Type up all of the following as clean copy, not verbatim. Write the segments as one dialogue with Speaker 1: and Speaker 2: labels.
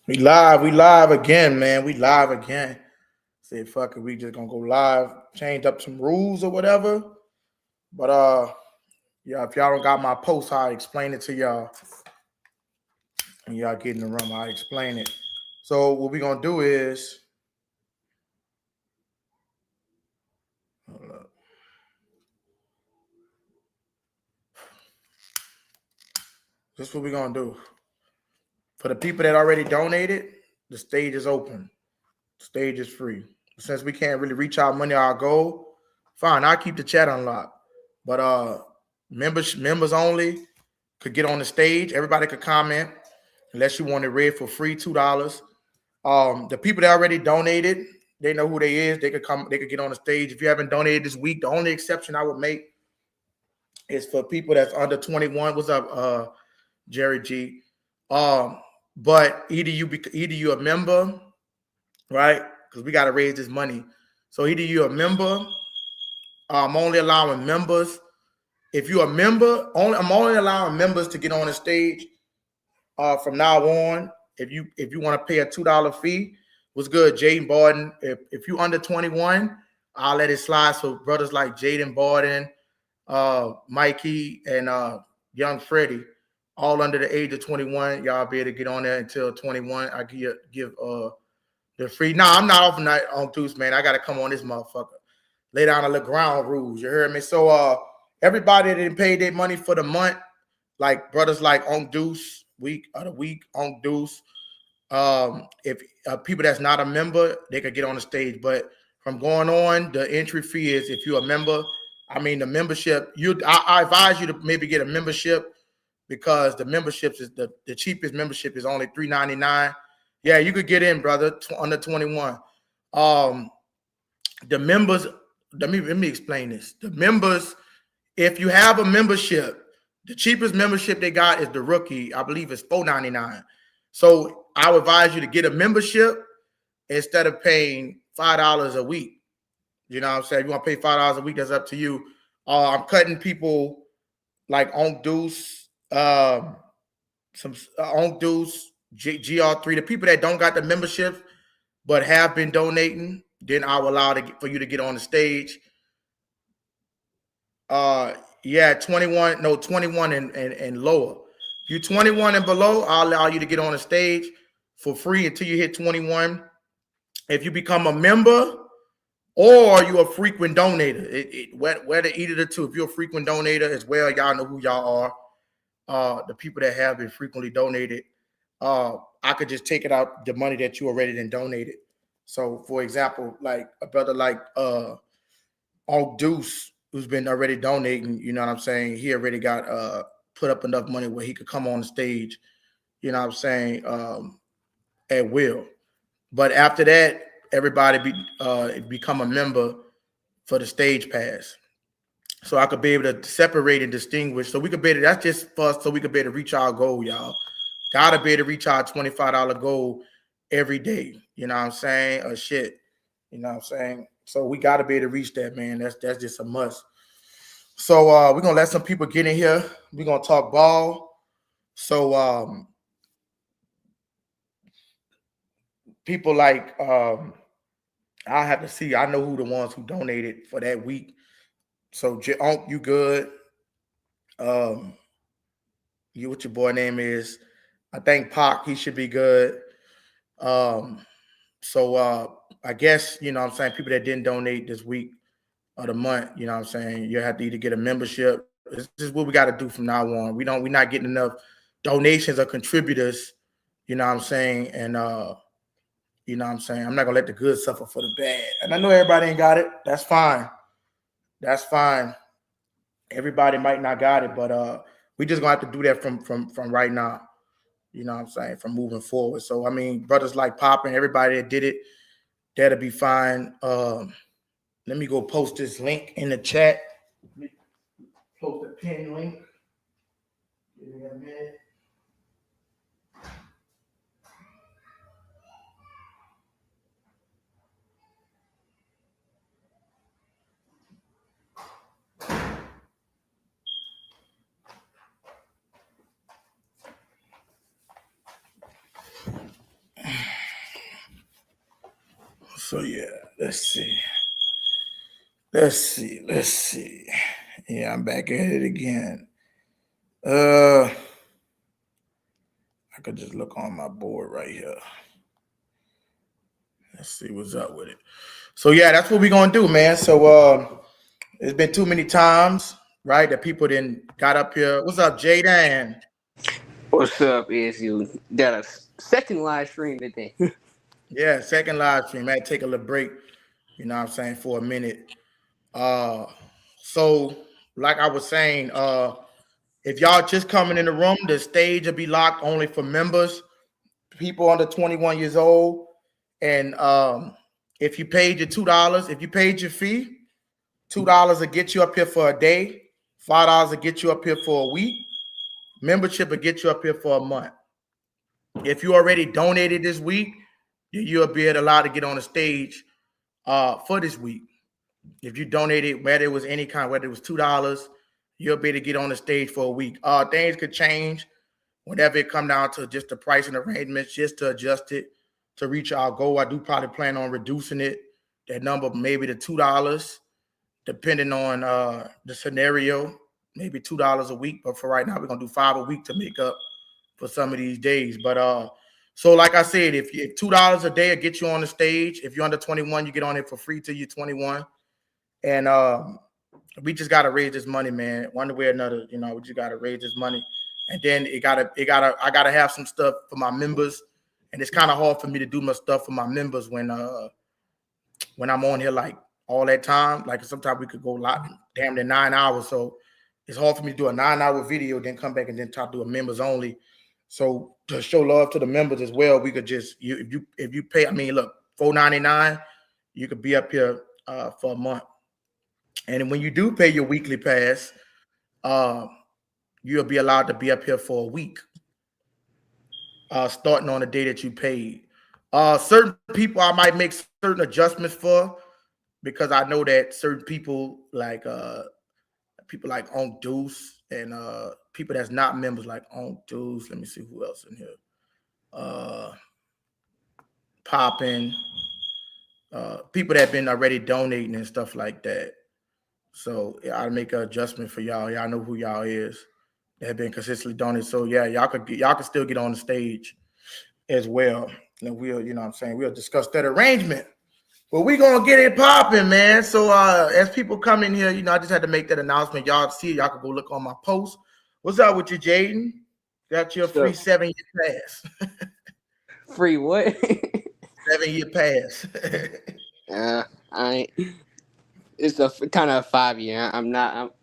Speaker 1: We live again, man. We live again. Said fuck it, we just gonna go live, change up some rules or whatever. But yeah, if y'all don't got my post, I explain it to y'all. When y'all get in the room, I explain it. So what we gonna do is hold up. This is what we gonna do. For the people that already donated, the stage is open. The stage is free. Since we can't really reach our money, our goal, fine, I'll keep the chat unlocked. But members only could get on the stage. Everybody could comment unless you want it read for free, $2. The people that already donated, they know who they is. They could come, they could get on the stage. If you haven't donated this week, the only exception I would make is for people that's under 21. What's up, Jerry G? But either you a member, right? Because we got to raise this money. So either you're a member. I'm only allowing members. If you're a member, I'm only allowing members to get on the stage from now on. If you want to pay a $2 fee, what's good, Jaden Barden? If you under 21, I'll let it slide. So brothers like Jaden Barden, Mikey, and young Freddie, all under the age of 21, y'all be able to get on there until 21. I give the free. Nah, I'm not off night on Deuce, man. I gotta come on this motherfucker. Lay down the ground rules. You heard me? So everybody that didn't pay their money for the month, like brothers like on Deuce, week of the week on Deuce. If people that's not a member, they could get on the stage. But from going on, the entry fee is if you're a member. I mean, the membership. I advise you to maybe get a membership because the memberships is the cheapest membership is only $3.99. Yeah, you could get in, brother, under 21. The members. Let me explain this. The members, if you have a membership, the cheapest membership they got is the rookie. I believe it's $4.99. So I would advise you to get a membership instead of paying $5 a week. You know what I'm saying? If you want to pay $5 a week, that's up to you. I'm cutting people like on Deuce, some on Deuce, GR3, the people that don't got the membership but have been donating, then I will allow for you to get on the stage. Yeah, 21, no, 21 and lower. If you're 21 and below, I'll allow you to get on the stage for free until you hit 21. If you become a member or you're a frequent donator, whether either of the two, if you're a frequent donator as well, y'all know who y'all are. The people that have been frequently donated, I could just take it out the money that you already then donated. So, for example, like a brother like on Deuce, who's been already donating, you know what I'm saying? He already got put up enough money where he could come on the stage, you know what I'm saying, at will. But after that, everybody become a member for the stage pass. So I could be able to separate and distinguish. So we could be able to, that's just for us so we could be able to reach our goal, y'all. Gotta be able to reach our $25 goal every day. You know what I'm saying? Or shit. You know what I'm saying? So we gotta be able to reach that, man. That's just a must. So we're gonna let some people get in here. We're gonna talk ball. So people like I have to see. I know who the ones who donated for that week. So you good? You what your boy name is? I think Pac, he should be good. So I guess you know what I'm saying people that didn't donate this week of the month, you know what I'm saying, you have to either get a membership. This is what we got to do from now on. We're not getting enough donations or contributors, you know what I'm saying, and you know what I'm saying, I'm not gonna let the good suffer for the bad. And I know everybody ain't got it. That's fine. That's fine. Everybody might not got it, but we just gonna have to do that from right now. You know what I'm saying? From moving forward. So I mean, brothers like Pop and everybody that did it, that'll be fine. Let me go post this link in the chat. Let me post the pin link. Give me a minute. So yeah, let's see. Let's see. Yeah, I'm back at it again. I could just look on my board right here. Let's see what's up with it. So yeah, that's what we're gonna do, man. So it's been too many times, right, that people didn't got up here. What's up, Jaden?
Speaker 2: What's up, is you got a second live stream today?
Speaker 1: Yeah, second live stream. I had to take a little break, you know what I'm saying, for a minute. Uh so like I was saying, if y'all just coming in the room, the stage will be locked only for members, people under 21 years old. And if you paid your $2, if you paid your fee, $2 will get you up here for a day, $5 will get you up here for a week. Membership will get you up here for a month. If you already donated this week, you'll be allowed to get on the stage for this week. If you donated, whether it was any kind, whether it was $2, you'll be able to get on the stage for a week. Things could change whenever it come down to just the pricing arrangements, just to adjust it to reach our goal. I do probably plan on reducing it, that number maybe to $2, depending on the scenario, maybe $2 a week. But for right now, we're gonna do 5 a week to make up for some of these days. But so like I said, if $2 a day will get you on the stage, if you're under 21, you get on it for free till you're 21. And we just gotta raise this money, man. One way or another, you know, we just gotta raise this money. And then I gotta have some stuff for my members. And it's kind of hard for me to do my stuff for my members when I'm on here like all that time. Like sometimes we could go damn near 9 hours. So it's hard for me to do a 9-hour video, then come back and then try to do a members only. So to show love to the members as well, we could just if you pay. I mean, look, $4.99, you could be up here for a month. And when you do pay your weekly pass, you'll be allowed to be up here for a week, starting on the day that you paid. Certain people I might make certain adjustments for, because I know that certain people like On Deuce and people that's not members like On Deuce. Let me see who else in here. Popping. People that have been already donating and stuff like that. So yeah, I'll make an adjustment for y'all. Y'all know who y'all is. They have been consistently donating. So yeah, y'all could still get on the stage as well. And we'll, you know what I'm saying, we'll discuss that arrangement. But we gonna get it popping, man. So as people come in here, you know, I just had to make that announcement. Y'all see, y'all can go look on my post. What's up with you, Jaden? Got your free 7-year pass.
Speaker 2: Free what?
Speaker 1: 7-year pass.
Speaker 2: I ain't. It's a kind of 5 year. I'm not.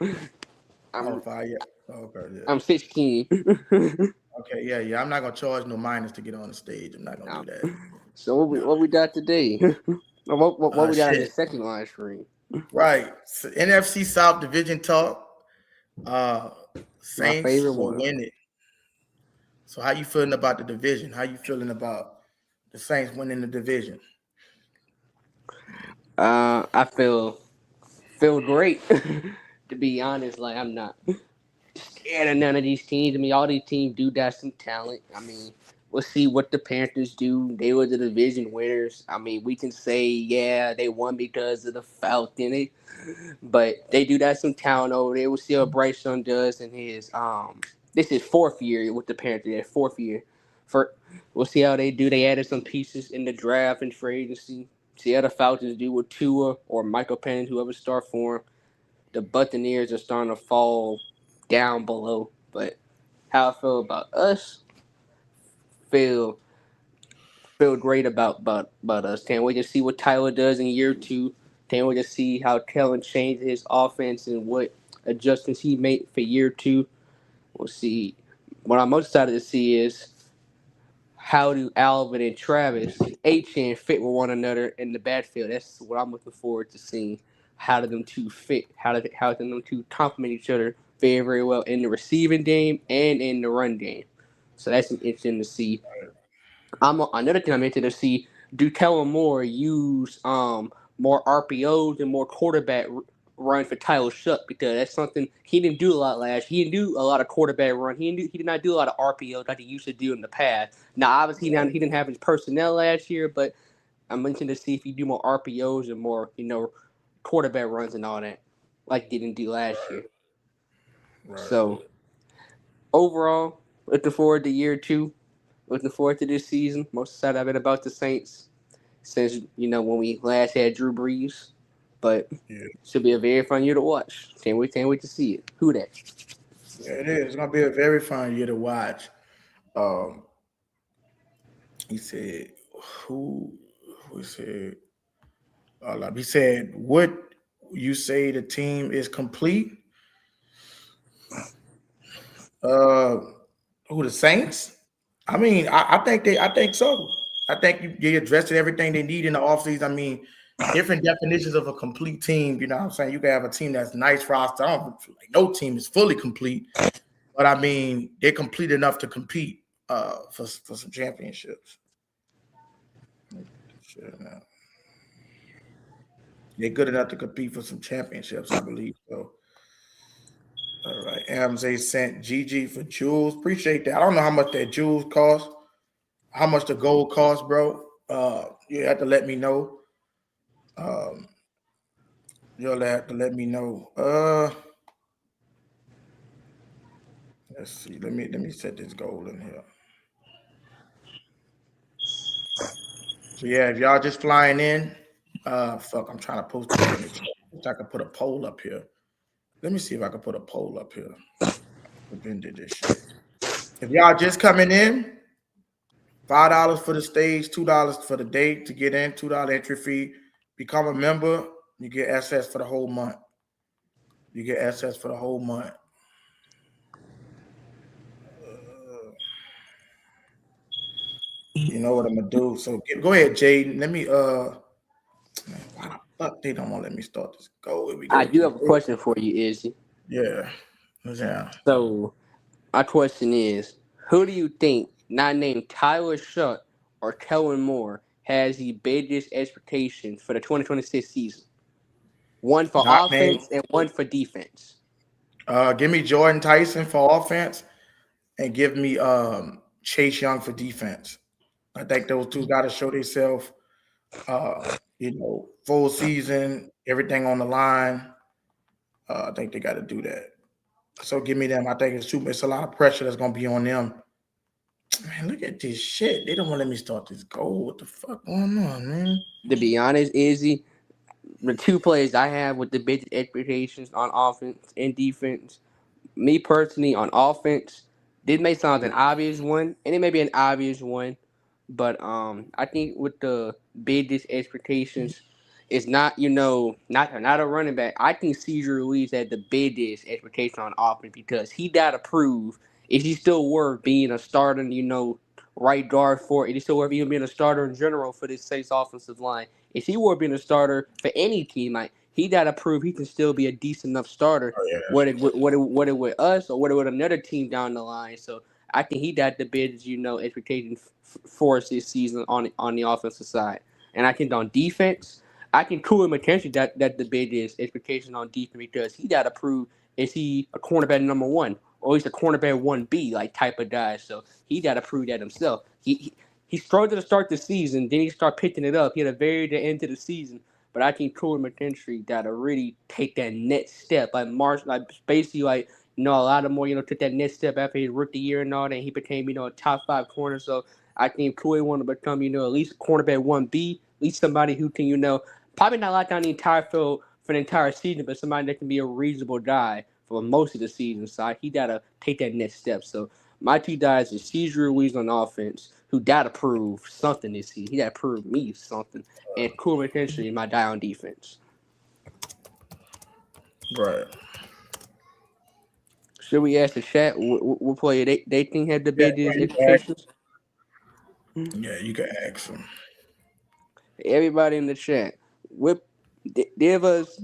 Speaker 2: I'm
Speaker 1: 5 years. Okay, yeah.
Speaker 2: I'm 16.
Speaker 1: Okay, yeah. I'm not gonna charge no minors to get on the stage. I'm not gonna do that.
Speaker 2: So what we got today? what we got in the second live stream?
Speaker 1: Right, so NFC South Division talk.
Speaker 2: My
Speaker 1: Saints
Speaker 2: favorite
Speaker 1: will
Speaker 2: one.
Speaker 1: win it. So how you feeling about the division? How you feeling about the Saints winning the division?
Speaker 2: I feel great. To be honest, like I'm not scared of none of these teams. I mean, all these teams do got some talent. I mean, we'll see what the Panthers do. They were the division winners. I mean, we can say, yeah, they won because of the Falcon, but they do got some talent over there. We'll see how Bryce Young does in his this is fourth year with the Panthers. Their fourth year. For we'll see how they do. They added some pieces in the draft and free agency. See how the Falcons do with Tua or Michael Penn, whoever start for him. The Buccaneers are starting to fall down below. But how I feel about us, feel feel great about us. Can't wait to see what Tyler does in year two. Can't wait to see how Kellen changed his offense and what adjustments he made for year two. We'll see. What I'm most excited to see is how do Alvin and Travis Achan fit with one another in the backfield. That's what I'm looking forward to seeing. How do them two fit? How do them two complement each other very, very well in the receiving game and in the run game. So that's interesting to see. Another thing I'm interested to see: do Kellen Moore use more RPOs and more quarterback run for Tyler Shuck, because that's something he didn't do a lot last. He didn't do a lot of quarterback run. He did not do a lot of RPOs like he used to do in the past. Now, obviously, he didn't have his personnel last year, but I'm interested to see if he do more RPOs and more, quarterback runs and all that, like he didn't do last year.
Speaker 1: Right.
Speaker 2: So overall, looking forward to year two. Looking forward to this season. Most excited I've been about the Saints since when we last had Drew Brees. But
Speaker 1: Yeah.
Speaker 2: should be a very fun year to watch. Can't wait to see it. Who that?
Speaker 1: Yeah, it is. It's gonna be a very fun year to watch. Um, he said, who? Who said? He said, "Would you say the team is complete?" Uh, who the Saints? I mean, I think so. I think you addressed everything they need in the offseason. I mean, different definitions of a complete team. You know what I'm saying? You can have a team that's nice roster. I don't feel like no team is fully complete, but I mean, they're complete enough to compete for some championships. Sure, no. They're good enough to compete for some championships, I believe. So, all right. Amze sent Gigi for jewels. Appreciate that. I don't know how much that jewels cost, how much the gold costs, bro. You have to let me know. Um, you'll have to let me know. Let's see. Let me set this goal in here. So yeah, if y'all just flying in, fuck, I'm trying to post this in the chat. I can put a poll up here. Let me see if I can put a poll up here. I've been did this shit. If y'all just coming in, $5 for the stage, $2 for the day to get in, $2 entry fee. Become a member, you get access for the whole month. You get access for the whole month. You know what I'm gonna do. So go ahead, Jaden. Let me man, why the fuck they don't want to let me start this? Go. Here we
Speaker 2: I
Speaker 1: go.
Speaker 2: do have a question for you, Izzy.
Speaker 1: Yeah. Yeah.
Speaker 2: So my question is, who do you think, not named Tyler Shutt or Kellen Moore, has the biggest expectations for the 2026 season? One for
Speaker 1: Not named.
Speaker 2: offense and one for defense.
Speaker 1: Give me Jordan Tyson for offense and give me Chase Young for defense. I think those two got to show themselves. Full season, everything on the line. I think they got to do that. So give me them. I think it's a lot of pressure that's gonna be on them. Man, look at this shit. They don't want to let me start this goal. What the fuck going on, man?
Speaker 2: To be honest, Izzy, the two players I have with the biggest expectations on offense and defense, me personally on offense, this may sound an obvious one, and it may be an obvious one, but I think with the biggest expectations, it's not not a running back. I think Cesar Ruiz had the biggest expectation on offense because he got to prove is he still worth being a starting right guard for it. Is he still worth even being a starter in general for this Saints offensive line? Is he worth being a starter for any team? Like he got to prove he can still be a decent enough starter
Speaker 1: Oh yeah.
Speaker 2: whether with us or whether with another team down the line. So I think he got the biggest, expectation for us this season on the offensive side. And I think on defense, I can cool him attention that the biggest expectation on defense because he got to prove is he a cornerback number one or he's a cornerback 1B like type of guy. So he got to prove that himself. He struggled to start the season, then he start picking it up. He had a very the end of the season. But I think Cooler McKinstry got to really take that next step. Like basically a lot of more, took that next step after his rookie year and all that. And he became, a top 5 corner. So I think Cooler want to become, at least cornerback 1B, at least somebody who can, probably not lock down the entire field for the entire season, but somebody that can be a reasonable guy for most of the season. So he got to take that next step. So my two guys is Cesar Ruiz on offense, who got to prove something this season. He got to prove me something. And Cool McKinstry, my guy on defense.
Speaker 1: Right.
Speaker 2: Should we ask the chat what player they think had the
Speaker 1: Yeah,
Speaker 2: biggest
Speaker 1: you can ask,
Speaker 2: expectations?
Speaker 1: yeah, you can ask them.
Speaker 2: Everybody in the chat,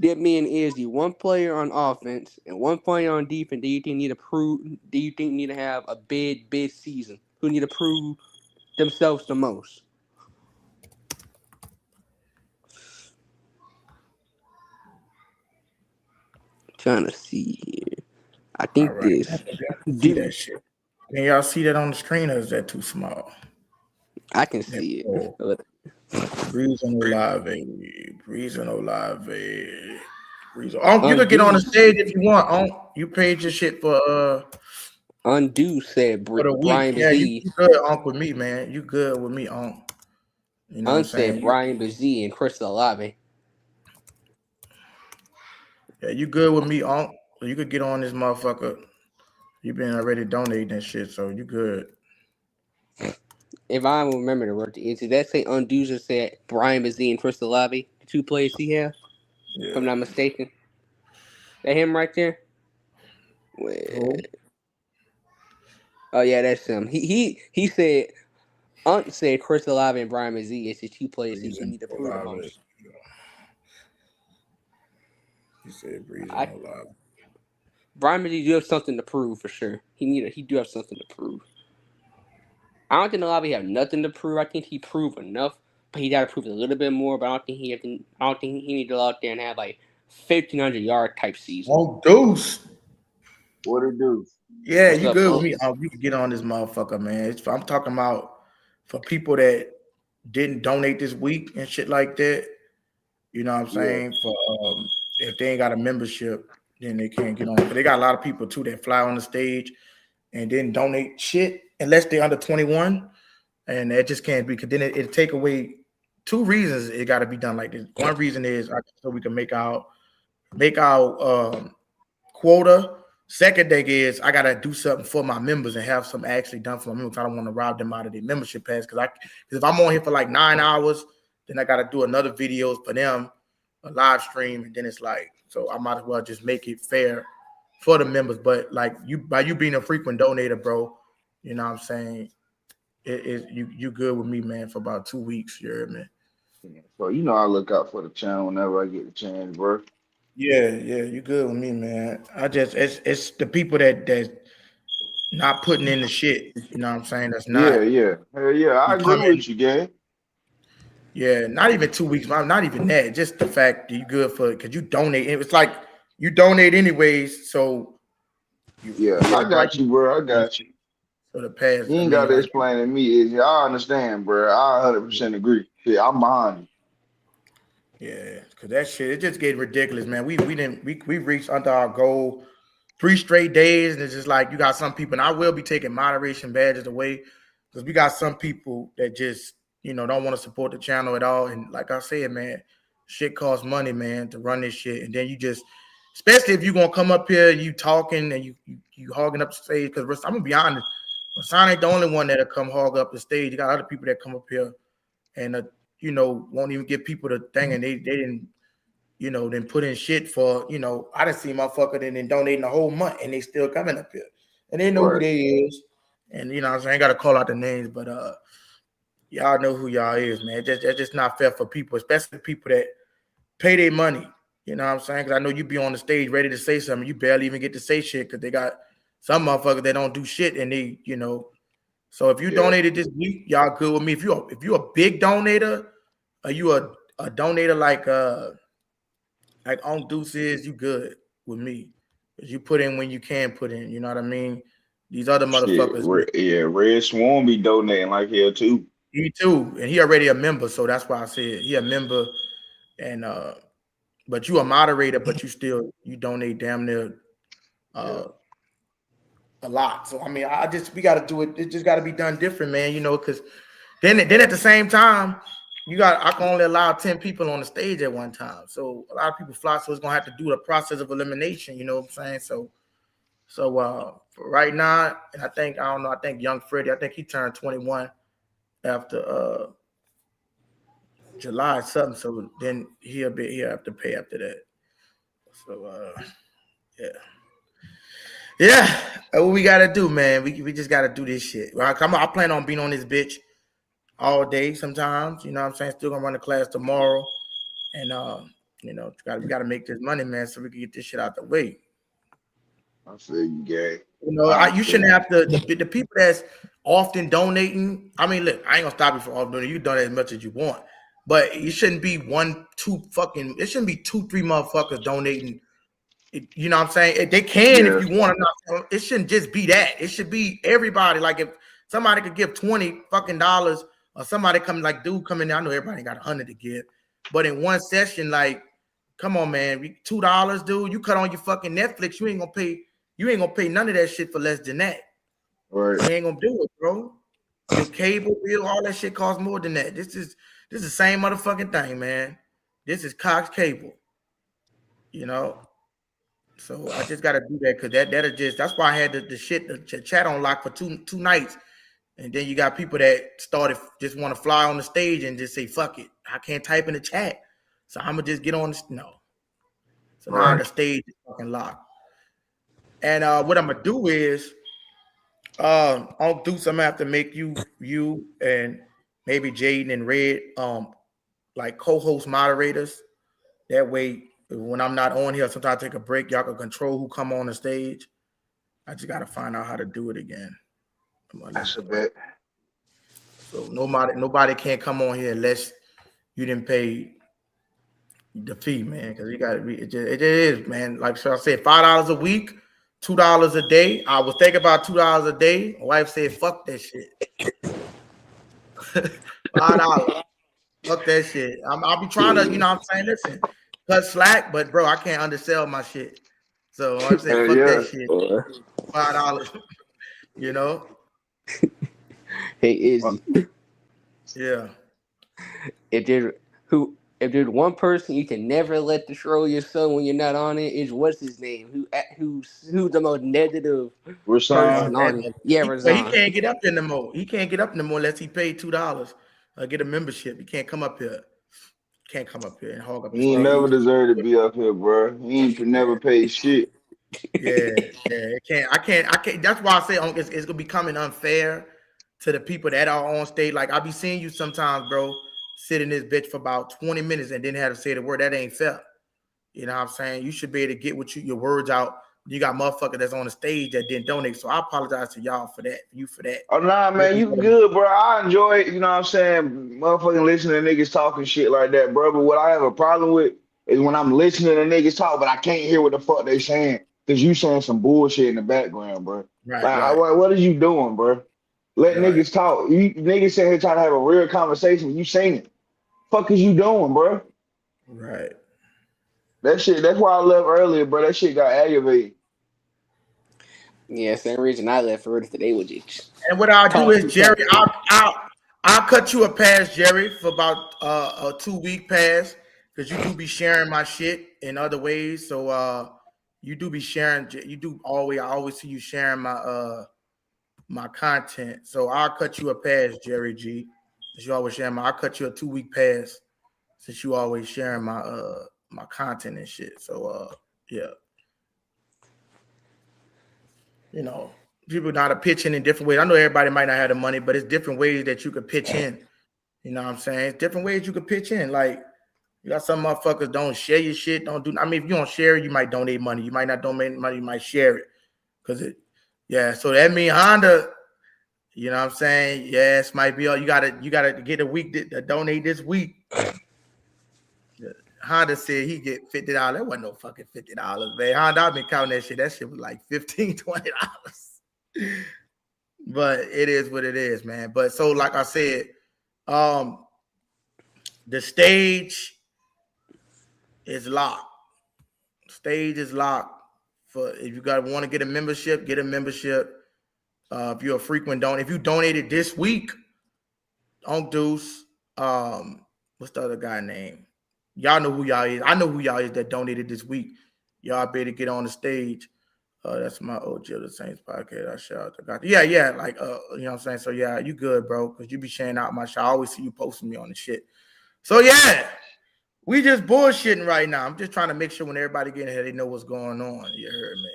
Speaker 2: give me and Izzy one player on offense and one player on defense. Do you think need to prove? Do you think need to have a big season? Who need to prove themselves the most? Trying to see here. I
Speaker 1: All
Speaker 2: think
Speaker 1: right.
Speaker 2: this.
Speaker 1: See that
Speaker 2: Do
Speaker 1: shit. Can y'all see that on the screen or is that too small?
Speaker 2: I can
Speaker 1: There
Speaker 2: see
Speaker 1: we go.
Speaker 2: it.
Speaker 1: Breeze on Olave. Breeze on Olave. Breeze. You could get on the
Speaker 2: Undo
Speaker 1: stage if you want. You paid your shit
Speaker 2: Undo said
Speaker 1: for the week.
Speaker 2: Brian
Speaker 1: Yeah,
Speaker 2: Bazee.
Speaker 1: you good, Unc, with me, man. You good with me, Unc. You know what I'm
Speaker 2: Said
Speaker 1: saying?
Speaker 2: Brian Bazee and Chris Olave.
Speaker 1: You good with me, Unc. So you could get on this motherfucker. You been already donating that shit, so you good.
Speaker 2: If I remember the word, did that say Undo just said Brian Bazee and Chris Olave, the two players he have? If
Speaker 1: Yeah.
Speaker 2: I'm not mistaken. That him right there?
Speaker 1: Who?
Speaker 2: Oh yeah, that's him. He said Unt said Chris Olave and Brian Bazee is the two players he
Speaker 1: Breeze
Speaker 2: need
Speaker 1: on
Speaker 2: to prove the
Speaker 1: Olave.
Speaker 2: most.
Speaker 1: He said Breeze on
Speaker 2: I
Speaker 1: Olave.
Speaker 2: Brian Bazee do have something to prove for sure. He do have something to prove. I don't think Olave have nothing to prove. I think he proved enough, but he got to prove a little bit more. But I don't think I don't think he need to go out there and have like 1,500 yard type season.
Speaker 1: Oh, Deuce.
Speaker 3: What it do?
Speaker 1: Yeah,
Speaker 2: What's
Speaker 1: you
Speaker 2: up,
Speaker 1: good with
Speaker 2: Unc?
Speaker 1: me. You can get on this motherfucker, man. I'm talking about for people that didn't donate this week and shit like that. You know what I'm
Speaker 3: Yeah.
Speaker 1: saying? For if they ain't got a membership, then they can't get on. But they got a lot of people too that fly on the stage and didn't donate shit unless they're under 21, and that just can't be. Because then it take away two reasons. It got to be done like this. One reason is so we can make our quota. Second thing is I gotta do something for my members and have something actually done for my members. I don't want to rob them out of their membership pass because if I'm on here for like 9 hours, then I gotta do another videos for them, a live stream, and then it's like so I might as well just make it fair for the members. But like by you being a frequent donator, bro, you know what I'm saying? You good with me, man, for about 2 weeks, you heard me?
Speaker 3: So you know I look out for the channel whenever I get the chance, bro.
Speaker 1: Yeah, you good with me, man. It's the people that not putting in the shit. You know what I'm saying? That's
Speaker 3: Yeah,
Speaker 1: not
Speaker 3: yeah. Hell yeah, I agree
Speaker 1: becoming.
Speaker 3: with you, gang.
Speaker 1: Yeah, not even 2 weeks. Not even that. Just the fact that you good for it because you donate. It's like you donate anyways. So
Speaker 3: Yeah,
Speaker 1: you're
Speaker 3: I
Speaker 1: right
Speaker 3: got you, bro. I got you.
Speaker 1: for the past.
Speaker 3: You
Speaker 1: I
Speaker 3: ain't got
Speaker 1: mean,
Speaker 3: to
Speaker 1: like
Speaker 3: explain to me. I understand, bro. I 100% agree. Yeah, I'm behind you.
Speaker 1: yeah, because that shit it just getting ridiculous, man. We reached under our goal 3 straight days, and it's just like you got some people, and I will be taking moderation badges away because we got some people that just don't want to support the channel at all. And like I said, man, shit costs money, man, to run this shit. And then you just, especially if you're gonna come up here, you talking and you hogging up the stage. Because I'm gonna be honest, Rasan ain't the only one that'll come hog up the stage. You got other people that come up here and won't even give people the thing, and they didn't then put in shit for, I didn't see motherfucker then donating the whole month and they still coming up here. And they know who
Speaker 3: Right.
Speaker 1: they is. And what I'm saying, I ain't gotta call out the names, but y'all know who y'all is, man. That's just not fair for people, especially people that pay their money. You know what I'm saying? Because I know you be on the stage ready to say something. You barely even get to say shit because they got some motherfuckers that don't do shit and so if you
Speaker 3: Yeah.
Speaker 1: donated this week, y'all good with me. If you a big donator, are you a donator like on Deuce is, you good with me. Because you put in when you can put in, you know what I mean? These other
Speaker 3: Shit.
Speaker 1: motherfuckers,
Speaker 3: Yeah, Red Swarm be donating like hell too.
Speaker 1: he too. And he already a member, so that's why I said he a member and but you a moderator, but you donate damn near
Speaker 3: Yeah.
Speaker 1: uh a lot. So I mean we gotta do it, it just gotta be done different, man, because then at the same time, I can only allow 10 people on the stage at one time. So a lot of people fly, so it's gonna have to do the process of elimination, you know what I'm saying? So for right now, and I don't know, I think young Freddie, I think he turned 21 after July or something. So then he'll have to pay after that. So yeah. Yeah. What we gotta do, man. We just gotta do this shit. I plan on being on this bitch all day sometimes. You know what I'm saying? Still gonna run the class tomorrow. And we gotta make this money, man, so we can get this shit out the way.
Speaker 3: I feel you, gang. I
Speaker 1: You shouldn't
Speaker 3: understand.
Speaker 1: have to the people that's often donating. I mean, look, I ain't gonna stop you from all donating. You donate as much as you want, but it shouldn't be it shouldn't be 2, 3 motherfuckers donating. You know what I'm saying? They can if
Speaker 3: Yeah.
Speaker 1: you want to. It shouldn't just be that. It should be everybody. Like if somebody could give $20 fucking or somebody come like dude come in there. I know everybody got 100 to give, but in one session, like, come on, man, $2, dude. You cut on your fucking Netflix, you ain't gonna pay. You ain't gonna pay none of that shit for less than that.
Speaker 3: Right.
Speaker 1: You ain't gonna do it, bro. Your cable bill, all that shit costs more than that. This is the same motherfucking thing, man. This is Cox Cable, you know. So I just gotta do that because that'll just that's why I had the chat on lock for two nights. And then you got people that started just want to fly on the stage and just say, fuck it. I can't type in the chat. So I'm gonna just get on this. No. So now the stage is fucking locked. And what I'm gonna do is I'll do something. I have to make you and maybe Jaden and Red like co-host moderators. That way, when I'm not on here, sometimes I take a break. Y'all can control who come on the stage. I just gotta find out how to do it again.
Speaker 3: That's a bet.
Speaker 1: So nobody can't come on here unless you didn't pay the fee, man. Because you got to be. It is, man. Like I said, $5 a week, $2 a day. I was thinking about $2 a day. My wife said, "Fuck that shit." $5. Fuck that shit. I'll be trying to, you know what I'm saying? Listen, cut slack, but bro, I can't undersell my shit. So I'm saying, fuck that shit. $5, you know?
Speaker 2: Hey, Izzy.
Speaker 1: Yeah.
Speaker 2: If there's one person you can never let destroy your son when you're not on it, is what's his name? Who's the most negative person on it? Yeah,
Speaker 1: But he
Speaker 2: Razan.
Speaker 1: can't get up there no more. He can't get up no more unless he paid $2. Get a membership. He can't come up here. Can't come up here and hog up the
Speaker 3: He ain't
Speaker 1: stage.
Speaker 3: never deserved to be up here, bro. He ain't never paid shit.
Speaker 1: Yeah. It can't. I can't. That's why I say it's gonna be coming unfair to the people that are on stage. Like I be seeing you sometimes, bro, sit in this bitch for about 20 minutes and then have to say the word. That ain't fair. You know what I'm saying? You should be able to get your words out. You got motherfuckers that's on the stage that didn't donate. So I apologize to y'all for that. You for that.
Speaker 3: Oh nah, man, you good, bro. I enjoy it. You know what I'm saying? Motherfucking listening to niggas talking shit like that, bro. But what I have a problem with is when I'm listening to niggas talk, but I can't hear what the fuck they saying because you saying some bullshit in the background, bro.
Speaker 1: Right.
Speaker 3: What are you doing, bro? Let
Speaker 1: Right.
Speaker 3: niggas talk. You niggas sitting here trying to have a real conversation. You saying it? Fuck is you doing, bro?
Speaker 1: Right.
Speaker 3: That shit. That's why I left earlier, bro. That shit got aggravated.
Speaker 2: Yeah, same reason I left early today was just.
Speaker 1: And what I'll do is, Jerry, I'll cut you a pass, Jerry, for about a 2-week pass because you do be sharing my shit in other ways. So you do be sharing. You do always. I always see you sharing my content. So I'll cut you a pass, Jerry G. Since you always sharing I'll cut you a 2-week pass since you always sharing my content and shit. So yeah. You know, people know how to pitch in different ways. I know everybody might not have the money, but it's different ways that you could pitch in. You know what I'm saying? It's different ways you could pitch in. Like, you got some motherfuckers don't share your shit. Don't do. I mean, if you don't share it, you might donate money. You might not donate money. You might share it. Yeah. So that means Honda, you know what I'm saying? Yes, might be all you gotta get a week to donate this week. Honda said he get $50. That wasn't no fucking $50, man. Honda, I've been counting that shit. That shit was like $15, $20. But it is what it is, man. But so, like I said, the stage is locked. Stage is locked. For if you want to get a membership, get a membership. If you're a frequent donor, if you donated this week, Unc Deuce, what's the other guy name? Y'all know who y'all is. I know who y'all is that donated this week. Y'all better get on the stage. That's my OG of the Saints podcast. I shout out to God. Yeah. Like, you know what I'm saying? So yeah, you good, bro. Cause you be sharing out my shit. I always see you posting me on the shit. So yeah, we just bullshitting right now. I'm just trying to make sure when everybody get in here, they know what's going on. You heard me?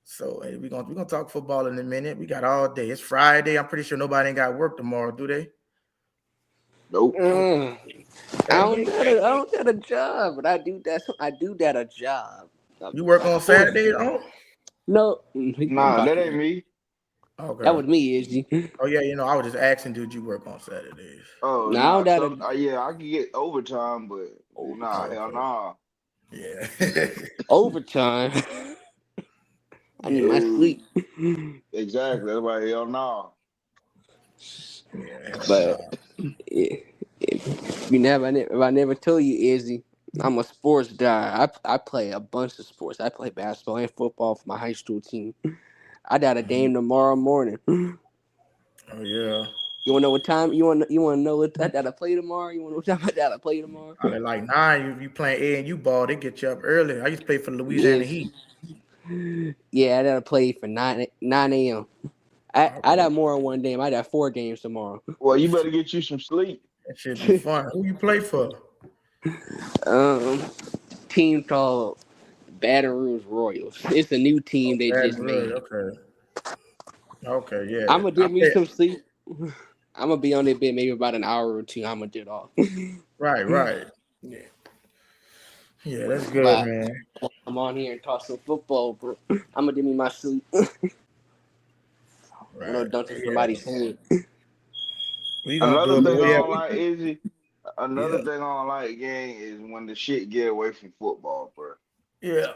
Speaker 1: So hey, we're gonna talk football in a minute. We got all day. It's Friday. I'm pretty sure nobody ain't got work tomorrow, do they?
Speaker 3: Nope.
Speaker 2: I don't got a job, but I do that a job.
Speaker 1: You work on Saturday, though?
Speaker 2: No.
Speaker 3: Nah, that ain't me.
Speaker 1: Okay.
Speaker 2: That was me, Izzy.
Speaker 1: Oh yeah, I was just asking, did you work on Saturdays?
Speaker 3: Oh
Speaker 2: Now
Speaker 3: nah. Yeah, I can get overtime, but nah, hell nah.
Speaker 1: Yeah.
Speaker 2: Overtime. I need my sleep.
Speaker 3: Exactly. That's why hell nah.
Speaker 1: Yeah, hell
Speaker 2: But
Speaker 1: nah.
Speaker 2: if I never told you, Izzy, I'm a sports guy. I play a bunch of sports. I play basketball and football for my high school team. I got a game tomorrow morning.
Speaker 1: Oh yeah.
Speaker 2: You wanna know what time? You wanna know what I gotta play tomorrow? You wanna know what time I gotta play tomorrow?
Speaker 1: Probably like 9. You playing A&U ball, they get you up early. I used to play for Louisiana
Speaker 2: Yes.
Speaker 1: Heat.
Speaker 2: Yeah, I gotta play for 9 a.m. I
Speaker 1: Okay.
Speaker 2: got more than one game. I got 4 games tomorrow.
Speaker 3: Well, you better get you some sleep.
Speaker 1: That should be fun. Who you play for?
Speaker 2: um, Team called Baton Rouge Royals. It's a new team
Speaker 1: Oh,
Speaker 2: they
Speaker 1: Baton
Speaker 2: just
Speaker 1: Rouge.
Speaker 2: made.
Speaker 1: Okay. Okay, yeah.
Speaker 2: I'm gonna
Speaker 1: I
Speaker 2: give me
Speaker 1: play.
Speaker 2: some sleep. I'm gonna be on it bed maybe about an hour or two. I'm gonna get off.
Speaker 1: Right, right. Yeah. Yeah, that's good,
Speaker 2: But
Speaker 1: man.
Speaker 2: I'm on here and talk some football, bro. I'm gonna give me my sleep. I'm gonna
Speaker 1: Right.
Speaker 2: dunk to
Speaker 1: Yeah.
Speaker 2: somebody's head.
Speaker 1: We gonna do
Speaker 3: Another
Speaker 1: it, but
Speaker 3: thing I
Speaker 1: yeah,
Speaker 3: don't like, Izzy. Another
Speaker 1: yeah.
Speaker 3: thing I don't like, gang, is when the shit get away from football, bro.
Speaker 1: Yeah.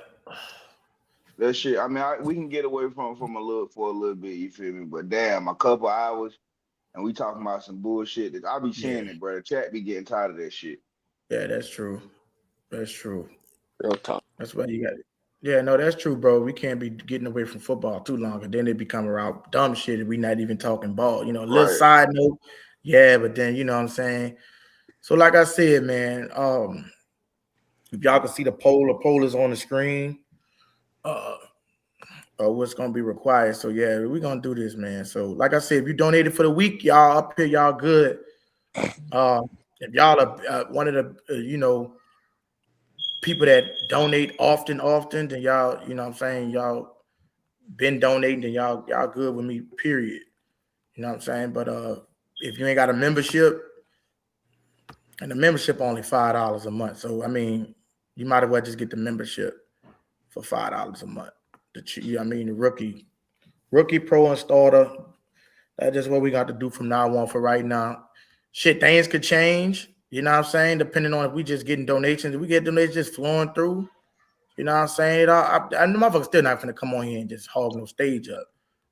Speaker 3: That shit. I mean, we can get away from a little for a little bit. You feel me? But damn, a couple hours, and we talking about some bullshit. That I be
Speaker 1: Yeah.
Speaker 3: seeing it, bro. The chat be getting tired of that shit.
Speaker 1: Yeah, that's true. That's true.
Speaker 2: Real talk.
Speaker 1: That's why you got it. Yeah, no, that's true, bro. We can't be getting away from football too long, and then it become around dumb shit. And we not even talking ball. A little
Speaker 3: Right.
Speaker 1: side note, yeah, but then you know what I'm saying. So, like I said, man, if y'all can see the poll is on the screen. Uh, what's gonna be required. So yeah, we're gonna do this, man. So, like I said, if you donated for the week, y'all up here, y'all good. If y'all are one of the people that donate often, then y'all, you know what I'm saying, y'all been donating, then y'all good with me, period. You know what I'm saying? But if you ain't got a membership, and the membership only $5 a month. So I mean, you might as well just get the membership for $5 a month. The rookie pro and starter. That's just what we got to do from now on for right now. Shit, things could change. You know what I'm saying? Depending on if we just getting donations. If we get donations just flowing through, you know what I'm saying? I the motherfucker's still not going to come on here and just hog no stage up.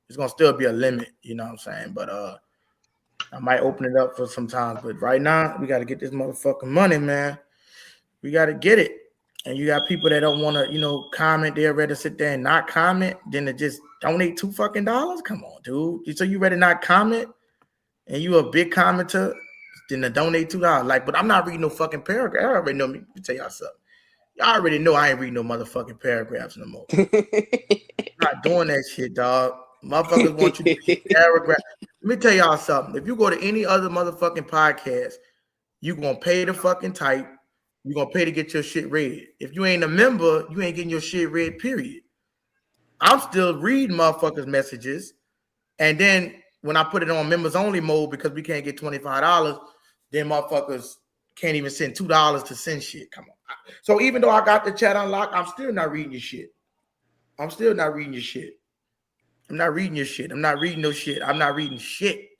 Speaker 1: There's going to still be a limit, you know what I'm saying? But I might open it up for some time. But right now, we got to get this motherfucking money, man. We got to get it. And you got people that don't want to, comment. They're ready to sit there and not comment, then to just donate $2 fucking. Come on, dude. So you ready to not comment? And you a big commenter, then to donate $2. Like, but I'm not reading no fucking paragraph. I already know me. Let me tell y'all something. Y'all already know I ain't reading no motherfucking paragraphs no more. I'm not doing that shit, dog. Motherfuckers want you to read paragraph. Let me tell y'all something. If you go to any other motherfucking podcast, you gonna pay to fucking type. You gonna pay to get your shit read. If you ain't a member, you ain't getting your shit read, period. I'm still reading motherfuckers' messages. And then when I put it on members only mode because we can't get $25, then motherfuckers can't even send $2 to send shit. Come on. So even though I got the chat unlocked, I'm still not reading your shit. I'm still not reading your shit. I'm not reading your shit. I'm not reading no shit. I'm not reading shit.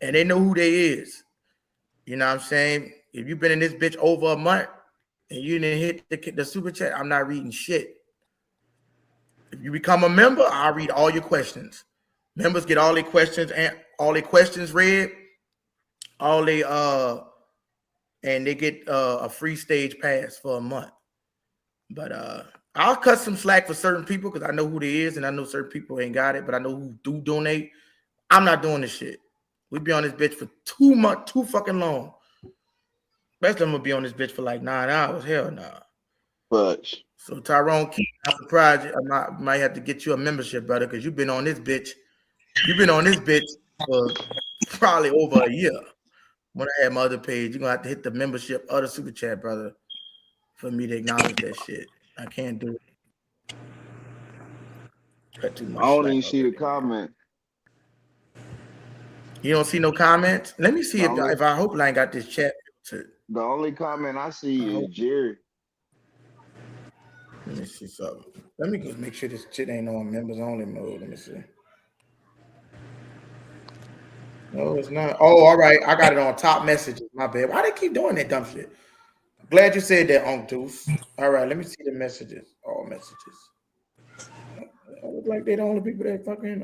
Speaker 1: And they know who they is. You know what I'm saying? If you've been in this bitch over a month and you didn't hit the super chat, I'm not reading shit. If you become a member, I'll read all your questions. Members get all their questions and all their questions read. All they and they get a free stage pass for a month. But I'll cut some slack for certain people because I know who they is and I know certain people ain't got it, but I know who do donate. I'm not doing this shit. We be on this bitch for too fucking long. Best I'm gonna be on this bitch for like 9 hours. Hell nah.
Speaker 3: But
Speaker 1: So Tyrone Keith, I'm surprised I might have to get you a membership, brother, because you've been on this bitch. You've been on this bitch for probably over a year. When I had my other page, you're gonna have to hit the membership or the super chat, brother, for me to acknowledge that shit. I can't do it. Cut too
Speaker 3: I
Speaker 1: much
Speaker 3: don't
Speaker 1: slack
Speaker 3: even see the
Speaker 1: already, man.
Speaker 3: comment.
Speaker 1: You don't see no comments? Let me see
Speaker 3: The
Speaker 1: if I hope I ain't got this chat filtered.
Speaker 3: the only comment I
Speaker 1: I
Speaker 3: see is
Speaker 1: hope.
Speaker 3: Jerry.
Speaker 1: Let me see something. Let me just make sure this shit ain't on members only mode. Let me see. No, it's not. Oh, all right. I got it on top messages. My bad. Why they keep doing that dumb shit? Glad you said that, Unctus. All right, let me see the messages. All messages. I look like they the only people that fucking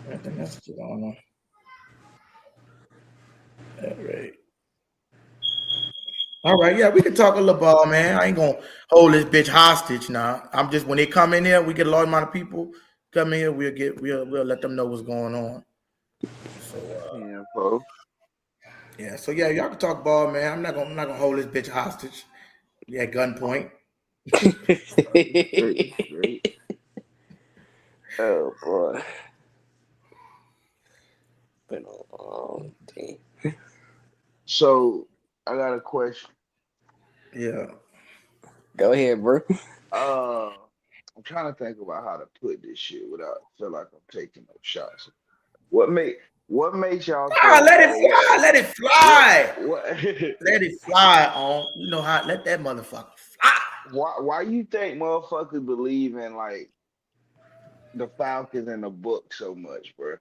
Speaker 1: I think that's what's going on. All right. All right, yeah, we can talk a little ball, man. I ain't gonna hold this bitch hostage now. I'm just when they come in here, we get a large amount of people come in here. We'll let them know what's going on. So
Speaker 3: Yeah, bro.
Speaker 1: yeah, so yeah, y'all can talk ball, man. I'm not gonna hold this bitch hostage. Yeah, gunpoint.
Speaker 3: Straight, straight.
Speaker 2: Oh boy. Been a long day.
Speaker 3: So I got a question.
Speaker 1: Yeah.
Speaker 2: Go ahead, bro.
Speaker 3: Uh, I'm trying to think about how to put this shit without feel like I'm taking no shots. What make what makes y'all
Speaker 1: Ah,
Speaker 3: think,
Speaker 1: let it
Speaker 3: or
Speaker 1: fly, let it
Speaker 3: what
Speaker 1: fly.
Speaker 3: what
Speaker 1: Let it fly on. You know how let that motherfucker fly.
Speaker 3: why you think motherfuckers believe in like the Falcons and the Bucks so much, bro?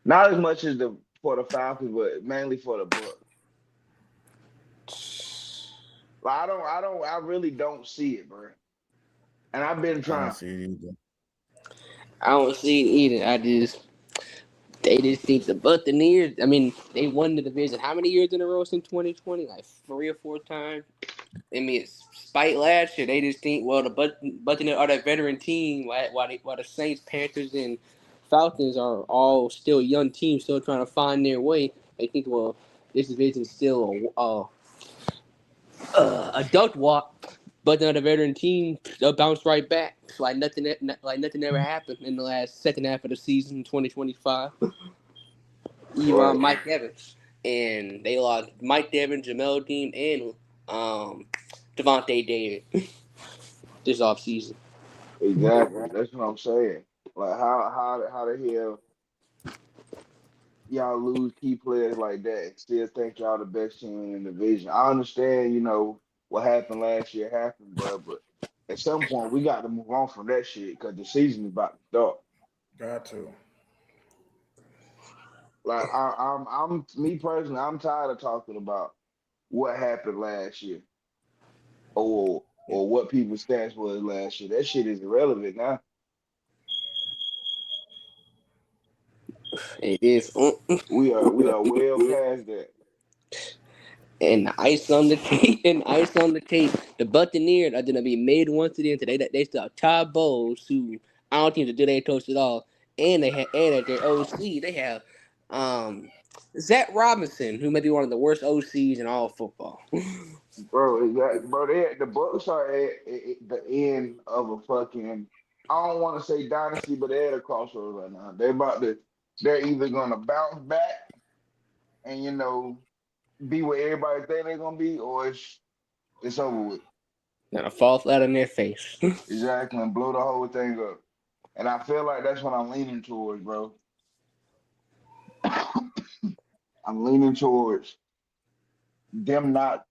Speaker 3: Not as much as the for the Falcons, but mainly for the Bucks. Like I really don't see it, bro. And I've been
Speaker 1: I don't
Speaker 3: trying.
Speaker 1: see it either.
Speaker 2: I don't see it either. They just think the Buccaneers. I mean, they won the division how many years in a row since 2020? Like 3 or 4 times. I mean, it's spite last year. They just think, well, the Buccaneers are that veteran team, while the Saints, Panthers, and Falcons are all still young teams, still trying to find their way. They think, well, this division is still a duck walk, but then the veteran team they'll bounce right back. So like nothing ever happened in the last second half of the season, 2025. Even
Speaker 3: Right.
Speaker 2: Mike Evans, and they lost Mike Evans, Jamel Dean, and Devontae David this offseason.
Speaker 3: Exactly. That's what I'm saying. Like how the hell y'all lose key players like that and still think y'all the best team in the division? I understand, what happened last year happened, bro, but at some point we got to move on from that shit because the season is about to start.
Speaker 1: Got to.
Speaker 3: Like I'm me personally, I'm tired of talking about what happened last year or what people's stats was last year. That shit is irrelevant now.
Speaker 2: It is.
Speaker 3: We are well past that.
Speaker 2: And ice on the tape, and ice on the tape. The Buccaneers are gonna be made once again today. That they still have Todd Bowles, who I don't think to do their coach at all, and at their OC they have Zach Robinson, who may be one of the worst OCs in all football.
Speaker 3: Bro, bro, the Bucks are at the end of a fucking. I don't want to say dynasty, but they're at a crossroads right now. They're either gonna bounce back and be what everybody think they're gonna be, or it's over with.
Speaker 2: Gonna fall flat on their face.
Speaker 3: Exactly, and blow the whole thing up. And I feel like that's what I'm leaning towards, bro. I'm leaning towards them not.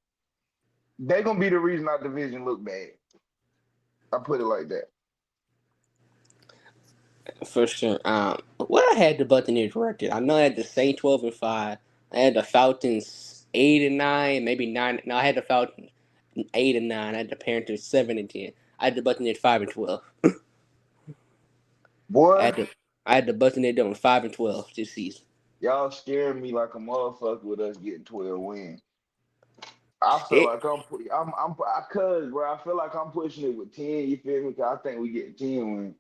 Speaker 3: They're gonna be the reason our division look bad. I put it like that.
Speaker 2: For sure. What I had the Buccaneers record? I know I had the Saints 12-5. I had the Falcons 8-9, maybe 9. No, I had the Falcons 8-9. I had the Panthers 7-10. I had the Buccaneers 5-12. I
Speaker 3: Boy,
Speaker 2: had the I had the Buccaneers doing 5-12 this season.
Speaker 3: y'all scaring me like a motherfucker with us getting 12 wins. I feel
Speaker 2: It.
Speaker 3: like cause bro, I feel like I'm pushing it with 10. You feel me? Cause I think we get 10 wins,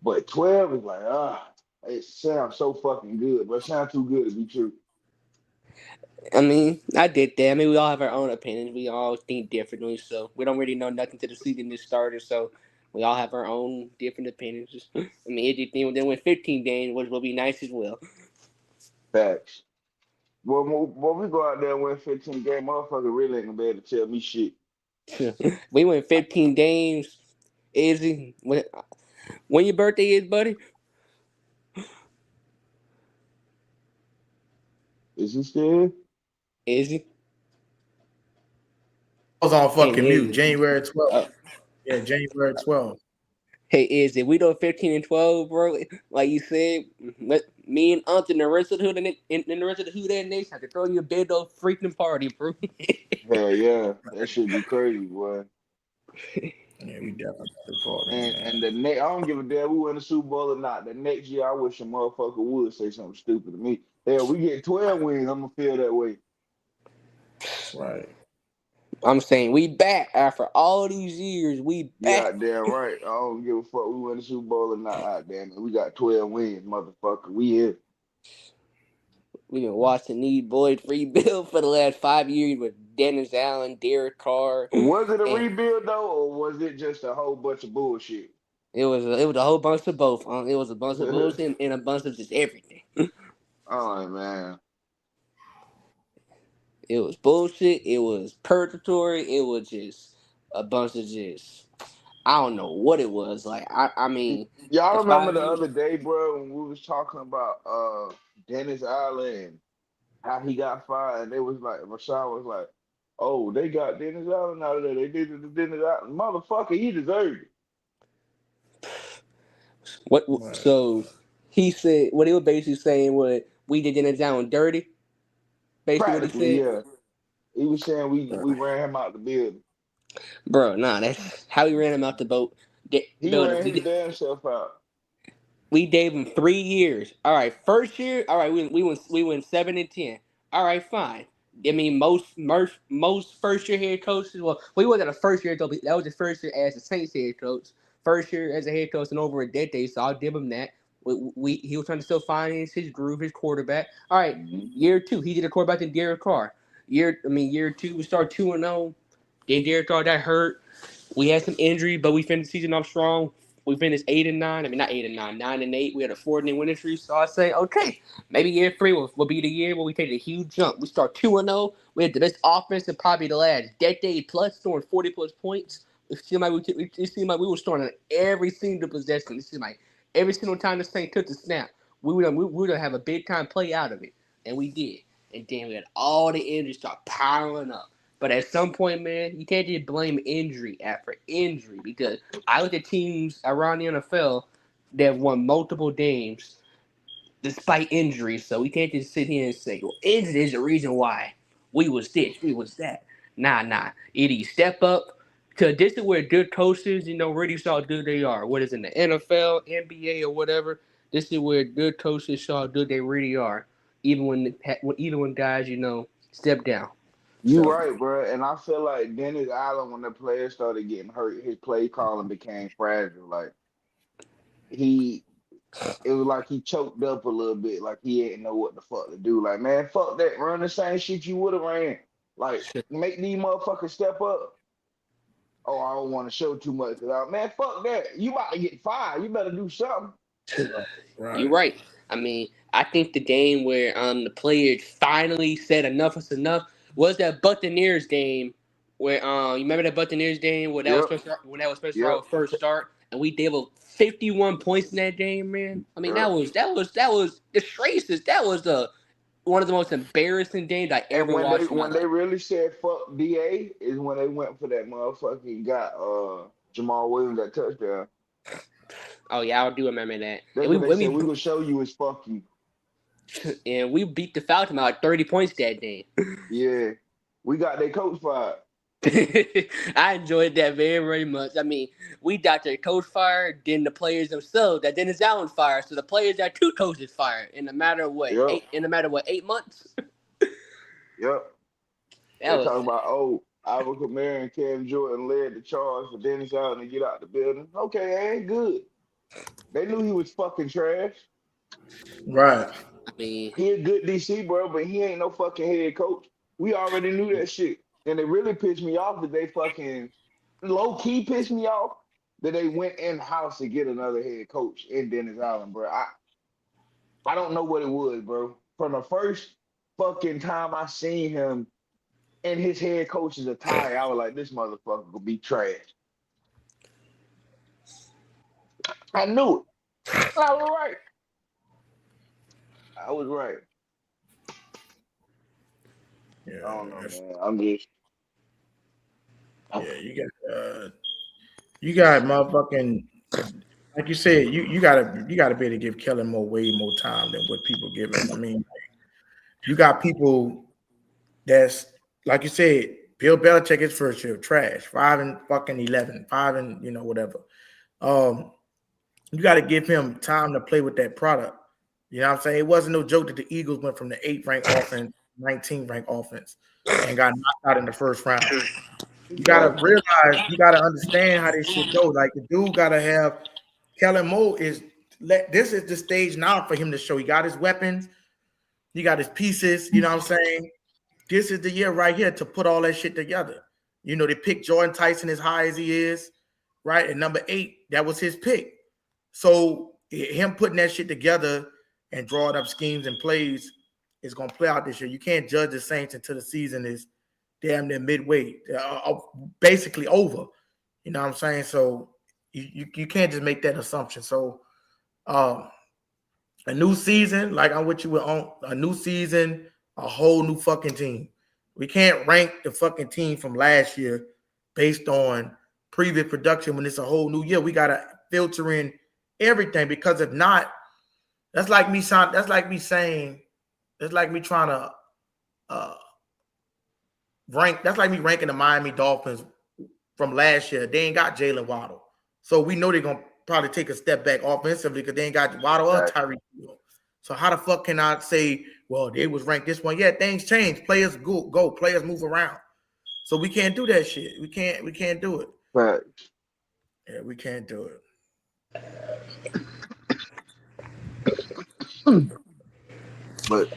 Speaker 3: but 12 is like it sounds so fucking good, but it sounds too good to be true.
Speaker 2: I mean, I did that. I mean, we all have our own opinions. We all think differently, so we don't really know nothing to the season just started. So we all have our own different opinions. I mean, if you think then win 15 games, which will be nice as well.
Speaker 3: Facts. Well, when we go out there and win 15 game, motherfucker really ain't gonna be able to tell me shit.
Speaker 2: We win 15 games. Izzy, when your birthday is, buddy?
Speaker 3: Is he scared?
Speaker 2: Izzy?
Speaker 1: I was on
Speaker 2: Hey,
Speaker 1: fucking mute.
Speaker 2: Izzy.
Speaker 1: January 12th.
Speaker 2: Uh,
Speaker 1: Yeah, January 12th.
Speaker 2: hey, Izzy, we do 15 and 12, bro. Like you said, me and Aunt and the rest of the hood and the rest of the hood and nation have to throw you a big old freaking party, bro.
Speaker 3: Hell yeah, that should be crazy, boy.
Speaker 1: Yeah, we definitely got to fall in, man.
Speaker 3: And the next, I don't give a damn we win the Super Bowl or not. The next year, I wish a motherfucker would say something stupid to me. Hell, we get 12 wins, I'm gonna feel that way.
Speaker 1: Right.
Speaker 2: I'm saying we back after all these years. We back.
Speaker 3: Yeah, damn right. I don't give a fuck we win the Super Bowl or not. Ah, damn it, we got 12 wins, motherfucker. We here.
Speaker 2: We've been watching these boys rebuild for the last 5 years with Dennis Allen, Derek Carr,
Speaker 3: Was it a
Speaker 2: and
Speaker 3: rebuild though, or was it just a whole bunch of bullshit?
Speaker 2: it was a whole bunch of both. It was a bunch of
Speaker 3: All
Speaker 2: bullshit and a bunch of just everything.
Speaker 3: right, man.
Speaker 2: It was bullshit. It was purgatory. It was just a bunch of just I don't know what it was. Like I mean,
Speaker 3: Y'all
Speaker 2: the
Speaker 3: remember the
Speaker 2: 5 years.
Speaker 3: other day, bro, when we was talking about Dennis Allen, how he got fired, and they was like, Rashawn was like, "Oh, they got Dennis Allen out of there. They did it to Dennis Allen, motherfucker. He deserved it."
Speaker 2: What
Speaker 1: Right.
Speaker 2: so he said what he was basically saying was we did Dennis Allen dirty. Basically what he
Speaker 3: Practically,
Speaker 2: said.
Speaker 3: yeah. He was saying we
Speaker 1: Right.
Speaker 3: ran him out the building.
Speaker 2: Bro, nah, that's how he ran him out the boat.
Speaker 3: He
Speaker 2: Building.
Speaker 3: ran his damn self out.
Speaker 2: We gave him 3 years. All right, first year, all right, we went 7-10. All right, fine. I mean, most first year head coaches. Well, we wasn't a first year coach. That was his first year as a Saints head coach. First year as a head coach in over a decade. So I'll give him that. He was trying to still find his groove, his quarterback. All right,
Speaker 3: Mhm.
Speaker 2: year two, he did a quarterback in Derek Carr. Year two, we start 2-0. Then Derek Carr got hurt. We had some injury, but we finished the season off strong. We finished 8-9. I mean, not 8-9, 9-8. We had a 4-0 winning streak. So I say, okay, maybe year three will be the year where we take a huge jump. We start 2-0. We had the best offense in probably the last decade plus, scoring 40 plus points. It seemed like we were scoring on every single possession. It seemed like every single time the Saints took the snap, we would have a big time play out of it, and we did. And then we had all the injuries start piling up. But at some point, man, you can't just blame injury after injury because I look at teams around the NFL that have won multiple games despite injuries. So we can't just sit here and say, well, injury is the reason why we was this, we was that. Nah. Either you step up, because this is where good coaches, really saw how good they are. Whether it's in the NFL, NBA, or whatever, this is where good coaches show how good they really are. Even when guys, step down.
Speaker 3: You
Speaker 2: So
Speaker 3: right, bro. And I feel like Dennis Allen, when the players started getting hurt, his play calling became fragile. Like he it was like he choked up a little bit, like he didn't know what the fuck to do. Like, man, fuck that. Run the same shit you would have ran. Like, make these motherfuckers step up. Oh, I don't want to show too much. Man, fuck that. You about to get fired. You better do something.
Speaker 1: Right.
Speaker 2: You're right. I mean, I think the game where the players finally said enough is enough was that Buccaneers game where you remember that Buccaneers game where that was
Speaker 3: Yep.
Speaker 2: supposed to
Speaker 3: Yep.
Speaker 2: our first start and we gave up 51 points in that game, man. I mean
Speaker 3: Yep.
Speaker 2: that was disgraces. That was one of the most embarrassing games I
Speaker 3: And
Speaker 2: ever
Speaker 3: when they
Speaker 2: watched in my
Speaker 3: when they
Speaker 2: life.
Speaker 3: really said fuck DA is when they went for that motherfucking got Jamal Williams that touchdown.
Speaker 2: Oh yeah, I do remember that. And
Speaker 3: That's
Speaker 2: we
Speaker 3: what they
Speaker 2: I
Speaker 3: said.
Speaker 2: mean,
Speaker 3: We gonna show you is fuck you.
Speaker 2: and we beat the Falcons by 30 points that game.
Speaker 3: Yeah. We got their coach fired.
Speaker 2: I enjoyed that very, very much. I mean, we got their coach fired, then the players themselves that Dennis Allen fired. So the players got two coaches fired in a matter of what
Speaker 3: Yep.
Speaker 2: eight? In a matter of what 8 months?
Speaker 3: Yep.
Speaker 2: That
Speaker 3: They
Speaker 2: was
Speaker 3: talking about, oh, Alvin Kamara and Cam Jordan led the charge for Dennis Allen to get out the building. Okay, ain't good. They knew he was fucking trash.
Speaker 1: Right.
Speaker 2: I mean,
Speaker 3: He a good DC, bro, but he ain't no fucking head coach. We already knew that shit. And it really pissed me off that they fucking low key pissed me off that they went in house to get another head coach in Dennis Allen, bro. I don't know what it was, bro. From the first fucking time I seen him in his head coach's attire, I was like, this motherfucker gonna be trash. I knew it. I was right. I was right.
Speaker 1: Yeah.
Speaker 3: I don't know,
Speaker 1: That's,
Speaker 3: man. I'm just
Speaker 1: yeah. You got motherfucking, like you said, you gotta be able to give Kellen way more time than what people give him. I mean, you got people that's like you said, Bill Belichick his first year trash, 5-11, 5 whatever. You got to give him time to play with that product. You know what I'm saying? It wasn't no joke that the Eagles went from the 8th ranked offense, 19th ranked offense, and got knocked out in the first round. You got to realize, you got to understand how this shit goes. Like the dude got to have Kellen Moore this is the stage now for him to show. He got his weapons, he got his pieces. You know what I'm saying? This is the year right here to put all that shit together. You know, they picked Jordan Tyson as high as he is, right? At number 8, that was his pick. So him putting that shit together and drawing up schemes and plays is going to play out this year. You can't judge the Saints until the season is damn near midway, basically over. You know what I'm saying? So you can't just make that assumption. So a new season, like I'm with you on a new season, a whole new fucking team. We can't rank the fucking team from last year based on previous production when it's a whole new year. We got to filter in everything, because if not, that's like me trying to rank. That's like me ranking the Miami Dolphins from last year. They ain't got Jalen Waddle, so we know they're gonna probably take a step back offensively because they ain't got Waddle or Tyreek Hill. So how the fuck can I say, well, they was ranked this one? Yeah, things change. Players go. Players move around. So we can't do that shit. We can't do it.
Speaker 3: Right.
Speaker 1: Yeah, we can't do it.
Speaker 3: But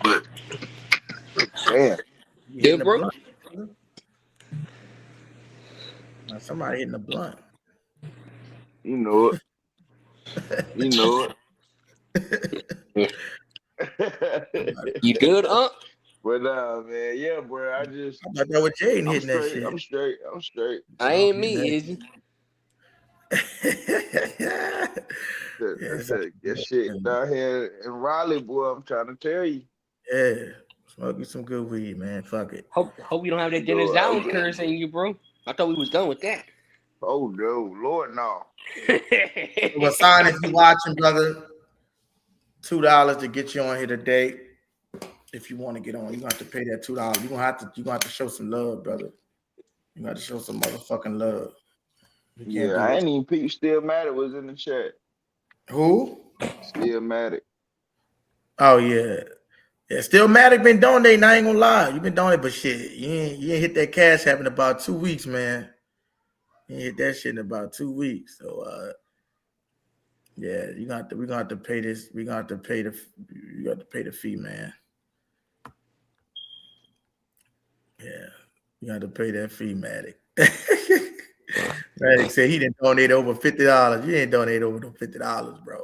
Speaker 3: damn.
Speaker 2: Yeah, bro.
Speaker 1: Now somebody hitting the blunt.
Speaker 3: You know it. You know it.
Speaker 2: You good,
Speaker 3: But man, yeah, bro. I just
Speaker 1: I thought that was Jaden hitting that shit.
Speaker 3: I'm straight.
Speaker 2: I ain't me, is you?
Speaker 3: That shit down here in Raleigh, boy. I'm trying to tell you.
Speaker 1: Yeah, smoke you some good weed, man. Fuck it.
Speaker 2: Hope you don't have that Dennis Allen curse in you, bro. I thought we was done with that.
Speaker 3: Oh no, Lord no.
Speaker 1: Well, sign if you watching, brother. $2 to get you on here today. If you want to get on, you're gonna have to pay that $2. You're gonna have to show some love, brother. You got to show some motherfucking love.
Speaker 3: Yeah, I ain't even peep. Still Matic was in the chat.
Speaker 1: Who?
Speaker 3: Still Matic.
Speaker 1: Oh yeah. Yeah, still Matic been donating. I ain't gonna lie. You been donating, but shit, you ain't hit that cash app in about 2 weeks, man. You ain't hit that shit in about 2 weeks. So yeah, we're gonna have to pay this. You got to pay the fee, man. Yeah, you got to pay that fee, Matic. Matic said he didn't donate over $50. You ain't donate over the $50, bro.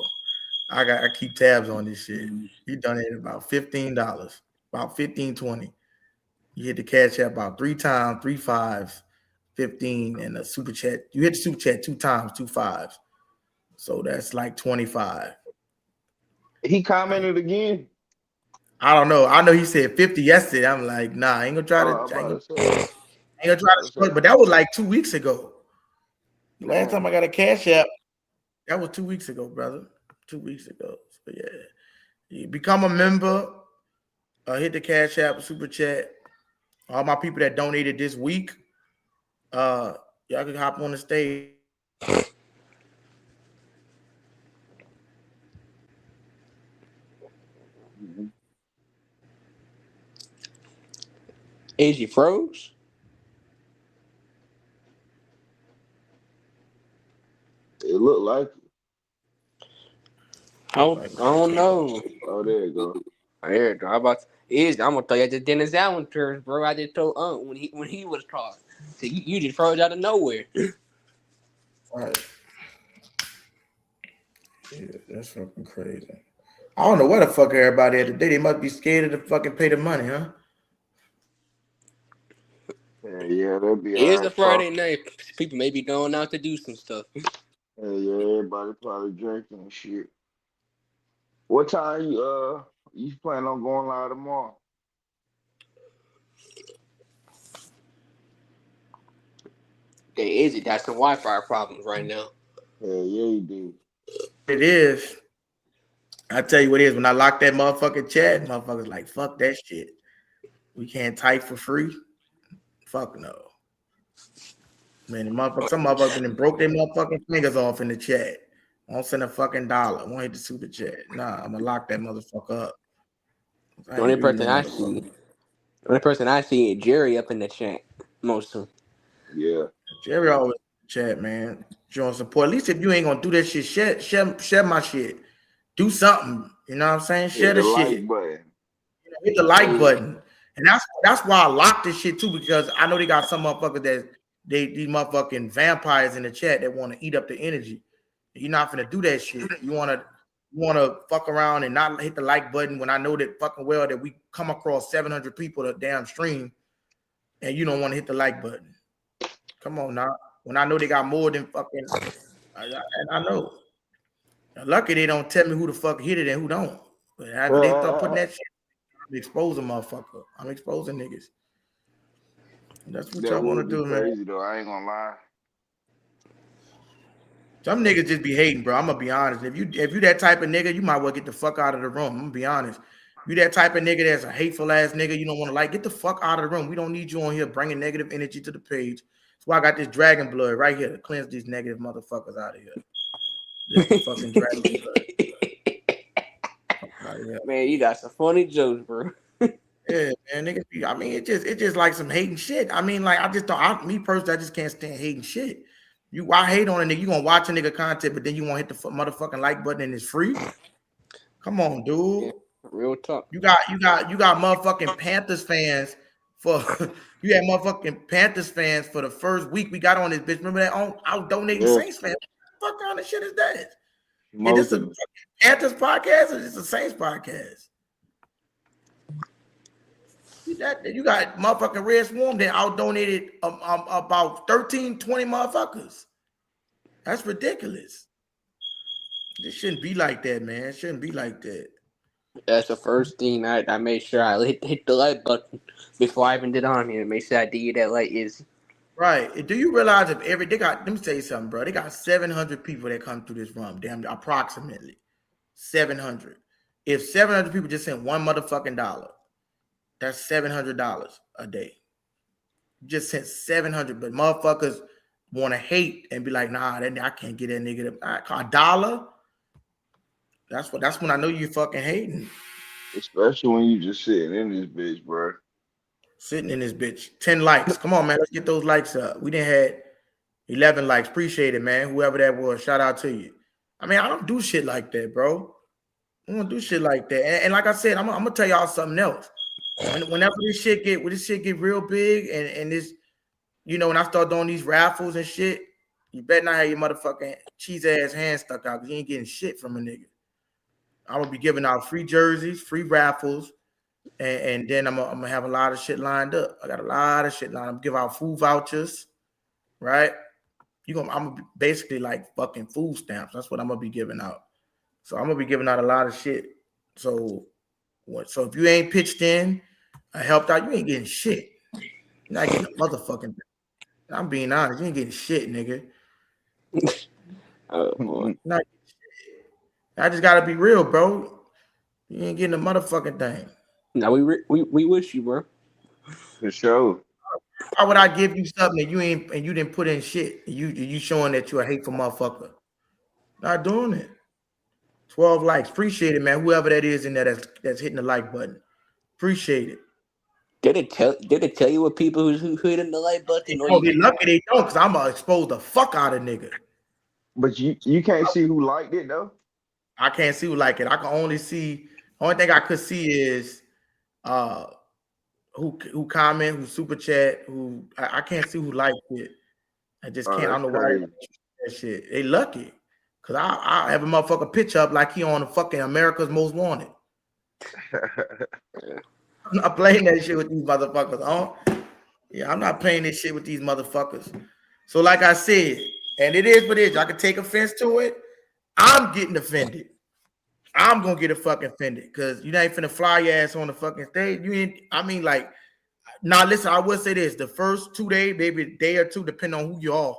Speaker 1: I keep tabs on this shit. You donated about $15, about $15.20. You hit the cash app about 3 times, 3 5s, 15, and the super chat. You hit the super chat 2 times, 2 5s. So that's like 25.
Speaker 3: He commented again.
Speaker 1: I don't know. I know he said 50 yesterday. I'm like, nah, I ain't gonna try to. But that was like 2 weeks ago. The last time I got a cash app, that was 2 weeks ago, brother. 2 weeks ago. So yeah, you become a member. Hit the cash app, super chat. All my people that donated this week, y'all can hop on the stage.
Speaker 2: Is you froze?
Speaker 3: It looked like it.
Speaker 2: I don't know.
Speaker 3: Oh, there you go.
Speaker 2: There, I'm gonna throw you at the Dennis Allen curse, bro. I just told when he was caught. So you just froze out of nowhere.
Speaker 1: All right. Yeah, that's fucking crazy. I don't know where the fuck everybody at today. They must be scared to fucking pay the money, huh?
Speaker 3: Yeah, that'd be
Speaker 2: It's a Friday night. People may be going out to do some stuff.
Speaker 3: Yeah, everybody probably drinking and shit. What time you plan on going live tomorrow?
Speaker 2: Hey, Izzy, that's some Wi-Fi problems right now.
Speaker 3: Yeah, you do.
Speaker 1: It is. I tell you what it is. When I lock that motherfucking chat, motherfuckers like, fuck that shit. We can't type for free. Fuck no. Man, some motherfuckers done broke their motherfucking fingers off in the chat. Won't send a fucking dollar. Won't hit the super chat. Nah, I'm gonna lock that motherfucker up. I
Speaker 2: The
Speaker 1: ain't
Speaker 2: only
Speaker 1: reading
Speaker 2: person
Speaker 1: no
Speaker 2: I
Speaker 1: motherfucker.
Speaker 2: see, the only person I see is Jerry up in the chat most of.
Speaker 3: Yeah.
Speaker 1: Jerry always in the chat, man. Showing support. At least if you ain't gonna do that shit, share my shit. Do something. You know what I'm saying? Share
Speaker 3: Hit
Speaker 1: the
Speaker 3: the
Speaker 1: shit.
Speaker 3: like button.
Speaker 1: Hit the like
Speaker 2: Hey,
Speaker 1: button. And that's why I locked this shit too, because I know they got some motherfuckers that these motherfucking vampires in the chat that want to eat up the energy. You're not gonna do that shit. You wanna fuck around and not hit the like button when I know that fucking well that we come across 700 people a damn stream and you don't want to hit the like button. Come on now. When I know they got more than fucking I know. Lucky they don't tell me who the fuck hit it and who don't. But after they start putting that shit, I'm exposing motherfucker. I'm exposing niggas. That's what
Speaker 3: That
Speaker 1: y'all want
Speaker 3: would
Speaker 1: to
Speaker 3: be
Speaker 1: do, man.
Speaker 3: crazy though. I ain't gonna lie.
Speaker 1: Some niggas just be hating, bro. I'm gonna be honest. If you that type of nigga, you might well get the fuck out of the room. I'm gonna be honest. You that type of nigga that's a hateful ass nigga, you don't want to like, get the fuck out of the room. We don't need you on here bringing negative energy to the page. That's why I got this dragon blood right here to cleanse these negative motherfuckers out of here. This the fucking dragon blood. Out of here.
Speaker 2: man, you got some funny jokes, bro.
Speaker 1: Yeah, man, niggas be, I mean, it just like some hating shit. I mean, like, I just don't, me personally, I just can't stand hating shit. I hate on a nigga. You gonna watch a nigga content, but then you want to hit the motherfucking like button and it's free. Come on, dude.
Speaker 2: Yeah, real talk.
Speaker 1: You got motherfucking Panthers fans for you had motherfucking Panthers fans for the first week we got on this bitch. Remember that out donating
Speaker 3: Yeah.
Speaker 1: Saints fans? What kind of shit is that? Is this a
Speaker 3: Most
Speaker 1: Panthers podcast or is this a Saints podcast? You got motherfucking Red Swarm that out donated about 13, 20 motherfuckers. That's ridiculous. This shouldn't be like that, man. It shouldn't be like that.
Speaker 2: That's the first thing I made sure I hit the like button before I even did on here. Make sure I did that like is
Speaker 1: Right. Do you realize if let me tell you something, bro. They got 700 people that come through this room, damn, approximately 700. If 700 people just sent one motherfucking dollar, that's $700 a day. You just sent 700, but motherfuckers want to hate and be like, nah, I can't get that nigga a dollar. That's when I know you fucking hating.
Speaker 3: especially when you just sitting in this bitch, bro.
Speaker 1: Sitting in this bitch. 10 likes. Come on, man. Let's get those likes up. We didn't had 11 likes. Appreciate it, man. Whoever that was, shout out to you. I mean, I don't do shit like that, bro. I don't do shit like that. And like I said, I'm gonna tell y'all something else. Whenever this shit get real big and this, when I start doing these raffles and shit, you better not have your motherfucking cheese ass hand stuck out because you ain't getting shit from a nigga. I'm gonna be giving out free jerseys, free raffles, and then I'm gonna have a lot of shit lined up. I got a lot of shit lined up. I'm gonna give out food vouchers, right? I'm gonna be basically like fucking food stamps. That's what I'm gonna be giving out. So I'm gonna be giving out a lot of shit. So if you ain't pitched in, I helped out, you ain't getting shit. You're not getting a motherfucking thing. I'm being honest, you ain't getting shit, nigga.
Speaker 2: oh boy.
Speaker 1: Not shit. I just gotta be real, bro. You ain't getting a motherfucking thing.
Speaker 2: Now we wish you, bro.
Speaker 3: For sure.
Speaker 1: Why would I give you something and you didn't put in shit? You showing that you're a hateful motherfucker. Not doing it. 12 likes. Appreciate it, man. Whoever that is in there that's hitting the like button. Appreciate it.
Speaker 2: Did it tell you what people who hit in the like button or
Speaker 1: They
Speaker 2: you
Speaker 1: lucky they don't, because I'm gonna expose the fuck out of nigga.
Speaker 3: But you can't see who liked it though.
Speaker 1: I can't see who like it. I can only see, only thing I could see is who comment, who super chat, who I can't see who liked it. I just
Speaker 3: Oh,
Speaker 1: can't. I
Speaker 3: that's
Speaker 1: don't know why
Speaker 3: crazy.
Speaker 1: that shit. They lucky. Cause I have a motherfucker picture up like he on the fucking America's Most Wanted. I'm not playing that shit with these motherfuckers. I'm not playing this shit with these motherfuckers. So like I said, and it is what it is. I can take offense to it. I'm getting offended. I'm gonna get a fucking offended because you ain't finna fly your ass on the fucking stage. You ain't. I mean, like, now listen. I will say this: the first 2 days, maybe a day or two, depending on who you are,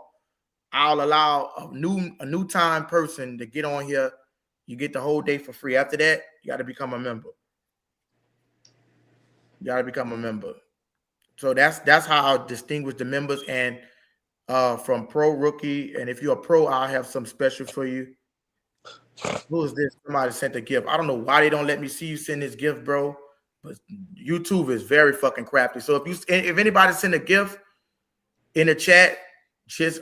Speaker 1: I'll allow a new time person to get on here. You get the whole day for free. After that, you got to become a member. You got to become a member. So that's how I'll distinguish the members and from pro rookie. And if you're a pro, I'll have some special for you. Who is this? Somebody sent a gift. I don't know why they don't let me see you send this gift, bro. But YouTube is very fucking crafty. So if anybody send a gift in the chat, just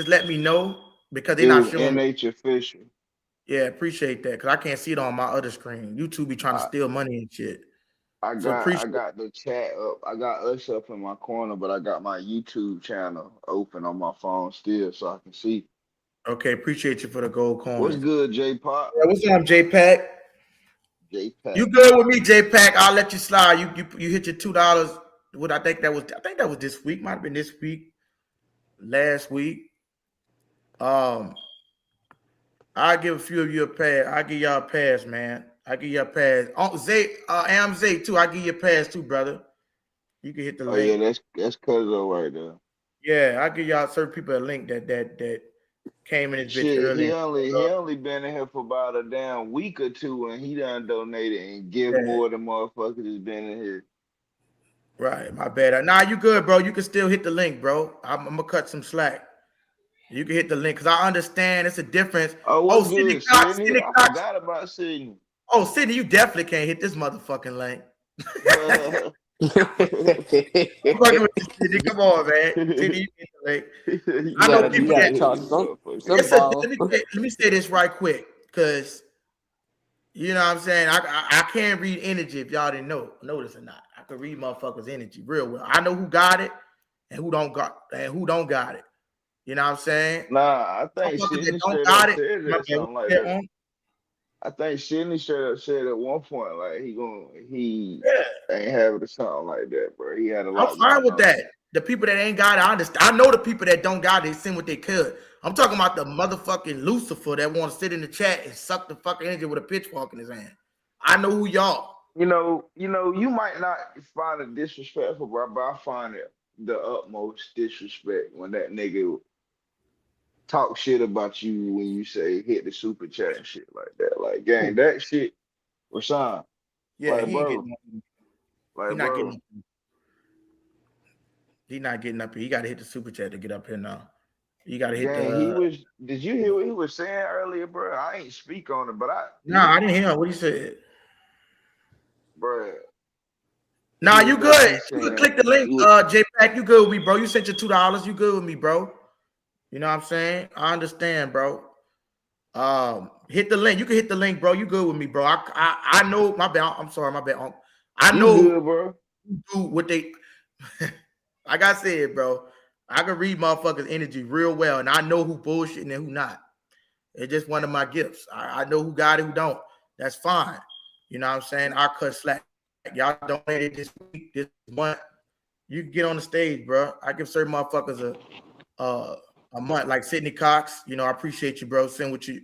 Speaker 1: let me know because they're not showing
Speaker 3: NH official.
Speaker 1: Yeah, appreciate that because I can't see it on my other screen. YouTube be trying to steal money and shit.
Speaker 3: I got the chat up. I got us up in my corner, but I got my YouTube channel open on my phone still, so I can see.
Speaker 1: Okay, appreciate you for the gold coin.
Speaker 3: What's good, J Pop?
Speaker 1: Yeah, what's up, J Pack?
Speaker 3: J Pack.
Speaker 1: You good with me, J Pack? I'll let you slide. You hit your $2. What I think that was this week. Might have been this week, last week. I give a few of you a pass. I give y'all a pass, man. I give you a pass. Oh, Zay, Am Zay too. I give you a pass too, brother. You can hit the link.
Speaker 3: Oh yeah, that's Cuzzo right there.
Speaker 1: Yeah, I give y'all certain people a link that came in his bitch early.
Speaker 3: He only been in here for about a damn week or two, and he done donated and give more than motherfuckers that's been in here.
Speaker 1: Right, my bad. Nah, you good, bro. You can still hit the link, bro. I'm gonna cut some slack. You can hit the link because I understand it's a difference.
Speaker 3: Oh, Sydney Cox. I forgot about Sydney.
Speaker 1: Oh, Sydney, you definitely can't hit this motherfucking link. Come on, man. Sydney, you hit the link. I know people that. Let me say this right quick because you know what I'm saying. I can't read energy if y'all didn't notice or not. I can read motherfuckers' energy real well. I know who got it and who don't got it. You know what I'm saying?
Speaker 3: Nah, I think Sydney straight up said something like that. I think Sydney straight up said at one point like he ain't having something like that, bro. He had a lot.
Speaker 1: I'm fine with that. The people that ain't got it, I understand. I know the people that don't got it, they send what they could. I'm talking about the motherfucking Lucifer that want to sit in the chat and suck the fucking energy with a pitchfork in his hand. I know who y'all.
Speaker 3: You know, you might not find it disrespectful, bro, but I find it the utmost disrespect when that nigga talk shit about you when you say hit the super chat and shit like that. Like, gang, that shit, Rashawn.
Speaker 1: Yeah,
Speaker 3: like,
Speaker 1: he
Speaker 3: bro,
Speaker 1: ain't getting He's not getting up here. He got to hit the super chat to get up here now. You got to hit
Speaker 3: Did you hear what he was saying earlier, bro? I ain't speak on it, but I
Speaker 1: didn't hear what he said.
Speaker 3: Bro.
Speaker 1: Nah, you good. You can click the link, J-Pack. You good with me, bro. You sent your $2. You good with me, bro. You know what I'm saying? I understand, bro. Hit the link. You can hit the link, bro. You good with me, bro. I know my bad. I'm sorry, my bad. I know
Speaker 3: good, bro.
Speaker 1: Do what they like I said, bro. I can read motherfuckers' energy real well, and I know who bullshitting and who not. It's just one of my gifts. I know who got it, who don't. That's fine. You know what I'm saying? I cut slack. Y'all donated this week, this month. You can get on the stage, bro. I give certain motherfuckers a month, like Sydney Cox. You know, I appreciate you, bro. Send what y'all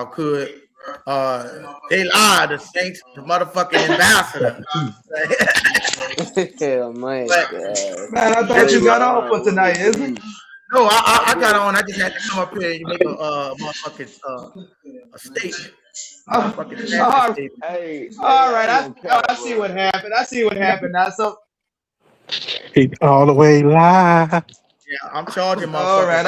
Speaker 1: could. They lied, the Saints, the motherfucking ambassador.
Speaker 2: Hell, man.
Speaker 4: Man, I thought you got on for tonight, isn't it?
Speaker 1: No, I got on. I just had to come up here and make a motherfucking a statement.
Speaker 4: All right. I see what happened. I see what happened now. So
Speaker 5: all the way live.
Speaker 1: Yeah, I'm charging motherfuckers.
Speaker 4: All right,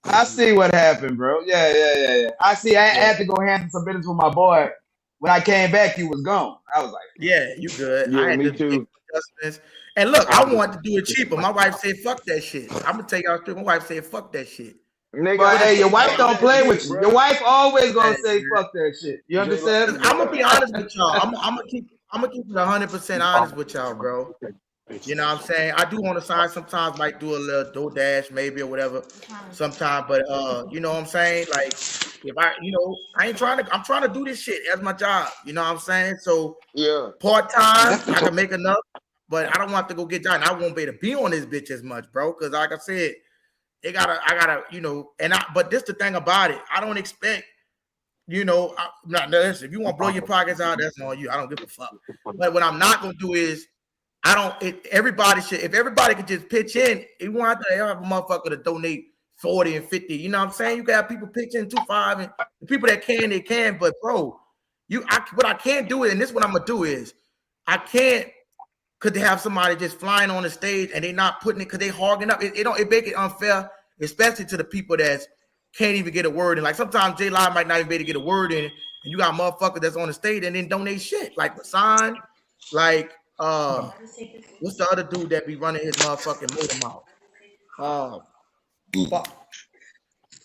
Speaker 4: I see what happened, bro. Yeah. I see. I had to go handle some business with my boy. When I came back, he was gone. I was like,
Speaker 1: yeah, you good.
Speaker 3: Yeah,
Speaker 1: I had
Speaker 3: me
Speaker 1: to
Speaker 3: too.
Speaker 1: Adjustments. And look, I wanted to do it cheaper. My wife said, fuck that shit. I'm gonna tell y'all straight. My wife said, fuck that shit.
Speaker 4: But hey, your wife don't play with you. Your wife always gonna say fuck that shit. You understand?
Speaker 1: I'm gonna be honest with y'all. I'm gonna keep it 100% honest with y'all, bro. You know what I'm saying? I do want to sign sometimes, might do a little DoorDash maybe or whatever sometime, but you know what I'm saying? Like if I'm trying to do this shit as my job. You know what I'm saying? So
Speaker 3: yeah,
Speaker 1: part-time, I can make enough, but I don't want to go get done. I won't be able to be on this bitch as much, bro. Cause like I said, I gotta, but this the thing about it. I don't expect, listen, if you want to blow your pockets out, that's on you. I don't give a fuck. But what I'm not gonna do is if everybody could just pitch in, you want to have a motherfucker to donate 40 and 50. You know what I'm saying? You got people pitch in 2.5 and the people that can, they can. But bro, what I can't do it, and this is what I'm gonna do is I can't could they have somebody just flying on the stage and they not putting it because they hogging up? It make it unfair, especially to the people that can't even get a word in. Like sometimes J Live might not even be able to get a word in, and you got motherfuckers that's on the stage and then donate shit like Masan, like what's the other dude that be running his motherfucking motor mouth? Fuck.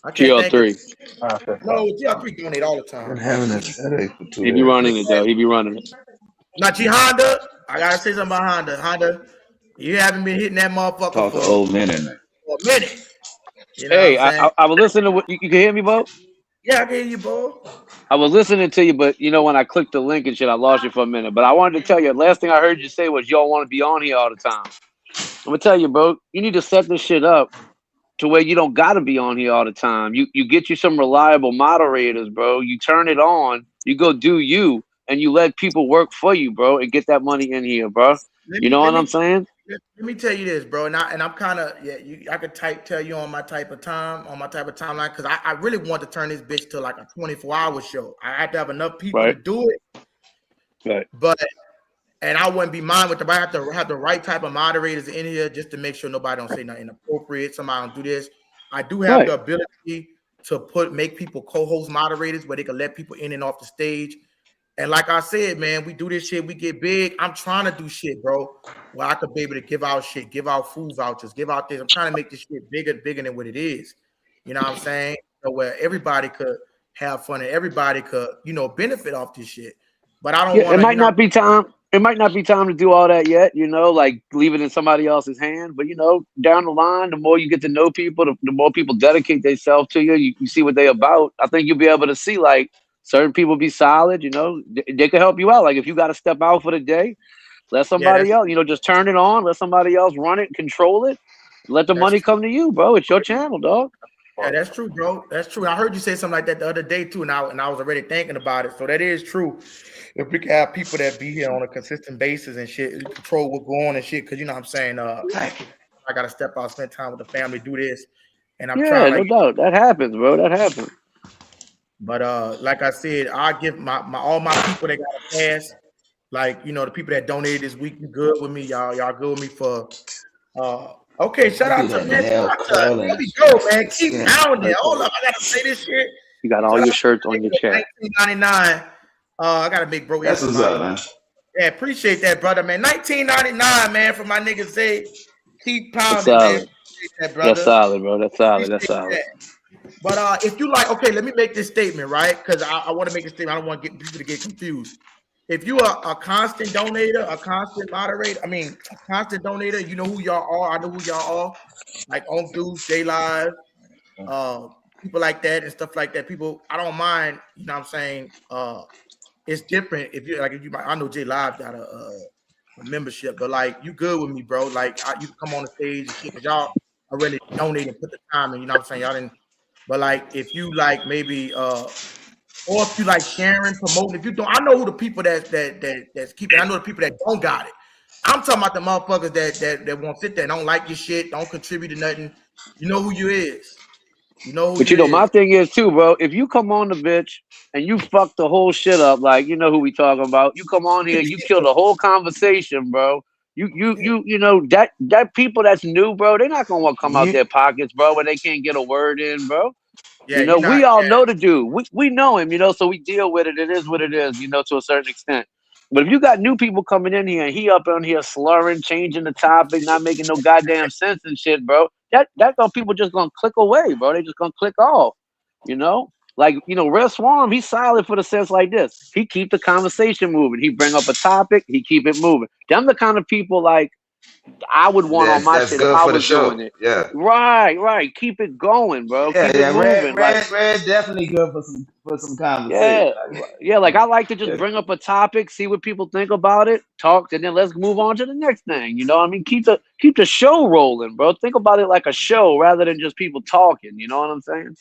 Speaker 1: I can't think of
Speaker 2: GL3.
Speaker 1: no GL3 donate all the
Speaker 3: I've
Speaker 1: time.
Speaker 3: been having this headache for 2
Speaker 2: He be
Speaker 3: days.
Speaker 2: running it though. He be running it.
Speaker 1: Now G Honda, I gotta say something about Honda. Honda, you haven't been hitting that motherfucker
Speaker 3: Talk to
Speaker 1: for
Speaker 3: old men in there.
Speaker 1: a minute. You know
Speaker 2: Hey,
Speaker 1: what I'm saying?
Speaker 2: I was listening to what you can hear me, Bo?
Speaker 1: Yeah, I can hear you, bro.
Speaker 2: I was listening to you, but you know when I clicked the link and shit, I lost you for a minute. But I wanted to tell you, last thing I heard you say was you don't want to be on here all the time. I'm gonna tell you, bro, you need to set this shit up to where you don't gotta be on here all the time. You get you some reliable moderators, bro. You turn it on, you go do you, and you let people work for you, bro, and get that money in here, bro. You know what I'm saying?
Speaker 1: Let me tell you this, bro, and I'm kind of I could tell you on my type of timeline because I really want to turn this bitch to like a 24-hour show. I have to have enough people to do it,
Speaker 2: Right.
Speaker 1: but and I wouldn't be mine with the. I have to have the right type of moderators in here just to make sure nobody don't say nothing inappropriate. Somebody don't do this. I do have the ability to make people co-host moderators where they can let people in and off the stage. And like I said, man, we do this shit, we get big. I'm trying to do shit, bro, where I could be able to give out shit, give out food vouchers, give out this. I'm trying to make this shit bigger than what it is. You know what I'm saying? So where everybody could have fun and everybody could, benefit off this shit. But I don't want to.
Speaker 2: It might not be time. It might not be time to do all that yet, like leave it in somebody else's hand. But down the line, the more you get to know people, the more people dedicate themselves to you. You see what they're about. I think you'll be able to see like certain people be solid. They can help you out. Like if you got to step out for the day, let somebody else. Just turn it on. Let somebody else run it, control it. Let the money come to you, bro. It's your channel, dog.
Speaker 1: Yeah, that's true, bro. That's true. I heard you say something like that the other day too, and I was already thinking about it. So that is true. If we can have people that be here on a consistent basis and shit, control what's going on and shit, because you know what I'm saying, I gotta step out, spend time with the family, do this, and I'm trying.
Speaker 2: No doubt, that happens, bro. That happens.
Speaker 1: But like I said, I give my all my people that got a pass, like the people that donated this week, you good with me, y'all good with me for. Okay, shout out to man. There we go, man. Keep pounding. Hold up, I gotta say this shit.
Speaker 2: You got all your shirts on your chat.
Speaker 1: 1999. I gotta make bro.
Speaker 3: That's what's up, man.
Speaker 1: Yeah, appreciate that, brother, man. 1999, man, for my niggas say, keep pounding, man. That, brother.
Speaker 2: That's solid, bro. That's solid. That's solid.
Speaker 1: That. But if you like, okay, let me make this statement, right? Because I want to make a statement. I don't want to get people to get confused. If you are a constant donator, a constant moderator, a constant donator, you know who y'all are. I know who y'all are. Like On Deuce, J Live, people like that and stuff like that. People, I don't mind, you know what I'm saying? It's different if you I know J Live got a membership, but like you good with me, bro. Like you can come on the stage and shit, because y'all already donated and put the time in, you know what I'm saying? Y'all didn't, but like if you like maybe or if you like sharing, promoting, if you don't, I know who the people that's keeping. I know the people that don't got it. I'm talking about the motherfuckers that won't sit there, don't like your shit, don't contribute to nothing. You know who you is. You know who.
Speaker 2: But my thing is too, bro. If you come on the bitch and you fuck the whole shit up, like you know who we talking about. You come on here, you kill the whole conversation, bro. You know that people that's new, bro. They're not gonna want to come out their pockets, bro, when they can't get a word in, bro.
Speaker 1: Yeah,
Speaker 2: we all know the dude. We know him, so we deal with it. It is what it is, to a certain extent. But if you got new people coming in here and he up on here slurring, changing the topic, not making no goddamn sense and shit, bro, that people just gonna click away, bro. They just gonna click off, Like, Red Swarm, he's solid for the sense like this. He keep the conversation moving. He bring up a topic, he keep it moving. Them the kind of people like I would want on my shit if I was doing it.
Speaker 3: Yeah.
Speaker 2: Right. Keep it going, bro.
Speaker 4: Yeah,
Speaker 2: keep it moving.
Speaker 4: Red definitely good for some conversation.
Speaker 2: Yeah. Like I like to just bring up a topic, see what people think about it, talk, and then let's move on to the next thing. You know what I mean? Keep the show rolling, bro. Think about it like a show rather than just people talking. You know what I'm saying?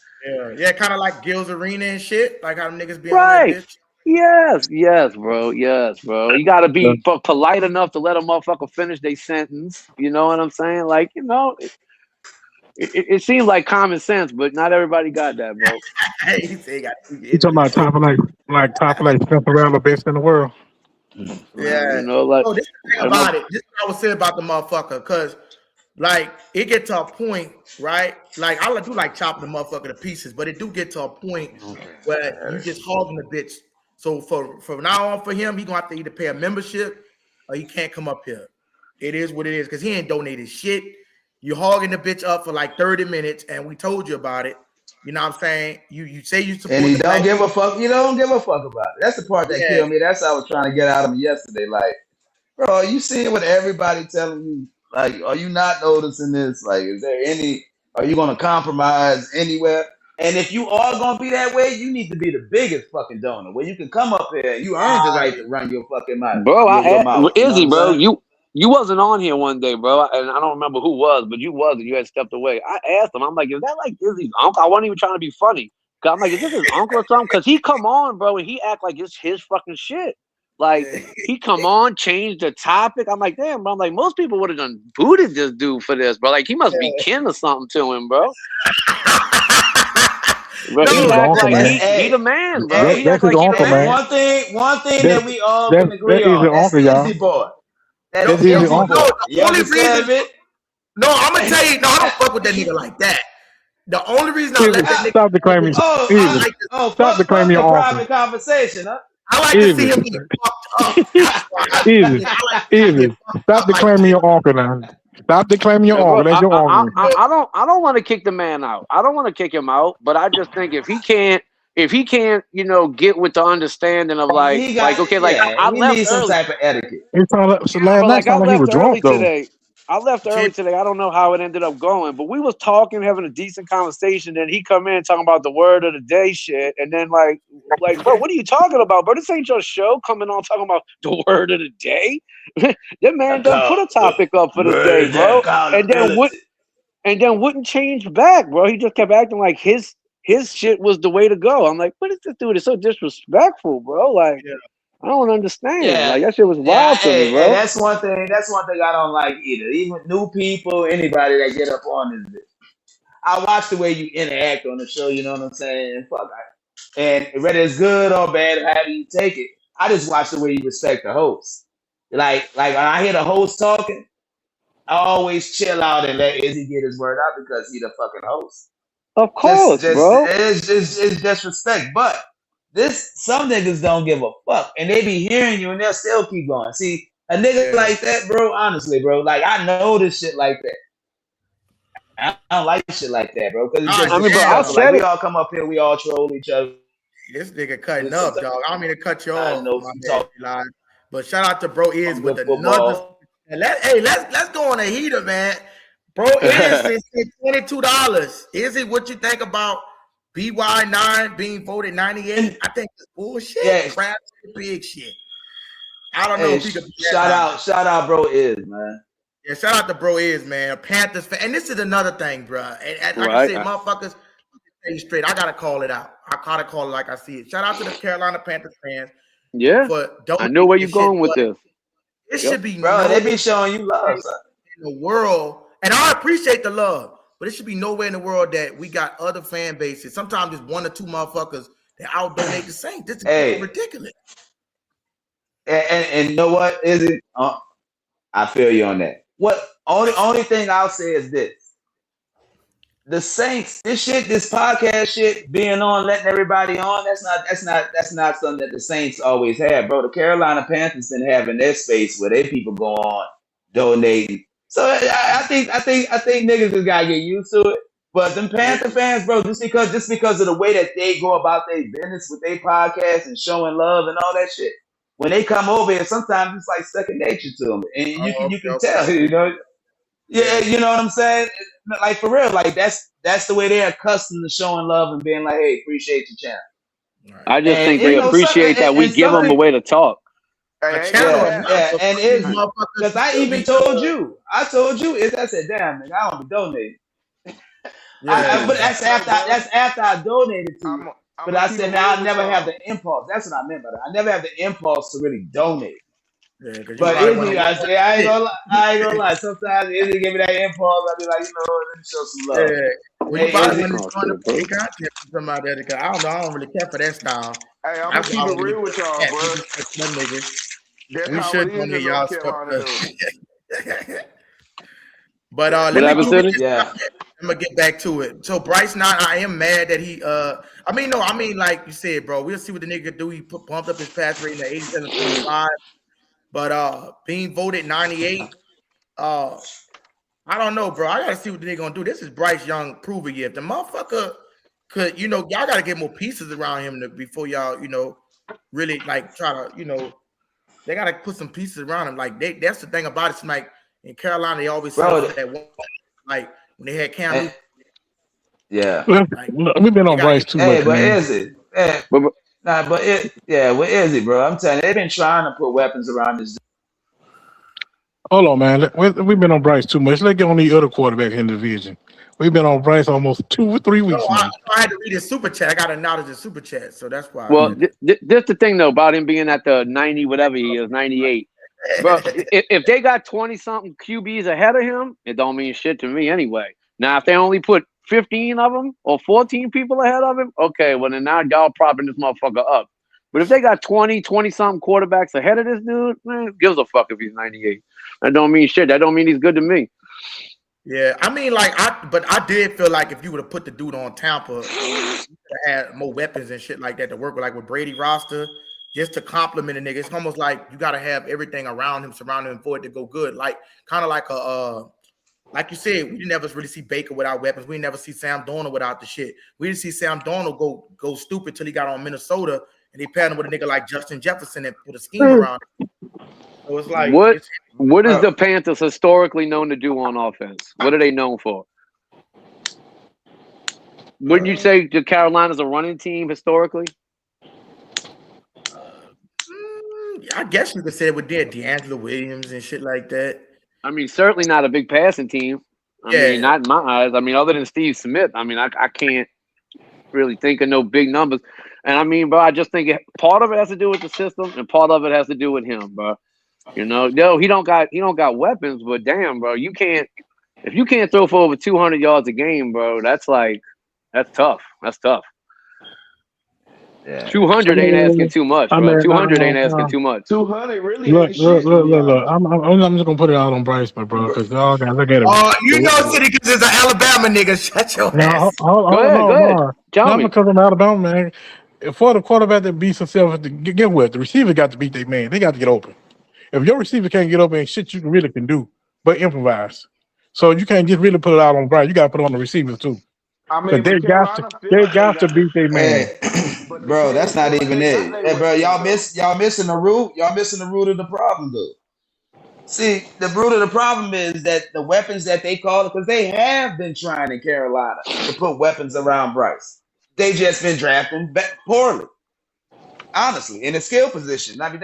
Speaker 1: Yeah, kind of like Gil's Arena and shit. Like how them niggas be
Speaker 2: right.
Speaker 1: on that bitch.
Speaker 2: Yes, bro. You gotta be polite enough to let a motherfucker finish their sentence. You know what I'm saying? Like, it seems like common sense, but not everybody got that, bro.
Speaker 5: You talking about top of like Spencer Rattler, best in the world?
Speaker 1: Yeah.
Speaker 6: You know, like
Speaker 1: So this is the thing
Speaker 6: I know.
Speaker 1: about it. This is what I was saying about the motherfucker, because like it get to a point, right? Like I do like chopping the motherfucker to pieces, but it do get to a point where you just hogging the bitch. So from now on for him, he gonna have to either pay a membership or he can't come up here. It is what it is, because he ain't donated shit. You hogging the bitch up for like 30 minutes, and we told you about it. You know what I'm saying? You say you
Speaker 4: And
Speaker 1: support
Speaker 4: he
Speaker 1: the
Speaker 4: don't
Speaker 1: black
Speaker 4: give a
Speaker 1: people.
Speaker 4: fuck. You don't give a fuck about it. That's the part that
Speaker 1: Yeah.
Speaker 4: killed me. That's what I was trying to get out of him yesterday. Like, bro, you seeing what everybody telling you? Like, are you not noticing this? Like, is there any? Are you gonna compromise anywhere? And if you are gonna be that way, you need to be the biggest fucking donor, where you can come up here and you earned the
Speaker 1: Right.
Speaker 4: right to run your fucking mouth,
Speaker 6: Bro,
Speaker 4: your mouth. You know what
Speaker 6: Izzy,
Speaker 4: I'm
Speaker 6: bro,
Speaker 4: saying?
Speaker 6: you wasn't on here one day, bro, and I don't remember who was, but you was, and you had stepped away. I asked him, I'm like, is that like Izzy's uncle? I wasn't even trying to be funny. Cause I'm like, is this his uncle or something? Cause he come on, bro, and he act like it's his fucking shit. Like he come on, change the topic. I'm like, damn, bro. I'm like, most people would have done booted this dude for this, bro. Like he must be kin or something to him, bro. Bro,
Speaker 1: No,
Speaker 5: That's
Speaker 6: he
Speaker 5: his
Speaker 6: act
Speaker 5: uncle,
Speaker 6: like
Speaker 5: man.
Speaker 6: he the man, bro. He
Speaker 5: That's
Speaker 6: act
Speaker 5: his
Speaker 6: like he the
Speaker 5: uncle,
Speaker 4: Hey,
Speaker 5: man.
Speaker 6: man.
Speaker 4: one thing
Speaker 5: That
Speaker 4: that we all
Speaker 5: that
Speaker 4: can agree
Speaker 5: is his
Speaker 4: on. That's
Speaker 5: uncle, y'all.
Speaker 4: Izzy boy.
Speaker 1: no,
Speaker 4: That's
Speaker 5: That's his
Speaker 4: Izzy
Speaker 1: no,
Speaker 5: uncle.
Speaker 4: boy.
Speaker 1: the
Speaker 4: You
Speaker 1: only reason,
Speaker 4: understand me?
Speaker 1: no, I'm gonna tell you, no, I don't fuck with that nigga like that. The only reason I
Speaker 5: Izzy,
Speaker 1: let that nigga
Speaker 5: stop
Speaker 1: fuck with
Speaker 5: declaiming.
Speaker 1: me, I
Speaker 5: Izzy,
Speaker 1: like to,
Speaker 5: stop declaiming
Speaker 4: Fuck the
Speaker 5: your uncle.
Speaker 4: private conversation, huh?
Speaker 1: I like to see
Speaker 5: Izzy,
Speaker 1: him get fucked up. That's why
Speaker 5: Izzy,
Speaker 1: I like to see him get
Speaker 5: Izzy,
Speaker 1: fucked
Speaker 5: stop
Speaker 1: up like
Speaker 5: declaiming
Speaker 1: that.
Speaker 5: your uncle now. Stop declaiming your
Speaker 6: Yeah,
Speaker 5: uncle.
Speaker 6: bro,
Speaker 5: That's your uncle.
Speaker 6: I don't want to kick the man out. I don't want to kick him out, but I just think if he can't, you know, get with the understanding of
Speaker 4: He got,
Speaker 6: okay, like
Speaker 4: yeah,
Speaker 6: I
Speaker 4: he
Speaker 6: left
Speaker 4: needs some
Speaker 6: early.
Speaker 4: type of etiquette.
Speaker 5: So
Speaker 6: Yeah,
Speaker 5: last
Speaker 6: but
Speaker 5: night
Speaker 6: like I
Speaker 5: sounded like he
Speaker 6: left
Speaker 5: was drunk
Speaker 6: early
Speaker 5: though.
Speaker 6: today. I left early today. I don't know how it ended up going, but we was talking, having a decent conversation. Then he come in talking about the word of the day shit, and then like, bro, what are you talking about, bro? This ain't your show. Coming on talking about the word of the day. That man done put a topic up for the day,
Speaker 4: Where's that
Speaker 6: bro, and
Speaker 4: accountability?
Speaker 6: then wouldn't change back, bro. He just kept acting like his shit was the way to go. I'm like, what is this dude? It's so disrespectful, bro. Like,
Speaker 1: Yeah.
Speaker 6: I don't understand.
Speaker 4: Yeah,
Speaker 6: Like that shit was
Speaker 4: yeah.
Speaker 6: wild to me,
Speaker 4: Hey,
Speaker 6: bro.
Speaker 4: that's one thing. That's one thing I don't like either. Even new people, anybody that get up on this bitch. I watch the way you interact on the show. You know what I'm saying? Fuck. And whether it's good or bad, however you take it, I just watch the way you respect the host. Like when I hear the host talking, I always chill out and let Izzy get his word out because he the fucking host.
Speaker 6: Of
Speaker 4: Just,
Speaker 6: course,
Speaker 4: just
Speaker 6: bro.
Speaker 4: it's just respect. But this, some niggas don't give a fuck, and they be hearing you and they'll still keep going. See, a nigga
Speaker 1: Yeah.
Speaker 4: like that, bro. Honestly, bro, like I know this shit like that. I don't like shit like that, bro, because it's
Speaker 1: God
Speaker 4: just
Speaker 6: I mean, bro, I
Speaker 1: damn,
Speaker 4: disrespectful. Like
Speaker 6: said
Speaker 4: we
Speaker 6: it.
Speaker 4: all come up here, we all troll each other.
Speaker 1: this nigga cutting up,
Speaker 4: Sometimes,
Speaker 1: dog. I don't mean to cut you
Speaker 4: you
Speaker 1: off,
Speaker 4: know,
Speaker 1: my
Speaker 4: some
Speaker 1: bad,
Speaker 4: talk
Speaker 1: Eli. But shout out to Bro Is with
Speaker 4: good
Speaker 1: another.
Speaker 4: football.
Speaker 1: And let's go on a heater, man. Bro Is $22. Is it what you think about BY9 being voted 98? I think it's bullshit.
Speaker 4: Yeah,
Speaker 1: Crap, big shit. I don't know
Speaker 4: hey,
Speaker 1: if he could be that
Speaker 4: shout out, bro. Is man.
Speaker 1: Yeah, shout out to Bro Is, man. A Panthers fan. And this is another thing, bro. And like I
Speaker 6: Right.
Speaker 1: said, motherfuckers, stay straight. I gotta call it out. I gotta call it like I see it. Shout out to the Carolina Panthers fans
Speaker 6: Yeah.
Speaker 1: for
Speaker 6: I know
Speaker 1: donating
Speaker 6: where
Speaker 1: this
Speaker 6: you're
Speaker 1: shit,
Speaker 6: going with
Speaker 1: but
Speaker 6: this.
Speaker 1: it
Speaker 6: Yep.
Speaker 1: should be
Speaker 4: Bro, they
Speaker 1: no
Speaker 4: be showing you love,
Speaker 1: place
Speaker 4: son.
Speaker 1: in the world. And I appreciate the love, but it should be nowhere in the world that we got other fan bases. Sometimes it's one or two motherfuckers that out donate the Saints. This is
Speaker 4: Hey,
Speaker 1: ridiculous.
Speaker 4: and you know what is it? I feel you on that. What only thing I'll say is this: the Saints, this podcast shit, being on, letting everybody on. That's not something that the Saints always have, bro. The Carolina Panthers been having their space where their people go on donating. So I think niggas just gotta get used to it. But them Panther fans, bro, just because of the way that they go about their business with their podcast and showing love and all that shit, when they come over here, sometimes it's like second nature to them, and you can tell, you know. Yeah, you know what I'm saying? Like for real, like that's the way they're accustomed to showing love and being like, hey, appreciate your channel.
Speaker 6: I just
Speaker 4: And
Speaker 6: think they
Speaker 4: you know,
Speaker 6: appreciate that we
Speaker 4: and
Speaker 6: give
Speaker 4: some
Speaker 6: them a
Speaker 4: people,
Speaker 6: way to talk.
Speaker 1: A channel
Speaker 4: yeah,
Speaker 1: enough,
Speaker 4: yeah,
Speaker 1: but
Speaker 4: and
Speaker 1: these
Speaker 4: Izzy,
Speaker 1: motherfuckers
Speaker 4: because I
Speaker 1: still
Speaker 4: even
Speaker 1: be
Speaker 4: told you, I said, damn, nigga, I don't be donating. But that's after I donated to you.
Speaker 3: I'm
Speaker 4: But
Speaker 3: gonna
Speaker 4: I
Speaker 3: keep it
Speaker 4: said, now
Speaker 3: real
Speaker 4: I
Speaker 3: with
Speaker 4: never have
Speaker 3: y'all.
Speaker 4: the impulse. That's what I meant by that. I never have the impulse to really donate.
Speaker 1: Yeah, because you
Speaker 4: But
Speaker 1: probably want
Speaker 4: Izzy,
Speaker 1: to watch
Speaker 4: I say, I ain't gonna lie. Sometimes Izzy give me that impulse. I'll be like, you know what, let me show some love.
Speaker 1: Yeah. Well, you
Speaker 4: Hey,
Speaker 1: probably
Speaker 4: Izzy.
Speaker 1: want to
Speaker 6: Oh,
Speaker 1: join the
Speaker 6: shit, bro.
Speaker 1: fucking content from somebody because I don't know. I don't really care for that style.
Speaker 3: Hey, I'm gonna
Speaker 1: That's why
Speaker 3: keep
Speaker 1: I
Speaker 3: it
Speaker 1: don't really
Speaker 3: real with y'all,
Speaker 1: care.
Speaker 3: bro.
Speaker 1: Them niggas.
Speaker 3: That's
Speaker 1: We
Speaker 3: how it
Speaker 1: should
Speaker 3: is
Speaker 1: donate
Speaker 3: in
Speaker 1: y'all
Speaker 3: North
Speaker 1: stuff.
Speaker 3: Carolina, though.
Speaker 1: But
Speaker 6: What
Speaker 1: let me
Speaker 6: happened,
Speaker 1: do
Speaker 6: City?
Speaker 1: this.
Speaker 4: Yeah.
Speaker 1: I'm gonna get back to it. So Bryce, now I am mad that he. I mean, no, I mean, like you said, bro. We'll see what the nigga do. He bumped up his pass rating to 87.5, but being voted 98. I don't know, bro. I gotta see what the nigga gonna do. This is Bryce Young prove it. If the motherfucker could, y'all gotta get more pieces around him before y'all, really like try to, they gotta put some pieces around him. Like that's the thing about it. It's like in Carolina, they always settle
Speaker 4: Bro,
Speaker 1: for that one. Like when they had Cam
Speaker 4: and,
Speaker 1: Newton,
Speaker 4: yeah.
Speaker 1: like
Speaker 5: We've been
Speaker 1: they
Speaker 5: on
Speaker 1: gotta
Speaker 5: Bryce
Speaker 1: get.
Speaker 5: too
Speaker 4: Hey,
Speaker 5: much,
Speaker 4: but
Speaker 5: man.
Speaker 4: is it? Hey,
Speaker 6: But,
Speaker 4: nah, but what is it, bro? I'm telling you, they've been trying to put weapons around this.
Speaker 5: Hold on, man. We've been on Bryce too much. Let's get on the other quarterback in the division. We've been on Bryce almost 2 or 3
Speaker 1: No,
Speaker 5: weeks
Speaker 1: I,
Speaker 5: now.
Speaker 1: I had to read his super chat. I got to acknowledge his super chat, so that's why I
Speaker 6: well,
Speaker 1: had
Speaker 6: this the thing though about him being at the 90 whatever he is, 98. Bro,
Speaker 1: to.
Speaker 6: if they got 20 something QBs ahead of him, it don't mean shit to me anyway. Now, if they only put 15 of them or 14 people ahead of him, okay, well then now y'all propping this motherfucker up. But if they got 20 something quarterbacks ahead of this dude, man, gives a fuck if he's 98. That don't mean shit. That don't mean he's good to me.
Speaker 1: Yeah, I mean, but I did feel like if you would have put the dude on Tampa, you could have had more weapons and shit like that to work with, like with Brady roster, just to compliment a nigga. It's almost like you got to have everything around him, surrounding him for it to go good. Like kind of like like you said, we didn't ever really see Baker without weapons. We didn't never see Sam Darnold without the shit. We didn't see Sam Darnold go stupid till he got on Minnesota and they paired him with a nigga like Justin Jefferson and put a scheme around him. So it's like
Speaker 6: What
Speaker 1: it's
Speaker 6: what is
Speaker 4: Bro,
Speaker 6: the Panthers historically known to do on offense? What are they known for? Wouldn't you say the Carolina's a running team historically?
Speaker 1: I guess you could say it with D'Angelo Williams and shit like that.
Speaker 6: I mean, certainly not a big passing team. I mean,
Speaker 1: Yeah,
Speaker 6: not in my eyes. I mean, other than Steve Smith, I mean, I can't really think of no big numbers. And I mean, bro, I just think part of it has to do with the system, and part of it has to do with him, bro. No, he don't got weapons, but damn, bro, if you can't throw for over 200 yards a game, bro, that's tough. That's tough.
Speaker 4: yeah.
Speaker 6: 200 ain't asking too much,
Speaker 5: I
Speaker 6: bro.
Speaker 5: mean,
Speaker 6: 200 ain't asking too much.
Speaker 3: 200 really
Speaker 5: look,
Speaker 3: ain't
Speaker 5: look,
Speaker 3: shit, to
Speaker 5: look,
Speaker 3: be
Speaker 5: look, look.
Speaker 3: honest.
Speaker 5: I'm just gonna put it out on Bryce, bro, because y'all gotta look at it.
Speaker 1: City because it's an Alabama nigga. Shut your
Speaker 5: Now,
Speaker 1: ass.
Speaker 6: Go
Speaker 5: hold
Speaker 6: ahead, go
Speaker 5: on,
Speaker 6: ahead.
Speaker 5: no.
Speaker 6: Tell
Speaker 5: Not
Speaker 6: me.
Speaker 5: because I'm Alabama, man. For the quarterback that beats himself, get what? The receiver got to beat their man. They got to get open. If your receiver can't get open, ain't shit you really can do but improvise. So you can't just really put it out on Bryce. You got to put it on the receivers too,
Speaker 3: I
Speaker 5: because
Speaker 3: mean, but Carolina feel
Speaker 5: they
Speaker 3: like they
Speaker 5: got to
Speaker 3: got the,
Speaker 5: beat their man.
Speaker 4: Hey,
Speaker 3: but the
Speaker 4: bro, that's
Speaker 3: teams
Speaker 4: not
Speaker 3: feel like
Speaker 4: even
Speaker 3: they got
Speaker 4: it.
Speaker 3: their
Speaker 4: Hey, bro,
Speaker 3: weapons, though.
Speaker 4: y'all missing the root. Y'all missing the root of the problem, though. See, the root of the problem is that the weapons that they call it, because they have been trying in Carolina to put weapons around Bryce. They just been drafting poorly, honestly, in a skill position. I mean,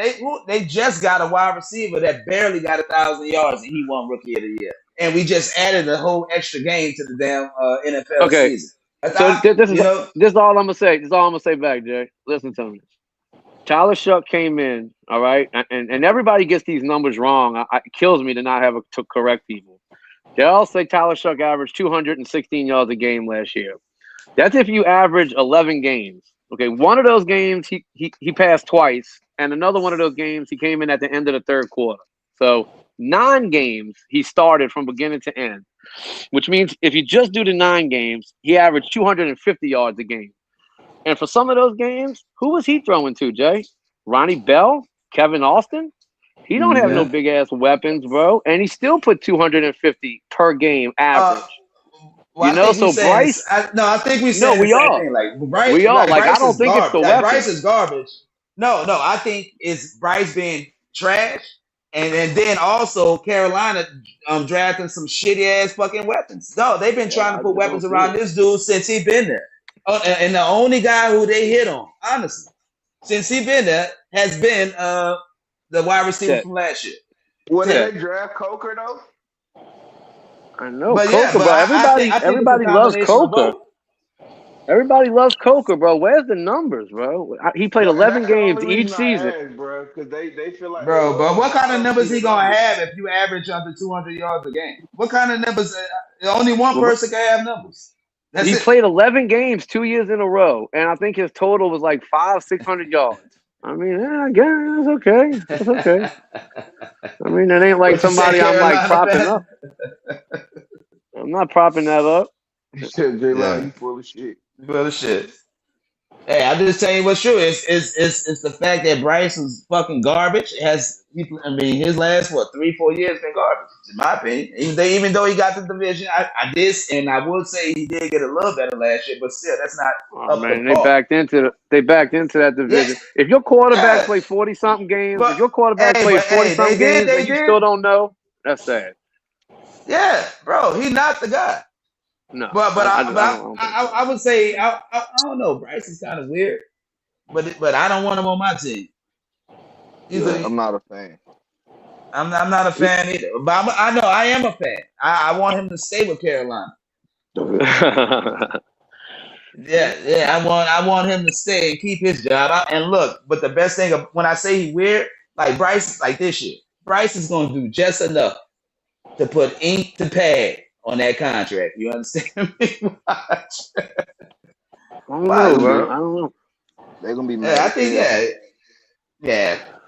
Speaker 4: they just got a wide receiver that barely got 1,000 yards, and he won Rookie of the Year. And we just added a whole extra game to the damn NFL
Speaker 6: Okay.
Speaker 4: season. That's
Speaker 6: So this is
Speaker 4: you know,
Speaker 6: this is all I'm gonna say. This is all I'm gonna say back, Jay. Listen to me. Tyler Shuck came in, all right, and everybody gets these numbers wrong. It kills me to not have to correct people. They all say Tyler Shuck averaged 216 yards a game last year. That's if you average 11 games. Okay, one of those games he passed twice, and another one of those games he came in at the end of the third quarter. So 9 games he started from beginning to end, which means if you just do the 9 games, he averaged 250 yards a game. And for some of those games, who was he throwing to, Jay? Ronnie Bell? Kevin Austin? He don't have no
Speaker 4: yeah.
Speaker 6: big ass weapons, bro. And he still put 250 per game
Speaker 4: Uh,
Speaker 6: average.
Speaker 4: well, I think we
Speaker 6: So
Speaker 4: saying
Speaker 6: Bryce,
Speaker 4: no. I think we
Speaker 6: no,
Speaker 4: saying the
Speaker 6: we
Speaker 4: same
Speaker 6: are.
Speaker 4: thing.
Speaker 6: We are.
Speaker 4: Like
Speaker 6: Like, I
Speaker 4: Bryce
Speaker 6: don't
Speaker 4: is
Speaker 6: think it's the
Speaker 4: garbage. Like Bryce
Speaker 6: weapons.
Speaker 4: is garbage. No, no. I think it's Bryce being trash, and then also Carolina drafting some shitty ass fucking weapons. No, they've been trying to
Speaker 6: I
Speaker 4: put
Speaker 6: just don't
Speaker 4: weapons
Speaker 6: see
Speaker 4: around
Speaker 6: it.
Speaker 4: this dude since he been there. And the only guy who they hit on, honestly, since he been there, has been the wide receiver
Speaker 6: Chet.
Speaker 4: from last year.
Speaker 3: Well, did
Speaker 4: Yeah.
Speaker 3: they draft Coker, though?
Speaker 6: I know
Speaker 4: But yeah,
Speaker 6: Coker,
Speaker 4: but
Speaker 6: bro.
Speaker 4: I think it's a
Speaker 6: Everybody loves
Speaker 4: combination of
Speaker 6: Coker.
Speaker 4: both.
Speaker 6: Everybody loves Coker, bro. Where's the numbers, bro? He played
Speaker 3: And
Speaker 6: 11
Speaker 3: that's the
Speaker 6: games
Speaker 3: only
Speaker 6: each
Speaker 3: reason
Speaker 6: season.
Speaker 3: I asked, bro, because they feel like they
Speaker 4: Bro, but
Speaker 3: love him.
Speaker 4: what
Speaker 3: I
Speaker 4: kind of
Speaker 3: don't see
Speaker 4: numbers
Speaker 3: the
Speaker 4: he gonna
Speaker 3: numbers.
Speaker 4: have if you average under 200 yards a game? What kind of numbers? Only one
Speaker 6: Well,
Speaker 4: person can have numbers. That's
Speaker 6: he
Speaker 4: it.
Speaker 6: played 11 games 2 years in a row, and I think his total was like 600 yards. I mean, I guess it's okay. It's okay. I mean, it ain't like
Speaker 3: What you say,
Speaker 6: somebody I'm like
Speaker 3: Carolina
Speaker 6: propping
Speaker 3: Panthers?
Speaker 6: up. I'm not propping that up.
Speaker 3: He said, J Line,
Speaker 4: Yeah,
Speaker 3: you full of shit.
Speaker 4: bullshit. Hey, I'm just telling you what's true. It's the fact that Bryce was fucking garbage. I mean, his last 3-4 years been garbage, in my opinion. Even though he got the division, I did, and I would say he did get a little better last year, but still, that's not
Speaker 6: Oh
Speaker 4: up to
Speaker 6: man, they
Speaker 4: par.
Speaker 6: backed into that division.
Speaker 4: Yes,
Speaker 6: If your quarterback
Speaker 4: yes,
Speaker 6: play 40 something games, if
Speaker 4: but
Speaker 6: your quarterback plays 40 something games
Speaker 4: they
Speaker 6: and you
Speaker 4: did.
Speaker 6: still don't know, that's sad.
Speaker 4: Yeah, bro, he's not the guy.
Speaker 6: No,
Speaker 4: But
Speaker 6: I don't think so.
Speaker 4: I would say I don't know. Bryce is kind of weird, but I don't want him on my team.
Speaker 3: Yeah, I'm not a fan.
Speaker 4: I'm not a fan either. But I know I am a fan. I want him to stay with Carolina. Yeah. I want him to stay and keep his job. And look, but the best thing when I say he weird, like Bryce, like this shit, Bryce is gonna do just enough to put ink to pad on that contract. You understand me? Watch.
Speaker 6: I don't
Speaker 4: Watch,
Speaker 6: know, bro.
Speaker 4: bro.
Speaker 6: I don't know.
Speaker 3: They're gonna be mad.
Speaker 4: Yeah, I think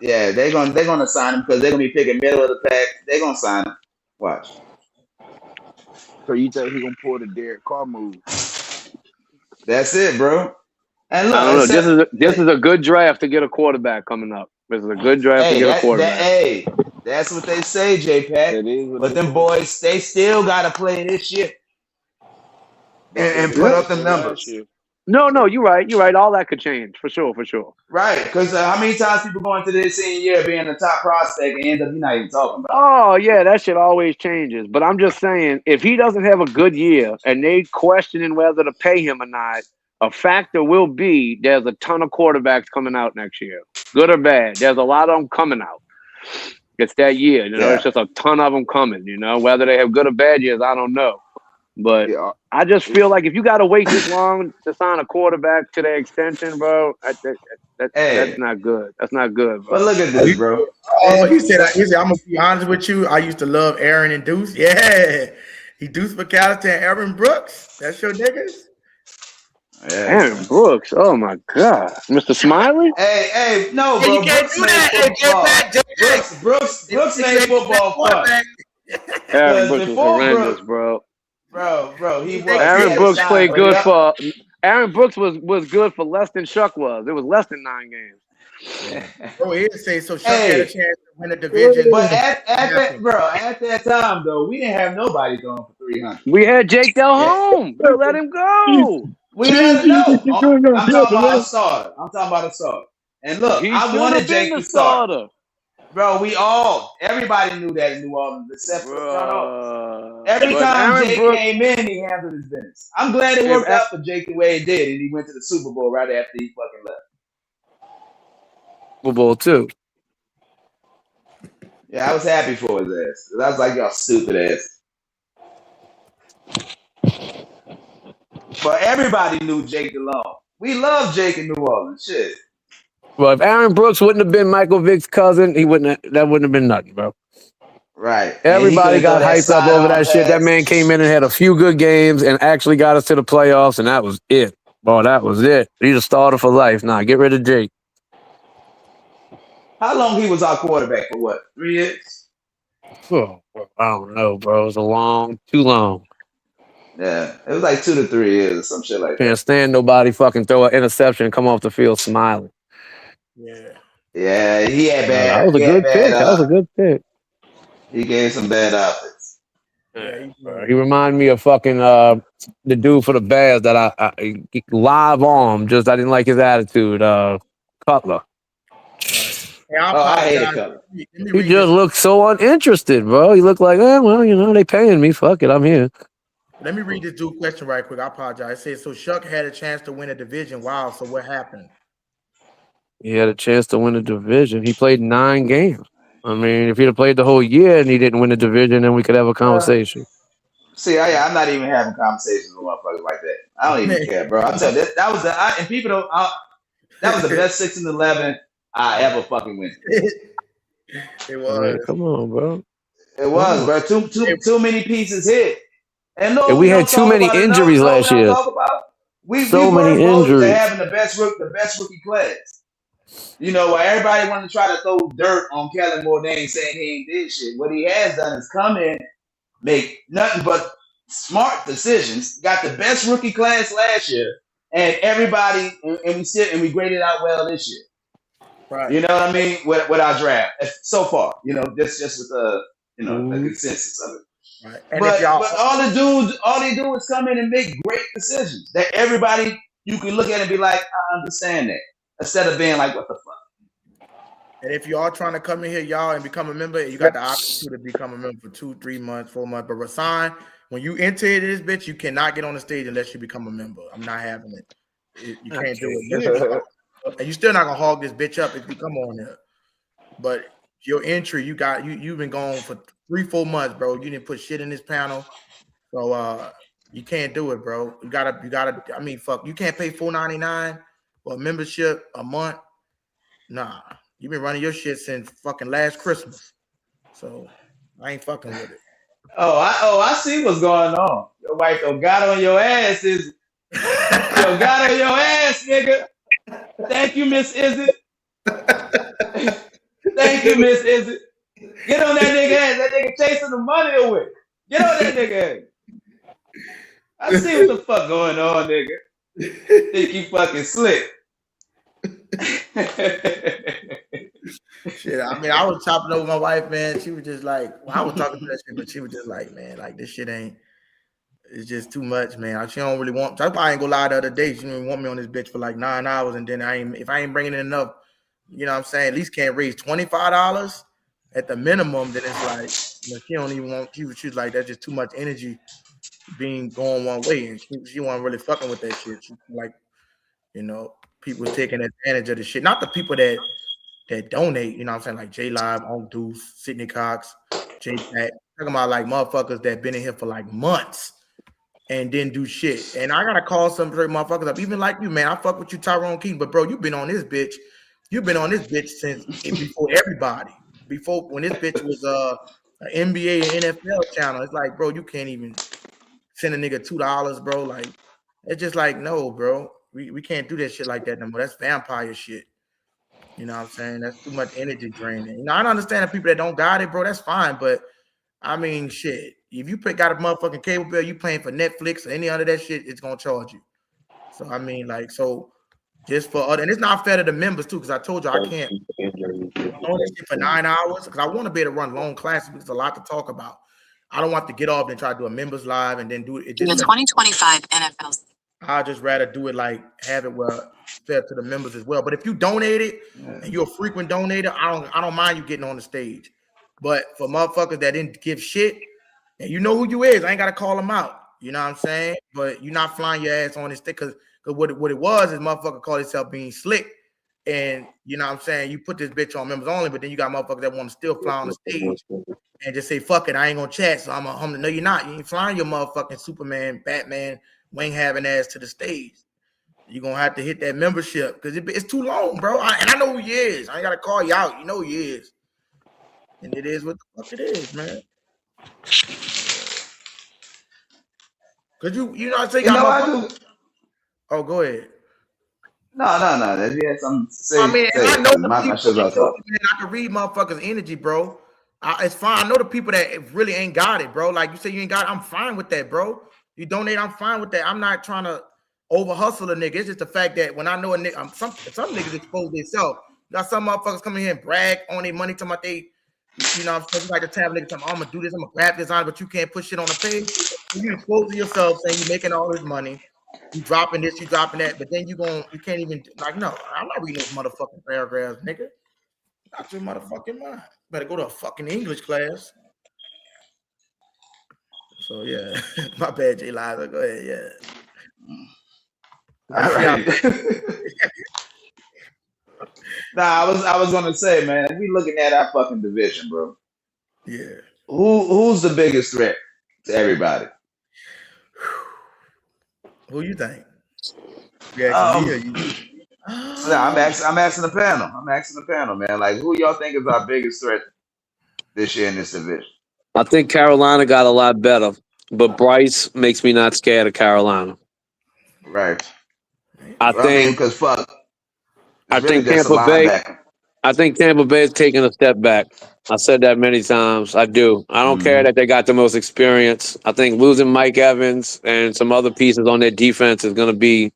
Speaker 4: yeah. They're gonna sign him because they're gonna be picking middle of the pack. They're gonna sign him. Watch.
Speaker 3: So you think he gonna pull the Derek Carr move?
Speaker 4: That's it, bro. And look,
Speaker 6: I don't know. This is a good draft to get a quarterback coming up. This is a good draft to get a quarterback.
Speaker 4: That's what they say, J-Pack.
Speaker 3: That is what
Speaker 4: But
Speaker 3: they
Speaker 4: them
Speaker 3: say.
Speaker 4: boys, they still gotta play this shit and put up the numbers.
Speaker 6: No, you're right. You're right. All that could change for sure.
Speaker 4: Right, because how many times people go into this senior year being the top prospect and end up you're not even talking about?
Speaker 6: Oh yeah, that shit always changes. But I'm just saying, if he doesn't have a good year and they questioning whether to pay him or not, a factor will be there's a ton of quarterbacks coming out next year, good or bad. There's a lot of them coming out. It's that year, It's just a ton of them coming. Whether they have good or bad years, I don't know. But
Speaker 3: Yeah.
Speaker 6: I just feel like if you got to wait this long to sign a quarterback to their extension, bro, that's not good. That's not good, bro.
Speaker 4: But look at this, bro.
Speaker 1: Oh, he said, I'm gonna be honest with you. I used to love Aaron and Deuce. Yeah, he Deuce McAllister and Aaron Brooks. That's your niggas.
Speaker 4: Yeah.
Speaker 6: Aaron Brooks. Oh my God, Mr. Smiley.
Speaker 4: Hey, no, bro.
Speaker 1: You can't do that.
Speaker 4: Brooks made football fun.
Speaker 6: Aaron Brooks was horrendous, bro.
Speaker 4: Bro, he was.
Speaker 6: Aaron Brooks played good for. Aaron Brooks was good for less than Shuck was. It was less than 9 games.
Speaker 1: Bro, he'd say so. Shuck had a chance to win a division.
Speaker 4: But at that time though, we didn't have nobody going for 300.
Speaker 6: We had Jake Delhomme. We let him go.
Speaker 4: We let him know. I'm talking about a starter. And look, I wanted Jake to start. Bro, everybody knew that in New Orleans, except for the front office. Every time Jake came in, he handled his business. I'm glad it worked out for Jake the way it did, and he went to the Super Bowl right after he fucking left.
Speaker 6: Super Bowl too.
Speaker 4: Yeah, I was happy for his ass. I was like, y'all stupid ass. But everybody knew Jake Delhomme. We love Jake in New Orleans. Shit.
Speaker 6: Well, if Aaron Brooks wouldn't have been Michael Vick's cousin, that wouldn't have been nothing, bro.
Speaker 4: Right.
Speaker 6: Everybody got hyped up over that shit. That man came in and had a few good games and actually got us to the playoffs, and that was it. Bro, that was it. He's a starter for life. Nah, get rid of Jake.
Speaker 4: How long he was our quarterback for what? 3 years?
Speaker 6: Oh, I don't know, bro. It was too long.
Speaker 4: Yeah, it was like 2 to 3 years or some shit like that.
Speaker 6: Can't stand nobody fucking throw an interception and come off the field smiling.
Speaker 4: Yeah, he had bad.
Speaker 6: That was a good pick. That was a good pick.
Speaker 4: He gave some bad outfits.
Speaker 6: He reminded me of fucking the dude for the Bears that I live arm. Just I didn't like his attitude. Cutler.
Speaker 4: I hate Cutler.
Speaker 6: He just looked so uninterested, bro. He looked like, they paying me. Fuck it, I'm here.
Speaker 1: Let me read this dude question right quick. I apologize. It says, so Shuck had a chance to win a division. Wow. So what happened?
Speaker 6: He had a chance to win a division. He played 9 games. I mean, if he'd have played the whole year and he didn't win the division, then we could have a conversation.
Speaker 4: See, I'm not even having conversations with motherfuckers like that. I don't even care, bro. I'll tell you, that was the best 6-11 I ever fucking went.
Speaker 1: It was.
Speaker 6: Man, come on, bro.
Speaker 4: It was, bro. Too many pieces hit. And no,
Speaker 6: we had too many injuries last year.
Speaker 4: We were close to having the best rookie class. You know, while everybody want to try to throw dirt on Kellen Bourdain saying he ain't did shit, what he has done is come in, make nothing but smart decisions. Got the best rookie class last year, and everybody, and we graded out well this year.
Speaker 1: Right.
Speaker 4: You know what I mean? With our draft so far, you know, just with the the consensus of it.
Speaker 1: Right. And
Speaker 4: But
Speaker 1: if y'all,
Speaker 4: all they do is come in and make great decisions that everybody you can look at and be like, I understand that, instead of being like, what the fuck.
Speaker 1: and if you are trying to come in here, y'all, and become a member, you got the option to become a member for 2, 3 months, 4 months. But Rasan, when you enter this bitch, you cannot get on the stage unless you become a member. I'm not having it. You can't do it. And you still not gonna hog this bitch up if you come on here. But your entry, you've been gone for 3, 4 months, bro. You didn't put shit in this panel, so you can't do it, bro. You gotta. I mean, fuck, you can't pay $4.99 for a membership a month. Nah, you've been running your shit since fucking last Christmas, so I ain't fucking with it.
Speaker 4: I see what's going on. Your wife got on your ass, is got on your ass, nigga. Thank you, Miss Izzy. Thank you, Miss Izzy. Get on that nigga ass. That nigga chasing the money away. Get on that nigga ass. I see what the fuck going on, nigga. Think you fucking slick.
Speaker 1: Shit, I mean, I was chopping over my wife, man. She was just like, well, I was talking to that shit, but she was just like, man, like this shit ain't. It's just too much, man. She don't really want. That's why I ain't gonna lie. The other day, she didn't want me on this bitch for like 9 hours, and then if I ain't bringing in enough, you know what I'm saying, at least can't raise $25 at the minimum, then it's like, you know, she don't even want. She was like, that's just too much energy being going one way, and she wasn't really fucking with that shit. She like, you know, people taking advantage of the shit. Not the people that donate, you know what I'm saying, like J Live, On Deuce, Sidney Cox, J Pat. Talking about like motherfuckers that been in here for like months and didn't do shit. And I gotta call some straight motherfuckers up, even like you, man. I fuck with you, Tyrone King, but bro, you've been on this bitch. You've been on this bitch since before everybody. Before when this bitch was an NBA and NFL channel. It's like, bro, you can't even send a nigga $2, bro. Like, it's just like, no, bro. We can't do that shit like that no more. That's vampire shit. You know what I'm saying? That's too much energy draining. You know, I don't understand the people that don't got it, bro. That's fine, but I mean, shit. If you got a motherfucking cable bill, you paying for Netflix or any other that shit, it's gonna charge you. So I mean, like, so just for other, and it's not fair to the members too, because I told you I can't on this shit for 9 hours because I want to be able to run long classes because there's a lot to talk about. I don't want to get off and try to do a members live and then do it.
Speaker 7: The 2025 NFL.
Speaker 1: I'd just rather do it like have it where fair to the members as well. But if you donate it and you're a frequent donator, I don't mind you getting on the stage. But for motherfuckers that didn't give shit, and you know who you is, I ain't gotta call them out. You know what I'm saying? But you're not flying your ass on this stick because what it was is motherfucker called itself being slick. And you know what I'm saying? You put this bitch on members only, but then you got motherfuckers that want to still fly on the stage and just say, fuck it, I ain't gonna chat. So I'm gonna no, you're not. You ain't flying your motherfucking Superman, Batman, wing having ass to the stage. You're gonna have to hit that membership because it's too long, bro. And I know who he is. I ain't gotta call you out. You know who he is. And it is what the fuck it is, man. Cause you know I say
Speaker 4: I do.
Speaker 1: Oh, go ahead.
Speaker 4: No. If you had something to say,
Speaker 1: I mean, and I know the people
Speaker 4: that
Speaker 1: man, I can read motherfuckers' energy, bro. It's fine. I know the people that really ain't got it, bro. Like you say, you ain't got it. I'm fine with that, bro. You donate, I'm fine with that. I'm not trying to over hustle a nigga. It's just the fact that when I know a nigga, some niggas expose themselves. You got some motherfuckers come in here and brag on their money to my day. You know, I'm like a tab nigga talking, I'm gonna do this, I'm gonna grab this on, but you can't put shit on the page. You exposing yourself saying you're making all this money, you dropping this, you dropping that, but then you can't even like, no, I'm not reading those motherfucking paragraphs, nigga. Not your motherfucking mind. Better go to a fucking English class. So yeah, my bad, J Liza. Go ahead, yeah.
Speaker 4: All right. Nah, I was gonna say, man, if we looking at our fucking division, bro.
Speaker 1: Yeah.
Speaker 4: Who's the biggest threat to everybody?
Speaker 1: Who you think? Yeah,
Speaker 4: I'm asking the panel. I'm asking the panel, man. Like, who y'all think is our biggest threat this year in this division?
Speaker 6: I think Carolina got a lot better, but Bryce makes me not scared of Carolina.
Speaker 4: Right.
Speaker 6: I think
Speaker 4: because fuck.
Speaker 6: I
Speaker 3: It's really
Speaker 6: think
Speaker 3: just a
Speaker 6: Tampa Bay.
Speaker 3: linebacker.
Speaker 6: I think Tampa Bay is taking a step back. I said that many times. I do. I don't care that they got the most experience. I think losing Mike Evans and some other pieces on their defense is going to be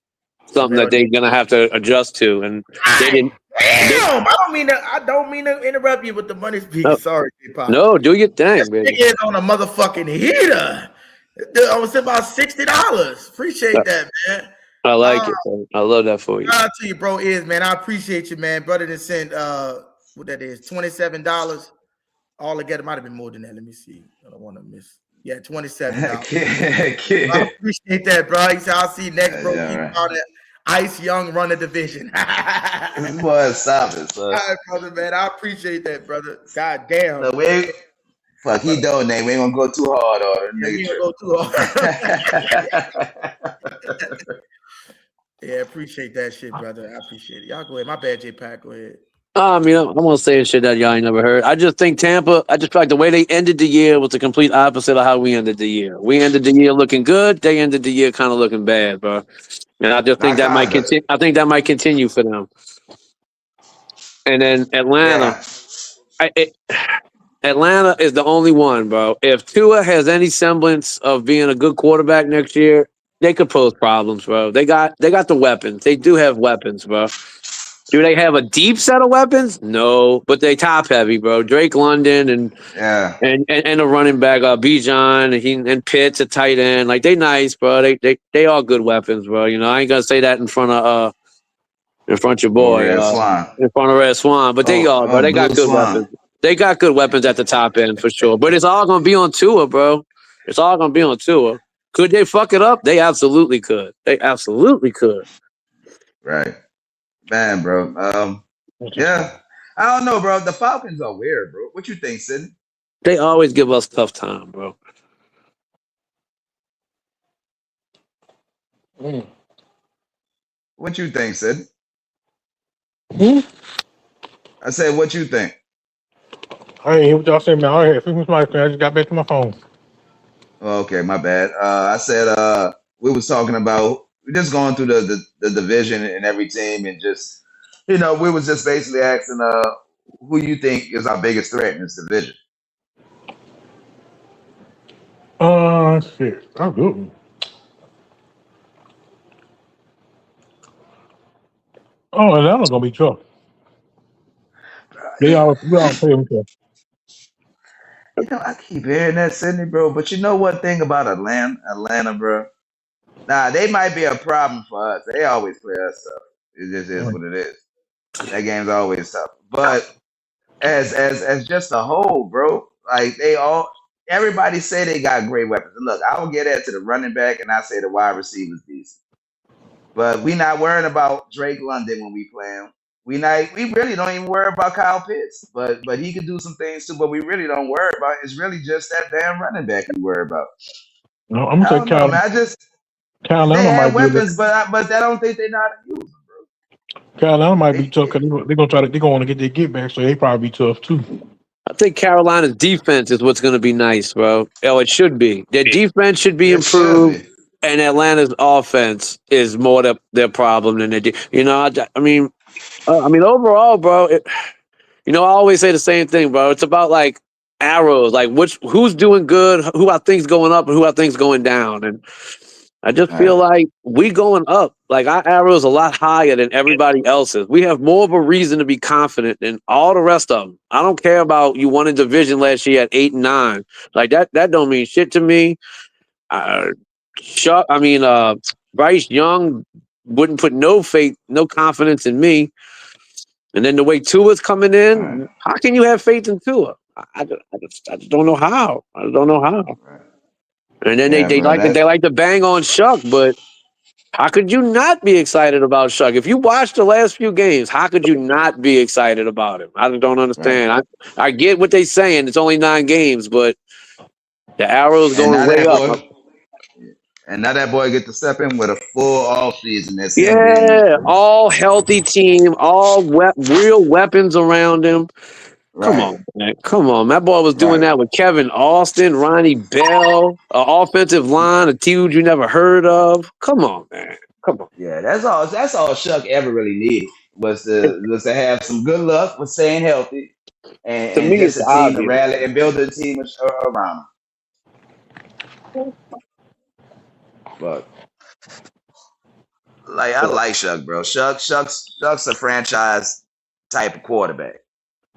Speaker 6: something that they're going to have to adjust to. And they didn't.
Speaker 1: Damn! I don't mean to interrupt you with the money speaker. Sorry, K-Pop.
Speaker 6: No, do your thing, baby.
Speaker 1: It is on a motherfucking heater. I was about $60. Appreciate that, man.
Speaker 6: I like it. Bro. I love that for you.
Speaker 1: I'll tell you, bro, man. I appreciate you, man. Brother that sent what that is, $27. All together might have been more than that. Let me see. I don't want to miss. Yeah, $27. I appreciate that, bro. He said, I'll see you next, bro.
Speaker 3: Yeah,
Speaker 1: Keep
Speaker 3: right.
Speaker 1: on that Ice Young run the division.
Speaker 3: This boy, stop it, son.
Speaker 1: All right, brother, man. I appreciate that, brother. God damn.
Speaker 3: Look, fuck, he donate. We ain't gonna go too hard on it.
Speaker 1: Yeah, we ain't go too hard. Yeah, appreciate that shit, brother. I appreciate it. Y'all go ahead. My bad, J-Pack. Go ahead.
Speaker 6: I mean, I'm gonna say shit that y'all ain't never heard. I just think Tampa. I just feel like the way they ended the year was the complete opposite of how we ended the year. We ended the year looking good. They ended the year kind of looking bad, bro. And I just think that might continue. I think that might continue for them. And then Atlanta.
Speaker 3: Yeah.
Speaker 6: Atlanta is the only one, bro. If Tua has any semblance of being a good quarterback next year, they could pose problems, bro. They got the weapons. They do have weapons, bro. Do they have a deep set of weapons? No, but they top heavy, bro. Drake London and a running back, Bijan and Pitts a tight end. Like they nice, bro. They all good weapons, bro. You know, I ain't gonna say that in front of your boy, in front of Red Swan, but they bro. They got good weapons. They got good weapons at the top end for sure. But it's all gonna be on Tua, bro. It's all gonna be on Tua. Could they fuck it up? They absolutely could. They absolutely could.
Speaker 3: Right. Man, bro. Yeah. I don't know, bro. The Falcons are weird, bro. What you think, Sid?
Speaker 6: They always give us tough time, bro.
Speaker 3: What you think, Sid?
Speaker 5: I
Speaker 3: said, what you think?
Speaker 5: I ain't hear what y'all saying, man. I just got back to my phone.
Speaker 3: Okay, my bad. I said we was talking about just going through the division and every team and just we was just basically asking who you think is our biggest threat in this division.
Speaker 5: Shit. I'm good. Oh, Atlanta's gonna be tough. We all play them tough.
Speaker 3: I keep hearing that, Sydney, bro. But you know one thing about Atlanta, bro? Nah, they might be a problem for us. They always play us tough. It just is what it is. That game's always tough. But as just a whole, bro, like everybody say they got great weapons. And look, I will get that to the running back, and I say the wide receivers decent. But we not worrying about Drake London when we play him. We really don't even worry about Kyle Pitts, but he can do some things too. But we really don't worry about it. It's really just that damn running back we worry about.
Speaker 5: No, I'm gonna say Carolina.
Speaker 3: They have weapons, but I don't think they know how to use them, bro.
Speaker 5: Carolina might be tough because they're gonna want to get their get back, so they probably be tough too.
Speaker 6: I think Carolina's defense is what's going to be nice, bro. Oh, it should be. Their defense should be improved, and Atlanta's offense is more their problem than their. I mean, overall, bro. I always say the same thing, bro. It's about like arrows, like who's doing good, who are things going up, and who are things going down, and I just feel like we going up. Like our arrow is a lot higher than everybody else's. We have more of a reason to be confident than all the rest of them. I don't care about you won a division last year at 8 and 9. Like that don't mean shit to me. Bryce Young wouldn't put no faith, no confidence in me. And then the way Tua's coming in, how can you have faith in Tua? I just don't know how. I don't know how. And then they like to bang on Shuck, but how could you not be excited about Shuck? If you watch the last few games, how could you not be excited about him? I don't understand. Right. I get what they're saying. It's only 9 games, but the arrow's going way up.
Speaker 3: And now that boy get to step in with a full offseason.
Speaker 6: All healthy team, all real weapons around him. Come on, man. Come on. That boy was doing that with Kevin Austin, Ronnie Bell, an offensive line, a team you never heard of. Come on, man. Come on.
Speaker 3: Yeah, that's all Shuck ever really needed
Speaker 4: was to have some good luck with staying healthy
Speaker 6: To
Speaker 4: and
Speaker 6: me,
Speaker 4: just
Speaker 6: it's
Speaker 4: a team to
Speaker 6: obvious.
Speaker 4: rally and build a team around him. But like I
Speaker 6: So
Speaker 4: like Shuck, bro. Shuck's a franchise type of quarterback.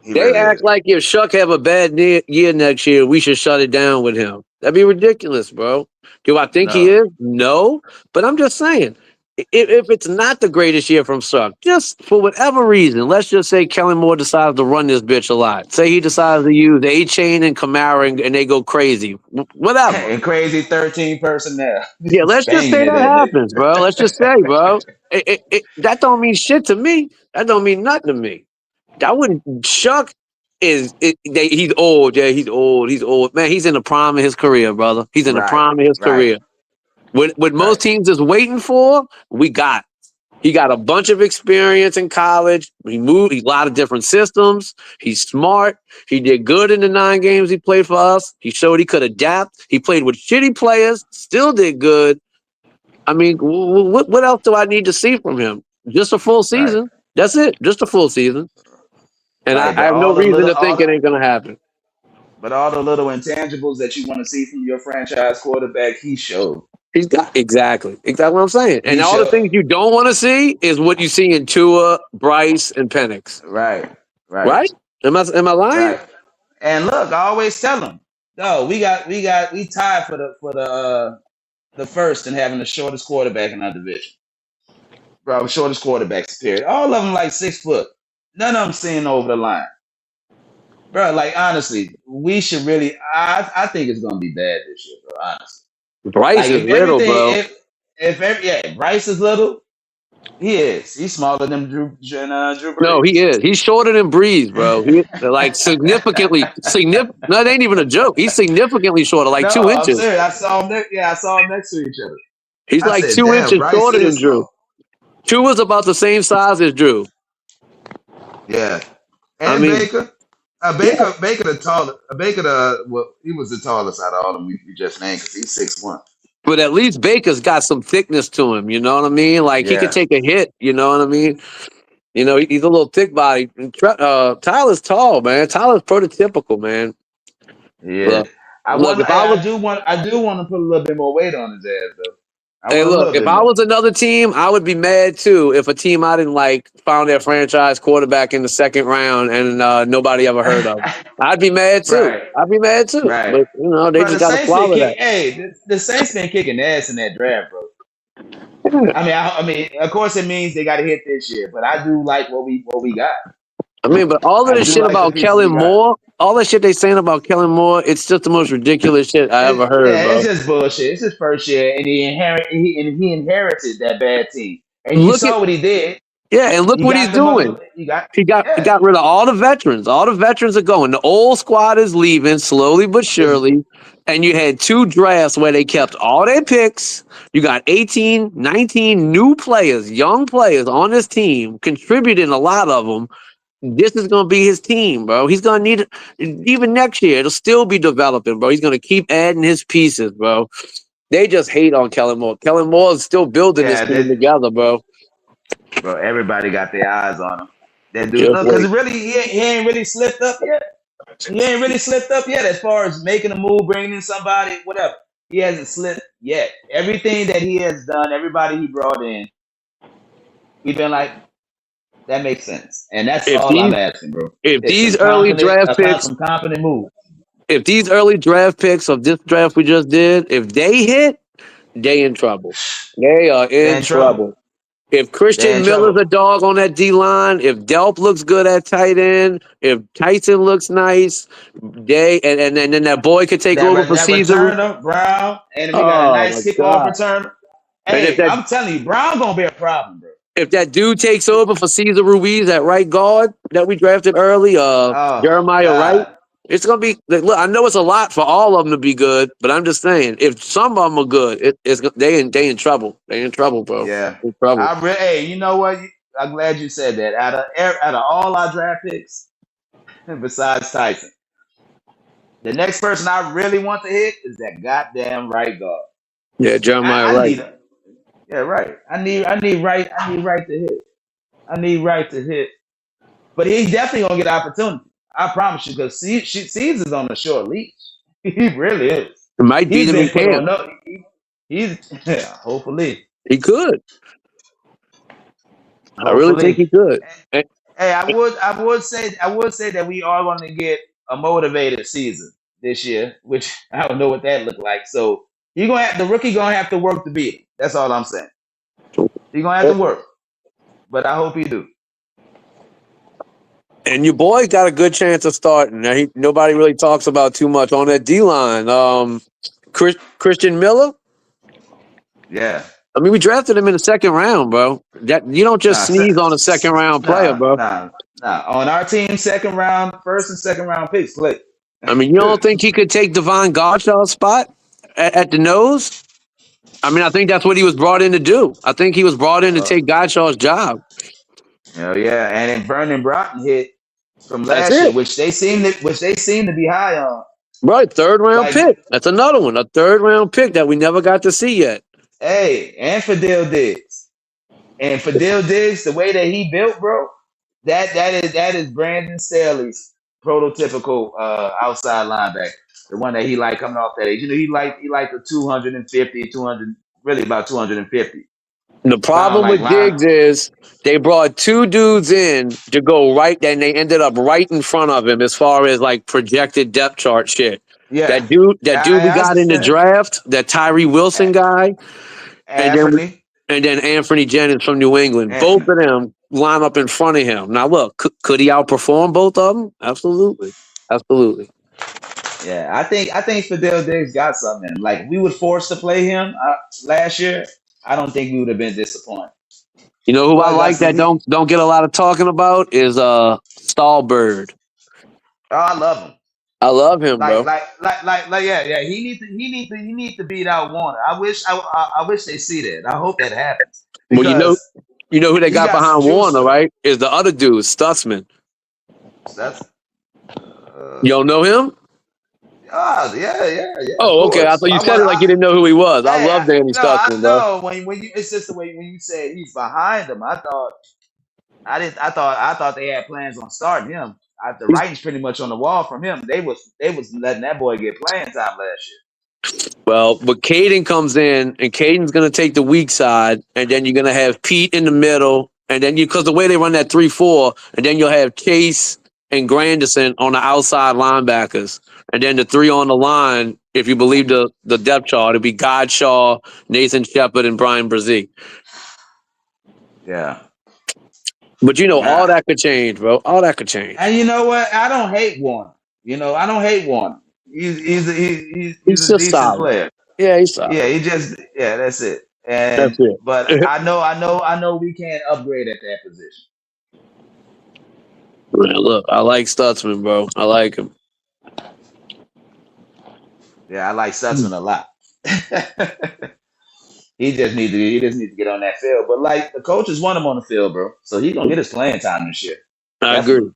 Speaker 4: He
Speaker 6: they
Speaker 4: really
Speaker 6: act
Speaker 4: is.
Speaker 6: like if Shuck have a bad year next year, we should shut it down with him. That'd be ridiculous, bro. Do I think he
Speaker 4: No.
Speaker 6: is? No. But I'm just saying, if it's not the greatest year from Shuck, just for whatever reason, let's just say Kellen Moore decides to run this bitch a lot. Say he decides to use A-Chain and Kamara and they go crazy. Whatever.
Speaker 4: And crazy 13 personnel.
Speaker 6: Yeah, let's just
Speaker 4: Banging
Speaker 6: say
Speaker 4: it
Speaker 6: that
Speaker 4: at
Speaker 6: happens, bro. Let's just say, bro. That don't mean shit to me. That don't mean nothing to me. That wouldn't. Shuck he's old. Yeah, he's old. He's old. Man, he's in the prime of his career, brother. He's in the
Speaker 4: Right,
Speaker 6: prime of his
Speaker 4: right,
Speaker 6: career. What
Speaker 4: right.
Speaker 6: most teams is waiting for, we got. He got a bunch of experience in college. He moved a lot of different systems. He's smart. He did good in the 9 games he played for us. He showed he could adapt. He played with shitty players, still did good. I mean, what else do I need to see from him? Just a full
Speaker 4: Right.
Speaker 6: season. That's it. Just a full season. And
Speaker 4: Right.
Speaker 6: I have no
Speaker 4: All the
Speaker 6: reason
Speaker 4: little
Speaker 6: to think it ain't gonna happen.
Speaker 4: but all the little intangibles that you want to see from your franchise quarterback, he showed.
Speaker 6: He's got exactly what I'm saying. And
Speaker 4: He
Speaker 6: all the
Speaker 4: showed.
Speaker 6: things you don't want to see is what you see in Tua, Bryce, and Penix.
Speaker 4: Right, right,
Speaker 6: Right? Am I lying?
Speaker 4: right. And look, I always tell him, no, we tied for the first in having the shortest quarterback in our division. Bro, shortest quarterbacks, period. All of them like 6 foot. None of them seeing over the line. Bro, like honestly, we should really I think it's gonna be bad this year, bro. Honestly.
Speaker 6: Bryce
Speaker 4: Like
Speaker 6: is
Speaker 4: if
Speaker 6: little,
Speaker 4: everything
Speaker 6: bro.
Speaker 4: yeah, Bryce is little, he is. He's smaller than Drew
Speaker 6: No, he
Speaker 4: Brees.
Speaker 6: is. He's shorter than Breeze, bro. He like significantly. No, that ain't even a joke. He's significantly shorter, like
Speaker 4: No,
Speaker 6: 2
Speaker 4: I'm
Speaker 6: inches.
Speaker 4: serious. I saw them next to each other.
Speaker 6: He's
Speaker 4: I
Speaker 6: like
Speaker 4: said,
Speaker 6: 2 inches
Speaker 4: damn, Bryce
Speaker 6: shorter than
Speaker 4: is
Speaker 6: Drew.
Speaker 4: small.
Speaker 6: Tua was about the same size as Drew.
Speaker 4: Yeah.
Speaker 6: I
Speaker 4: And
Speaker 6: mean,
Speaker 4: Baker.
Speaker 6: yeah.
Speaker 4: Baker the tallest. Baker he was the tallest out of all of them we just named because he's 6'1".
Speaker 6: But at least Baker's got some thickness to him. You know what I mean? Like he could
Speaker 4: Yeah.
Speaker 6: take a hit. You know what I mean? You know, he's a little thick body. Tyler's tall, man. Tyler's prototypical, man.
Speaker 4: Yeah.
Speaker 6: Look, look. If I was,
Speaker 4: I do want to put a little bit more weight on his ass though. I
Speaker 6: hey,
Speaker 4: want a
Speaker 6: look.
Speaker 4: little
Speaker 6: If
Speaker 4: bit
Speaker 6: I
Speaker 4: more.
Speaker 6: was another team, I would be mad too. If a team I didn't like found their franchise quarterback in the 2nd round and nobody ever heard of, I'd be mad too.
Speaker 4: Right.
Speaker 6: I'd be mad too.
Speaker 4: Right.
Speaker 6: But you know, they
Speaker 4: Bro,
Speaker 6: just got to swallow that.
Speaker 4: the Saints been kicking ass in that draft, bro. I mean, of course it means they got to hit this year, but I do like what we got.
Speaker 6: I mean, but all of
Speaker 4: I
Speaker 6: this
Speaker 4: do
Speaker 6: shit
Speaker 4: like the
Speaker 6: about
Speaker 4: pieces
Speaker 6: Kellen
Speaker 4: we got.
Speaker 6: Moore, all that shit they saying about Kellen Moore, it's just the most ridiculous shit I ever heard,
Speaker 4: It's
Speaker 6: bro.
Speaker 4: just bullshit. It's his first year, and he inherited that bad team. And you
Speaker 6: Look at
Speaker 4: saw what he did.
Speaker 6: and look
Speaker 4: You
Speaker 6: what he's
Speaker 4: got them up.
Speaker 6: doing.
Speaker 4: You got
Speaker 6: He
Speaker 4: yeah.
Speaker 6: got rid of all the veterans. All the veterans are going. The old squad is leaving slowly but
Speaker 4: It's,
Speaker 6: surely. And you had 2 drafts where they kept all their picks. You got 18, 19 new players, young players on this team, contributing a lot of them. This is going to be his team, bro. He's going to need it even next year. It'll still be developing, bro. He's going to keep adding his pieces, bro. They just hate on Kellen Moore. Kellen Moore is still building this
Speaker 4: yeah,
Speaker 6: team together, bro.
Speaker 4: bro. Everybody got their eyes on him. That dude,
Speaker 6: Just
Speaker 4: look, because
Speaker 6: wait.
Speaker 4: really, he ain't really slipped up yet. He ain't really slipped up yet as far as making a move, bringing in somebody, whatever. He hasn't slipped yet. Everything that he has done, everybody he brought in, we've been like, that makes sense, and that's
Speaker 6: If
Speaker 4: all I'm
Speaker 6: these
Speaker 4: asking, bro.
Speaker 6: if
Speaker 4: It's
Speaker 6: these early draft picks
Speaker 4: some confident moves.
Speaker 6: if these early draft picks of this draft we just did, if they hit, they in trouble. They are
Speaker 4: They're
Speaker 6: in
Speaker 4: in trouble.
Speaker 6: trouble. If
Speaker 4: They're in
Speaker 6: Christian Miller's
Speaker 4: trouble.
Speaker 6: a dog on that D line, if Delp looks good at tight end, if Tyson looks nice, and then that boy could take over for
Speaker 4: That
Speaker 6: Caesar.
Speaker 4: returner, Brown, and we got a
Speaker 6: Oh
Speaker 4: nice
Speaker 6: my
Speaker 4: kickoff
Speaker 6: god!
Speaker 4: return.
Speaker 6: And
Speaker 4: Hey, I'm telling you, Brown gonna be a problem, bro.
Speaker 6: if that dude takes over for Caesar Ruiz at right guard that we drafted early,
Speaker 4: Oh
Speaker 6: Jeremiah Wright,
Speaker 4: God,
Speaker 6: it's gonna be. Look, I know it's a lot for all of them to be good, but I'm just saying, if some of them are good, they in trouble. They in trouble, bro.
Speaker 4: yeah.
Speaker 6: In trouble.
Speaker 4: Hey, you know what? I'm glad you said that. Out of all our draft picks, besides Tyson, the next person I really want to hit is that goddamn right guard.
Speaker 6: Yeah, Jeremiah
Speaker 4: I
Speaker 6: Wright.
Speaker 4: need, yeah, right. I need right to hit. I need Wright to hit. But he's definitely gonna get opportunity. I promise you, because Caesar's on a short leash. He really is.
Speaker 6: It might beat
Speaker 4: He's
Speaker 6: him
Speaker 4: been
Speaker 6: in
Speaker 4: put
Speaker 6: camp.
Speaker 4: on no. He's hopefully.
Speaker 6: He could. I really think he
Speaker 4: Hopefully.
Speaker 6: could. And,
Speaker 4: Hey, I would say that we are going to get a motivated season this year, which I don't know what that look like. So the rookie gonna have to work to beat him. That's all I'm saying. He's gonna have to work, but I hope he do.
Speaker 6: and your boy got a good chance of starting. Now, nobody really talks about too much on that D line. Christian Miller.
Speaker 4: Yeah.
Speaker 6: I mean, we drafted him in the second round, bro. That you don't just sneeze on a second round player, bro.
Speaker 4: Nah. On our team, first and second round picks play.
Speaker 6: I mean, you don't think he could take Devon Godshaw's spot at the nose? I mean, I think that's what he was brought in to do. I think he was brought in to take Godshaw's job.
Speaker 4: Oh yeah, and then Vernon Broughton hit from
Speaker 6: That's
Speaker 4: last year,
Speaker 6: it.
Speaker 4: which they seem to be high on.
Speaker 6: Right, third round
Speaker 4: Like,
Speaker 6: pick. That's another one. A third round pick that we never got to see yet.
Speaker 4: hey, and Fidel Diggs. And Fidel Diggs, the way that he built, bro, that is Brandon Staley's prototypical outside linebacker. The one that he like coming off that age. You know, he like the 250, 200, really about 250.
Speaker 6: The problem with Diggs is they brought two dudes in to go right, and they ended up right in front of him as far as like projected depth chart shit.
Speaker 4: Yeah.
Speaker 6: That dude we got in the draft, that Tyree Wilson guy, and then Anthony Jennings from New England. Both of them line up in front of him. Now look, could he outperform both of them? Absolutely.
Speaker 4: Yeah, I think Fidel Diggs got something. Like, we were forced to play him last year. I don't think we would have been disappointed.
Speaker 6: You know who I like that don't get a lot of talking about is Stallbird.
Speaker 4: Oh, I love him.
Speaker 6: I love him, bro.
Speaker 4: Yeah. He needs to beat out Warner. I wish they see that. I hope that happens.
Speaker 6: Well, you know who they got behind Warner, right? Is the other dude, Stutzman. You don't know him?
Speaker 4: Oh, yeah.
Speaker 6: Oh, okay. I thought you said it like you didn't know who he was. I love Danny Stutzman, bro.
Speaker 4: No, when you, it's just the way when you said he's behind him. I thought they had plans on starting him. The writing's pretty much on the wall from him. They was letting that boy get playing time last year.
Speaker 6: Well, but Caden comes in, and Caden's going to take the weak side, and then you're going to have Pete in the middle, and then because the way they run that 3-4, and then you'll have Chase and Granderson on the outside linebackers, and then the three on the line, if you believe the depth chart, it'll be Godshaw, Nathan Shepard, and Brian Brzee.
Speaker 4: Yeah.
Speaker 6: But all that could change, bro. All that could change.
Speaker 4: And you know what? I don't hate Warner. I don't hate Warner. He's a decent player.
Speaker 6: Yeah, he's solid.
Speaker 4: Yeah, that's it. And
Speaker 6: that's it.
Speaker 4: But I know we can't upgrade at that position.
Speaker 6: Man, look, I like Stutzman, bro. I like him.
Speaker 4: Yeah, I like Stutzman a lot. He just needs to get on that field. But like, the coaches want him on the field, bro. So he's gonna get his playing time this year.
Speaker 6: I agree.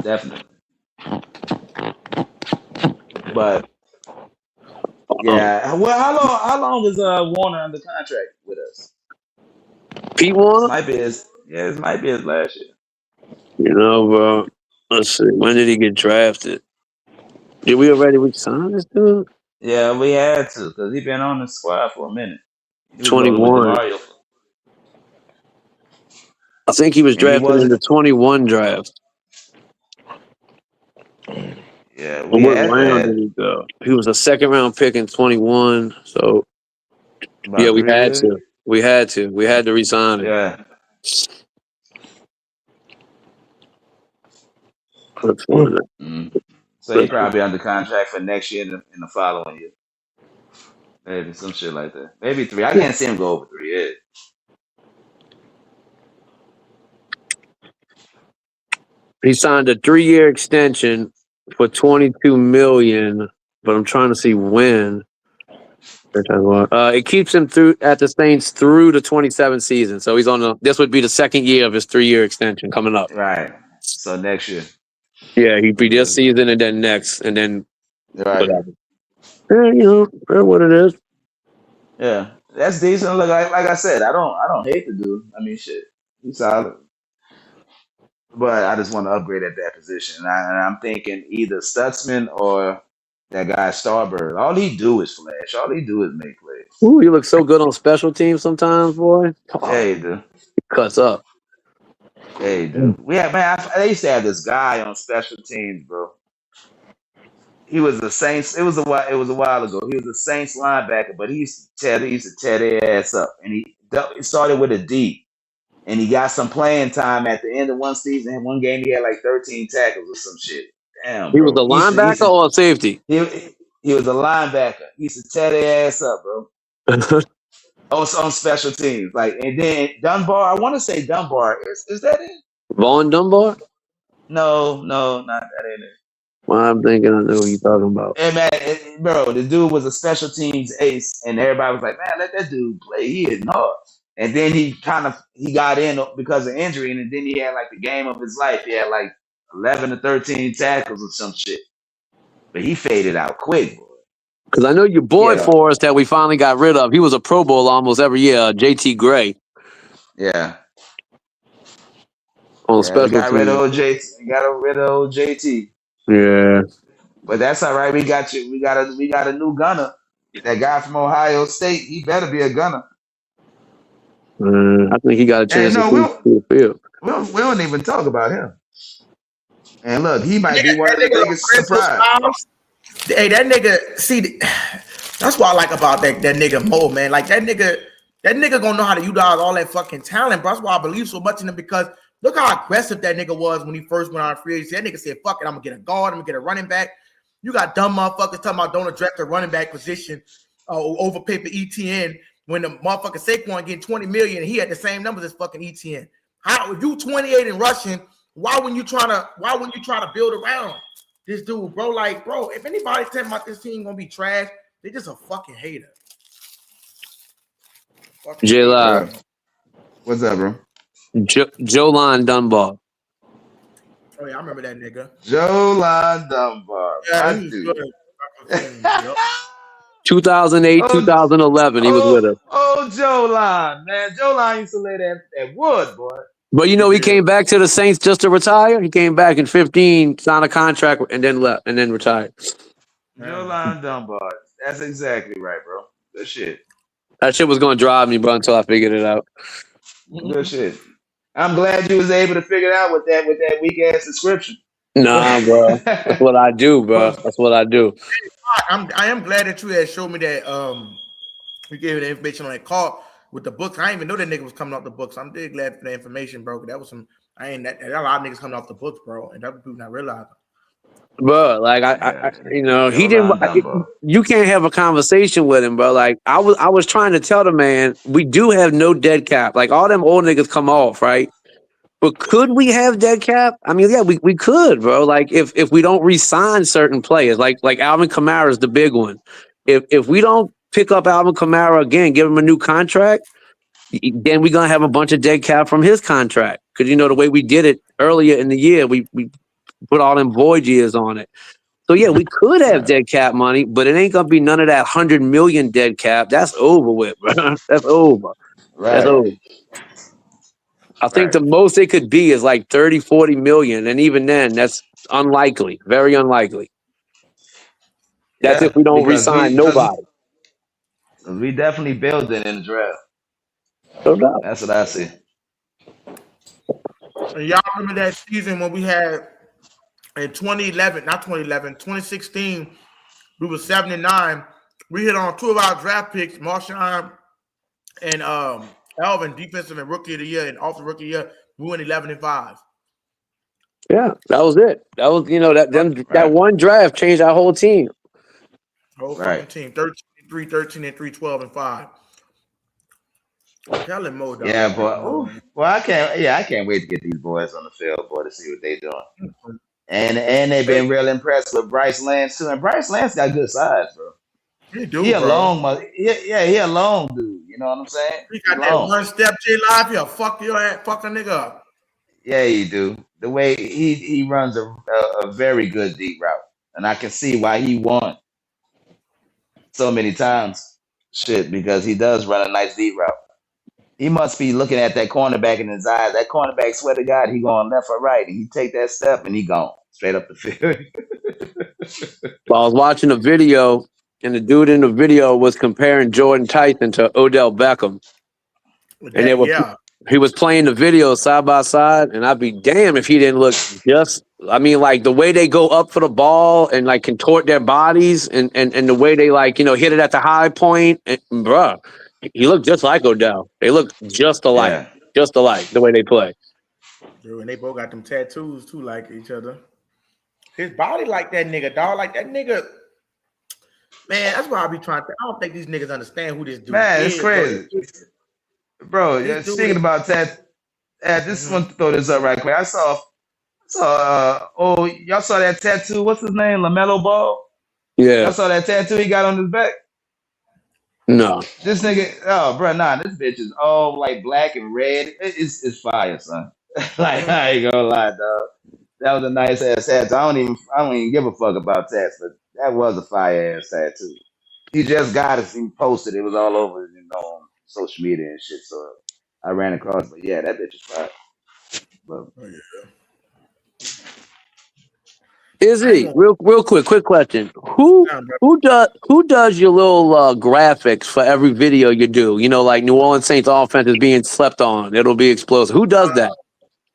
Speaker 4: Definitely. But yeah, well, how long is Warner under contract with us?
Speaker 6: Pete Warner?
Speaker 4: This might be his last year.
Speaker 6: Bro. Let's see. When did he get drafted? Did we already sign this dude?
Speaker 4: Yeah, we had to, because he's been on the squad for a minute.
Speaker 6: 21. I think he was drafted in the 21 draft.
Speaker 4: Yeah.
Speaker 6: What round did he go? He was a second round pick in 21. So, yeah, we had to. We had to resign him.
Speaker 4: Yeah. So he probably under contract for next year and the following year. Maybe some shit like that. Maybe 3. I can't see him go over 3 years.
Speaker 6: He signed a 3-year extension for $22 million, but I'm trying to see when. It keeps him at the Saints through the 27th season. So he's this would be the second year of his 3-year extension coming up.
Speaker 4: Right. So next year.
Speaker 6: Yeah, he'd be this season and then next, and then
Speaker 4: whatever.
Speaker 6: Yeah, what it is.
Speaker 4: Yeah. That's decent. Look, like I said, I don't hate the dude. I mean, shit, he's solid. But I just want to upgrade at that position. And I'm thinking either Stutzman or that guy Starbird. All he do is flash. All he do is make plays.
Speaker 6: Ooh, you look so good on special teams sometimes, boy.
Speaker 4: Yeah,
Speaker 6: Oh,
Speaker 4: he do.
Speaker 6: cuts up.
Speaker 4: Yeah, he do. We have man. I used to have this guy on special teams, bro. He was the Saints. It was a while ago. He was a Saints linebacker, but he used to tear their ass up. And he started with a D, and he got some playing time at the end of one season. In one game, he had like 13 tackles or some shit. Damn,
Speaker 6: He was
Speaker 4: bro.
Speaker 6: a linebacker or a safety?
Speaker 4: He was a linebacker. He used to tear their ass up, bro. Also on special teams, like, and then Dunbar. I want to say Dunbar. Is that it?
Speaker 6: Vaughn Dunbar?
Speaker 4: No, not that ain't it.
Speaker 6: Well, I'm thinking I know who you're talking about.
Speaker 4: And man, bro, the dude was a special teams ace, and everybody was like, "Man, let that dude play. He is hard." And then he got in because of injury, and then he had like the game of his life. He had like 11 or 13 tackles or some shit, but he faded out quick, boy.
Speaker 6: Because I know your boy
Speaker 4: Yeah.
Speaker 6: for us that we finally got rid of. He was a Pro Bowl almost every year, JT Gray.
Speaker 4: Yeah.
Speaker 6: On
Speaker 4: We
Speaker 6: special
Speaker 4: got rid of
Speaker 6: teams.
Speaker 4: OJ. We got rid of old JT.
Speaker 6: Yeah.
Speaker 4: But that's all right. We got you. We got a new gunner. That guy from Ohio State. He better be a gunner.
Speaker 6: I think he got a chance
Speaker 4: And no,
Speaker 6: to see the field.
Speaker 4: we don't even talk about him. And look, he might be one of the
Speaker 1: That nigga
Speaker 4: biggest
Speaker 1: Francis
Speaker 4: surprise.
Speaker 1: Styles. Hey, that nigga. See, that's what I like about that nigga Mo, man. Like that nigga gonna know how to utilize all that fucking talent, bro. That's why I believe so much in him, because look how aggressive that nigga was when he first went on free agency. That nigga said, "Fuck it, I'm gonna get a guard. I'm gonna get a running back." You got dumb motherfuckers talking about don't address the running back position overpay for ETN when the motherfucker Saquon getting 20 million and he had the same numbers as fucking ETN. How if you 28 in rushing, why wouldn't you try to build around this dude, bro? Like, bro, if anybody's telling about this team gonna be trash, they just a fucking hater.
Speaker 6: J Live.
Speaker 4: What's up, bro?
Speaker 6: Jolan Dunbar.
Speaker 1: Oh yeah, I remember that nigga.
Speaker 4: Jolan Dunbar.
Speaker 1: Yeah, he was good.
Speaker 6: 2008, 2011, he was with us.
Speaker 4: Oh, Jolan, man. Jolan used to lay that wood, boy.
Speaker 6: But you know, he came back to the Saints just to retire. He came back in 15, signed a contract, and then left, and then retired.
Speaker 4: Jolan Dunbar. That's exactly right, bro. Good shit.
Speaker 6: That shit was going to drive me, bro, until I figured it out.
Speaker 4: Good shit. I'm glad you was able to figure it out with that weak ass description.
Speaker 6: Nah, bro. That's what I do, bro. That's what I do.
Speaker 1: I am glad that you had showed me that you gave me the information on that call with the books. I didn't even know that nigga was coming off the books. I'm really glad for the information, bro. That was some that a lot of niggas coming off the books, bro, and that people not realizing.
Speaker 6: Bro, like I you know, he didn't. You can't have a conversation with him, bro. Like I was trying to tell the man, we do have no dead cap. Like all them old niggas come off, right? But could we have dead cap? I mean, yeah, we could, bro. Like if we don't re-sign certain players, like Alvin Kamara is the big one. If we don't pick up Alvin Kamara again, give him a new contract, then we're gonna have a bunch of dead cap from his contract. Because you know the way we did it earlier in the year, we put all them void years on it. So yeah, we could have dead cap money, but it ain't gonna be none of that 100 million dead cap. That's over with, bro. That's over.
Speaker 4: Right.
Speaker 6: That's over. I think the most it could be is like 30, 40 million. And even then, that's unlikely. Very unlikely. That's if we don't re-sign nobody.
Speaker 4: We definitely build it in the draft.
Speaker 6: No doubt.
Speaker 4: That's what I see.
Speaker 1: And y'all remember that season when we had in 2016, we were 7-9. We hit on 2 of our draft picks, Marshawn and Alvin, defensive and rookie of the year, and off the rookie of the year, we went 11-5.
Speaker 6: Yeah, that was it. That was, you know, that one draft changed our whole team.
Speaker 1: Whole fucking team. 13-3, 13-3, 12-5. Tell him Mo, dog.
Speaker 4: Yeah, boy. Well, I can't wait to get these boys on the field, boy, to see what they doing. And they've been real impressed with Bryce Lance too. And Bryce Lance got good size, bro. He a long dude. You know what I'm saying?
Speaker 1: He got that one step J Live. He'll fuck your ass, fuck a nigga up.
Speaker 4: Yeah, he do. The way he runs a very good deep route, and I can see why he won so many times. shit because he does run a nice deep route. He must be looking at that cornerback in his eyes. That cornerback, swear to God, he going left or right, and he take that step and he gone straight up the field.
Speaker 6: Well, I was watching a video, and the dude in the video was comparing Jordan Tyson to Odell Beckham, and they were he was playing the video side by side, and I'd be damned if he didn't look just. I mean, like the way they go up for the ball and like contort their bodies, and the way they like hit it at the high point, and, bruh, he looked just like Odell. They look just alike, the way they play.
Speaker 1: Dude, and they both got them tattoos too, like each other. His body like that nigga, dog. Like that nigga. Man, that's why I be trying to. I don't think these niggas understand who this dude is.
Speaker 4: Man, it's crazy. Bro, speaking about that, just want to throw this up right quick. I saw y'all saw that tattoo. What's his name? LaMelo Ball?
Speaker 6: Yeah.
Speaker 4: Y'all saw that tattoo he got on his back?
Speaker 6: No.
Speaker 4: This nigga, this bitch is all like black and red. It's fire, son. Like, I ain't gonna lie, dog. That was a nice ass tattoo. I don't even give a fuck about tats, but that was a fire ass tattoo. He just got it. He posted. It was all over, on social media and shit. So I ran across. But yeah, that bitch is fire. But,
Speaker 6: Izzy, real quick question. Who does your little graphics for every video you do? Like New Orleans Saints offense is being slept on. It'll be explosive. Who does that?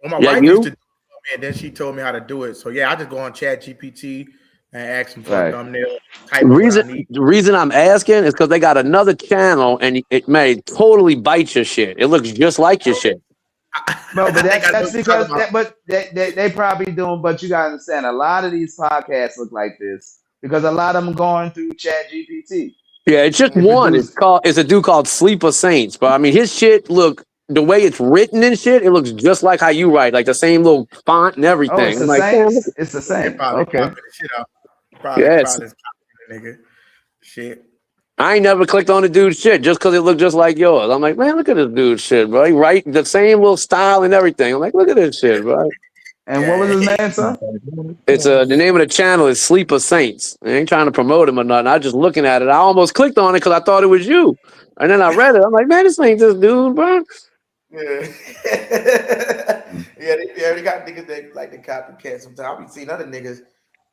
Speaker 1: Well, my wife used to do it, and then she told me how to do it. So yeah, I just go on ChatGPT and ask them for a thumbnail.
Speaker 6: The reason I'm asking is because they got another channel, and it may totally bite your shit. It looks just like your shit.
Speaker 4: No, but that's because they probably doing. But you gotta understand, a lot of these podcasts look like this because a lot of them going through ChatGPT.
Speaker 6: Yeah, it's just one. It's a dude called Sleeper Saints. But I mean, his shit look the way it's written and shit. It looks just like how you write, like the same little font and everything.
Speaker 4: Oh, it's the same. It's the same. Okay.
Speaker 1: Probably nigga. Shit.
Speaker 6: I ain't never clicked on the dude's shit just because it looked just like yours. I'm like, man, look at this dude's shit, bro. He write the same little style and everything. I'm like, look at this shit, bro.
Speaker 4: And what was his name, son?
Speaker 6: It's the name of the channel is Sleeper Saints. I ain't trying to promote him or nothing. I was just looking at it. I almost clicked on it because I thought it was you. And then I read it. I'm like, man, this ain't this dude, bro.
Speaker 1: Yeah. They got niggas that like the copycat sometimes. I'll be seeing other niggas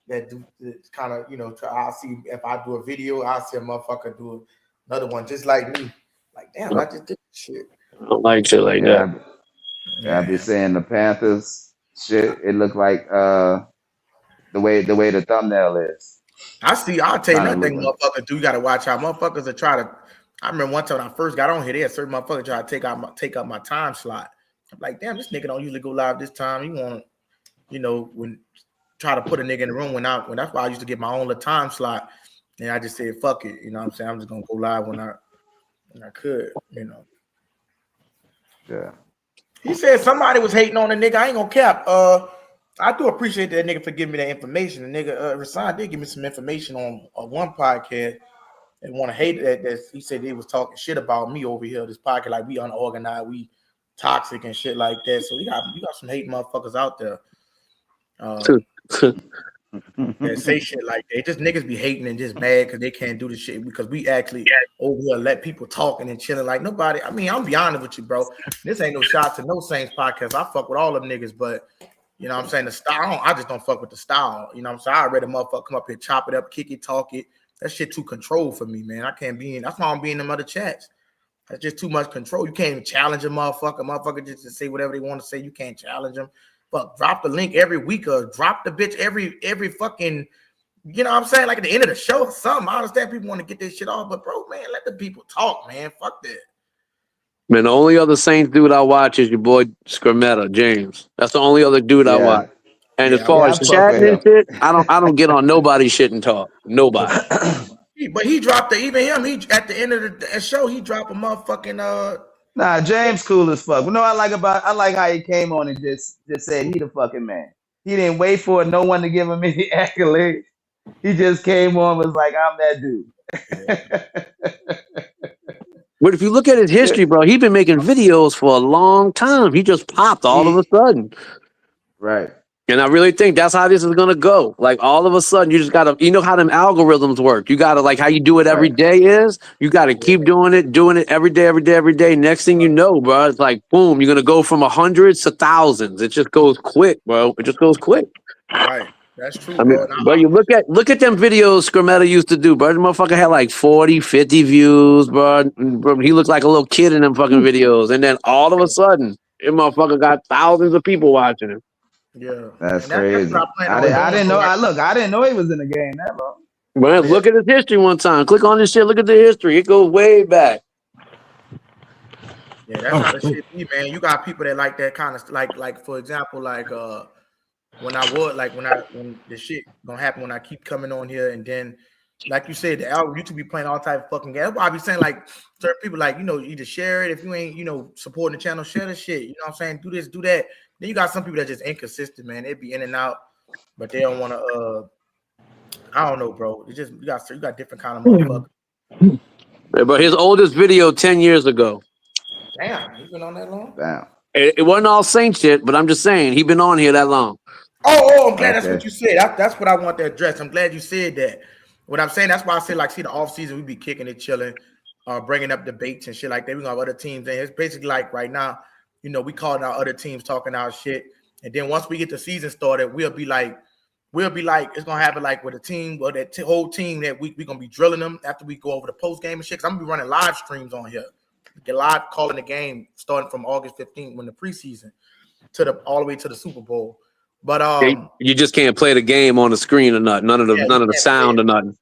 Speaker 1: that do kind of, I'll see if I do a video, I'll see a motherfucker do another one just like me. Like, damn, I just did shit.
Speaker 6: I don't like shit like that.
Speaker 4: Yeah, I be saying the Panthers shit. It look like the way the thumbnail is.
Speaker 1: I'll tell you nothing, motherfuckers do. You gotta watch out. Motherfuckers that try to. I remember one time when I first got on here, there certain motherfuckers try to take up my time slot. I'm like, damn, this nigga don't usually go live this time. You want to, when try to put a nigga in the room when that's why I used to get my own little time slot, and I just said fuck it. You know what I'm saying? I'm just gonna go live when I could.
Speaker 4: Yeah.
Speaker 1: He said somebody was hating on the nigga. I ain't gonna cap. I do appreciate that nigga for giving me that information. The nigga Rasan did give me some information on one podcast and want to hate that he said he was talking shit about me over here. This podcast, like we unorganized, we toxic and shit like that. So you got some hate motherfuckers out there. That say shit like that. Just niggas be hating and just mad because they can't do the shit because we actually over here let people talking and chilling like nobody. I mean, I'm be honest with you, bro. This ain't no shot to no Saints podcast. I fuck with all them niggas, but you know what I'm saying? The style, I just don't fuck with the style. You know what I'm saying? I read a motherfucker come up here, chop it up, kick it, talk it. That shit too controlled for me, man. I can't be in. That's why I'm being in them other chats. That's just too much control. You can't even challenge a motherfucker. Motherfucker just to say whatever they want to say. You can't challenge them. Fuck, drop the link every week or drop the bitch every fucking, you know what I'm saying? Like at the end of the show or something. I understand people want to get this shit off, but bro, man, let the people talk, man. Fuck that.
Speaker 6: Man, the only other Saints dude I watch is your boy Skrmetta, James. That's the only other dude I watch. And as far as chatting and shit, I don't get on nobody's shit and talk. Nobody.
Speaker 1: But he dropped even him. He at the end of the show, he dropped a motherfucking
Speaker 4: Nah, James cool as fuck. You know what I like how he came on and just said he the fucking man. He didn't wait for no one to give him any accolades. He just came on and was like, I'm that dude.
Speaker 6: But if you look at his history, bro, he's been making videos for a long time. He just popped all of a sudden.
Speaker 4: Right.
Speaker 6: And I really think that's how this is gonna go. Like all of a sudden, you just gotta, you know how them algorithms work. You gotta like how you do it every
Speaker 3: Right.
Speaker 6: day is. You gotta keep doing it every day, every day, every day. Next thing you know, bro, it's like boom, you're gonna go from hundreds to thousands. It just goes quick, bro. It just goes quick.
Speaker 1: Right. That's true,
Speaker 6: I mean,
Speaker 1: bro.
Speaker 6: bro, you look at them videos Scrametta used to do, bro. The motherfucker had like 40, 50 views, bro. Bro, he looked like a little kid in them fucking videos, and then all of a sudden, that motherfucker got thousands of people watching him.
Speaker 1: Yeah.
Speaker 3: That's
Speaker 1: And that's what
Speaker 3: crazy.
Speaker 1: I plan
Speaker 3: I
Speaker 1: on
Speaker 3: didn't. I
Speaker 1: doing.
Speaker 3: didn't
Speaker 1: So
Speaker 3: know.
Speaker 1: like,
Speaker 3: I didn't know he was in the game that long.
Speaker 6: Man,
Speaker 1: yeah.
Speaker 6: look at his history one time. Click on this shit. Look at the history. It goes way back.
Speaker 1: Yeah, that's how the shit be, man. You got people that like that kind of like for example, like when the shit gonna happen when I keep coming on here and then like you said, the algorithm YouTube be playing all type of fucking games. That's why I be saying like certain people like either share it if you ain't supporting the channel, share the shit. You know what I'm saying? Do this, do that. Then you got some people that just inconsistent, man. They be in and out, but they don't want to. I don't know, bro. It's just you got different kind of motherfuckers.
Speaker 6: But his oldest video 10 years ago.
Speaker 1: Damn, you been on that long?
Speaker 3: Damn.
Speaker 6: It wasn't all saint shit, but I'm just saying he been on here that long.
Speaker 1: Oh, I'm glad that's
Speaker 3: Okay.
Speaker 1: what you said. That's what I want to address. I'm glad you said that. What I'm saying, that's why I said, like, see, the off season, we be kicking it, chilling, bringing up debates and shit like that. We gonna have other teams, and it's basically like right now, we calling out other teams, talking our shit, and then once we get the season started, we'll be like, it's gonna happen like with a team or that whole team that we gonna be drilling them after we go over the post game and shit. Cause I'm gonna be running live streams on here, get live calling the game starting from August 15th when the preseason all the way to the Super Bowl. But
Speaker 6: You just can't play the game on the screen or nothing. None of the sound or nothing.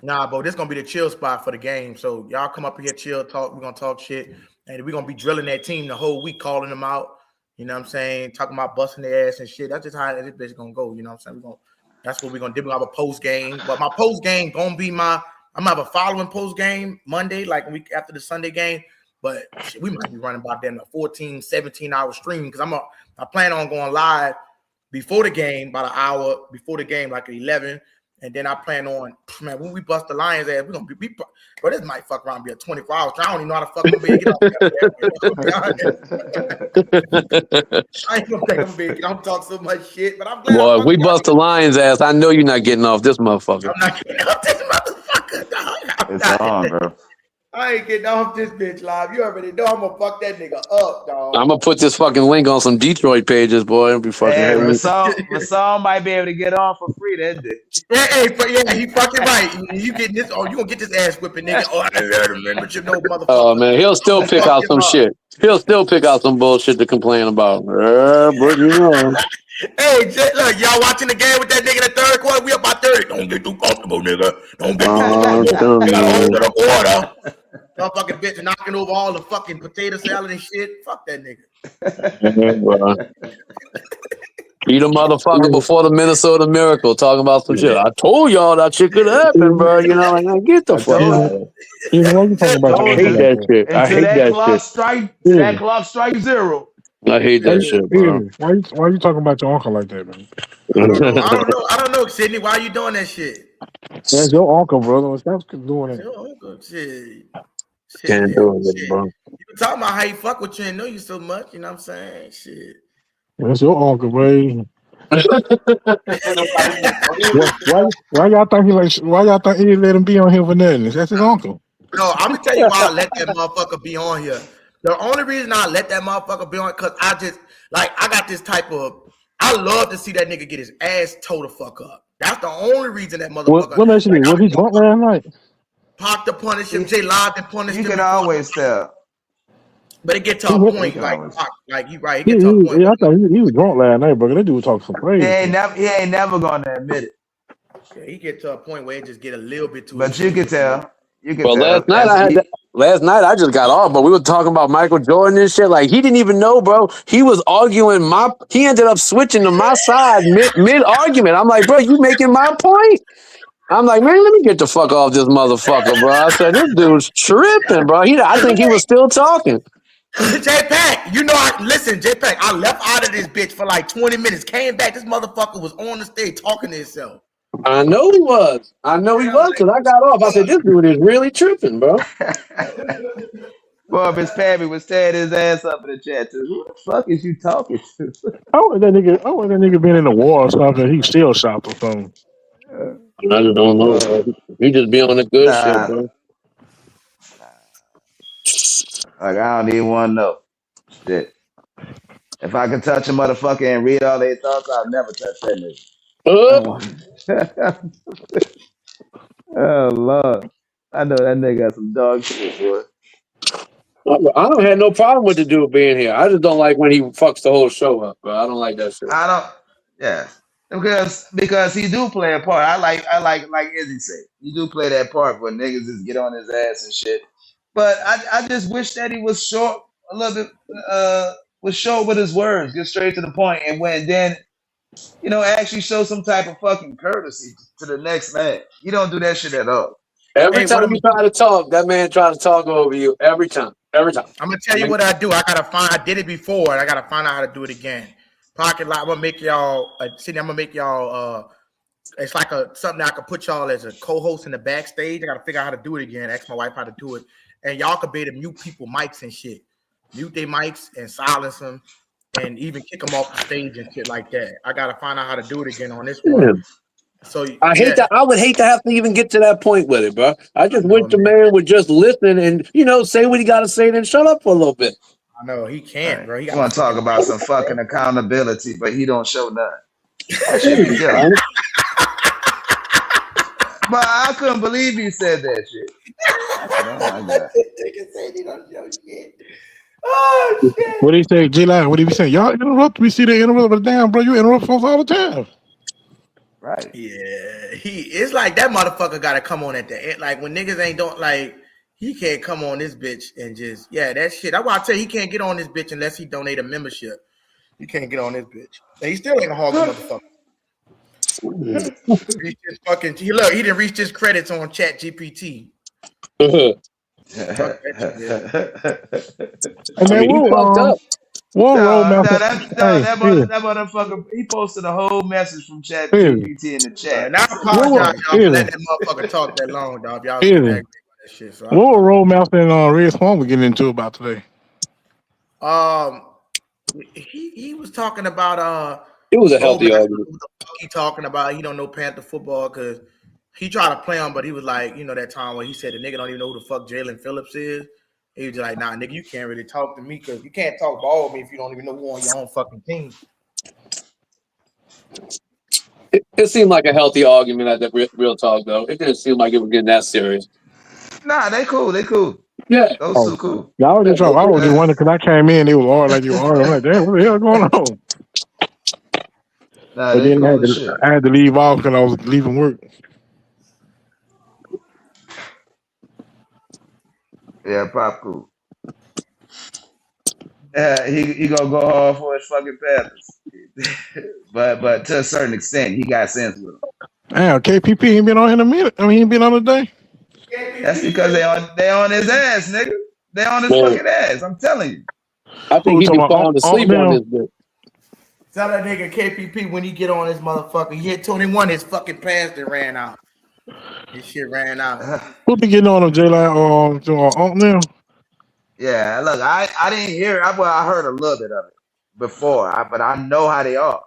Speaker 1: Nah, bro, this gonna be the chill spot for the game. So y'all come up here, chill, talk. We're gonna talk shit, and we're gonna be drilling that team the whole week, calling them out. You know what I'm saying? Talking about busting their ass and shit. That's just how this bitch gonna go. You know what I'm saying? That's what we're gonna do. We have a post game, but my post game gonna be I'm gonna have a following post game Monday, like a week after the Sunday game. But shit, we might be running about them a 14, 17 hour stream because I plan on going live before the game, about an hour before the game, like at 11. And then I plan on, man, when we bust the Lions ass, we're going to be, bro, this might fuck around and be a 24 hours. I don't even know how to fuck get off. I ain't going to take them I'm talking so much shit, but I'm glad.
Speaker 6: Boy, if we bust the Lions ass, I know you're not getting off this motherfucker.
Speaker 1: I'm not getting off this motherfucker, dog.
Speaker 3: It's on, bro.
Speaker 1: I ain't getting off this bitch live. You already know I'm going to fuck that nigga up, dog.
Speaker 6: I'm going to put this fucking link on some Detroit pages, boy. It'll be fucking
Speaker 3: Hey,
Speaker 6: heavy.
Speaker 3: Rasam might be able to get on for free that day.
Speaker 1: Yeah, he fucking right. You getting this? Oh, you gonna get this ass whipping, nigga? Oh, I heard him, membership, no motherfucker.
Speaker 6: Oh man, he'll still pick out some shit. He'll still pick out some bullshit to complain about. But you know.
Speaker 1: Hey, look, y'all watching the game with that nigga in the third quarter? We up by 30. Don't get too comfortable, nigga. Don't get too comfortable. You gotta hold to the order. Motherfucking bitch knocking over all the fucking potato salad and shit. Fuck that nigga.
Speaker 6: Beat a motherfucker before the Minnesota Miracle talking about some shit. I told y'all that shit could happen, bro. You know, like, get the fuck out of here.
Speaker 5: You know, what you talking about?
Speaker 6: I hate that shit. I hate
Speaker 3: that clock strike zero.
Speaker 6: I hate that shit, bro.
Speaker 5: Why you talking about your uncle like that, man?
Speaker 1: I don't know, Sydney. Why you doing that shit?
Speaker 5: That's your uncle, brother. Stop doing it.
Speaker 1: Your uncle, shit.
Speaker 6: Can't do it, bro.
Speaker 1: You talking about how he fuck with you and know you so much, you know what I'm saying? Shit.
Speaker 5: That's your uncle, bro. Why y'all think he let him be on here for nothing? That's his uncle.
Speaker 1: No, I'm gonna tell you why I let that motherfucker be on here. The only reason I let that motherfucker be on it, cause I got this type of, I love to see that nigga get his ass towed the fuck up. That's the only reason that motherfucker.
Speaker 5: What makes you was he drunk last night?
Speaker 1: Park to punish him, J Live to punish him.
Speaker 3: You can always tell.
Speaker 1: But it get to a point, like he right. It get to a point.
Speaker 5: Yeah, I thought he was drunk last night, bro. That dude was talking some crazy.
Speaker 3: He ain't never gonna admit it.
Speaker 1: Yeah, he get to a point where it just get a little bit too.
Speaker 3: But you can tell.
Speaker 6: Well, last night I just got off, but we were talking about Michael Jordan and shit. Like, he didn't even know, bro. He was arguing he ended up switching to my side mid argument. I'm like, bro, you making my point? I'm like, man, let me get the fuck off this motherfucker, bro. I said, this dude's tripping, bro. I think he was still talking.
Speaker 1: J-Pack, J-Pack, I left out of this bitch for like 20 minutes. Came back, this motherfucker was on the stage talking to himself.
Speaker 6: I know he was. Because I got off. I said, this dude is really tripping, bro.
Speaker 4: Boy, Miss Pammy was tearing his ass up in the chat too. Who the fuck is you talking to?
Speaker 5: I want that nigga. I want that nigga been in the war or something. He still shot or something.
Speaker 6: I just don't know,
Speaker 4: Boy,
Speaker 6: bro. He just be on the good shit,
Speaker 4: nah,
Speaker 6: bro.
Speaker 4: like I don't even want to know. Shit. If I could touch a motherfucker and read all their thoughts, I'd never touch that nigga. I
Speaker 6: Uh,
Speaker 4: want. Oh Lord, I know that nigga got some dog shit, boy.
Speaker 6: I don't have no problem with the dude being here. I just don't like when he fucks the whole show up, bro. I don't like that shit.
Speaker 4: I don't. Yeah, because he do play a part. I like Izzy say. He do play that part where niggas just get on his ass and shit. But I just wish that he was short a little bit. Was short with his words, get straight to the point, and when then actually show some type of fucking courtesy to the next man. You don't do that shit at all.
Speaker 6: Every
Speaker 1: Hey, what
Speaker 6: time
Speaker 1: I'm
Speaker 6: you try to talk, that man tries to talk over you. Every time. Every time.
Speaker 1: I'm gonna tell you what I do. I did it before, and I gotta find out how to do it again. Pocket lot. I'm gonna make y'all. I'm gonna make y'all. It's like something that I could put y'all as a co-host in the backstage. I gotta figure out how to do it again. Ask my wife how to do it, and y'all could be able to mute people mics and shit. Mute their mics and silence them, and even kick them off the stage and shit like that. I gotta find out how to do it again on this one.
Speaker 6: Yeah.
Speaker 1: So
Speaker 6: I hate that. I would hate to have to even get to that point with it, bro. I just
Speaker 1: know,
Speaker 6: wish the man would just listen and say what he got to say, then shut up for a little bit.
Speaker 1: I know he
Speaker 4: All
Speaker 1: can't,
Speaker 4: right.
Speaker 1: bro. He
Speaker 4: You
Speaker 1: got
Speaker 4: want to talk about some fucking accountability, but he don't show none. That shit be killing me. But I couldn't believe he said that shit. I said, oh my God.
Speaker 1: Oh shit!
Speaker 5: What do you say, G-Line? What do you say? Y'all interrupt. We see the interrupt, but damn, bro, you interrupt folks all the time.
Speaker 4: Right.
Speaker 1: Yeah, it's like that motherfucker got to come on at the end. Like when niggas ain't don't like, he can't come on this bitch and just that shit. That's why I tell you he can't get on this bitch unless he donate a membership. He can't get on this bitch. And he still ain't a hog motherfucker. He didn't reach his credits on Chat GPT. Fuck that shit.
Speaker 5: And
Speaker 6: I
Speaker 5: then
Speaker 6: mean, he fucked up.
Speaker 5: one roadmap.
Speaker 4: That motherfucker, he posted a whole message from Chat GPT in the chat.
Speaker 1: And I apologize, y'all, for letting that motherfucker talk that long, dog. Y'all getting aggravated about that shit. So
Speaker 5: what were roadmaps and Red Swan we getting into about today?
Speaker 1: he was talking about
Speaker 6: it was a healthy argument.
Speaker 1: What the fuck he talking about? He don't know Panther football because he tried to play him, but he was like, that time where he said the nigga don't even know who the fuck Jalen Phillips is. He was just like, nah, nigga, you can't really talk to me because you can't talk ball with me if you don't even know who on your own fucking team.
Speaker 6: It seemed like a healthy argument at that real talk, though. It didn't seem like it was getting that serious.
Speaker 4: Nah, they cool.
Speaker 6: Yeah.
Speaker 4: Those two cool.
Speaker 5: Y'all was just I was just wondering because I came in, they was all like you are. I'm like, damn, what the hell going on?
Speaker 4: Nah,
Speaker 5: But
Speaker 4: they
Speaker 5: then
Speaker 4: cool as shit.
Speaker 5: I had to leave off because I was leaving work.
Speaker 4: Yeah, Pop cool. He gonna go hard for his fucking Panthers. but to a certain extent, he got sense with him.
Speaker 5: Damn, KPP ain't been on in a minute. I mean, he ain't been on a day.
Speaker 4: That's because they on his ass, nigga. They on his fucking ass. I'm telling you.
Speaker 6: I think he be falling asleep on this bitch.
Speaker 1: Tell that nigga KPP when he get on his motherfucker. He hit 21, his fucking pass that ran out. His shit ran out.
Speaker 5: Who be getting on him, J-Line? Now?
Speaker 4: Yeah, look, I didn't hear. I heard a little bit of it before, but I know how they are.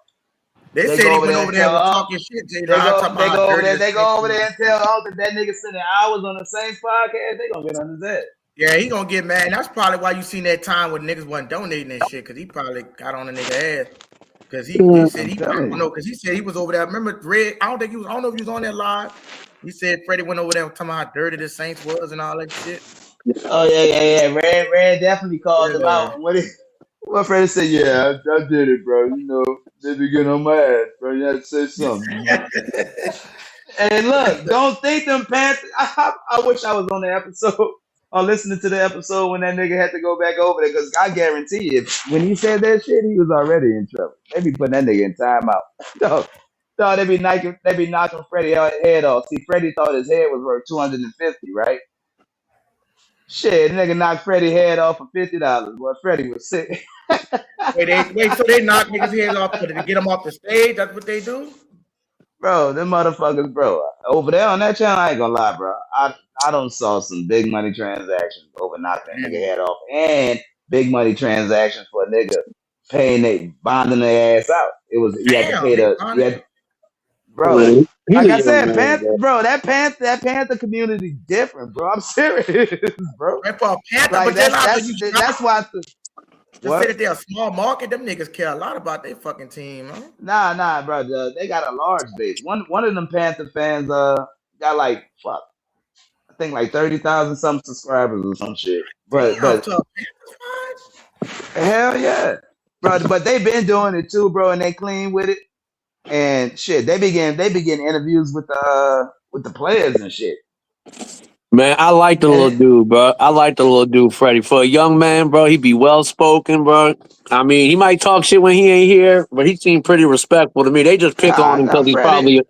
Speaker 1: They said he went over there and was talking shit.
Speaker 4: They go over there and tell that nigga spending hours on the same podcast. They gonna get on his head.
Speaker 1: Yeah, he gonna get mad. That's probably why you seen that time when niggas wasn't donating that shit, because he probably got on a nigga ass. Because he said he because he said he was over there. Remember Red? I don't know if he was on that live. He said Freddie went over there talking about how dirty the Saints was and all that shit.
Speaker 4: Oh yeah. Red definitely called him out. What Freddie said? Yeah, I did it, bro. They be getting on my ass, bro. You had to say something. And look, don't think them Panthers. I wish I was on the episode or listening to the episode when that nigga had to go back over there, because I guarantee you, when he said that shit, he was already in trouble. They be putting that nigga in timeout. No, they be knocking Freddie's head off. See, Freddie thought his head was worth $250, right? Shit, nigga knocked Freddie's head off for $50. Well, Freddie was sick.
Speaker 1: So they knock niggas' heads off to get them off the stage? That's what they do?
Speaker 4: Bro, them motherfuckers, bro. Over there on that channel, I ain't gonna lie, bro. I don't saw some big money transactions over knocking a nigga
Speaker 1: Damn.
Speaker 4: head off, and big money transactions for a nigga paying they bonding their ass out. It was he had to pay
Speaker 1: Damn, they
Speaker 4: the he
Speaker 1: bonded.
Speaker 4: had, bro.
Speaker 6: Man, he's
Speaker 4: Like
Speaker 6: a
Speaker 4: I
Speaker 6: young
Speaker 4: said,
Speaker 6: man,
Speaker 4: Panther,
Speaker 6: bro.
Speaker 4: bro. That Panther community different, bro. I'm serious, bro.
Speaker 1: Right for a Panther,
Speaker 4: Like
Speaker 1: but then I know you
Speaker 4: that's why.
Speaker 1: just say
Speaker 4: What?
Speaker 1: that they're a small market. Them niggas care a lot about their fucking team, man.
Speaker 4: Nah, bro. They got a large base. One of them Panther fans got like fuck. I think like 30,000 some subscribers or some shit. But
Speaker 1: Damn,
Speaker 4: but
Speaker 1: to a Panthers fan?
Speaker 4: hell yeah, bro. But they been doing it too, bro, and they clean with it. And shit, they begin interviews with the players and shit.
Speaker 6: Man, I like the
Speaker 4: And
Speaker 6: little dude, bro. I like the little dude, Freddie. For a young man, bro, he be well spoken, bro. I mean, he might talk shit when he ain't here, but he seemed pretty respectful to me. They just pick on him because he's probably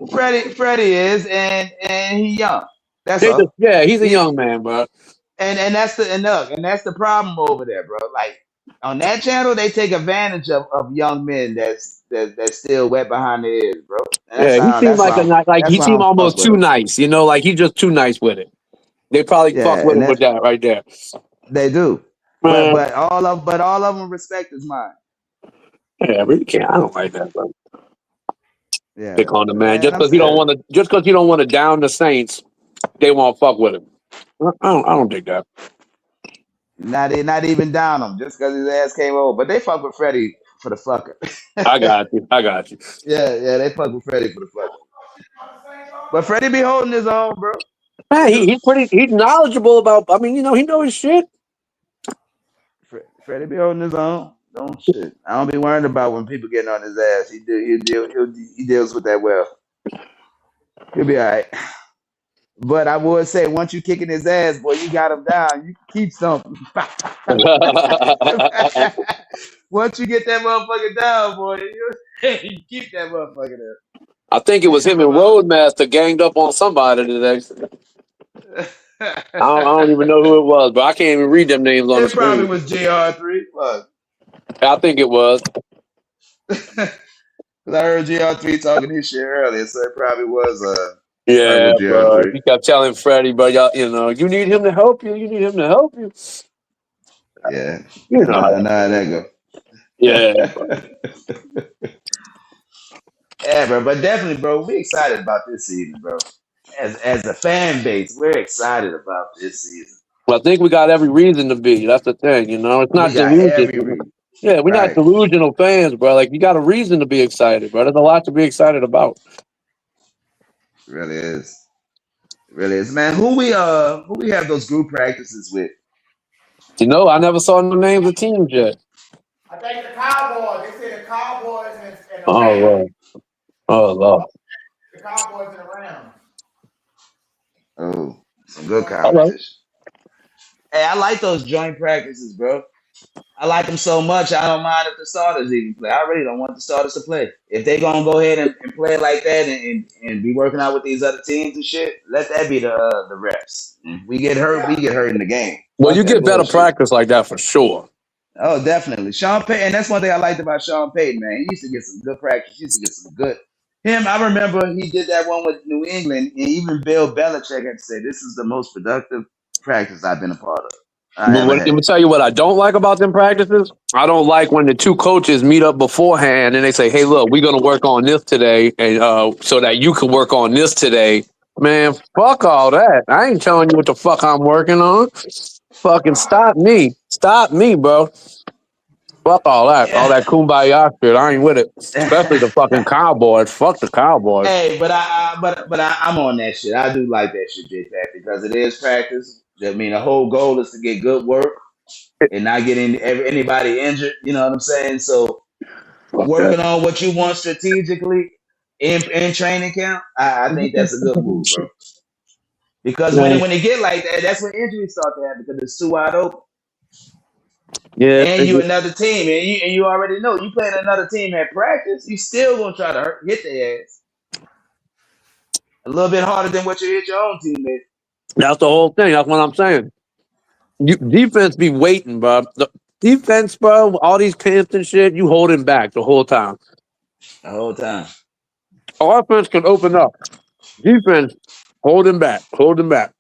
Speaker 4: Freddie is, and he young. That's all.
Speaker 6: yeah, he's a
Speaker 4: He
Speaker 6: young man, bro.
Speaker 4: and that's the problem over there, bro. Like on that channel, they take advantage of young men that's still wet behind the ears, bro. And
Speaker 6: Yeah, he seemed like
Speaker 4: that's
Speaker 6: he
Speaker 4: why I
Speaker 6: seemed
Speaker 4: don't fuck
Speaker 6: almost
Speaker 4: with
Speaker 6: too
Speaker 4: him.
Speaker 6: nice, you know, like he's just too nice with it. They probably fuck
Speaker 4: Yeah,
Speaker 6: with
Speaker 4: and
Speaker 6: him with that right there.
Speaker 4: they do. But
Speaker 6: Man,
Speaker 4: all of them respect his mind.
Speaker 6: yeah, I really can't. I don't like that, bro.
Speaker 4: Yeah,
Speaker 6: Pick on the man
Speaker 4: man.
Speaker 6: just
Speaker 4: I'm
Speaker 6: because he don't
Speaker 4: serious.
Speaker 6: want to. Just because he don't want to down the Saints, they won't fuck with him. I don't think that.
Speaker 4: Not even down him just because his ass came over. But they fuck with Freddie for the fucker.
Speaker 6: I got you. I got you.
Speaker 4: Yeah, they fuck with Freddie for the fucker. But Freddie be holding his own, bro.
Speaker 6: Man,
Speaker 4: He do.
Speaker 6: he's knowledgeable about. I mean, you know, he knows his shit.
Speaker 4: Freddie be holding his own. Don't shit. I don't be worried about when people getting on his ass. He deals with that well. He'll be all right. But I would say once you kicking his ass, boy, you got him down. You can keep something. Once you get that motherfucker down, boy, you keep that motherfucker
Speaker 6: I think it was him and
Speaker 4: there.
Speaker 6: Roadmaster ganged up on somebody today. I
Speaker 4: But
Speaker 6: don't even know who it was, but I can't even read them names on the
Speaker 4: it probably
Speaker 6: screen.
Speaker 4: was JR3. Look.
Speaker 6: I think it was.
Speaker 4: Because I heard JR3 talking his shit earlier, so it probably was
Speaker 6: Yeah, bro.
Speaker 4: JR3.
Speaker 6: He kept telling Freddie, but y'all, you know, you need him to help you. You need him to help you.
Speaker 4: Yeah.
Speaker 6: You
Speaker 4: I
Speaker 6: know
Speaker 4: know,
Speaker 6: how
Speaker 4: I know
Speaker 6: that
Speaker 4: how
Speaker 6: goes.
Speaker 4: that
Speaker 6: Yeah,
Speaker 4: go. Yeah, bro. But definitely, bro, we excited about this season, bro. As a fan base, we're excited about this season.
Speaker 6: I think we got every reason to be. That's the thing, you know. It's
Speaker 4: We
Speaker 6: not
Speaker 4: got
Speaker 6: delusion.
Speaker 4: every reason.
Speaker 6: Yeah, we're not
Speaker 4: Right.
Speaker 6: delusional fans, bro. Like you got a reason to be excited, bro. There's a lot to be excited about.
Speaker 4: Really is. Really is. Man, who we have those group practices with?
Speaker 6: You know, I never saw no names of teams yet.
Speaker 1: I think the Cowboys. They say the Cowboys and the
Speaker 6: Oh
Speaker 1: Rams.
Speaker 6: Lord. Oh Lord.
Speaker 1: The Cowboys and the Rams.
Speaker 4: Oh, some good
Speaker 6: All right.
Speaker 4: competition. Hey, I like those joint practices, bro. I like them so much. I don't mind if the starters even play. I really don't want the starters to play. If they gonna go ahead and play like that and be working out with these other teams and shit, let that be the reps. We get hurt, we
Speaker 1: Yeah.
Speaker 4: get hurt in the game.
Speaker 6: Well,
Speaker 4: Fuck
Speaker 6: you
Speaker 4: that
Speaker 6: get better
Speaker 4: bullshit.
Speaker 6: practice like that for sure.
Speaker 4: Oh, definitely. Sean Payton, and that's one thing I liked about Sean Payton, man. He used to get some good practice. He used to get some good. I remember he did that one with New England, and even Bill Belichick had to say, this is the most productive practice I've been a part of. I
Speaker 6: But
Speaker 4: ever
Speaker 6: let
Speaker 4: had.
Speaker 6: me tell you what I don't like about them practices. I don't like when the two coaches meet up beforehand and they say, "Hey, look, we're gonna work on this today, and so that you can work on this today." Man, fuck all that. I ain't telling you what the fuck I'm working on. Fucking stop me, bro. Fuck all
Speaker 4: Yeah.
Speaker 6: that kumbaya shit. I ain't with it. Especially the fucking Cowboys. Fuck the Cowboys.
Speaker 4: Hey, I'm on that shit. I do like that shit, J-Pat, because it is practice. I mean, the whole goal is to get good work and not get anybody injured. You know what I'm saying? So
Speaker 6: Fuck that.
Speaker 4: working on what you want strategically in training camp, I think that's a good move, bro. Because
Speaker 6: Man,
Speaker 4: when it get like that, that's when injuries start to happen because it's too wide open.
Speaker 6: yeah,
Speaker 4: And you another team, and you already know you playing another team at practice, you still gonna try to hit their ass a little bit harder than what you hit your own teammate.
Speaker 6: that's the whole thing. That's what I'm saying. You defense be waiting, bro. The defense, bro, all these camps and shit, you holding back the whole time.
Speaker 4: The whole time.
Speaker 6: Offense can open up. Defense, hold him back. Hold him back.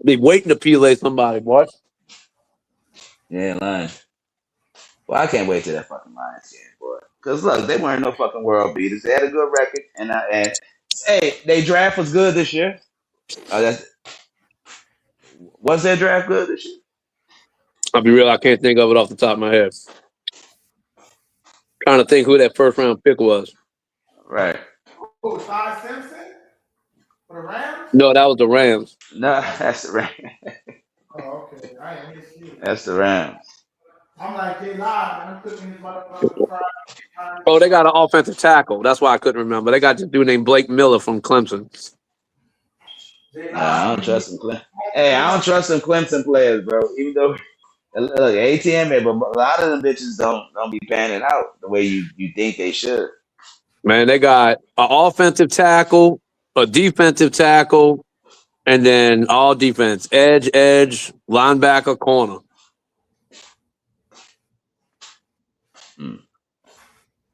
Speaker 6: They waiting to peel somebody, boy.
Speaker 4: Yeah, Lions. Well, I can't wait till that fucking Lions game, boy. Because look, they weren't no fucking world beaters. They had a good record, and hey, they draft was good this year. Was their draft good this year?
Speaker 6: I'll be real, I can't think of it off the top of my head. Trying to think who that first round pick was.
Speaker 4: Right.
Speaker 1: Who, Ty Simpson? For the Rams?
Speaker 6: No, that was the Rams.
Speaker 4: No, that's the Rams.
Speaker 1: Oh, okay. I ain't miss you.
Speaker 4: That's the Rams.
Speaker 1: I'm like, they live, and I'm cooking this motherfucker fried.
Speaker 6: Oh, they got an offensive tackle. That's why I couldn't remember. They got this dude named Blake Miller from Clemson.
Speaker 4: I don't trust them. Hey, I don't trust them Clemson players, bro. Even though, look, ATM, but a lot of them bitches don't be panning out the way you think they should.
Speaker 6: Man, they got an offensive tackle, a defensive tackle, and then all defense. Edge, linebacker, corner.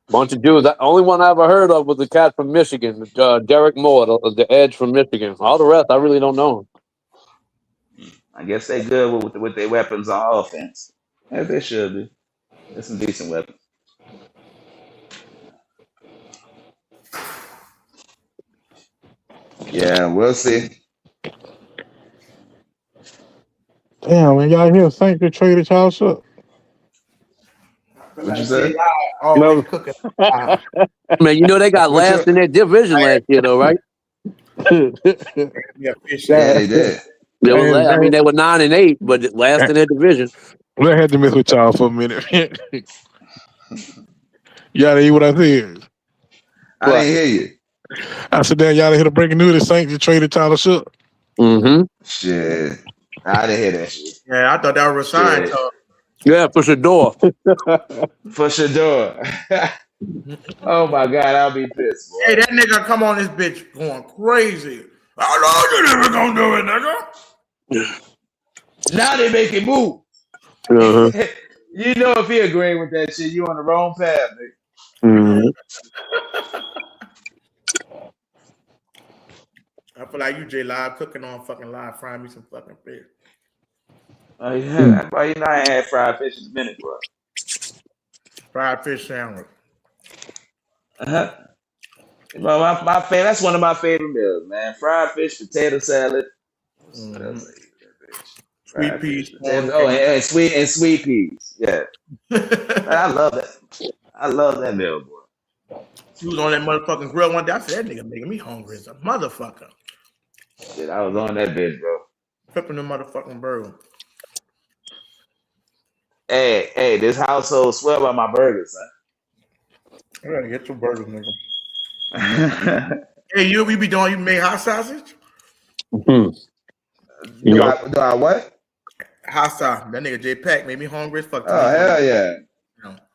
Speaker 6: Bunch of dudes. The only one I ever heard of was the cat from Michigan, Derek Moore, the edge from Michigan. All the rest, I really don't know.
Speaker 4: I guess they good with their weapons on offense. As they should be. There's some decent weapons. Yeah, we'll see.
Speaker 5: Damn, man, y'all hear Saints that traded y'all up?
Speaker 4: What you say?
Speaker 1: Always cooking.
Speaker 6: Man, you know they got last in their division last year, though, right?
Speaker 1: Yeah, fish.
Speaker 4: Yeah, they did.
Speaker 6: They were last, I mean, they were 9-8, but last in their division.
Speaker 5: I had to mess with y'all for a minute. Y'all didn't hear what I said?
Speaker 4: I didn't hear you.
Speaker 5: I said, damn, y'all didn't hear the breaking news that Saints that traded Tyler Shook.
Speaker 6: Mm-hmm.
Speaker 4: Shit. I didn't hear that shit.
Speaker 1: Yeah, I thought that was a sign.
Speaker 6: Yeah, for Shador.
Speaker 4: For Shador. Oh my God, I'll be pissed. Boy.
Speaker 1: Hey, that nigga come on this bitch going crazy. I know you never gonna do it, nigga.
Speaker 4: Now they make it move.
Speaker 6: Uh-huh.
Speaker 4: You know, if he agreeing with that shit, you on the wrong path, nigga.
Speaker 6: Mm-hmm.
Speaker 1: I feel like you J Live cooking on fucking live, frying me some fucking fish.
Speaker 4: Oh yeah, that's why you know I ain't had fried fish in a minute, bro.
Speaker 1: Fried fish sandwich.
Speaker 4: Uh-huh. Well, my favorite. That's one of my favorite meals, man. Fried fish, potato salad. What else I eat with that bitch?
Speaker 1: Sweet peas.
Speaker 4: And sweet peas. Yeah. Man, I love that. I love that meal, boy.
Speaker 1: She was on that motherfucking grill one day. I said, that nigga making me hungry as a motherfucker.
Speaker 4: Shit, I was on that bitch, bro.
Speaker 1: Flipping the motherfucking burger.
Speaker 4: Hey, this household swear by my burgers,
Speaker 1: I gotta get your burgers, nigga.
Speaker 4: son.
Speaker 1: Hey, you make hot sausage?
Speaker 6: Mm-hmm.
Speaker 4: Do I what?
Speaker 1: Hot sausage. That nigga J Pack made me hungry as fuck.
Speaker 4: Oh hell yeah!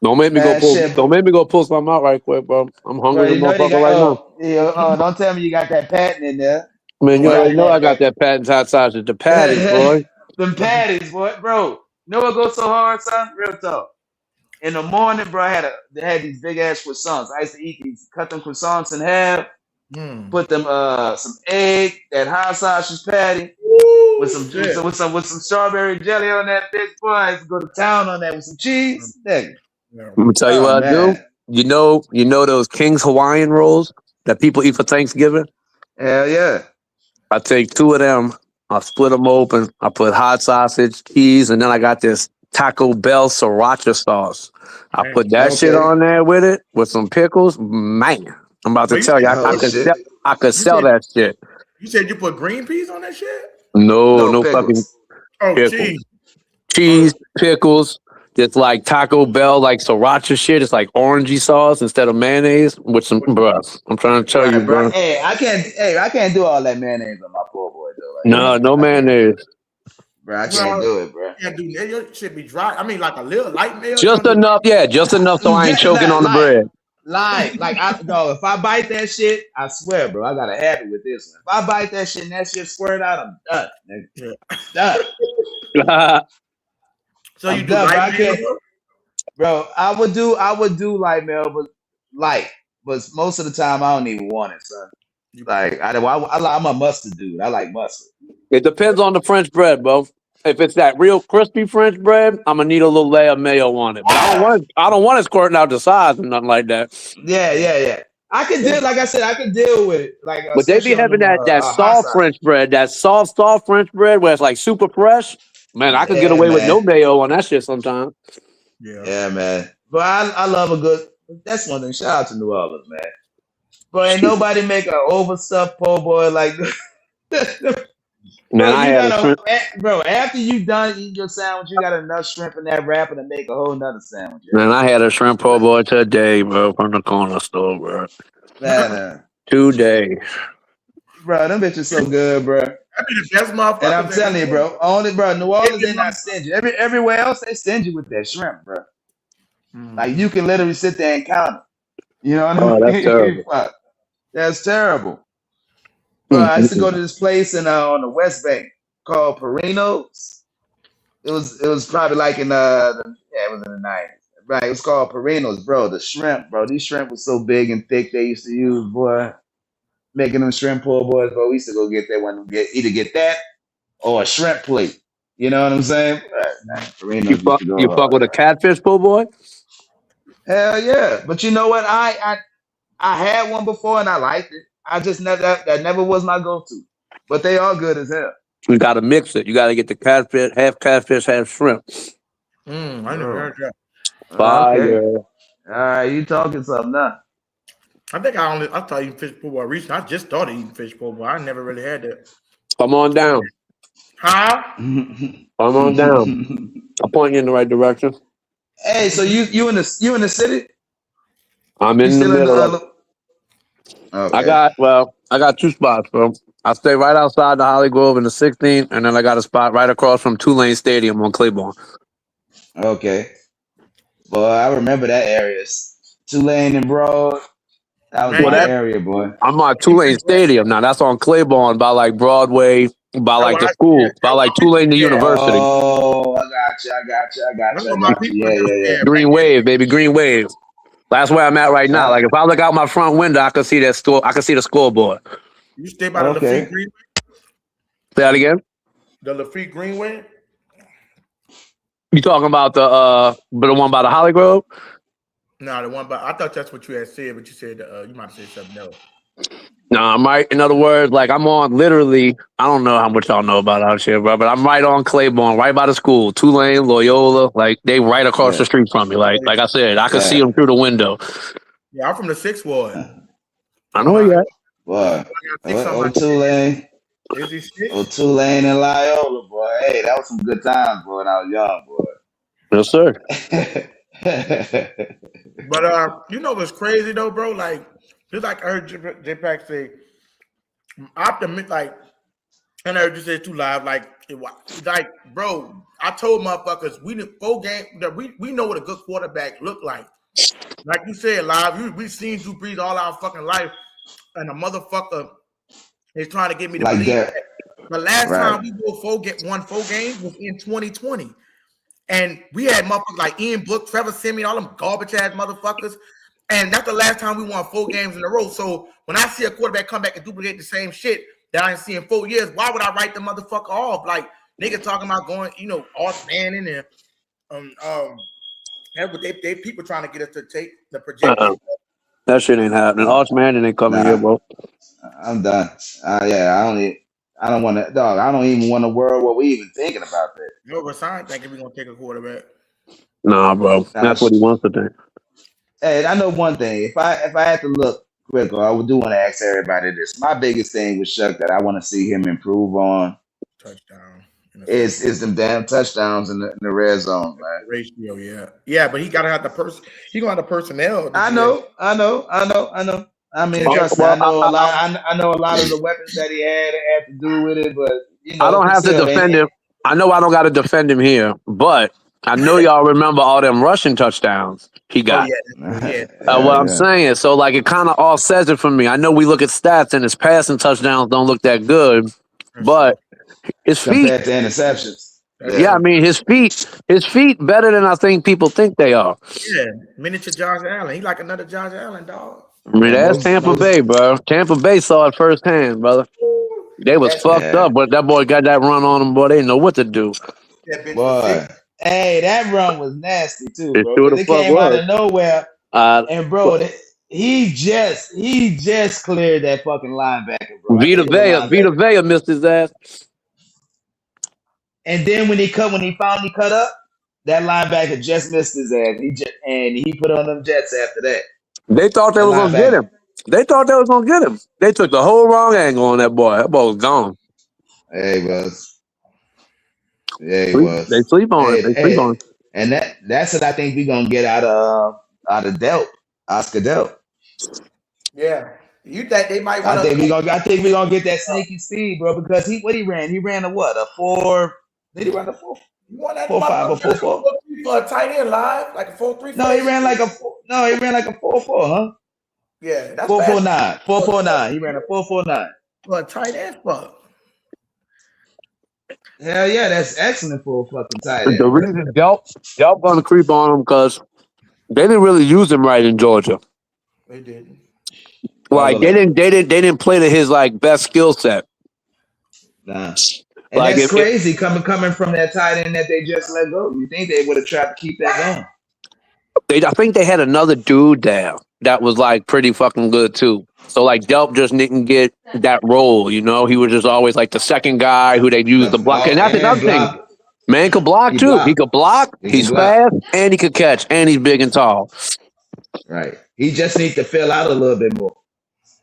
Speaker 6: Don't make me
Speaker 4: Man,
Speaker 6: go pull.
Speaker 4: shit.
Speaker 6: Don't make me go pull something out right quick, bro. I'm hungry,
Speaker 4: Well, you know they
Speaker 6: motherfucker, right now.
Speaker 4: Yeah, don't tell me you got that patent in there.
Speaker 6: Man, you
Speaker 4: Boy,
Speaker 6: already know I got that patent hot sausage. The patties, boy.
Speaker 4: Them patties, boy, bro. You know what goes so hard, son? Real talk. In the morning, bro, they had these big ass croissants. I used to eat these, cut them croissants in half, put them some egg, that hot sausage patty, with some strawberry jelly on that bitch, boy. I used to go to town on that with some cheese. Nigga.
Speaker 6: I'm gonna tell you what I do. You know those King's Hawaiian rolls that people eat for Thanksgiving?
Speaker 4: Hell yeah.
Speaker 6: I take 2 of them, I split them open, I put hot sausage, cheese, and then I got this Taco Bell sriracha sauce. I put that shit on there with it, with some pickles. Man, I'm about to tell you, I could sell that shit.
Speaker 1: You said you put green peas on that shit?
Speaker 6: No fucking pickles. Cheese, pickles. It's like Taco Bell, like sriracha shit. It's like orangey sauce instead of mayonnaise with some, bro. I'm trying to tell you, bro.
Speaker 4: Hey, I can't do all that mayonnaise on my poor boy though. Like,
Speaker 6: no mayonnaise.
Speaker 4: Bro, I can't do it, bro.
Speaker 1: Yeah, dude, it should be dry. I mean, like a little light mayo.
Speaker 6: Just enough so I ain't choking on the bread.
Speaker 4: If I bite that shit, I swear, bro, I got a habit with this one. If I bite that shit and that shit squirt out, I'm done, nigga. Done.
Speaker 1: So you do light mayo?
Speaker 4: Bro, I would do light mayo, but light. but most of the time I don't even want it, son. Like I'm a mustard dude. I like mustard.
Speaker 6: It depends on the French bread, bro. If it's that real crispy French bread, I'm gonna need a little layer of mayo on it. But I don't want it squirting out the sides or nothing like that.
Speaker 4: Yeah. I can deal, like I said, I can deal with it. Like
Speaker 6: But they be
Speaker 4: especially on
Speaker 6: having
Speaker 4: them
Speaker 6: that
Speaker 4: hot
Speaker 6: soft
Speaker 4: side.
Speaker 6: French bread, that soft French bread where it's like super fresh. Man, I could get
Speaker 4: Yeah,
Speaker 6: away with no
Speaker 4: man.
Speaker 6: mayo on that shit sometimes.
Speaker 4: Yeah, man. But I love a good. That's one thing. Shout out to New Orleans, man. But ain't nobody make an overstuffed po' boy like this.
Speaker 6: Man, I had a shrimp.
Speaker 4: Bro, after you done eating your sandwich, you got enough shrimp in that wrapper to make a whole nother sandwich. Yeah?
Speaker 6: Man, I had a shrimp po' boy today, bro, from the corner store, bro.
Speaker 4: Man,
Speaker 6: Today.
Speaker 4: bro, them bitches so good, bro.
Speaker 1: That'd be the best motherfucker.
Speaker 4: And I'm telling you, bro, New Orleans they not stingy. Everywhere else they stingy with that shrimp, bro. Like you can literally sit there and count it. You know what I mean?
Speaker 6: That's terrible.
Speaker 4: Fuck. That's terrible. But I used to go to this place on the West Bank called Perino's. It was probably like in it was in the 90s. Right, it was called Perino's, bro. The shrimp, bro. These shrimp was so big and thick they used to use, boy. Making them shrimp po' boys, bro. We used to go get that one, either get that or a shrimp plate. You know what I'm saying?
Speaker 6: You fuck with a catfish po' boy?
Speaker 4: Hell yeah. But you know what? I had one before and I liked it. I just that never was my go-to. But they are good as hell.
Speaker 6: You gotta mix it. You gotta get the catfish, half shrimp.
Speaker 1: I never heard that.
Speaker 6: Fire.
Speaker 4: Okay. All right, you talking something now.
Speaker 1: I think I started eating fish po' boy recently. I just started eating fish po' boy. I never really had that.
Speaker 6: Come on down.
Speaker 1: Huh?
Speaker 6: Come on down. I'll point you in the right direction.
Speaker 4: Hey, so you in the city?
Speaker 6: I'm in the middle.
Speaker 4: Okay.
Speaker 6: I got two spots, bro. I stay right outside the Holly Grove in the 16th, and then I got a spot right across from Tulane Stadium on Claiborne.
Speaker 4: Okay. Boy, I remember that area. Tulane and Broad. That was my area, boy.
Speaker 6: I'm on Tulane Stadium now. That's on Claiborne by like Broadway, by like the school, by like Tulane the University.
Speaker 4: Oh, I got you. Yeah.
Speaker 6: Green Wave, baby, Green Wave. That's where I'm at right now. Like if I look out my front window, I can see that store. I can see the scoreboard.
Speaker 1: You stay by the Lafitte Greenway?
Speaker 6: Say that again.
Speaker 1: The Lafitte Greenway?
Speaker 6: You talking about the one by the Holly Grove?
Speaker 1: No, the one by. I thought that's what you had said, but you said you might have said something else.
Speaker 6: No, I'm right. In other words, like I'm on literally. I don't know how much y'all know about out here, bro, but I'm right on Claiborne, right by the school, Tulane, Loyola. Like they right across the street from me. Like I said, I can see them through the window.
Speaker 1: Yeah, I'm from the 6th Ward.
Speaker 6: I know where you at.
Speaker 4: Boy, Tulane.
Speaker 1: Is he 6?
Speaker 4: Tulane and Loyola, boy. Hey, that was some good times, boy, when I was young, boy.
Speaker 6: Yes, sir.
Speaker 1: But you know what's crazy though, bro? Like just like I heard J-Pack say, optimistic. Like and I heard you say too live. Like bro, I told motherfuckers we did 4 games that we know what a good quarterback look like. Like you said, live. We've seen Drew Brees all our fucking life, and a motherfucker is trying to get me to believe that. The last time we won 4 games was in 2020. And we had motherfuckers like Ian Book, Trevor Simeon, all them garbage ass motherfuckers. And that's the last time we won 4 games in a row. So when I see a quarterback come back and duplicate the same shit that I ain't seen in 4 years, why would I write the motherfucker off? Like niggas talking about going, Arch Manning and that's what they people trying to get us to take the projection.
Speaker 6: That shit ain't happening. Arch Manning ain't coming here, bro.
Speaker 4: I'm done. I don't want to, dog. I don't even want a world where we even thinking about that.
Speaker 1: Rashawn thinking we're gonna take a quarterback.
Speaker 6: Nah, bro. That's what he wants to think.
Speaker 4: Hey, I know one thing. If I had to look critical, I would do want to ask everybody this. My biggest thing with Chuck that I want to see him improve on is them damn touchdowns in the red zone, man.
Speaker 1: Ratio, yeah, but he gotta have the person. He gonna have the personnel.
Speaker 4: I know. I mean, trust me, I know a lot. I know a lot of the weapons that he had to do with it, but
Speaker 6: I don't have to defend him. I know I don't got to defend him here, but I know y'all remember all them rushing touchdowns he got. What I'm saying, so like it kind of all says it for me. I know we look at stats and his passing touchdowns don't look that good, but his feet
Speaker 4: compared to interceptions.
Speaker 6: Yeah, I mean his feet better than I think people think they are.
Speaker 1: Yeah, miniature Josh Allen. He like another Josh Allen, dog.
Speaker 6: I mean, that's Tampa Bay, bro. Tampa Bay saw it firsthand, brother. They was
Speaker 1: That,
Speaker 6: fucked up, but that boy got that run on him, boy. They didn't know what to do.
Speaker 1: that bitch was sick.
Speaker 4: Boy. Hey, that run was nasty too,
Speaker 6: It
Speaker 4: bro.
Speaker 6: sure
Speaker 4: Because
Speaker 6: the
Speaker 4: it
Speaker 6: fuck
Speaker 4: came out
Speaker 6: was.
Speaker 4: of nowhere. And bro, he just cleared that fucking linebacker, bro. I
Speaker 6: Vita
Speaker 4: think the linebacker.
Speaker 6: Vea missed his ass.
Speaker 4: And then when he finally cut up, that linebacker just missed his ass. He put on them Jets after that.
Speaker 6: They thought they
Speaker 4: That
Speaker 6: was gonna get him. They thought they was gonna get him. They took the whole wrong angle on that boy. That boy was gone.
Speaker 4: Yeah, he was. Yeah, he
Speaker 6: They
Speaker 4: was.
Speaker 6: sleep on it. They sleep on it.
Speaker 4: And that's what I think we're gonna get out of Delp, Oscar Delp.
Speaker 1: Yeah. You think they might want
Speaker 4: I think we're gonna get that sneaky speed, bro, because he ran? He ran a what? A 4. Did he run a 4? 4.5 or 4.4?
Speaker 1: For a tight end live, like a 4.3.
Speaker 4: No, he ran like a 4. No, he ran like a 4.4, huh?
Speaker 1: Yeah, that's
Speaker 4: 4.49. 4.49. He ran a 4.49.
Speaker 1: for a tight end. Fuck.
Speaker 4: Hell yeah, that's excellent for a fucking tight end.
Speaker 6: The reason Delp gonna creep on him because they didn't really use him right in Georgia.
Speaker 1: They didn't.
Speaker 6: Like they didn't play to his like best skill set.
Speaker 4: Nah. And
Speaker 6: Like
Speaker 4: that's crazy coming from that tight end that they just let go. You think they would have tried to keep that going?
Speaker 6: I think they had another dude there that was like pretty fucking good too. So like Delp just didn't get that role, you know. He was just always like the second guy who they'd use the block. And that's another thing. Man could block too. He could block. He's fast and he could catch and he's big and tall.
Speaker 4: Right. He just needs to fill out a little bit more.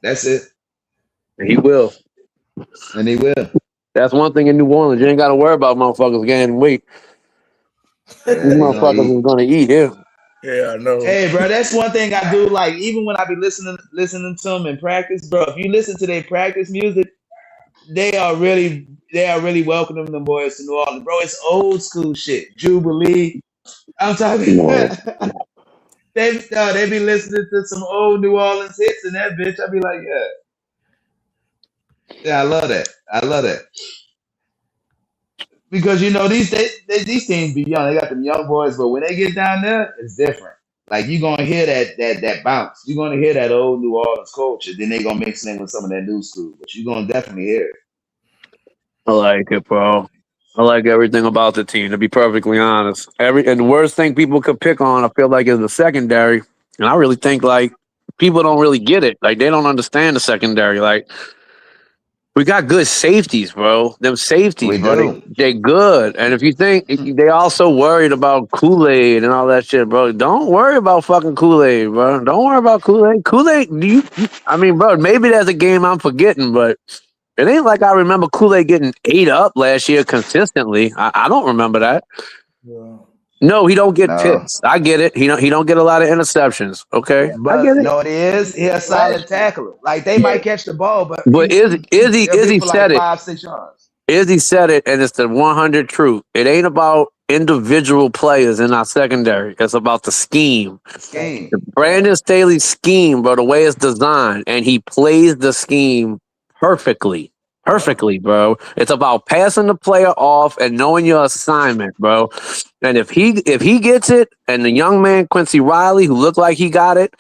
Speaker 4: That's it.
Speaker 6: He will.
Speaker 4: And he will.
Speaker 6: That's one thing in New Orleans. You ain't got to worry about motherfuckers gaining weight. These motherfuckers is gonna eat here.
Speaker 1: Yeah, I know.
Speaker 4: Hey, bro, that's one thing I do. Like, even when I be listening to them in practice, bro. If you listen to their practice music, they are really welcoming them boys to New Orleans, bro. It's old school shit. Jubilee. I'm talking. They be listening to some old New Orleans hits and that bitch. I be like, yeah, I love that. Because you know these teams be young. They got them young boys, but when they get down there, it's different. Like you're gonna hear that bounce. You're gonna hear that old New Orleans culture. Then they gonna mix it in with some of that new school. But you're gonna definitely hear it.
Speaker 6: I like it, bro. I like everything about the team, to be perfectly honest. And the worst thing people could pick on, I feel like, is the secondary. And I really think like people don't really get it. Like they don't understand the secondary. Like we got good safeties, bro. Them safeties, bro, they good. And if you think they also worried about Kool-Aid and all that shit, bro, don't worry about fucking Kool-Aid, bro. Don't worry about Kool-Aid. Kool-Aid, I mean, bro, maybe there's a game I'm forgetting, but it ain't like I remember Kool-Aid getting ate up last year consistently. I don't remember that.
Speaker 1: Yeah.
Speaker 6: No, he don't get picks. I get it. He don't get a lot of interceptions. Okay,
Speaker 4: but
Speaker 6: I get it.
Speaker 4: No, it is. He's a solid tackler. Like they might catch the ball, but
Speaker 6: Izzy said it.
Speaker 4: 5-6 yards.
Speaker 6: Izzy said it, and it's the 100 truth. It ain't about individual players in our secondary. It's about the scheme. Brandon Staley's scheme, bro. The way it's designed, and he plays the scheme perfectly. Perfectly, bro. It's about passing the player off and knowing your assignment, bro. And if he gets it, and the young man Quincy Riley, who looked like he got it,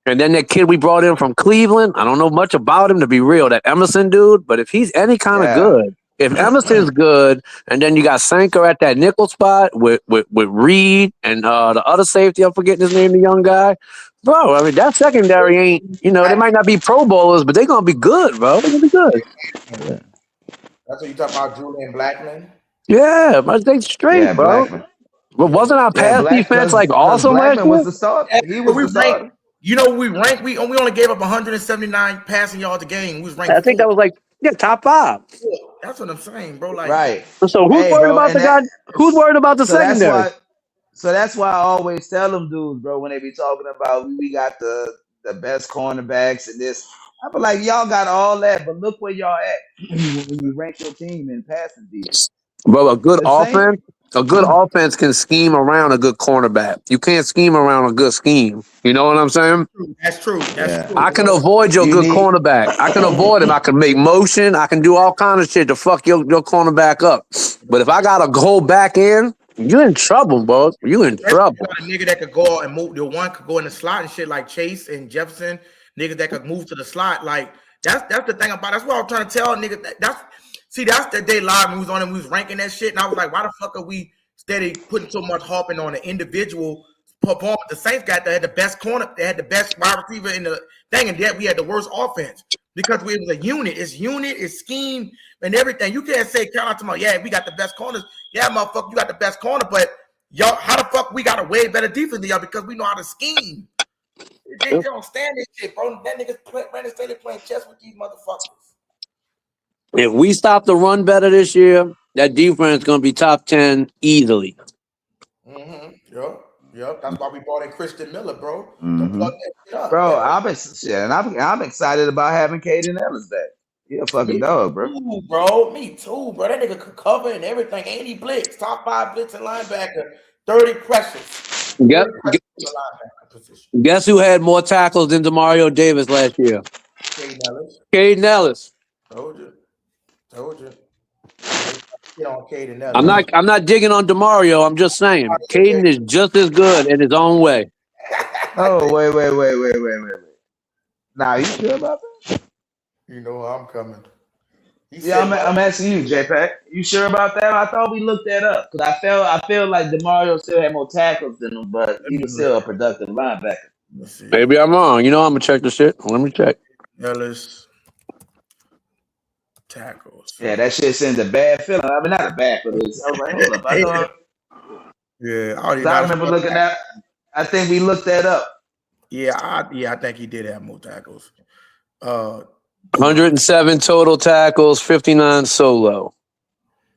Speaker 6: and then that kid we brought in from Cleveland, I don't know much about him to be real, that Emerson dude, but if he's any kind of good, if Emerson's good, and then you got Sanker at that nickel spot with Reed and the other safety, I'm forgetting his name, the young guy. Bro, I mean, that secondary ain't, they might not be Pro Bowlers, but they're going to be good, bro. They're going to be good.
Speaker 1: That's what you talking about, Julian Blackman?
Speaker 6: Yeah, but they straight, bro.
Speaker 4: Blackman.
Speaker 6: But wasn't our pass defense like awesome last year?
Speaker 4: Was the starter. He was the starter.
Speaker 1: You know, we ranked. We only gave up 179 passing yards a game. We was ranked.
Speaker 6: I think that was like top 5.
Speaker 1: That's what I'm saying, bro. Like,
Speaker 4: right.
Speaker 6: So who's worried about the guy? Who's worried about the secondary?
Speaker 4: That's why I always tell them dudes, bro, when they be talking about we got the best cornerbacks and this. I be like, y'all got all that, but look where y'all at when you rank your team in passing defense.
Speaker 6: Bro, a good offense can scheme around a good cornerback. You can't scheme around a good scheme. You know what I'm saying?
Speaker 1: That's true. That's true.
Speaker 6: I can avoid your good cornerback. I can avoid him. I can make motion. I can do all kind of shit to fuck your cornerback up. But if I got to go back in, you're in trouble, bro. You in trouble.
Speaker 1: A nigga that could go out and move. The one could go in the slot and shit like Chase and Jefferson. niggas that could move to the slot. Like that's the thing about. That's what I'm trying to tell niggas. That's the day live when we was on and we was ranking that shit, and I was like, why the fuck are we steady putting so much harping on the individual performance? The Saints got they had the best corner, they had the best wide receiver in the thing, and yet we had the worst offense because we was a unit. It's scheme and everything. You can't say count out to my we got the best corners. Yeah, motherfucker, you got the best corner, but y'all, how the fuck we got a way better defense than y'all because we know how to scheme. They don't stand this shit, bro. That niggas Brandon Staley playing chess with these motherfuckers.
Speaker 6: If we stop the run better this year, that defense is going to be top 10 easily.
Speaker 1: Mm-hmm. Yep. That's why we brought in Christian Miller, bro.
Speaker 4: Mm-hmm.
Speaker 1: To plug that shit up.
Speaker 4: Bro, I'm excited about having Caden Ellis back. He a fucking dog, bro.
Speaker 1: Me too, bro. That nigga could cover and everything. And he blitz. Top 5 blitz and linebacker. 30 pressures.
Speaker 6: Guess who had more tackles than Demario Davis last year? Caden Ellis.
Speaker 1: Told you. On Caden Ellis.
Speaker 6: I'm not digging on Demario. I'm just saying Caden is just as good in his own way.
Speaker 4: Oh, wait. Now, you sure about that?
Speaker 1: You know I'm coming.
Speaker 4: I'm asking you, JPEG. You sure about that? I thought we looked that up because I feel like Demario still had more tackles than him, but he was still a productive linebacker.
Speaker 6: Maybe I'm wrong. You know I'm gonna check the shit. Let me check.
Speaker 1: Ellis tackles.
Speaker 4: Yeah, that shit sends a bad feeling. I mean, not a bad feeling. I was like, hold up. I thought.
Speaker 1: Yeah,
Speaker 4: I remember looking at. I think we looked that up.
Speaker 1: Yeah, I think he did have more tackles.
Speaker 6: 107 total tackles, 59 solo.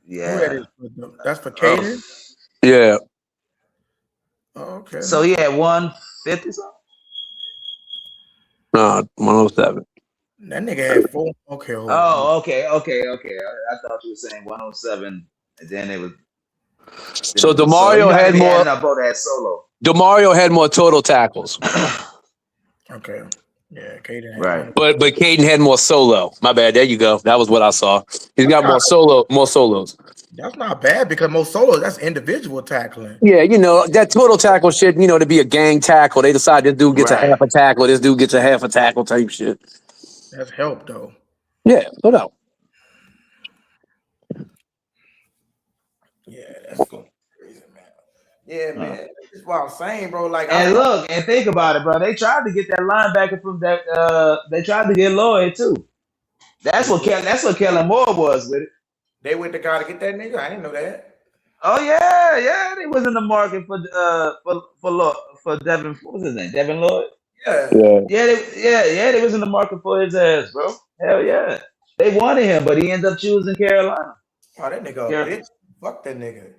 Speaker 4: Yeah,
Speaker 1: that's for Caden.
Speaker 6: Yeah.
Speaker 1: Okay.
Speaker 4: So he had 150 something.
Speaker 6: No, 107.
Speaker 1: That nigga had 4. Okay.
Speaker 4: Okay. I thought you were saying 107, and then it was.
Speaker 6: So Demario had more.
Speaker 4: That solo.
Speaker 6: Demario had more total tackles.
Speaker 1: Okay. Yeah, Caden.
Speaker 4: Right.
Speaker 6: But Caden had more solo. My bad. There you go. That was what I saw. He's got more solos.
Speaker 1: That's not bad because most solos, that's individual tackling.
Speaker 6: Yeah, you know, that total tackle shit, you know, to be a gang tackle. They decide this dude gets a half a tackle, this dude gets a half a tackle type shit.
Speaker 1: That's help though.
Speaker 6: Yeah, no doubt.
Speaker 1: Yeah, that's cool. Crazy, man. Yeah, man. That's what I'm saying, bro. Like,
Speaker 4: and look and think about it, bro. They tried to get that linebacker from that. They tried to get Lloyd too. That's what Kellen Moore was with it.
Speaker 1: They went to God to get that nigga. I didn't know that.
Speaker 4: Oh yeah. They was in the market for Devin. What was his name? Devin Lloyd.
Speaker 1: Yeah.
Speaker 4: They was in the market for his ass, bro. Hell yeah. They wanted him, but he ended up choosing Carolina.
Speaker 1: Oh, that nigga, bitch. Fuck that nigga.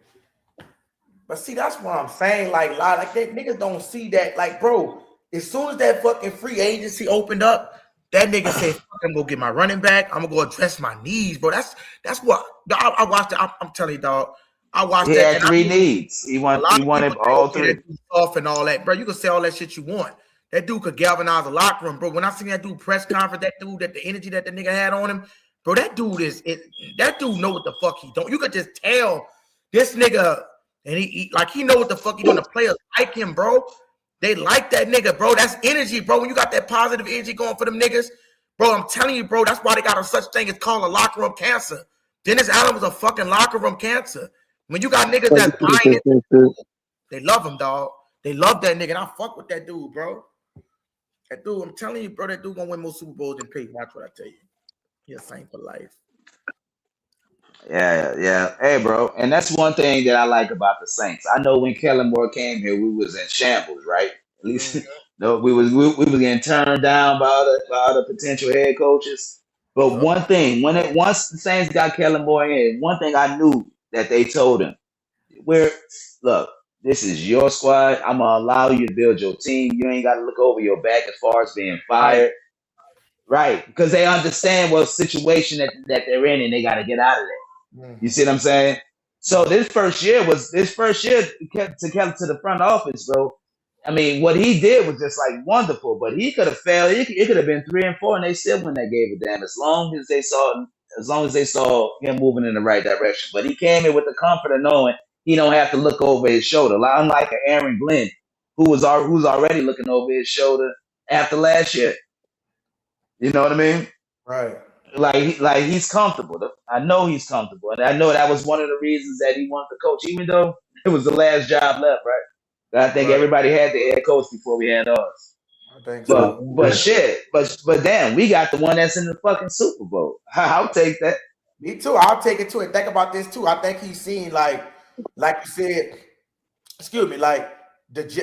Speaker 1: But see, that's what I'm saying. Like that niggas don't see that. Like, bro, as soon as that fucking free agency opened up, that nigga said, "Fuck, I'm gonna get my running back. I'm gonna go address my knees, bro." That's what I watched it. I'm telling you, dog. I watched that.
Speaker 4: He had 3 needs. He wanted all 3.
Speaker 1: Off and all that, bro. You can say all that shit you want. That dude could galvanize a locker room, bro. When I seen that dude press conference, that the energy that the nigga had on him, bro. That dude know what the fuck he don't. You could just tell this nigga, and he know what the fuck he doing. The players like him, bro. They like that nigga, bro. That's energy, bro. When you got that positive energy going for them niggas, bro, I'm telling you, bro, that's why they got a such thing as called a locker room cancer. Dennis Allen was a fucking locker room cancer. When you got niggas that's buying it, they love him, dog. They love that nigga, and I fuck with that dude, bro. That dude, I'm telling you, bro, that dude gonna win more Super Bowls than Peyton. Watch what I tell you. He's a Saint for life.
Speaker 4: Yeah. Hey, bro, and that's one thing that I like about the Saints. I know when Kellen Moore came here, we was in shambles, right? At least no, we was getting turned down by other potential head coaches. But one thing, once the Saints got Kellen Moore in, one thing I knew that they told him, look, this is your squad. I'm gonna allow you to build your team. You ain't got to look over your back as far as being fired. Right, because they understand what situation that they're in, and they got to get out of that. You see what I'm saying? So this first year to the front office, bro. I mean, what he did was just like wonderful, but he could have failed. It could have been 3-4, and they still wouldn't have gave a damn as long as they saw him moving in the right direction. But he came in with the comfort of knowing he don't have to look over his shoulder, unlike Aaron Glenn, who's already looking over his shoulder after last year. You know what I mean?
Speaker 1: Right.
Speaker 4: Like he's comfortable. I know he's comfortable, and I know that was one of the reasons that he wanted to coach, even though it was the last job left, right? But I think
Speaker 1: Right.
Speaker 4: everybody had their head coach before we had ours.
Speaker 1: I think
Speaker 4: But
Speaker 1: so.
Speaker 4: shit, but damn, we got the one that's in the fucking Super Bowl. I'll take that.
Speaker 1: Me too. I'll take it too. And think about this too. I think he's seen like you said. Excuse me, like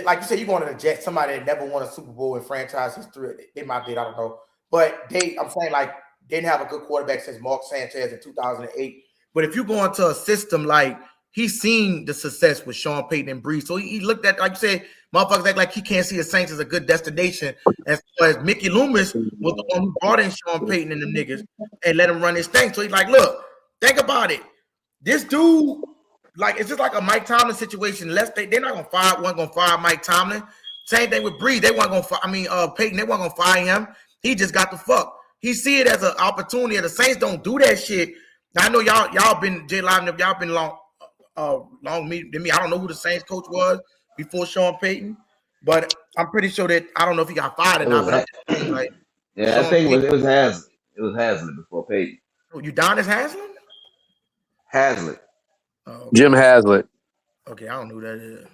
Speaker 1: like you said, you going to the Jets. Somebody that never won a Super Bowl in franchise history. They might did. I don't know. But I'm saying like they didn't have a good quarterback since Mark Sanchez in 2008. But if you go into a system like he's seen the success with Sean Payton and Breeze, so he looked at, like you said, motherfuckers act like he can't see the Saints as a good destination. As far as Mickey Loomis was the one who brought in Sean Payton and them niggas and let him run his thing. So he's like, look, think about it. This dude, like, it's just like a Mike Tomlin situation. Unless they're not gonna fire Mike Tomlin. Same thing with Breeze. They weren't gonna fire. Peyton. They weren't gonna fire him. He just got the fuck. He see it as an opportunity. The Saints don't do that shit. Now, I know y'all been J Live. Y'all been long than me. I don't know who the Saints coach was before Sean Payton, but I'm pretty sure that I don't know if he got fired or not. But I'm just saying, like,
Speaker 4: Yeah, I think it was Haslett. It was Haslett before Payton.
Speaker 1: Udonis Haslem?
Speaker 4: Haslett.
Speaker 1: Oh, okay.
Speaker 6: Jim Haslett.
Speaker 1: Okay, I don't know who that is.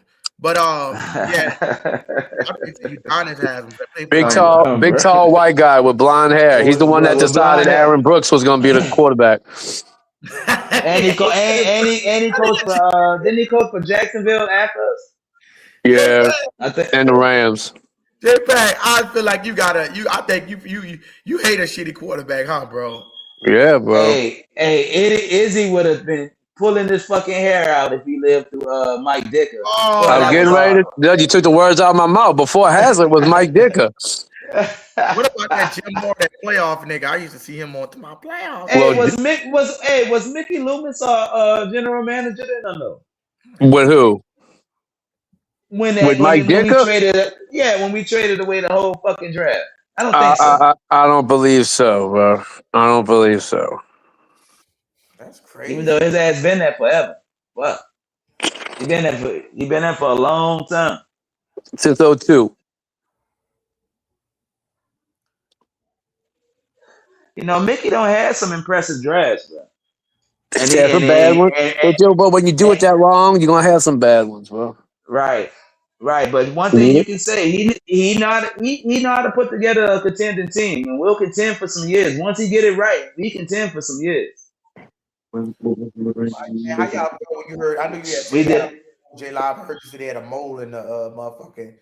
Speaker 1: But yeah, I think Udonis Haslem.
Speaker 6: Big tall white guy with blonde hair. He's the one that decided Aaron Brooks was going to be the quarterback.
Speaker 4: and he coached for didn't he coach for Jacksonville after us?
Speaker 6: Yeah,
Speaker 4: I think.
Speaker 6: And the Rams.
Speaker 1: J-Pack, I feel like I think you hate a shitty quarterback, huh, bro?
Speaker 6: Yeah, bro.
Speaker 4: Hey, Izzy would have been pulling this fucking hair out if he lived through Mike Dicker.
Speaker 1: Oh,
Speaker 6: I was getting ready to. You took the words out of my mouth. Before Haslett was Mike Dicker.
Speaker 1: What about that Jim Moore, that playoff nigga? I used to see him on my playoffs.
Speaker 4: Hey, was Mickey Loomis general manager then or no?
Speaker 6: With who?
Speaker 4: With
Speaker 6: Mike Dicker?
Speaker 4: When we traded away the whole fucking draft. I don't think so.
Speaker 6: I don't believe so, bro. I don't believe so.
Speaker 1: That's crazy.
Speaker 4: Even though his ass been there forever. What? He been there for a long time.
Speaker 6: Since 2002.
Speaker 4: You know, Mickey don't have some impressive drafts, bro.
Speaker 6: And some bad ones. But when you do it that wrong, you're gonna have some bad ones, bro.
Speaker 4: Right. But one thing you can say, he know how to put together a contending team, and we'll contend for some years. Once he get it right, we contend for some years.
Speaker 1: How y'all feel when you heard? I knew you had.
Speaker 4: We did.
Speaker 1: J Live heard you said they had a mole in the motherfucking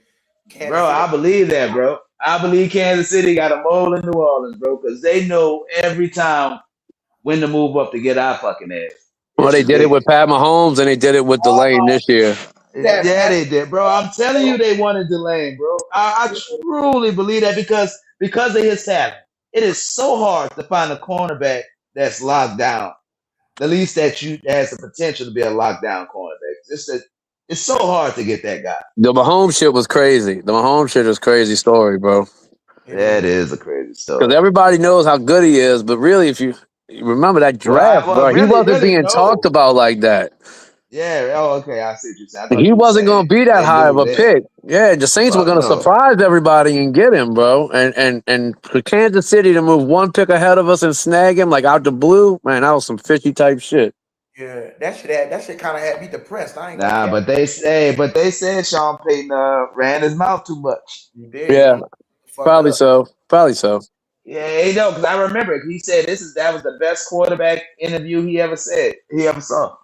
Speaker 1: Kansas
Speaker 4: Bro,
Speaker 1: City.
Speaker 4: I believe that, bro. I believe Kansas City got a mole in New Orleans, bro, because they know every time when to move up to get our fucking ass.
Speaker 6: Well, they did it with Pat Mahomes, and they did it with Delane this year.
Speaker 4: Yeah, they did, bro. I'm telling you, they wanted Delane, bro. I truly believe that because of his talent. It is so hard to find a cornerback that's locked down. At least that has the potential to be a lockdown cornerback. It's so hard to get that guy.
Speaker 6: The Mahomes shit was crazy. The Mahomes shit is crazy story, bro.
Speaker 4: That is a crazy story.
Speaker 6: Because everybody knows how good he is, but really, if you remember that draft, bro, he wasn't being talked about like that.
Speaker 4: Yeah. Oh, okay. I see what you're saying.
Speaker 6: He wasn't going to be that high of a pick. Yeah, the Saints were going to surprise everybody and get him, bro. And for Kansas City to move one pick ahead of us and snag him like out the blue, man, that was some fishy type shit.
Speaker 1: Yeah, that shit kind of had me depressed.
Speaker 4: But they said Sean Payton ran his mouth too much.
Speaker 1: He did.
Speaker 6: Yeah, probably so.
Speaker 4: Yeah, you know, because I remember he said that was the best quarterback interview he ever saw.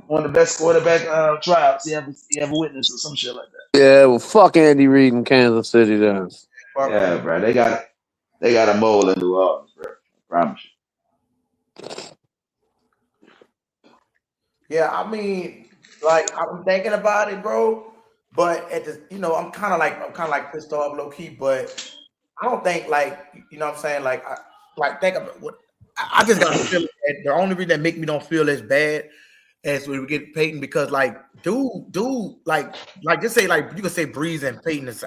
Speaker 4: One of the best quarterback tryouts he ever witnessed or some shit like that.
Speaker 6: Yeah, well, fuck Andy Reid in Kansas City then.
Speaker 4: Yeah, bro, they got a mole in New Orleans, bro. I promise you.
Speaker 1: Yeah, I mean, like I'm thinking about it, bro. But I'm kind of like pissed off, low key. But I don't think what I'm saying. Think about what I just got to feel. The only reason that make me don't feel as bad as we get Peyton because dude, just say you could say Breeze and Peyton is,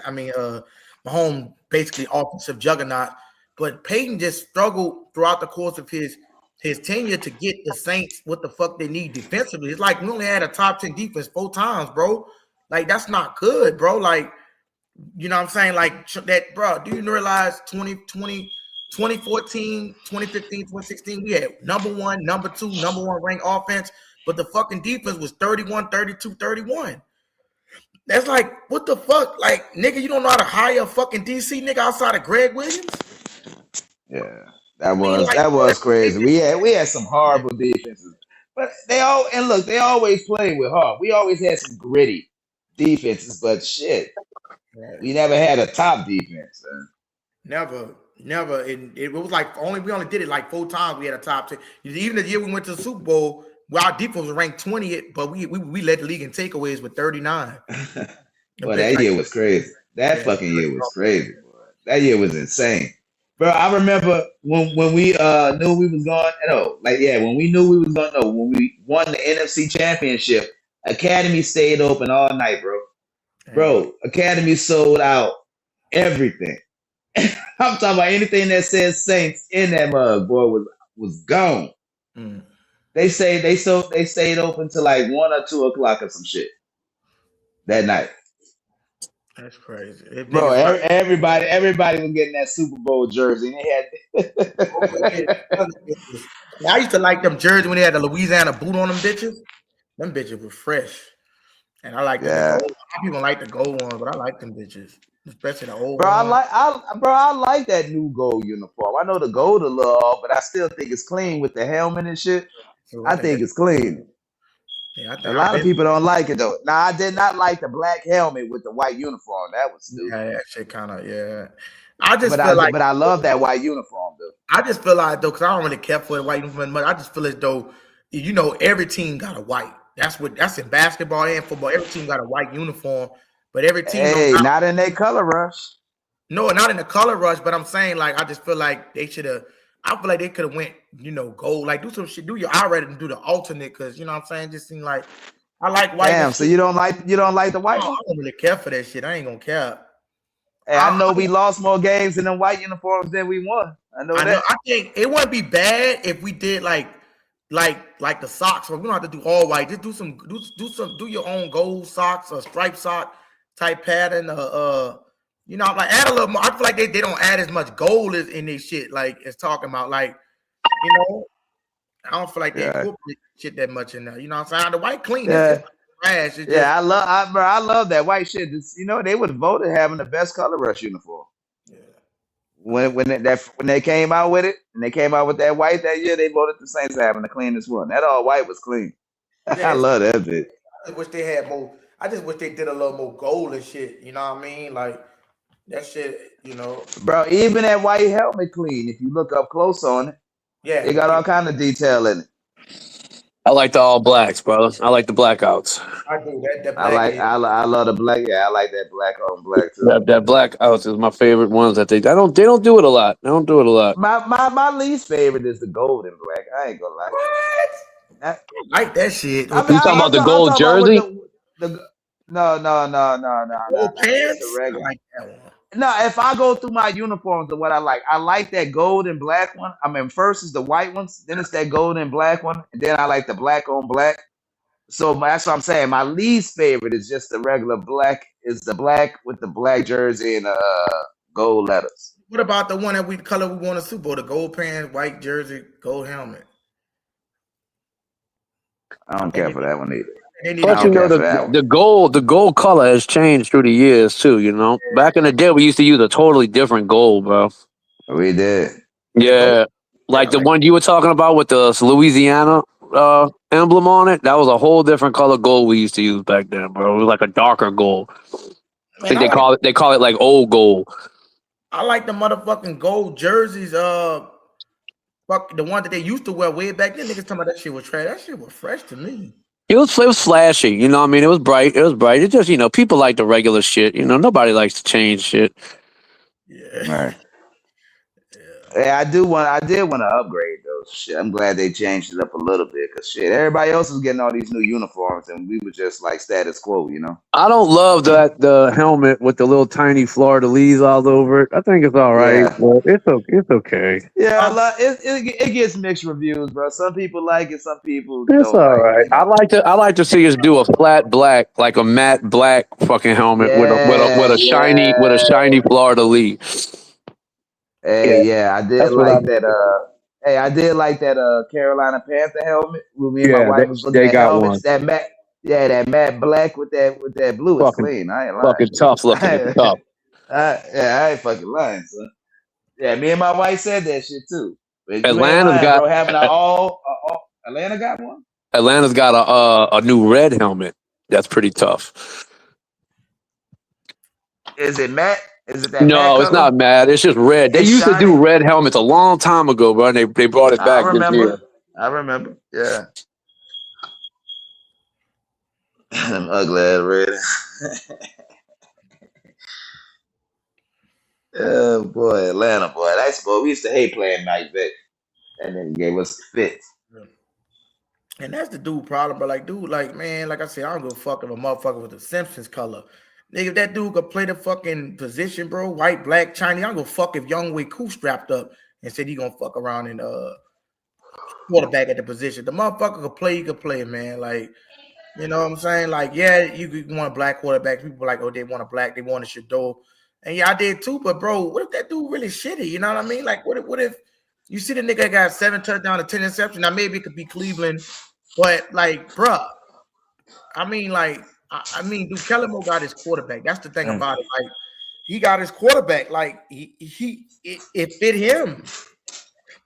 Speaker 1: Mahomes basically offensive juggernaut, but Peyton just struggled throughout the course of his tenure to get the Saints what the fuck they need defensively. It's like we only had a top 10 defense 4 times, bro. Like that's not good, bro. Like, you know what I'm saying? Like that, bro. Do you realize 2020 2014, 2015, 2016, we had number 1, number 2, number 1 ranked offense, but the fucking defense was 31, 32, 31. That's like, what the fuck? Like, nigga, you don't know how to hire a fucking DC nigga outside of Greg Williams?
Speaker 4: Yeah, that
Speaker 1: I mean,
Speaker 4: was
Speaker 1: like,
Speaker 4: that was crazy.
Speaker 1: it
Speaker 4: We had some horrible defenses, but they always played with heart. We always had some gritty defenses, but shit, we never had a top defense.
Speaker 1: Never. It was like we only did it like 4 times. We had a top 10. Even the year we went to the Super Bowl, where our defense was ranked 20th, but we led the league in takeaways with 39.
Speaker 4: Well, that year was crazy. That fucking year was crazy. Boy. That year was insane. Bro, I remember when we knew we was going, when we knew we was going, when we won the NFC championship, Academy stayed open all night, bro. Bro, Academy sold out everything. I'm talking about anything that says Saints in that mug, boy, was gone. They stayed open till like 1 or 2 o'clock or some shit that night.
Speaker 1: That's crazy.
Speaker 4: Bro, everybody was getting that Super Bowl jersey. And they had
Speaker 1: I used to like them jerseys when they had the Louisiana boot on them bitches. Them bitches were fresh. And I like the gold. People like the gold ones, but I like them bitches. Especially the old
Speaker 4: bro,
Speaker 1: ones.
Speaker 4: I like that new gold uniform. I know the gold a little off, but I still think it's clean with the helmet and shit. So I think it's clean.
Speaker 1: Yeah,
Speaker 4: a lot of people don't like it though. Now I did not like the black helmet with the white uniform. That was stupid.
Speaker 1: Yeah, that shit kind of
Speaker 4: but I love that white uniform though.
Speaker 1: I just feel like though, because I don't really care for the white uniform much. I just feel as though, every team got a white. That's in basketball and football. Every team got a white uniform, but every team
Speaker 4: not in their color rush.
Speaker 1: No, not in the color rush. But I'm saying like I just feel like they should have. I feel like they could have went, gold. Like do some shit. I'd rather do the alternate because you know what I'm saying. Just seem like I like white.
Speaker 4: Damn. So you don't like the white?
Speaker 1: I don't really care for that shit. I ain't gonna care.
Speaker 4: Hey, I know we lost more games in them white uniforms than we won. I know that.
Speaker 1: I think it wouldn't be bad if we did like the socks. But we don't have to do all white. Just do your own gold socks or striped sock type pattern. Like add a little more. I feel like they don't add as much gold as in this shit. Like it's talking about like, I don't feel like they incorporate shit that much in there. You know what I'm saying? The white clean.
Speaker 4: Yeah.
Speaker 1: Trash.
Speaker 4: I love that white shit. They would vote having the best color rush uniform. Yeah. When they came out with it, and they came out with that white that year, they voted the Saints having the cleanest one. That all white was clean. Yeah, I love that bit.
Speaker 1: I just wish they had more. I just wish they did a little more gold and shit. You know what I mean? Like that shit.
Speaker 4: Bro, even that white helmet clean. If you look up close on it, they got all kind of detail in it.
Speaker 6: I like the all blacks, bro. I like the blackouts.
Speaker 1: I do that.
Speaker 4: I love the black. Yeah, I like that black on black too.
Speaker 6: That blackouts is my favorite ones. They don't do it a lot. They don't do it a lot.
Speaker 4: My least favorite is the gold and black. I ain't gonna lie.
Speaker 1: I like that shit.
Speaker 6: You talking about the gold jersey?
Speaker 4: No.
Speaker 1: Gold pants?
Speaker 4: I like that one. No, if I go through my uniforms of what I like that gold and black one. I mean, first is the white ones, then it's that gold and black one, and then I like the black on black. So that's what I'm saying. My least favorite is just the regular black. Is the black with the black jersey and gold letters.
Speaker 1: What about the one that we won a Super Bowl? The gold pants, white jersey, gold helmet.
Speaker 4: I don't care for that one either.
Speaker 6: But the gold color has changed through the years too. Back in the day, we used to use a totally different gold, bro.
Speaker 4: We did.
Speaker 6: Yeah, like the one you were talking about with the Louisiana emblem on it. That was a whole different color gold we used to use back then, bro. It was like a darker gold. I think they call it like old gold.
Speaker 1: I like the motherfucking gold jerseys. Fuck the one that they used to wear way back then. Niggas talking about that shit was trash. That shit was fresh to me.
Speaker 6: It was flashy, you know what I mean? It was bright. It just, people like the regular shit. Nobody likes to change shit.
Speaker 1: Yeah.
Speaker 4: Right. Yeah, I did want to upgrade those shit. I'm glad they changed it up a little bit because shit, everybody else was getting all these new uniforms and we were just like status quo,
Speaker 6: I don't love the helmet with the little tiny fleur-de-lis all over it. I think it's all right, but it's okay.
Speaker 4: Yeah, it gets mixed reviews, bro. Some people like it, some people
Speaker 6: it's
Speaker 4: don't
Speaker 6: all right. I like to see us do a flat black, like a matte black fucking helmet with a shiny fleur-de-lis.
Speaker 4: Hey, yeah, I did
Speaker 6: That's what I
Speaker 4: like
Speaker 6: mean.
Speaker 4: that. Hey, I did like that. Carolina Panther helmet. When me and my
Speaker 6: Yeah,
Speaker 4: wife was looking
Speaker 6: they
Speaker 4: at
Speaker 6: got
Speaker 4: helmets,
Speaker 6: one.
Speaker 4: that matte black with that blue is
Speaker 6: Fucking
Speaker 4: clean. I ain't lying.
Speaker 6: fucking tough looking. It's tough.
Speaker 4: I ain't fucking lying, son. Yeah, me and my wife said that shit too. But you ain't
Speaker 6: Atlanta's
Speaker 4: lying,
Speaker 6: got
Speaker 4: bro. Having Atlanta got one.
Speaker 6: Atlanta's got a new red helmet. That's pretty tough.
Speaker 4: Is it matte? Is it that matte
Speaker 6: No, it's
Speaker 4: color?
Speaker 6: not mad. It's just red. They
Speaker 4: It's
Speaker 6: used to do
Speaker 4: shiny.
Speaker 6: red helmets a long time ago, bro. And they brought it
Speaker 4: I
Speaker 6: back this year.
Speaker 4: remember. I remember. Yeah. Them ugly ass red. Oh boy, Atlanta boy. That's boy. We used to hate playing night vet. And then gave us fits.
Speaker 1: And that's the dude problem, but like, dude, like, man, like I said, I don't give a fuck if a motherfucker with the Simpsons color. Nigga, if that dude could play the fucking position, bro, white, black, Chinese, I don't give a fuck if Young Wei Koo strapped up and said he gonna fuck around and quarterback at the position. The motherfucker could play, he could play, man. Like, you know what I'm saying? Like, yeah, you want a black quarterback. People were like, oh, they want a black, they want a Shador. And yeah, I did too, but bro, what if that dude really shitty? You know what I mean? Like, what if you see the nigga got 7 touchdowns and 10 interceptions? Now maybe it could be Cleveland. But like, bruh, I mean, like, I mean, dude, Kellen Moore got his quarterback. That's the thing about it. Like, he got his quarterback. Like, it fit him.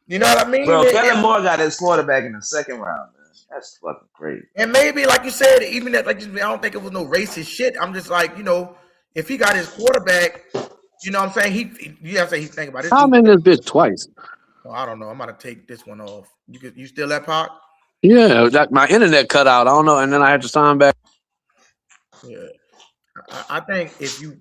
Speaker 1: You know what I mean?
Speaker 4: Bro, Kellen Moore got his quarterback in the second round, man. That's fucking crazy.
Speaker 1: And maybe, like you said, even that, like, I don't think it was no racist shit. I'm just like, you know, if he got his quarterback, you know what I'm saying? You have to say he think about this.
Speaker 6: I'm in this bitch twice.
Speaker 1: Oh, I don't know. I'm gonna take this one off. You still that Pac?
Speaker 6: Yeah, my internet cut out. I don't know, and then I had to sign back.
Speaker 1: Yeah. I think if you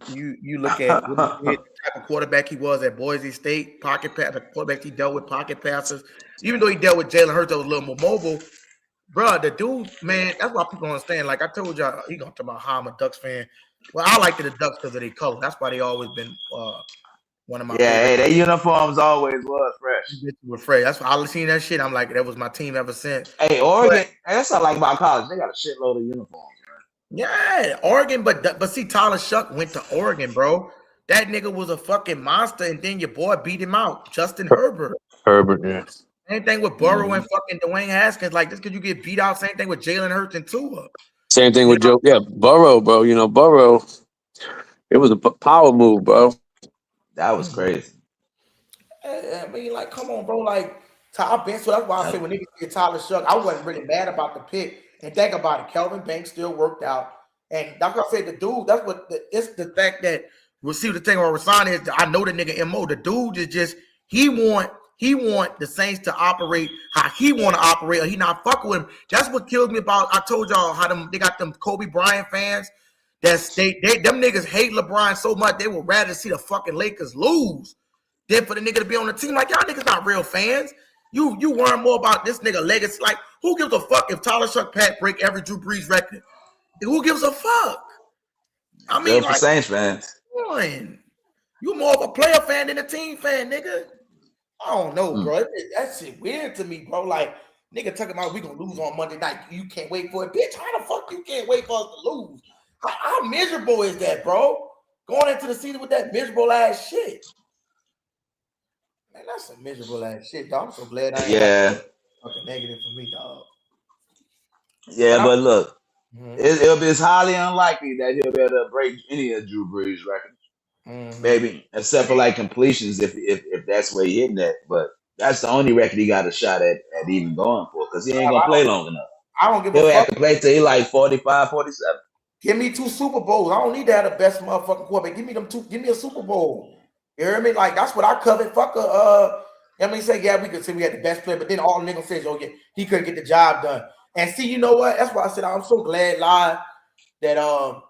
Speaker 1: look at what the type of quarterback he was at Boise State, pocket pass, the quarterbacks he dealt with, pocket passes, even though he dealt with Jalen Hurts that was a little more mobile, bro, the dude, man, that's why people don't understand. Like I told y'all, he gonna talk about how I'm a Ducks fan. Well, I like the Ducks because of their color. That's why they always been one of my
Speaker 4: Yeah,
Speaker 1: favorite.
Speaker 4: hey, their uniforms always was fresh.
Speaker 1: We're afraid. That's why I seen that shit. I'm like, that was my team ever since.
Speaker 4: Hey, Oregon, that's not like about college. They got a shitload of uniforms.
Speaker 1: Yeah, Oregon, but see, Tyler Shuck went to Oregon, bro. That nigga was a fucking monster, and then your boy beat him out, Justin Herbert.
Speaker 6: Herbert, yeah.
Speaker 1: Same thing with Burrow and fucking Dwayne Haskins. Like, just because you get beat out, same thing with Jalen Hurts and Tua.
Speaker 6: Same thing with Joe. Yeah, Burrow, bro. You know, Burrow, it was a power move, bro.
Speaker 4: That was crazy.
Speaker 1: I mean, like, come on, bro. Like, I've been, so that's why I say when niggas get Tyler Shuck, I wasn't really mad about the pick. And think about it, Kelvin Banks still worked out. And that's what I said, the dude, that's what it's the fact that we'll see the thing on Rasan is I know the nigga MO. The dude is just he want the Saints to operate how he want to operate, or he not fucking with him. That's what kills me about. I told y'all how they got them Kobe Bryant fans. That's them niggas hate LeBron so much they would rather see the fucking Lakers lose than for the nigga to be on the team. Like, y'all niggas not real fans. You worry more about this nigga legacy. Like, who gives a fuck if Tyler Shuck Pat break every Drew Brees record? Who gives a fuck? I mean,
Speaker 4: Good for
Speaker 1: like,
Speaker 4: Saints fans.
Speaker 1: You more of a player fan than a team fan, nigga. I don't know, bro. That shit weird to me, bro. Like, nigga talking about we gonna lose on Monday night. You can't wait for it. Bitch, how the fuck you can't wait for us to lose? How miserable is that, bro? Going into the season with that miserable ass shit. Man, that's some miserable ass shit, dog. I'm so glad I ain't fucking negative for me, dog.
Speaker 4: Yeah, but look, it's highly unlikely that he'll be able to break any of Drew Brees' records. Maybe, except for like completions, if that's where he hitting at. But that's the only record he got a shot at even going for, because he ain't gonna play long enough.
Speaker 1: I don't give
Speaker 4: He'll
Speaker 1: a
Speaker 4: have
Speaker 1: fuck.
Speaker 4: to play till he like 45, 47.
Speaker 1: Give me 2 Super Bowls. I don't need to have the best motherfucking quarterback. Give me them 2. Give me a Super Bowl. You hear me? Like, that's what I covet. Fuck I mean, say, yeah, we could say we had the best player, but then all the niggas says, oh, yeah, he couldn't get the job done. And see, you know what? That's why I said I'm so glad, live, that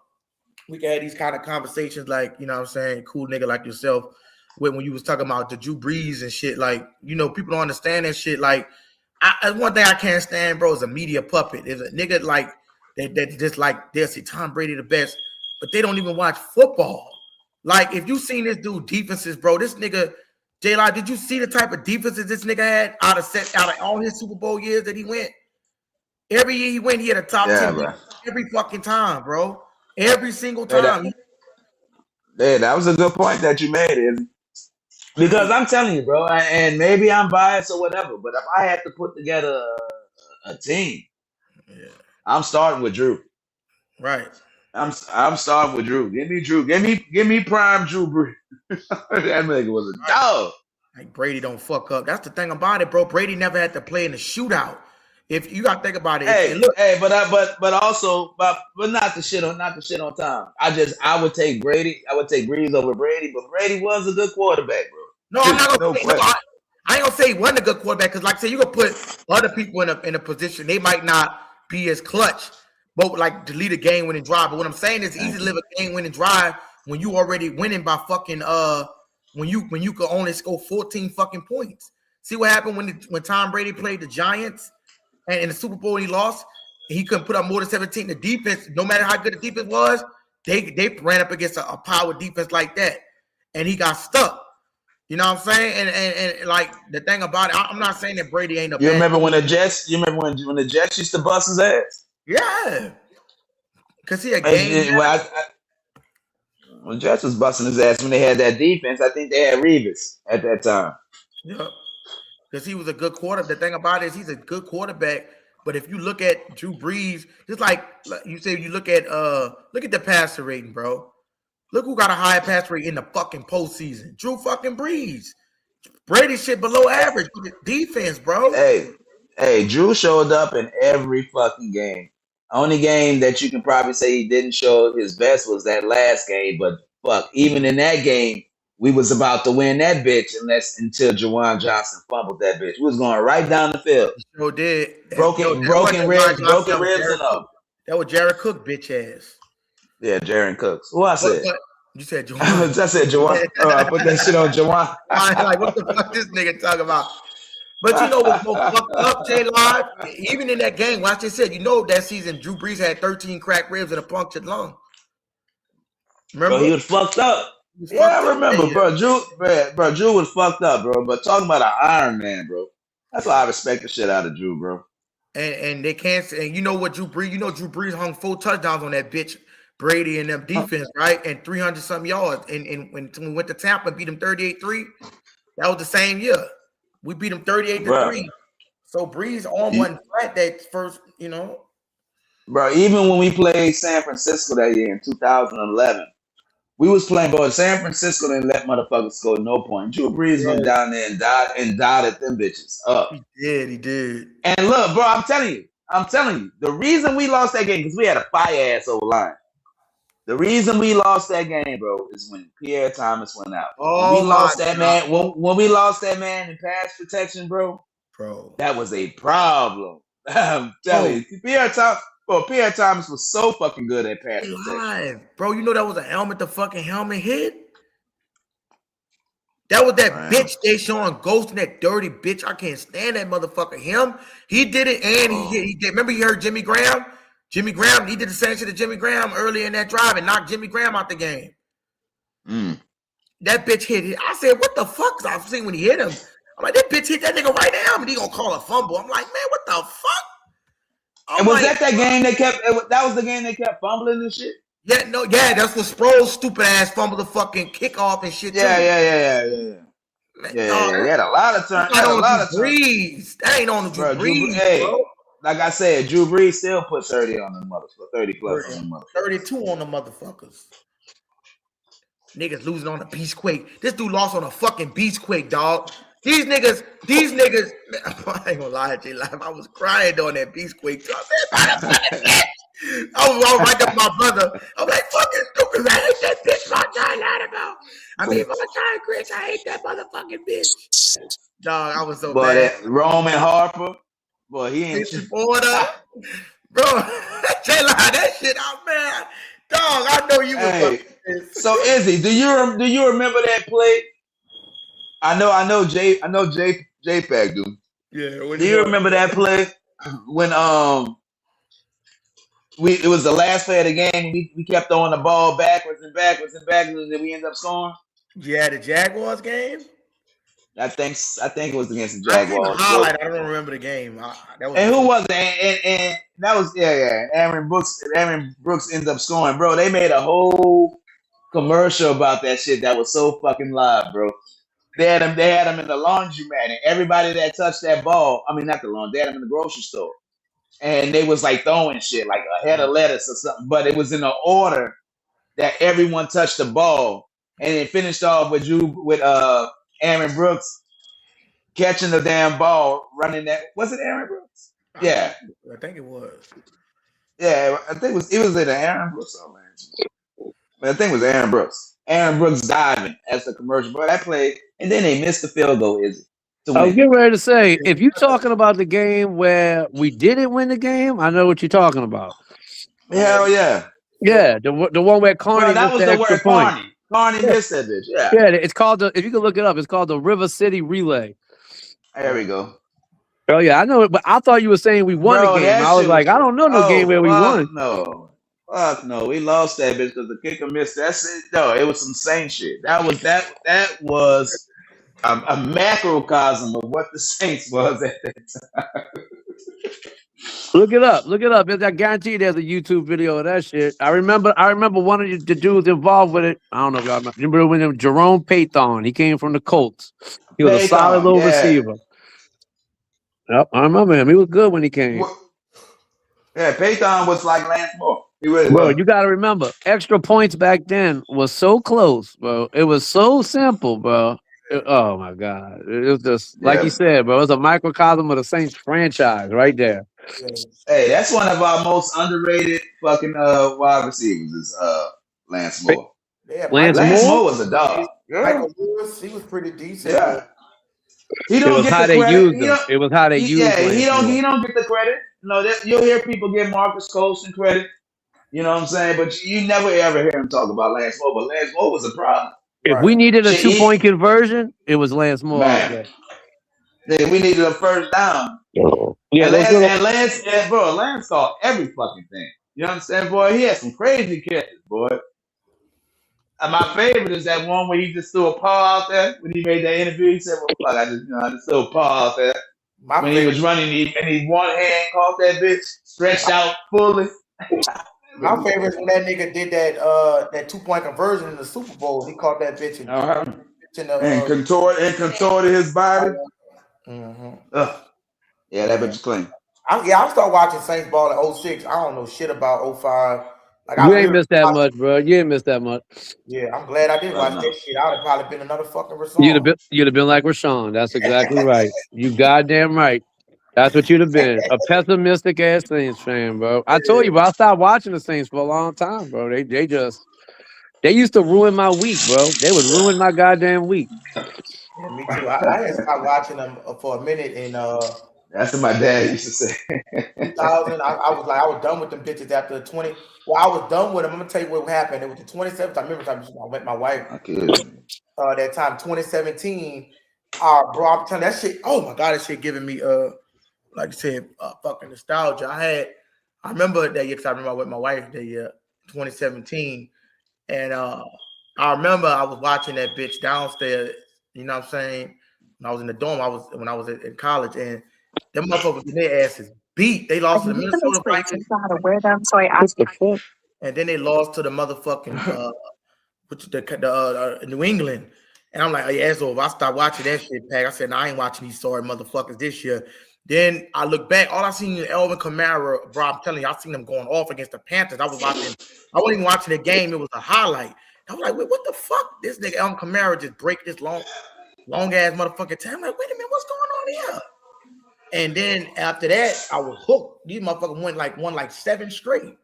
Speaker 1: we can have these kind of conversations, like, you know what I'm saying, cool nigga like yourself, when you was talking about the Drew Brees and shit. Like, you know, people don't understand that shit. Like, one thing I can't stand, bro, is a media puppet. Is a nigga like that just like they'll say Tom Brady the best, but they don't even watch football. Like, if you seen this dude defenses, bro, this nigga, J-Lo, did you see the type of defenses this nigga had out of all his Super Bowl years that he went? Every year he went, he had a top 10
Speaker 4: bro.
Speaker 1: every fucking time, bro. Every single time.
Speaker 4: That was a good point that you made, Izzy. Because I'm telling you, bro, and maybe I'm biased or whatever, but if I had to put together a team,
Speaker 1: Yeah,
Speaker 4: I'm starting with Drew.
Speaker 1: right.
Speaker 4: I'm starting with Drew. Give me Drew. Give me prime Drew Brees. That nigga was a dog.
Speaker 1: Like Brady don't fuck up. That's the thing about it, bro. Brady never had to play in the shootout. If you got to think about it, and look,
Speaker 4: But also, but not the shit on Tom. I would take Brady. I would take Breeze over Brady, but Brady was a good quarterback,
Speaker 1: no, I'm not
Speaker 4: bro.
Speaker 1: gonna say no. I ain't gonna say he wasn't a good quarterback because, like I said, you could put other people in a position they might not be as clutch, but like to lead a game-winning drive. But what I'm saying is, it's easy to live a game-winning drive when you already winning by fucking when you could only score 14 fucking points. See what happened when Tom Brady played the Giants and in the Super Bowl he lost. He couldn't put up more than 17. The defense, no matter how good the defense was, they ran up against a power defense like that, and he got stuck. You know what I'm saying? And like the thing about it, I'm not saying that Brady ain't a
Speaker 4: You
Speaker 1: bad.
Speaker 4: remember when the Jets? You remember when the Jets used to bust his ass?
Speaker 1: Yeah, because he a game.
Speaker 4: When Jets was busting his ass when they had that defense, I think they had Revis at that time.
Speaker 1: Yeah, because he was a good quarterback. The thing about it is he's a good quarterback. But if you look at Drew Brees, just like you say, you look at the passer rating, bro. Look who got a higher pass rate in the fucking postseason. Drew fucking Brees. Brady shit below average defense, bro.
Speaker 4: Hey, Drew showed up in every fucking game. Only game that you can probably say he didn't show his best was that last game. But fuck, even in that game, we was about to win that bitch until Jawan Johnson fumbled that bitch. We was going right down the field.
Speaker 1: He sure did.
Speaker 4: Broken ribs and all.
Speaker 1: That was Jared Cook, bitch ass.
Speaker 4: Yeah, Jared Cooks. Who I said?
Speaker 1: You said Jawan.
Speaker 4: I said Jawan. I put that shit on Jawan.
Speaker 1: Like, what the fuck this nigga talking about? But you know what's so fucked up, J Live? Even in that game, watch this shit. You know that season Drew Brees had 13 cracked ribs and a punctured lung. Remember?
Speaker 4: Bro, he was fucked up. I remember, bro. Drew was fucked up, bro. But talking about an Iron Man, bro. That's why I respect the shit out of Drew, bro.
Speaker 1: And they can't. And you know what, Drew Brees? You know Drew Brees hung 4 touchdowns on that bitch Brady and them defense, right? And 300 some yards. And when we went to Tampa and beat them 38-3, that was the same year. We beat them 38-3. So Brees on one flat that first, you know.
Speaker 4: Bro, even when we played San Francisco that year in 2011, we was playing, bro. San Francisco didn't let motherfuckers score no point. Drew Brees went down there and dotted them bitches up.
Speaker 1: He did.
Speaker 4: And look, bro, I'm telling you, the reason we lost that game, because we had a fire ass over line. The reason we lost that game, bro, is when Pierre Thomas went out. When we lost that man in pass protection, bro, that was a problem. I'm telling you, Pierre Thomas was so fucking good at pass protection.
Speaker 1: Bro, you know that was a helmet. The fucking helmet hit. That was that bitch Deshaun Ghost and that dirty bitch. I can't stand that motherfucker. Him, he did it, and he did. Remember, you heard Jimmy Graham. Jimmy Graham, he did the same shit to Jimmy Graham earlier in that drive and knocked Jimmy Graham out the game. That bitch hit it. I said, what the fuck? I've seen when he hit him. I'm like, that bitch hit that nigga right now, and he gonna call a fumble. I'm like, man, what the fuck?
Speaker 4: And was that game they kept? That was the game they kept fumbling and shit.
Speaker 1: Yeah, that's what Sproles stupid ass fumbled the fucking kickoff and shit.
Speaker 4: Yeah. Man, he had a lot of turns.
Speaker 1: That ain't on the Drew Brees, bro.
Speaker 4: Like I said, Drew Brees still put 30 on them motherfuckers. 30 plus on them motherfuckers.
Speaker 1: 32 on the motherfuckers. Niggas losing on a Beastquake. This dude lost on a fucking Beastquake, dog. These niggas, I ain't gonna lie to you, I was crying on that Beastquake. I was right up my brother. I'm like, fucking stupid. I hate that bitch my guy lied about. I mean, my guy Chris, I hate that motherfucking bitch. Dog, I was so bad.
Speaker 4: Roman Harper. Boy, he ain't
Speaker 1: Florida. Bro, that shit out, man. Dog, I know you was
Speaker 4: So Izzy, do you remember that play? I know JPEG do.
Speaker 1: Yeah.
Speaker 4: Do you remember that play when it was the last play of the game, we kept throwing the ball backwards and then we ended up scoring?
Speaker 1: Yeah, the Jaguars game?
Speaker 4: I think it was against the Jaguars.
Speaker 1: I don't remember the game.
Speaker 4: And who was it? And that was Aaron Brooks ended up scoring, bro. They made a whole commercial about that shit that was so fucking live, bro. They had him in the laundromat, and everybody that touched that ball, I mean not the laundry, they had him in the grocery store, and they was like throwing shit like a head of lettuce or something, but it was in the order that everyone touched the ball, and it finished off with Aaron Brooks catching the damn ball, running that. Was it Aaron Brooks? Yeah,
Speaker 1: I think it was.
Speaker 4: yeah. I think it was either Aaron Brooks or Lance. But I think it was Aaron Brooks. Aaron Brooks diving as the commercial. Boy, that played, and then they missed the field goal. Izzy, to
Speaker 6: I was
Speaker 4: win.
Speaker 6: getting ready to say, if you're talking about the game where we didn't win the game, I know what you're talking about.
Speaker 4: Hell yeah.
Speaker 6: Yeah, the one where Carney
Speaker 4: Bro, that
Speaker 6: missed
Speaker 4: was
Speaker 6: the
Speaker 4: the
Speaker 6: extra
Speaker 4: word
Speaker 6: point.
Speaker 4: Carney. Carney missed that bitch. Yeah.
Speaker 6: Yeah, it's called if you can look it up, it's called the River City Relay.
Speaker 4: There we go.
Speaker 6: Oh yeah, I know it, but I thought you were saying we won
Speaker 4: Bro,
Speaker 6: the game.
Speaker 4: that
Speaker 6: I was
Speaker 4: shit
Speaker 6: like, I don't know no game where we won.
Speaker 4: No. Fuck no. We lost that bitch because the kicker missed. That's it. No, it was some Saint shit. That was a macrocosm of what the Saints was at that time.
Speaker 6: Look it up. I guarantee there's a YouTube video of that shit. I remember one of the dudes involved with it. I don't know if y'all remember when Jerome Payton. He came from the Colts. He was a solid little receiver. Yep, I remember him. He was good when he came.
Speaker 4: Yeah, Payton was like Lance Moore. He really
Speaker 6: Bro,
Speaker 4: was.
Speaker 6: you got to remember, extra points back then was so close, bro. It was so simple, bro. Oh my God, it was just like you said, bro. It was a microcosm of the Saints franchise right there.
Speaker 4: Hey, that's one of our most underrated fucking wide receivers is Lance Moore.
Speaker 1: Yeah,
Speaker 6: Lance
Speaker 4: Moore was a dog.
Speaker 1: Michael Lewis, he was pretty decent.
Speaker 4: Yeah.
Speaker 6: It was how they used him. It was how they used him.
Speaker 4: He don't get the credit. No, you'll hear people give Marcus Colston credit. You know what I'm saying? But you never ever hear him talk about Lance Moore. But Lance Moore was a problem.
Speaker 6: If we needed a 2-point conversion, it was Lance Moore.
Speaker 4: Man. Yeah, we needed a first down.
Speaker 6: Yeah,
Speaker 4: Lance caught every fucking thing. You understand, boy? He had some crazy catches, boy. And my favorite is that one where he just threw a paw out there when he made that interview. He said, "Well, fuck, I just threw a paw out there." When he was running, he one hand caught that bitch, stretched out fully.
Speaker 1: My favorite is when that nigga did that 2-point conversion in the Super Bowl. He caught that bitch
Speaker 3: and contorted his body.
Speaker 4: Yeah, that bitch is clean.
Speaker 1: I started watching Saints ball in 06. I don't know shit about 05.
Speaker 6: Like, you ain't missed that much, bro. You ain't missed that much.
Speaker 1: Yeah, I'm glad I didn't watch that shit. I would have probably been another fucking Rashawn.
Speaker 6: You'd have been like Rashawn. That's exactly right. You goddamn right. That's what you'd have been. A pessimistic ass Saints fan, bro. I told you, bro. I stopped watching the Saints for a long time, bro. They used to ruin my week, bro. They would ruin my goddamn week.
Speaker 1: Yeah, me too. I had stopped watching them for a minute in
Speaker 4: that's what my dad used to say.
Speaker 1: 2000. I was done with them bitches after 20. Well, I was done with them. I'm gonna tell you what happened. It was the 27th. I remember I met my wife. That time, 2017. Bro, I'm telling that shit. Oh my God, that shit giving me like I said, fucking nostalgia. I remember that year because I remember I went with my wife that year, 2017, and I remember I was watching that bitch downstairs. You know what I'm saying? When I was in the dorm, when I was in college, and them motherfuckers in their asses beat. They lost to the Minnesota Vikings.
Speaker 7: How to wear them, so I asked.
Speaker 1: And then they lost to the motherfucking New England. And I'm like, oh, yeah, it's over. I stopped watching that shit, Pack. I said, I ain't watching these sorry motherfuckers this year. Then I look back, all I seen is Elvin Kamara, bro. I'm telling you, I seen them going off against the Panthers. I wasn't even watching the game. It was a highlight. I was like, wait, what the fuck? This nigga Elvin Kamara just break this long ass motherfucking time. I'm like, wait a minute, what's going on here? And then after that, I was hooked. These motherfuckers won like 7 straight.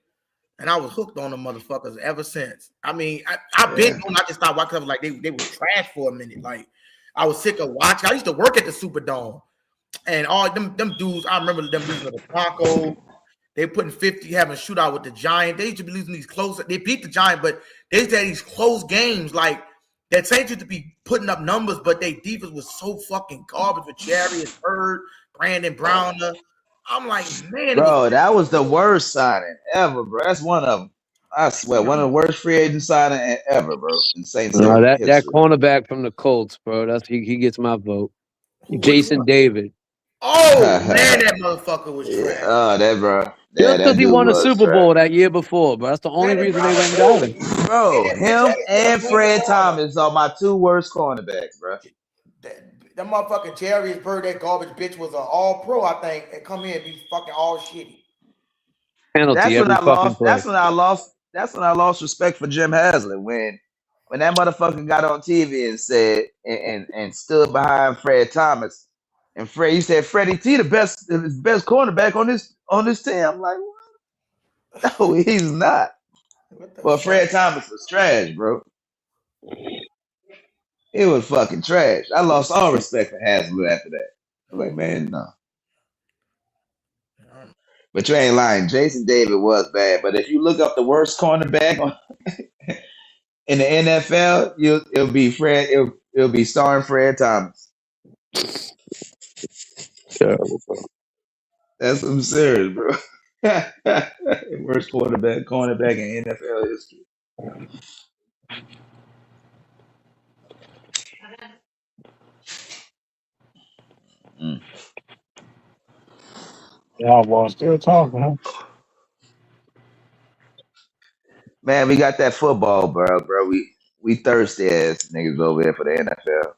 Speaker 1: And I was hooked on them motherfuckers ever since. I mean, I've been on, I just stopped watching them like they were trash for a minute. Like I was sick of watching. I used to work at the Superdome. And all them dudes, I remember them losing to the Broncos. They putting 50, having a shootout with the Giants. They used to be losing these close. They beat the Giants, but they used to have these close games. Like that Saints used to be putting up numbers, but their defense was so fucking garbage with Jarius Bird, Brandon Browner. I'm like, man,
Speaker 4: bro, that was the worst signing ever, bro. That's one of them. I swear, one of the worst free agent signing ever, bro. In Saints
Speaker 6: that cornerback from the Colts, bro. He gets my vote. Jason David.
Speaker 1: Oh man, that motherfucker was trash.
Speaker 4: Oh, that bro.
Speaker 6: Just because he won a Super Bowl that year before, bro. That's the only reason they went and got him.
Speaker 4: Bro, him and Fred Thomas are my 2 worst cornerbacks, bro.
Speaker 1: That motherfucking Jerry's bird, that garbage bitch was an all pro, I think, and come here and be fucking all shitty.
Speaker 2: Penalty
Speaker 4: That's when
Speaker 2: every
Speaker 4: I
Speaker 2: fucking
Speaker 4: lost.
Speaker 2: play.
Speaker 4: That's when I lost respect for Jim Haslett when that motherfucker got on TV and said and stood behind Fred Thomas. And Fred, he said Freddie T the best cornerback on this team. I'm like, what? No, he's not.
Speaker 1: What the
Speaker 4: But
Speaker 1: fuck?
Speaker 4: Fred Thomas was trash, bro. It was fucking trash. I lost all respect for Haslett after that. I was like, man, no. But you ain't lying. Jason David was bad. But if you look up the worst cornerback in the NFL, it'll be Fred. It'll be starring Fred Thomas.
Speaker 2: Terrible, bro.
Speaker 4: That's some serious, bro. Worst cornerback in NFL history. Mm.
Speaker 5: Y'all was still talking, huh?
Speaker 4: Man, we got that football, bro. We thirsty ass niggas over here for the NFL.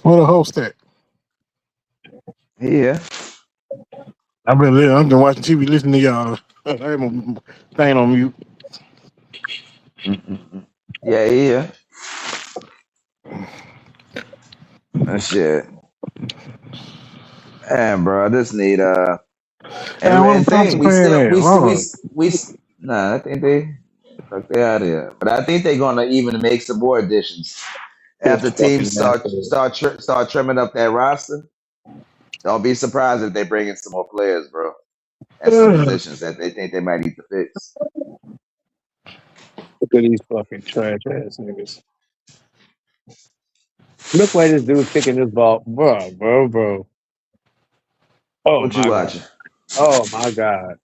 Speaker 5: Where the host at?
Speaker 4: Yeah.
Speaker 5: I've been watching TV, listening to y'all. I have my thing on mute.
Speaker 4: Mm-mm-mm. Yeah. Shit. Man, bro, I just need
Speaker 5: Hey, what
Speaker 4: and
Speaker 5: the
Speaker 4: thing
Speaker 5: Thompson
Speaker 4: we
Speaker 5: fan
Speaker 4: still
Speaker 5: at? Hold on.
Speaker 4: we nah, I think they out of here. But I think they're gonna even make some more additions
Speaker 2: This
Speaker 4: after teams
Speaker 2: fucking asshole.
Speaker 4: start trimming up that roster. Don't be surprised if they bring in some more players, bro, at some
Speaker 5: Ugh.
Speaker 4: positions that they think they might need to fix.
Speaker 2: Look at these fucking trash ass niggas. Look why this dude kicking this ball, bro. Oh
Speaker 4: What you
Speaker 2: my god.
Speaker 4: watching?
Speaker 2: Oh my god.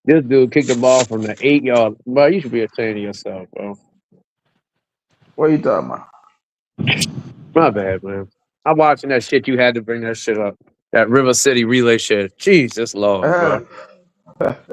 Speaker 2: This dude kicked the ball from the 8 yard. Bro, you should be ashamed of yourself, bro.
Speaker 4: What are you talking about?
Speaker 2: My bad, man. I'm watching that shit. You had to bring that shit up. That River City relay shit. Jesus Lord, bro.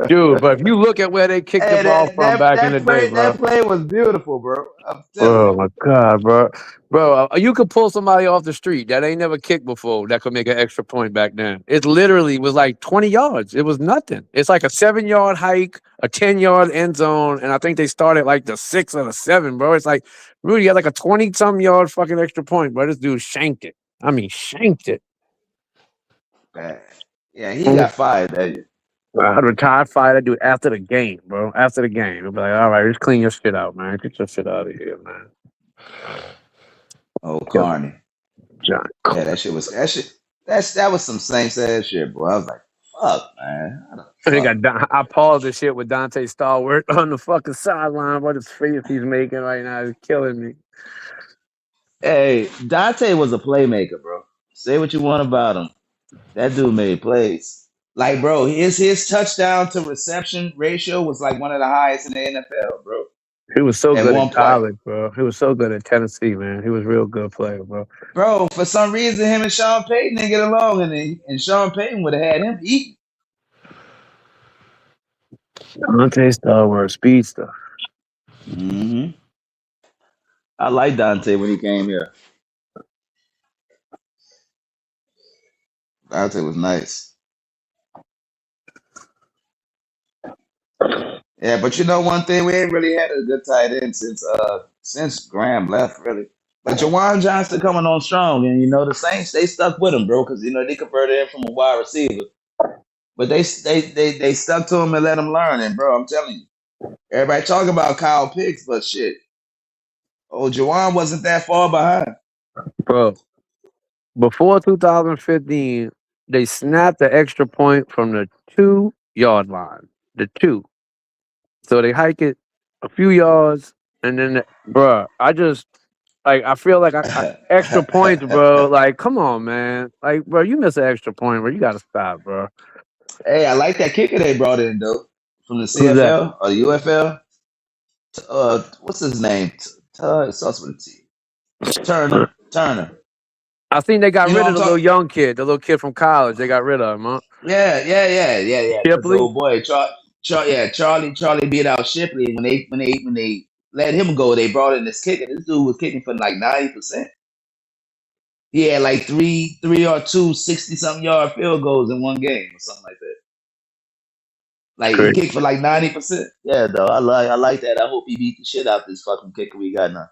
Speaker 2: Dude, but if you look at where they kicked the
Speaker 4: Hey,
Speaker 2: ball from back in the day, bro.
Speaker 4: that play was beautiful, bro. I'm telling
Speaker 2: Oh
Speaker 4: you.
Speaker 2: my god, bro, you could pull somebody off the street that ain't never kicked before that could make an extra point back then. It literally was like 20 yards. It was nothing. It's like a 7 yard hike, a 10 yard end zone, and I think they started like the 6 or the 7, bro. It's like Rudy had like a 20-some yard fucking extra point, bro. This dude shanked it. I mean, shanked it.
Speaker 4: Man. Yeah, he got fired that year.
Speaker 2: I'd retire, fire that dude after the game, bro. After the game, he'll be like, "All right, just clean your shit out, man. Get your shit out of here, man."
Speaker 4: Oh,
Speaker 2: Yo,
Speaker 4: Carney.
Speaker 2: John.
Speaker 4: Yeah, that was some Saints ass shit, bro. I was like, fuck, man. How the
Speaker 2: They
Speaker 4: fuck?
Speaker 2: I paused the shit with Dante Stallworth on the fucking sideline. What his face he's making right now is killing me.
Speaker 4: Hey, Dante was a playmaker, bro. Say what you want about him. That dude made plays. Like, bro, his touchdown to reception ratio was like one of the highest in the NFL, bro.
Speaker 2: He was so
Speaker 4: At
Speaker 2: good in
Speaker 4: one point.
Speaker 2: college, bro. He was so good at Tennessee, man. He was a real good player, bro.
Speaker 4: Bro, for some reason, him and Sean Payton didn't get along, and Sean Payton would have had him eaten.
Speaker 2: Dante Stallworth, speedster.
Speaker 4: Mm-hmm. I like Dante when he came here. Dante was nice. Yeah, but you know one thing, we ain't really had a good tight end since Graham left, really. But Jawan Johnson coming on strong, and you know the Saints they stuck with him, bro, because you know they converted him from a wide receiver, but they stuck to him and let him learn. And bro, I'm telling you, everybody talking about Kyle Pitts, but shit, oh Jawan wasn't that far behind.
Speaker 2: Bro, before 2015, they snapped the extra point from the 2 yard line. The 2. So they hike it a few yards, and then, bro, I feel like I extra points, bro. Like, come on, man. Like, bro, you miss an extra point, bro. You gotta stop, bro.
Speaker 4: Hey, I like that kicker they brought in though from the
Speaker 2: Who's that?
Speaker 4: CFL or the UFL. What's his name? It starts with a T. Turner.
Speaker 6: I think they got
Speaker 3: You know
Speaker 6: rid
Speaker 3: what
Speaker 6: of
Speaker 3: I'm
Speaker 6: the little
Speaker 3: talking?
Speaker 6: young kid, the little kid from college. They got rid of him, huh?
Speaker 4: Yeah. Because
Speaker 6: Shipley.
Speaker 4: old boy, Charlie beat out Shipley when they let him go. They brought in this kicker. This dude was kicking for like 90%. He had like three or two 60-something yard field goals in one game or something like that.
Speaker 6: It's
Speaker 4: Like he
Speaker 6: crazy.
Speaker 4: kicked for like 90%. Yeah, though. I like that. I hope he beat the shit out this fucking kicker we got now.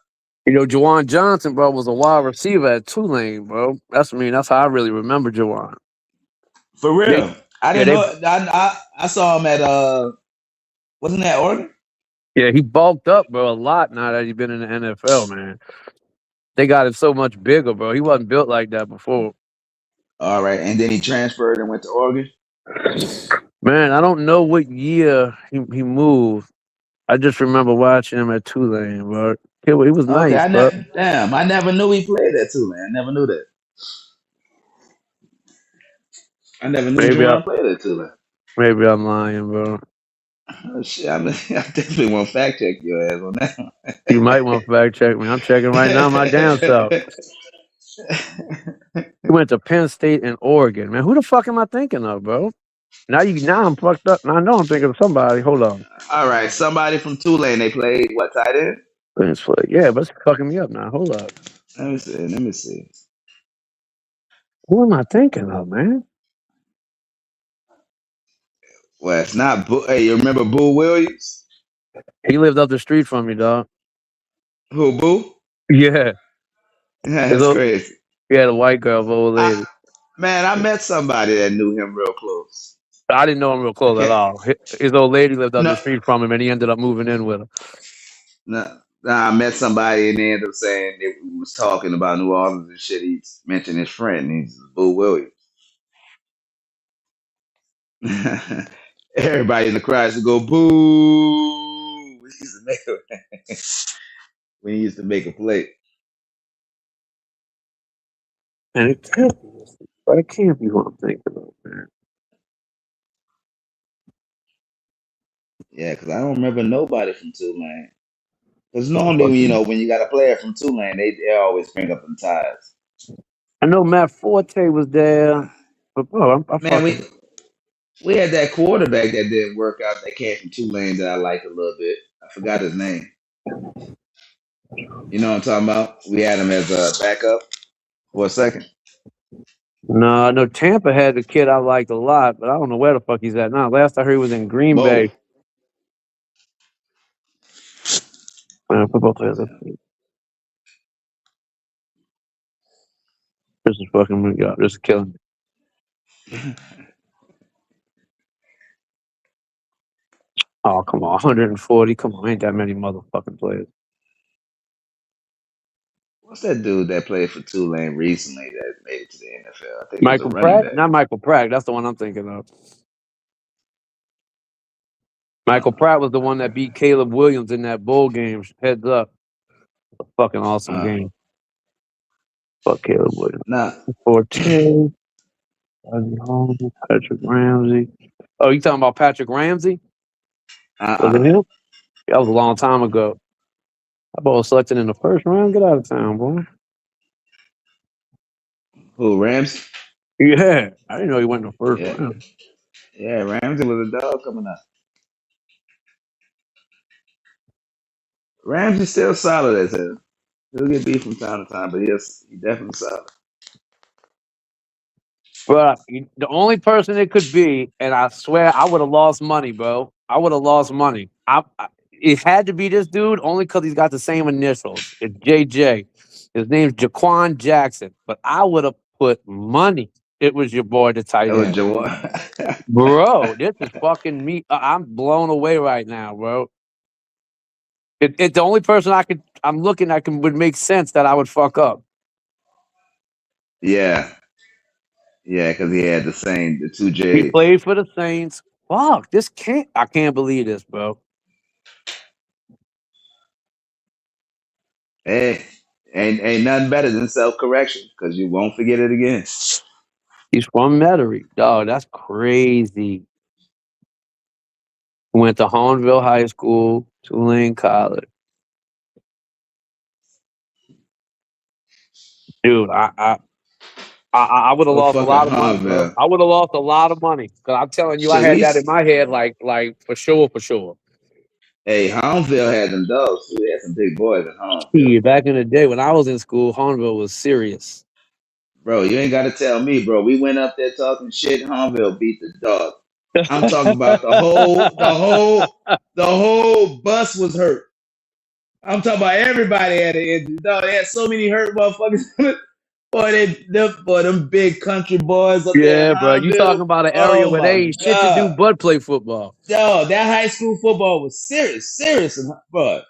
Speaker 6: You know, Juwan Johnson, bro, was a wide receiver at Tulane, bro. That's how I really remember Juwan.
Speaker 4: For
Speaker 6: They,
Speaker 4: real. I
Speaker 6: yeah,
Speaker 4: didn't
Speaker 6: they,
Speaker 4: know. I saw him at wasn't that Oregon?
Speaker 6: yeah, he bulked up, bro, a lot now that he's been in the NFL, man. They got him so much bigger, bro. He wasn't built like that before.
Speaker 4: All right, and then he transferred and went to Oregon.
Speaker 6: Man, I don't know what year he moved. I just remember watching him at Tulane, bro. He was
Speaker 4: Okay,
Speaker 6: nice, bro.
Speaker 4: I never knew he played that too, man. I never knew that. I never knew
Speaker 6: Maybe I
Speaker 4: Juwan played that too, man.
Speaker 6: maybe I'm lying, bro.
Speaker 4: Oh, shit, I definitely want to fact check your ass on
Speaker 6: You might want to fact check me. I'm checking right now my damn self.
Speaker 4: that.
Speaker 6: He went to Penn State and Oregon. Man, who the fuck am I thinking of, bro? Now I'm fucked up. Now I know I'm thinking of somebody. Hold on.
Speaker 4: All right, somebody from Tulane. They played what tight end?
Speaker 6: Penn State. Yeah, but it's fucking me up now. Hold up.
Speaker 4: Let me see. Let me see.
Speaker 6: Who am I thinking of, man?
Speaker 4: Well, it's not. Hey, you remember Boo Williams?
Speaker 6: He lived up the street from me, dog.
Speaker 4: Who Boo?
Speaker 6: Yeah. His
Speaker 4: That's
Speaker 6: old,
Speaker 4: crazy.
Speaker 6: he had a white girl, old
Speaker 4: I
Speaker 6: lady.
Speaker 4: Man, I met somebody that knew him real close.
Speaker 6: I didn't know him real
Speaker 4: I
Speaker 6: close at
Speaker 4: can't.
Speaker 6: all. His old lady lived up the
Speaker 4: No,
Speaker 6: street from him, and he ended up moving in with her.
Speaker 4: no, I met somebody and they ended up saying they was talking about New Orleans and shit. He mentioned his friend. He's Boo Williams. Everybody in the crowd used to go boo. When he used to make a play.
Speaker 6: And it can't be this. But it can't be what I'm thinking of, man.
Speaker 4: Yeah, because I don't remember nobody from Tulane. Because
Speaker 6: What the
Speaker 4: normally,
Speaker 6: fuck?
Speaker 4: when you got a player from Tulane, they always bring up them ties.
Speaker 6: I know Matt Forte was there, but bro, I
Speaker 4: Man,
Speaker 6: fucking
Speaker 4: we had that quarterback that didn't work out that came from Tulane that I liked a little bit. I forgot his name. You know what I'm talking about? We had him as a backup for a second.
Speaker 6: no. I know Tampa had the kid I liked a lot, but I don't know where the fuck he's at now. Last I heard he was in Green
Speaker 4: Whoa.
Speaker 6: Bay. Football players. This is fucking me up. This is killing me. Oh, come on. 140. Come on. Ain't that many motherfucking players.
Speaker 4: What's that dude that played for Tulane recently that made it to the NFL? I think he was a
Speaker 6: Michael
Speaker 4: running
Speaker 6: Pratt?
Speaker 4: back.
Speaker 6: Not Michael Pratt. That's the one I'm thinking of. Michael
Speaker 4: Uh,
Speaker 6: Pratt was the one that beat Caleb Williams in that bowl game. Heads up. A fucking awesome
Speaker 4: uh,
Speaker 6: game. Fuck Caleb Williams.
Speaker 4: nah,
Speaker 6: 14. Patrick Ramsey. Oh, you talking about Patrick Ramsey? Was it
Speaker 4: uh-uh.
Speaker 6: him? That was a long time ago. That boy was selected in the first round. Get out of town, boy.
Speaker 4: Who, Ramsey?
Speaker 6: Yeah. I didn't know he went in the first
Speaker 4: Yeah,
Speaker 6: round.
Speaker 4: yeah, Ramsey was a dog coming up. Ramsey's still solid as hell. He'll get beat from time to time, but he definitely solid.
Speaker 6: But the only person it could be, and I swear I would have lost money, bro. I would have lost money. It had to be this dude only because he's got the same initials. It's JJ. His name's Jaquan Jackson. But I would have put money. It was your boy, the tight
Speaker 4: That was
Speaker 6: end.
Speaker 4: Jawan.
Speaker 6: Bro, this is fucking me. I'm blown away right now, bro. It's the only person I'm looking at would make sense that I would fuck up.
Speaker 4: Yeah, yeah, because he had the two
Speaker 6: He
Speaker 4: J's.
Speaker 6: played for the Saints. Fuck, I can't believe this, bro.
Speaker 4: Hey, ain't nothing better than self correction because you won't forget it again.
Speaker 6: He's from Metairie. Dog, that's crazy. Went to Hornville High School, Tulane College. Dude, I would have
Speaker 3: Oh,
Speaker 6: lost a
Speaker 3: fucking
Speaker 6: lot of money, bro.
Speaker 3: Huntsville.
Speaker 6: I would have lost a lot of money because I'm telling you, I
Speaker 3: Shit,
Speaker 6: had that in my head, like for sure, for sure.
Speaker 3: hey, Huntsville had them dogs. We had some big boys in Huntsville.
Speaker 6: Yeah, back in the day when I was in school, Hornville was serious.
Speaker 3: Bro, you ain't got to tell me, bro. We went up there talking shit. Huntsville beat the dog. I'm talking about the whole bus was hurt. I'm talking about everybody had an injury. Dog, they had so many hurt motherfuckers. Boy, them big country boys up there in
Speaker 6: Yeah, bro. You talking
Speaker 3: Huntsville.
Speaker 6: about an area
Speaker 3: Oh
Speaker 6: where they
Speaker 3: my
Speaker 6: ain't shit to do
Speaker 3: God.
Speaker 6: but play football.
Speaker 3: Yo, that high school football was serious, bro.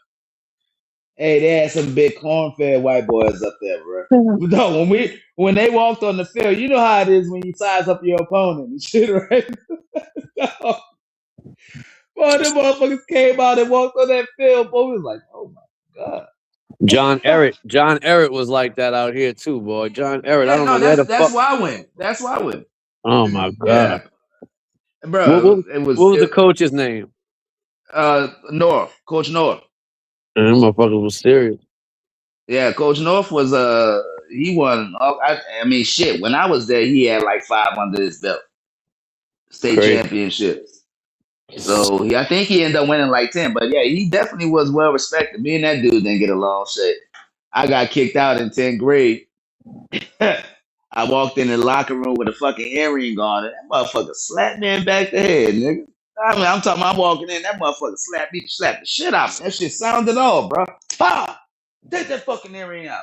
Speaker 3: Hey, they had some big corn-fed white boys up there, bro. No, when they walked on the field, you know how it is when you size up your opponent and shit, right? Boy, them motherfuckers came out and walked on that field. Boy, we was like, oh my God.
Speaker 6: John Eric was like that out here too, boy. John Eric, I
Speaker 3: Yeah,
Speaker 6: don't know
Speaker 3: no,
Speaker 6: where the
Speaker 3: that's
Speaker 6: fuck.
Speaker 3: why I went. That's why I went.
Speaker 6: Oh my god.
Speaker 3: Yeah, bro, it
Speaker 6: What
Speaker 3: was
Speaker 6: was the coach's name?
Speaker 3: North, Coach North.
Speaker 6: And that motherfucker was serious.
Speaker 3: Yeah, Coach North was he won. I mean, shit. When I was there, he had like 5 under his belt, state
Speaker 6: Crazy.
Speaker 3: championships. So I think he ended up winning like 10. But yeah, he definitely was well respected. Me and that dude didn't get along. Shit, I got kicked out in 10th grade. I walked in the locker room with a fucking earring on it. That motherfucker slapped me in back the head, nigga. I mean, I'm talking. I'm walking in. That motherfucker slapped the shit out of me. That shit sounded all, bro. Bah! Take that fucking earring out.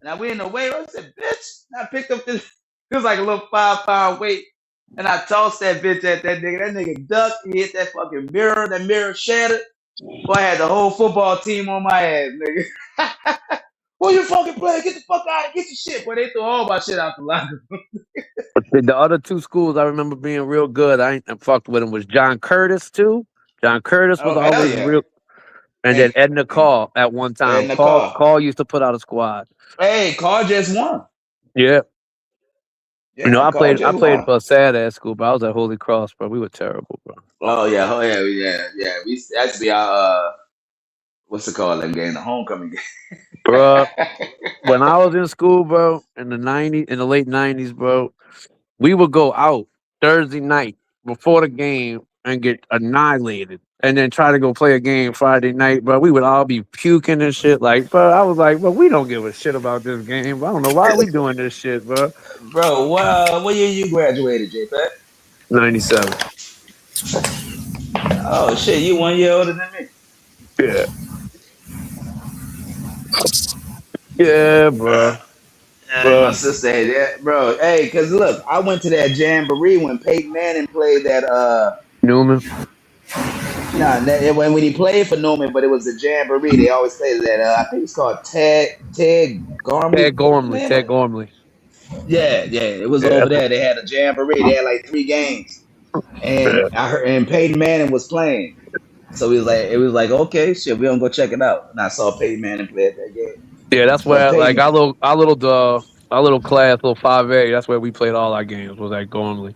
Speaker 3: And I went in the weight room. I said, bitch. And I picked up this. It was like a little 5-pound weight. And I tossed that bitch at that nigga. That nigga ducked. He hit that fucking mirror. That mirror shattered. Boy, I had the whole football team on my ass, nigga. Well, you fucking play. Get the fuck out of Get your shit. Boy, they threw all my shit out the locker room.
Speaker 6: But the other two schools I remember being real good. I ain't fucked with them was John Curtis too. John Curtis was
Speaker 3: Oh, hell
Speaker 6: always
Speaker 3: yeah.
Speaker 6: real, and
Speaker 3: And,
Speaker 6: then Edna
Speaker 3: and,
Speaker 6: Call at one time.
Speaker 3: and the car.
Speaker 6: Call used to put out a squad.
Speaker 3: Hey, Carl just won.
Speaker 6: Yeah. You know,
Speaker 3: Yeah, Carl
Speaker 6: I
Speaker 3: just
Speaker 6: played
Speaker 3: won.
Speaker 6: for a sad ass school, but I was at Holy Cross, bro. We were terrible, bro.
Speaker 3: Oh yeah. We actually what's it called that game? The homecoming
Speaker 6: Bro,
Speaker 3: game.
Speaker 6: when I was in school, bro, in the late '90s, bro, we would go out Thursday night before the game and get annihilated, and then try to go play a game Friday night, bro. We would all be puking and shit. Like, bro, I was like, bro, we don't give a shit about this game. I don't know why we doing this shit, bro.
Speaker 3: Bro, what year you graduated, JPEG?
Speaker 6: '97.
Speaker 3: Oh shit, you 1 year older than me.
Speaker 6: Yeah. Yeah, bro.
Speaker 3: My sister had that, bro. Hey, cause look, I went to that jamboree when Peyton Manning played that.
Speaker 6: Newman.
Speaker 3: When he played for Newman, but it was a jamboree. They always say that. I think it's called Ted Gormley.
Speaker 6: Ted
Speaker 3: What was the
Speaker 6: Gormley.
Speaker 3: name of
Speaker 6: Ted
Speaker 3: it?
Speaker 6: Gormley.
Speaker 3: Yeah. It was
Speaker 6: Yeah.
Speaker 3: over there. They had a jamboree. They had like 3 games, and
Speaker 6: Yeah.
Speaker 3: I heard and Peyton Manning was playing. So it was like, okay, shit, we gonna go check it out. And I saw Peyton Manning play at that game.
Speaker 6: Yeah, that's
Speaker 3: But
Speaker 6: where like
Speaker 3: Peyton,
Speaker 6: our little class, little 5A. That's where we played all our games. Was at Gormley.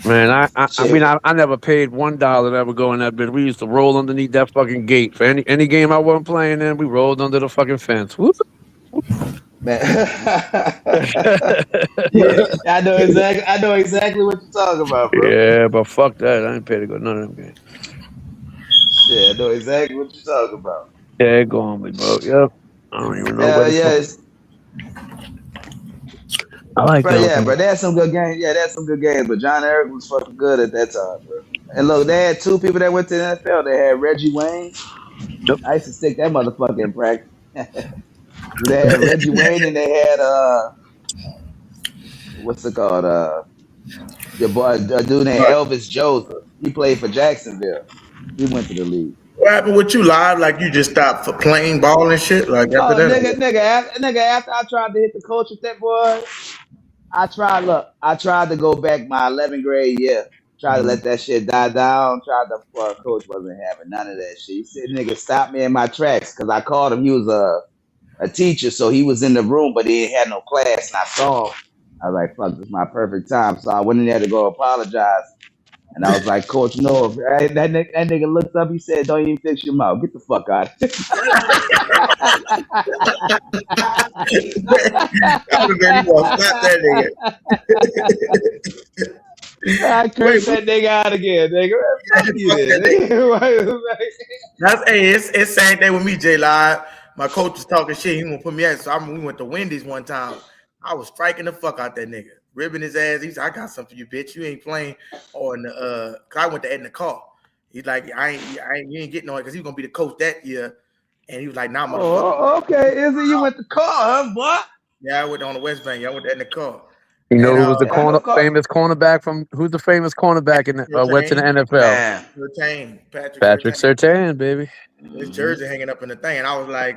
Speaker 6: Man,
Speaker 3: shit,
Speaker 6: I never paid $1 to ever go in that bit. We used to roll underneath that fucking gate for any game I wasn't playing in. We rolled under the fucking fence. Whoop.
Speaker 3: man. Yeah, I know exactly what you're talking about, bro.
Speaker 6: Yeah, but fuck that. I ain't paid to go to none of them games.
Speaker 3: Shit, I know exactly what you're talking about.
Speaker 6: Yeah, Gormley, bro. Yep. I don't even know what the fuck.
Speaker 3: Yeah,
Speaker 6: I like
Speaker 3: bro.
Speaker 6: that.
Speaker 3: Yeah, bro. They had some good games. Yeah, they had some good games. But John Eric was fucking good at that time, bro. And look, they had 2 people that went to the NFL. They had Reggie Wayne.
Speaker 6: Yep.
Speaker 3: I used to stick that motherfucker in practice. They had Reggie Wayne, and they had what's it called? Your boy, a dude named Elvis Joseph. He played for Jacksonville. He went to the league.
Speaker 1: What happened with you live? Like you just stopped for playing ball and shit? Like after
Speaker 3: Oh,
Speaker 1: that?
Speaker 3: nigga, after I tried to hit the coach with that boy, I tried to go back my 11th grade year. Tried to let that shit die down. Coach wasn't having none of that shit. He said, nigga, stop me in my tracks. Cause I called him. He was a teacher. So he was in the room, but he ain't had no class. And I saw him. I was like, fuck, this is my perfect time. So I went in there to go apologize.
Speaker 4: And I was like, Coach North. That nigga looked up. He said, "Don't even fix your mouth. Get the fuck out of here."
Speaker 1: I would have made me want to slap that nigga.
Speaker 4: I
Speaker 1: Wait,
Speaker 4: cursed that nigga out again, nigga.
Speaker 1: fuck
Speaker 4: Fuck you, then.
Speaker 1: that nigga.
Speaker 4: Nigga.
Speaker 1: That's it's same thing with me, J Live. My coach was talking shit. He won't put me at. So we went to Wendy's one time. I was striking the fuck out that nigga, ribbing his ass. He said, "I got something for you, bitch. You ain't playing." On the cause I went to Ed in the car. He's like, you ain't getting on it because he's gonna be the coach that year. And he was like, "Nah, motherfucker."
Speaker 4: Oh, okay. Izzy, you went to car, huh, boy?
Speaker 1: Yeah, I went on the West Bank. I went to Ed in the car.
Speaker 8: You know
Speaker 1: And
Speaker 8: who was the
Speaker 4: Yeah, I know car.
Speaker 8: famous cornerback from? Who's the famous cornerback in went to the NFL?
Speaker 4: Man.
Speaker 8: Patrick Surtain, baby.
Speaker 1: His jersey hanging up in the thing, and I was like,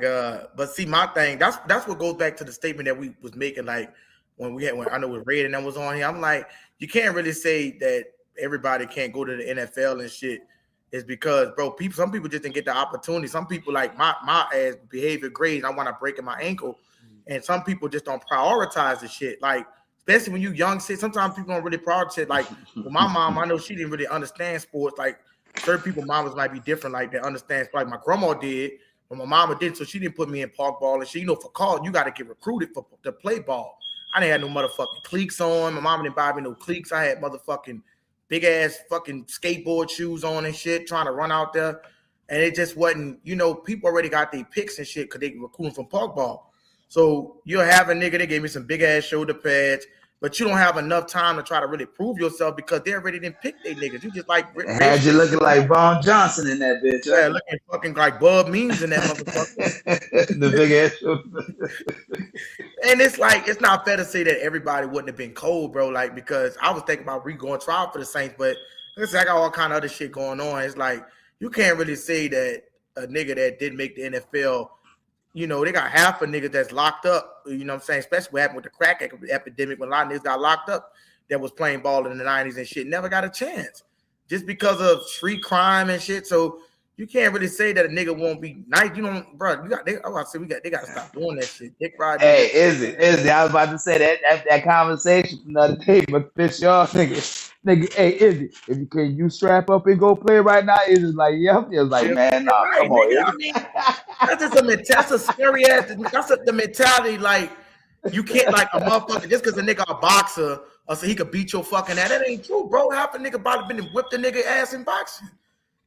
Speaker 1: but see, my thing, that's what goes back to the statement that we was making, like when I know with Red and that was on here. I'm like, you can't really say that everybody can't go to the NFL and shit. Is because, bro, some people just didn't get the opportunity. Some people like my ass behavior grades. I want to break my ankle, and some people just don't prioritize the shit. Like, especially when you young, shit. Sometimes people don't really prioritize. Like, with my mom, I know she didn't really understand sports. Like, certain people, mamas might be different. Like, they understand. Like my grandma did, but my mama didn't. So she didn't put me in park ball and shit. You know, for college, you got to get recruited to play ball. I didn't have no motherfucking cleats on. My mama didn't buy me no cleats. I had motherfucking big ass fucking skateboard shoes on and shit, trying to run out there. And it just wasn't, you know, people already got their picks and shit because they recruiting from park ball. So you'll have a nigga that gave me some big ass shoulder pads, but you don't have enough time to try to really prove yourself because they already didn't pick their niggas. You just like
Speaker 4: Had you looking like Vaughn Johnson in that bitch.
Speaker 1: yeah, looking fucking like Bub Means in that motherfucker.
Speaker 4: The big ass shoulder.
Speaker 1: And it's like, it's not fair to say that everybody wouldn't have been cold, bro. Like, because I was thinking about going trial for the Saints, but listen, I got all kind of other shit going on. It's like, you can't really say that a nigga that didn't make the NFL, you know, they got half a nigga that's locked up, you know what I'm saying? Especially what happened with the crack epidemic when a lot of niggas got locked up that was playing ball in the 90s and shit, never got a chance just because of street crime and shit. So you can't really say that a nigga won't be nice. You know, bro, they got to stop doing that shit. Dick ride.
Speaker 4: Hey, Izzy, I was about to say that conversation from the other day, but bitch, y'all nigga, hey, Izzy, can you strap up and go play right now? Izzy's like, yep. He was like, man, nah,
Speaker 1: Right,
Speaker 4: come on,
Speaker 1: nigga.
Speaker 4: Izzy.
Speaker 1: I mean, that's a scary ass. That's the mentality. Like, you can't like a motherfucker just because a nigga a boxer or so he could beat your fucking ass. That ain't true, bro. Half a nigga probably been whipped a nigga ass in boxing.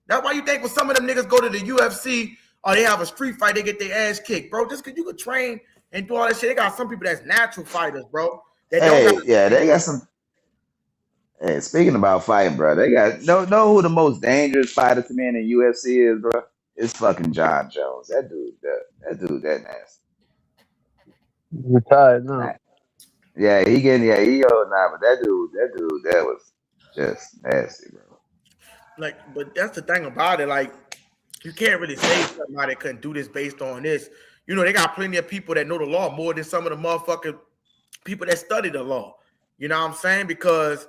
Speaker 1: That's why you think when some of them niggas go to the UFC or they have a street fight, they get their ass kicked, bro. Just because you could train and do all that shit. They got some people that's natural fighters, bro. That
Speaker 4: They got some. Hey, speaking about fighting, bro, they got know who the most dangerous fighter to me in the UFC is, bro? It's fucking John Jones. That dude, that nasty.
Speaker 8: Retired now.
Speaker 4: Yeah, he old now, but that dude, that was just nasty, bro.
Speaker 1: like, but that's the thing about it. Like, you can't really say somebody couldn't do this based on this. You know, they got plenty of people that know the law more than some of the motherfucking people that study the law. You know what I'm saying? Because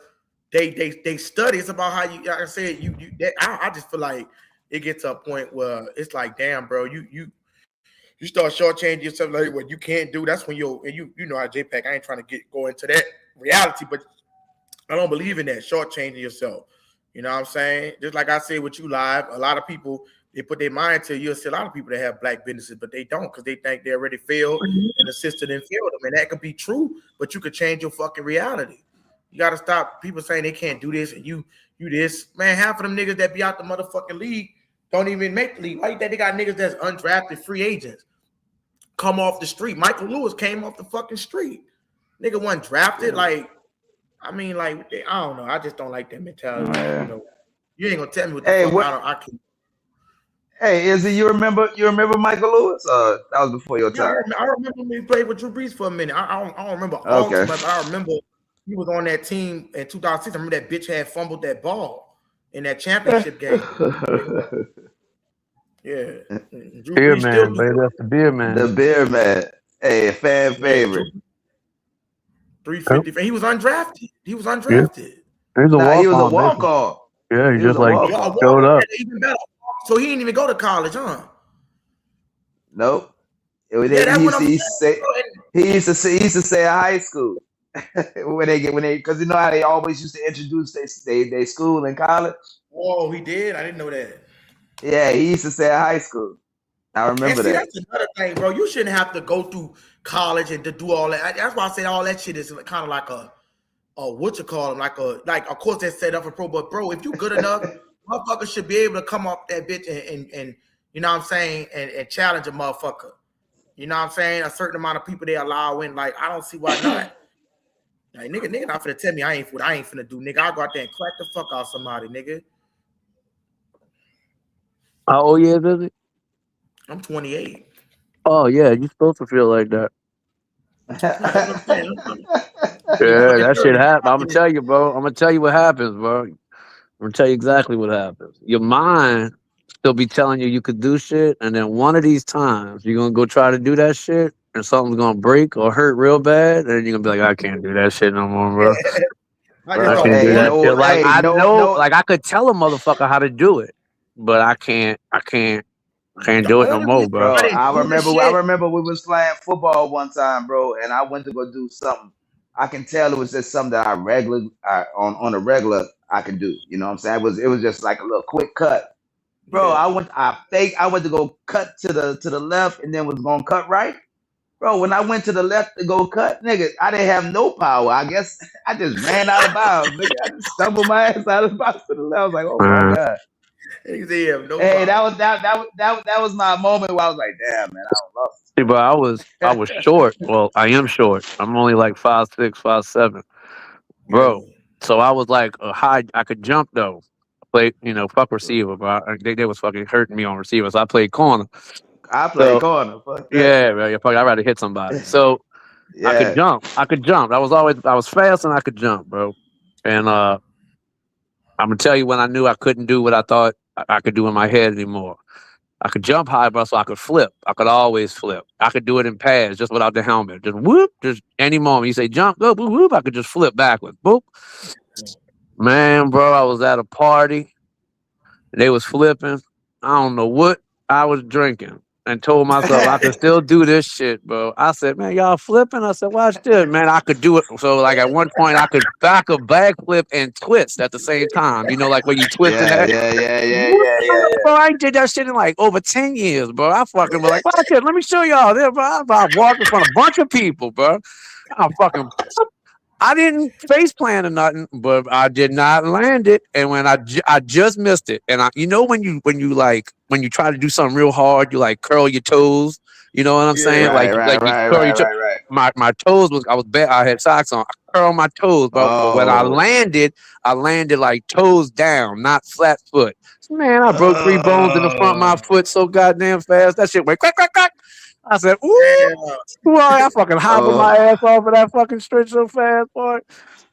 Speaker 1: they study. It's about how you. Like I said, I just feel like it gets to a point where it's like, damn, bro, you start shortchanging yourself like what you can't do. That's when you know how JPEG. I ain't trying to go into that reality, but I don't believe in that shortchanging yourself. You know what I'm saying? Just like I said with you live, a lot of people they put their mind to. You'll see a lot of people that have black businesses, but they don't because they think they already failed and the system didn't fail them, and that could be true. But you could change your fucking reality. You got to stop people saying they can't do this and you this. Man, half of them niggas that be out the motherfucking league don't even make the league. Why you think they got niggas that's undrafted free agents come off the street? Michael Lewis came off the fucking street. Nigga wasn't drafted. Like, I mean, like, I don't know. I just don't like that mentality.
Speaker 4: Yeah.
Speaker 1: You know, you ain't gonna tell me what the fuck. I can't.
Speaker 4: Hey, Izzy, you remember Michael Lewis? That was before your time.
Speaker 1: I remember when he played with Drew Brees for a minute. I don't remember all too much, but I remember he was on that team in 2006. I remember that bitch had fumbled that ball in that championship game. Yeah.
Speaker 8: Beer man, baby. That's the beer man.
Speaker 4: The beer man. Hey, fan favorite.
Speaker 1: 350. He was undrafted. He was undrafted.
Speaker 8: Yeah. He was a
Speaker 4: walk-on.
Speaker 8: Yeah, he just like showed up.
Speaker 1: Even better. So he didn't even go to college, huh?
Speaker 4: Nope. He used to say high school. Because you know how they always used to introduce they school and college.
Speaker 1: Oh, he did. I didn't know that.
Speaker 4: Yeah, he used to say high school. I
Speaker 1: And
Speaker 4: remember
Speaker 1: see,
Speaker 4: that.
Speaker 1: that's another thing, bro. You shouldn't have to go through college and to do all that. That's why I said all that shit is kind of like a what you call them, like of course that's set up for pro, but bro, if you good enough, motherfucker should be able to come up that bitch and you know what I'm saying, and challenge a motherfucker. You know what I'm saying? A certain amount of people they allow in. Like, I don't see why not. Like, nigga not finna tell me I ain't finna do, nigga. I'll go out there and crack the fuck out somebody, nigga.
Speaker 8: How old years is it?
Speaker 1: I'm 28.
Speaker 8: Oh yeah, you're supposed to feel like that.
Speaker 1: That's what I'm saying. I'm
Speaker 8: Yeah,
Speaker 1: fucking
Speaker 8: that shit
Speaker 1: 30.
Speaker 8: happens. I'm gonna tell you, bro. I'm gonna tell you what happens, bro. I'm gonna tell you exactly what happens. Your mind still be telling you could do shit, and then one of these times you're gonna go try to do that shit, and something's gonna break or hurt real bad, and you're gonna be like, I can't do that shit no more, bro.
Speaker 1: I just
Speaker 8: I
Speaker 4: Bro,
Speaker 1: thought
Speaker 8: can't do
Speaker 4: hey,
Speaker 1: one
Speaker 8: that
Speaker 4: no,
Speaker 8: shit. Like
Speaker 4: hey,
Speaker 8: I
Speaker 4: no,
Speaker 8: know,
Speaker 4: no.
Speaker 8: like I could tell a motherfucker how to do it, but I can't
Speaker 1: the
Speaker 8: do it no
Speaker 1: only
Speaker 8: more,
Speaker 1: reason
Speaker 8: bro.
Speaker 1: I
Speaker 4: Bro,
Speaker 1: didn't do the
Speaker 4: I
Speaker 1: shit.
Speaker 4: remember we was playing football one time, bro, and I went to go do something. I can tell it was just something that on a regular I can do. You know what I'm saying? It was just like a little quick cut. Bro,
Speaker 1: Yeah.
Speaker 4: I went to go cut to the left and then was gonna cut right. Bro, when I went to the left to go cut, nigga, I didn't have no power. I guess I just ran out of bounds. Nigga, I just stumbled my ass out of bounds to the left. I was like, oh my
Speaker 8: Uh,
Speaker 4: God.
Speaker 1: They have no
Speaker 4: Hey,
Speaker 1: power.
Speaker 4: that was my moment where I was like, damn, man, I lost.
Speaker 8: See, but I was short. Well, I am short. I'm only like 5'6", 5'7",
Speaker 1: Yeah.
Speaker 8: bro. So I was like a high. I could jump though. Play, fuck receiver, bro. They was fucking hurting me on receiver, so I played corner.
Speaker 4: I played
Speaker 8: So
Speaker 4: corner. Fuck that.
Speaker 8: yeah, bro, yeah, fuck, I'd rather hit somebody. So I could
Speaker 4: Yeah.
Speaker 8: jump. I could jump. I was fast and I could jump, bro. And I'm gonna tell you when I knew I couldn't do what I thought I could do in my head anymore. I could jump high, bro, so I could flip. I could always flip. I could do it in pads just without the helmet. Just whoop, just any moment. You say jump, go, whoop, whoop. I could just flip backwards. Boop. Man, bro, I was at a party. They was flipping. I don't know what I was drinking and told myself I could still do this shit, bro. I said, man, y'all flipping? I said, watch this, man. I could do it. So, like, at one point, I could back a backflip and twist at the same time. Like when you twist in
Speaker 4: Yeah,
Speaker 8: that.
Speaker 4: yeah, yeah, yeah,
Speaker 8: What?
Speaker 4: yeah, yeah,
Speaker 8: Bro, I ain't did that shit in like over 10 years, bro. I fucking was like, watch it. Let me show y'all this, bro. I walked in front of a bunch of people, bro. I fucking I didn't face plan or nothing, but I did not land it. And when I just missed it. And when you try to do something real hard, you like curl your toes. You know what I'm
Speaker 1: Yeah.
Speaker 8: saying?
Speaker 4: Right, right,
Speaker 8: Like you
Speaker 4: right,
Speaker 8: curl your
Speaker 4: right,
Speaker 8: toes.
Speaker 4: right, right.
Speaker 8: My toes was I was bad. I had socks on. I curled my toes, but when
Speaker 4: Oh,
Speaker 8: I landed like toes down, not flat foot. So, man, I broke 3 bones in the front of my
Speaker 1: Oh,
Speaker 8: foot so goddamn fast. That shit went crack, crack, crack. I said, ooh.
Speaker 1: damn.
Speaker 8: Boy, I fucking hobbled
Speaker 4: oh,
Speaker 8: my ass off of that fucking stretch so fast, boy.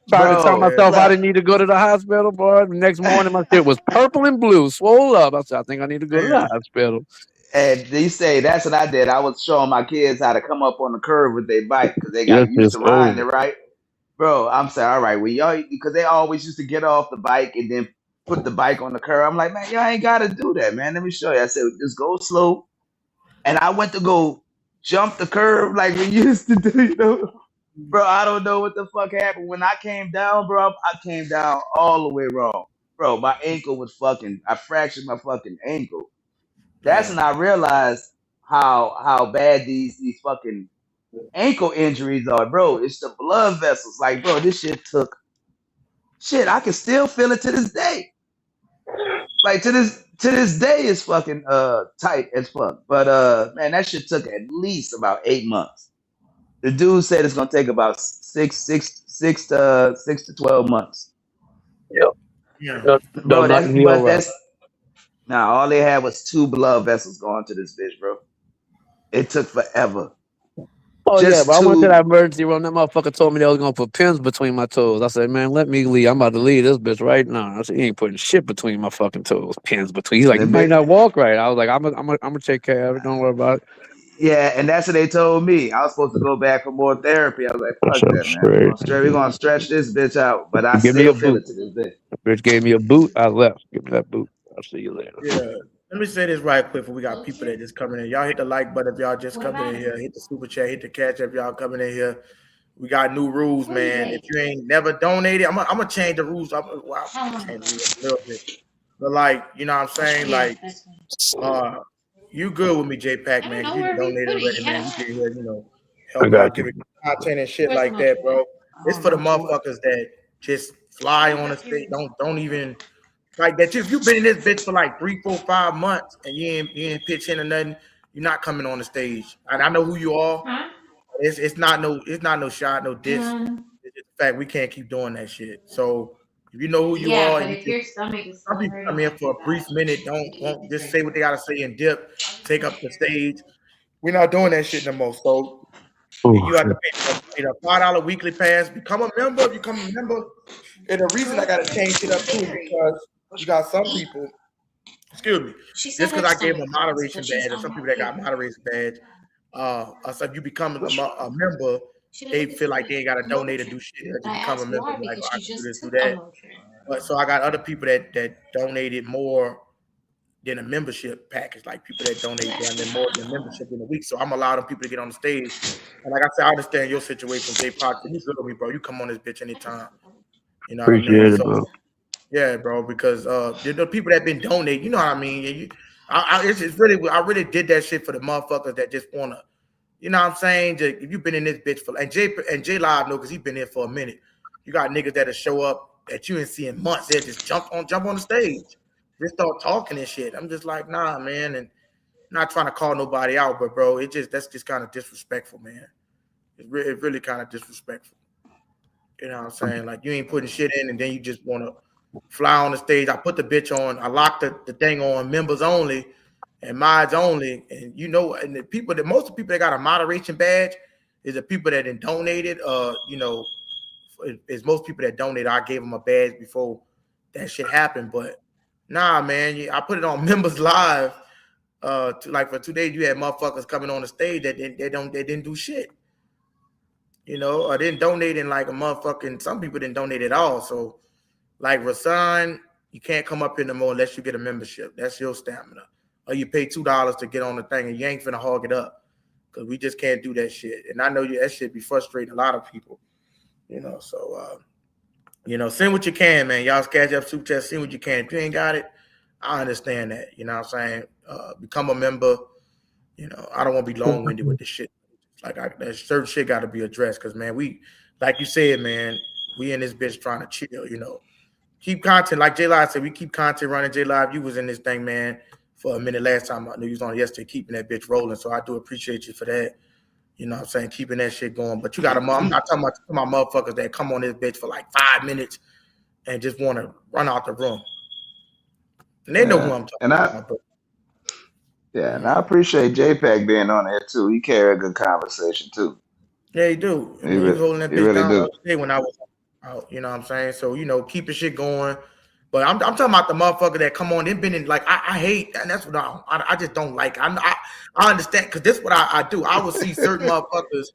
Speaker 8: Trying to tell
Speaker 4: bro.
Speaker 1: Yeah.
Speaker 8: myself I
Speaker 4: Look,
Speaker 8: didn't need to go to the hospital, boy. The next morning, my shit was purple and blue, swole up. I said, I think I need to go to the
Speaker 1: Damn.
Speaker 8: hospital.
Speaker 4: and they say that's what I did. I was showing my kids how to come up on the curve with their bike because they
Speaker 8: Yes,
Speaker 4: got used
Speaker 8: it's
Speaker 4: to riding
Speaker 8: over.
Speaker 4: it, right? Bro, I'm saying, all right, well, y'all, because they always used to get off the bike and then put the bike on the curb. I'm like, man, y'all ain't got to do that, man. Let me show you. I said, just go slow. And I went to go jump the curb like we used to do. Bro, I don't know what the fuck happened. When I came down, bro, I came down all the way wrong. Bro, my ankle was I fractured my fucking ankle. That's when
Speaker 1: Damn.
Speaker 4: I realized how bad these fucking ankle injuries are, bro. It's the blood vessels. Like, bro, this shit, I can still feel it to this day. Like to this day is fucking tight as fuck. But man, that shit took at least about 8 months. The dude said it's gonna take about six to 12 months.
Speaker 8: Yep.
Speaker 1: Yeah.
Speaker 8: Don't
Speaker 4: Bro,
Speaker 8: nothing heal right.
Speaker 4: that's now all they had was two blood vessels going to this bitch, bro. It took forever.
Speaker 8: Oh yeah, but
Speaker 4: Just
Speaker 8: I went to that
Speaker 4: two.
Speaker 8: emergency room. That motherfucker told me they was gonna put pins between my toes. I said, man, let me leave. I'm about to leave this bitch right now. I said, he ain't putting shit between my fucking toes. Pins between. He's like, you
Speaker 4: The
Speaker 8: might
Speaker 4: bit,
Speaker 8: not walk right. I was like, I'm gonna take care of it. Don't worry about it.
Speaker 4: yeah, and that's what they told me. I was supposed to go back for more therapy. I was like,
Speaker 8: I
Speaker 4: fuck
Speaker 8: said,
Speaker 4: that, man.
Speaker 8: straight.
Speaker 4: We're gonna stretch this bitch out, but I
Speaker 8: Give me a
Speaker 4: still feel
Speaker 8: boot.
Speaker 4: it to this day.
Speaker 8: Bitch gave me a boot. I left. Give me that boot. I'll see you later.
Speaker 1: Yeah. Let me say this right quick before we got people that just coming in. Y'all hit the like button if y'all just coming in here. Hit the super chat. Hit the catch if y'all coming in here. We got new rules, man. If you ain't never donated, I'm gonna change the rules. I'm gonna change the rules a little bit. But like, you know what I'm saying? Like, you good with me, JPack, man, because you donated already, man. You get here,
Speaker 8: I
Speaker 1: help out,
Speaker 8: got
Speaker 1: give
Speaker 8: you.
Speaker 1: me content and shit like that, bro. It's for the motherfuckers that just fly on the stage. Don't even like that. If you've been in this bitch for like 3, 4, 5 months and you ain't pitch in or nothing, you're not coming on the stage. And I know who you are. It's not no shot, no diss. It's just the fact we can't keep doing that shit. So if you know who you are, and some people come in for a brief minute, won't just say what they gotta say and dip, take up the stage. We're not doing that shit no more. So
Speaker 8: Oh,
Speaker 1: you have to
Speaker 8: shit.
Speaker 1: pay a $5 weekly pass, become a member. If you become a member, and the reason I gotta change it up too is because you got some people. Excuse me. Just because I gave them a moderation badge, or some people that got moderation badge, so if you become a member, they feel like they ain't gotta donate or do shit. They just become a member, like, oh, I can do this, do that. But so I got other people that donated more than a membership package, like people that donate more than a membership in a week. So I'm allowing people to get on the stage. And like I said, I understand your situation, J Pop. You good with me, bro. You come on this bitch anytime. You know what I mean?
Speaker 8: Appreciate it,
Speaker 1: So
Speaker 8: bro.
Speaker 1: yeah, bro, because the people that been donating, you know what I mean? It's really, I really did that shit for the motherfuckers that just wanna, you know what I'm saying? If you've been in this bitch for, and J Live know because he's been here for a minute. You got niggas that'll show up that you ain't see in months. They'll just jump on the stage, just start talking and shit. I'm just like, nah, man, and I'm not trying to call nobody out, but bro, that's just kind of disrespectful, man. It's really kind of disrespectful. You know what I'm saying? Like you ain't putting shit in, and then you just want to fly on the stage. I put the bitch on. I locked the thing on members only and mods only. And and the people that most of the people that got a moderation badge is the people that then donated. Is most people that donated. I gave them a badge before that shit happened. But nah, man, I put it on members live. Like for 2 days, you had motherfuckers coming on the stage that they didn't do shit. Or didn't donate in like a motherfucking. Some people didn't donate at all. So. Like Rasan, you can't come up here no more unless you get a membership. That's your stamina. Or you pay $2 to get on the thing and you ain't finna hog it up. Because we just can't do that shit. And I know that shit be frustrating a lot of people. So send what you can, man. Y'all catch up super chat, send what you can. If you ain't got it, I understand that. You know what I'm saying? Become a member. I don't want to be long-winded with this shit. Like that certain shit gotta be addressed. Cause man, we like you said, man, we in this bitch trying to chill, Keep content, like J Live said, we keep content running. J Live, you was in this thing, man, for a minute last time. I knew you was on yesterday, keeping that bitch rolling. So I do appreciate you for that. You know what I'm saying? Keeping that shit going. But you got I'm not talking about my motherfuckers that come on this bitch for like 5 minutes and just want to run out the room. And they know who I'm talking about. Bro.
Speaker 3: Yeah, and I appreciate JPack being on there too. He carry a good conversation too.
Speaker 1: Yeah, he do. He was holding that bitch
Speaker 3: really
Speaker 1: down
Speaker 3: do.
Speaker 1: the other day when I was out. You know what I'm saying? So, keep the shit going. But I'm talking about the motherfucker that come on. They've been in like I hate, and that's what I just don't like. I understand because this is what I do. I will see certain motherfuckers.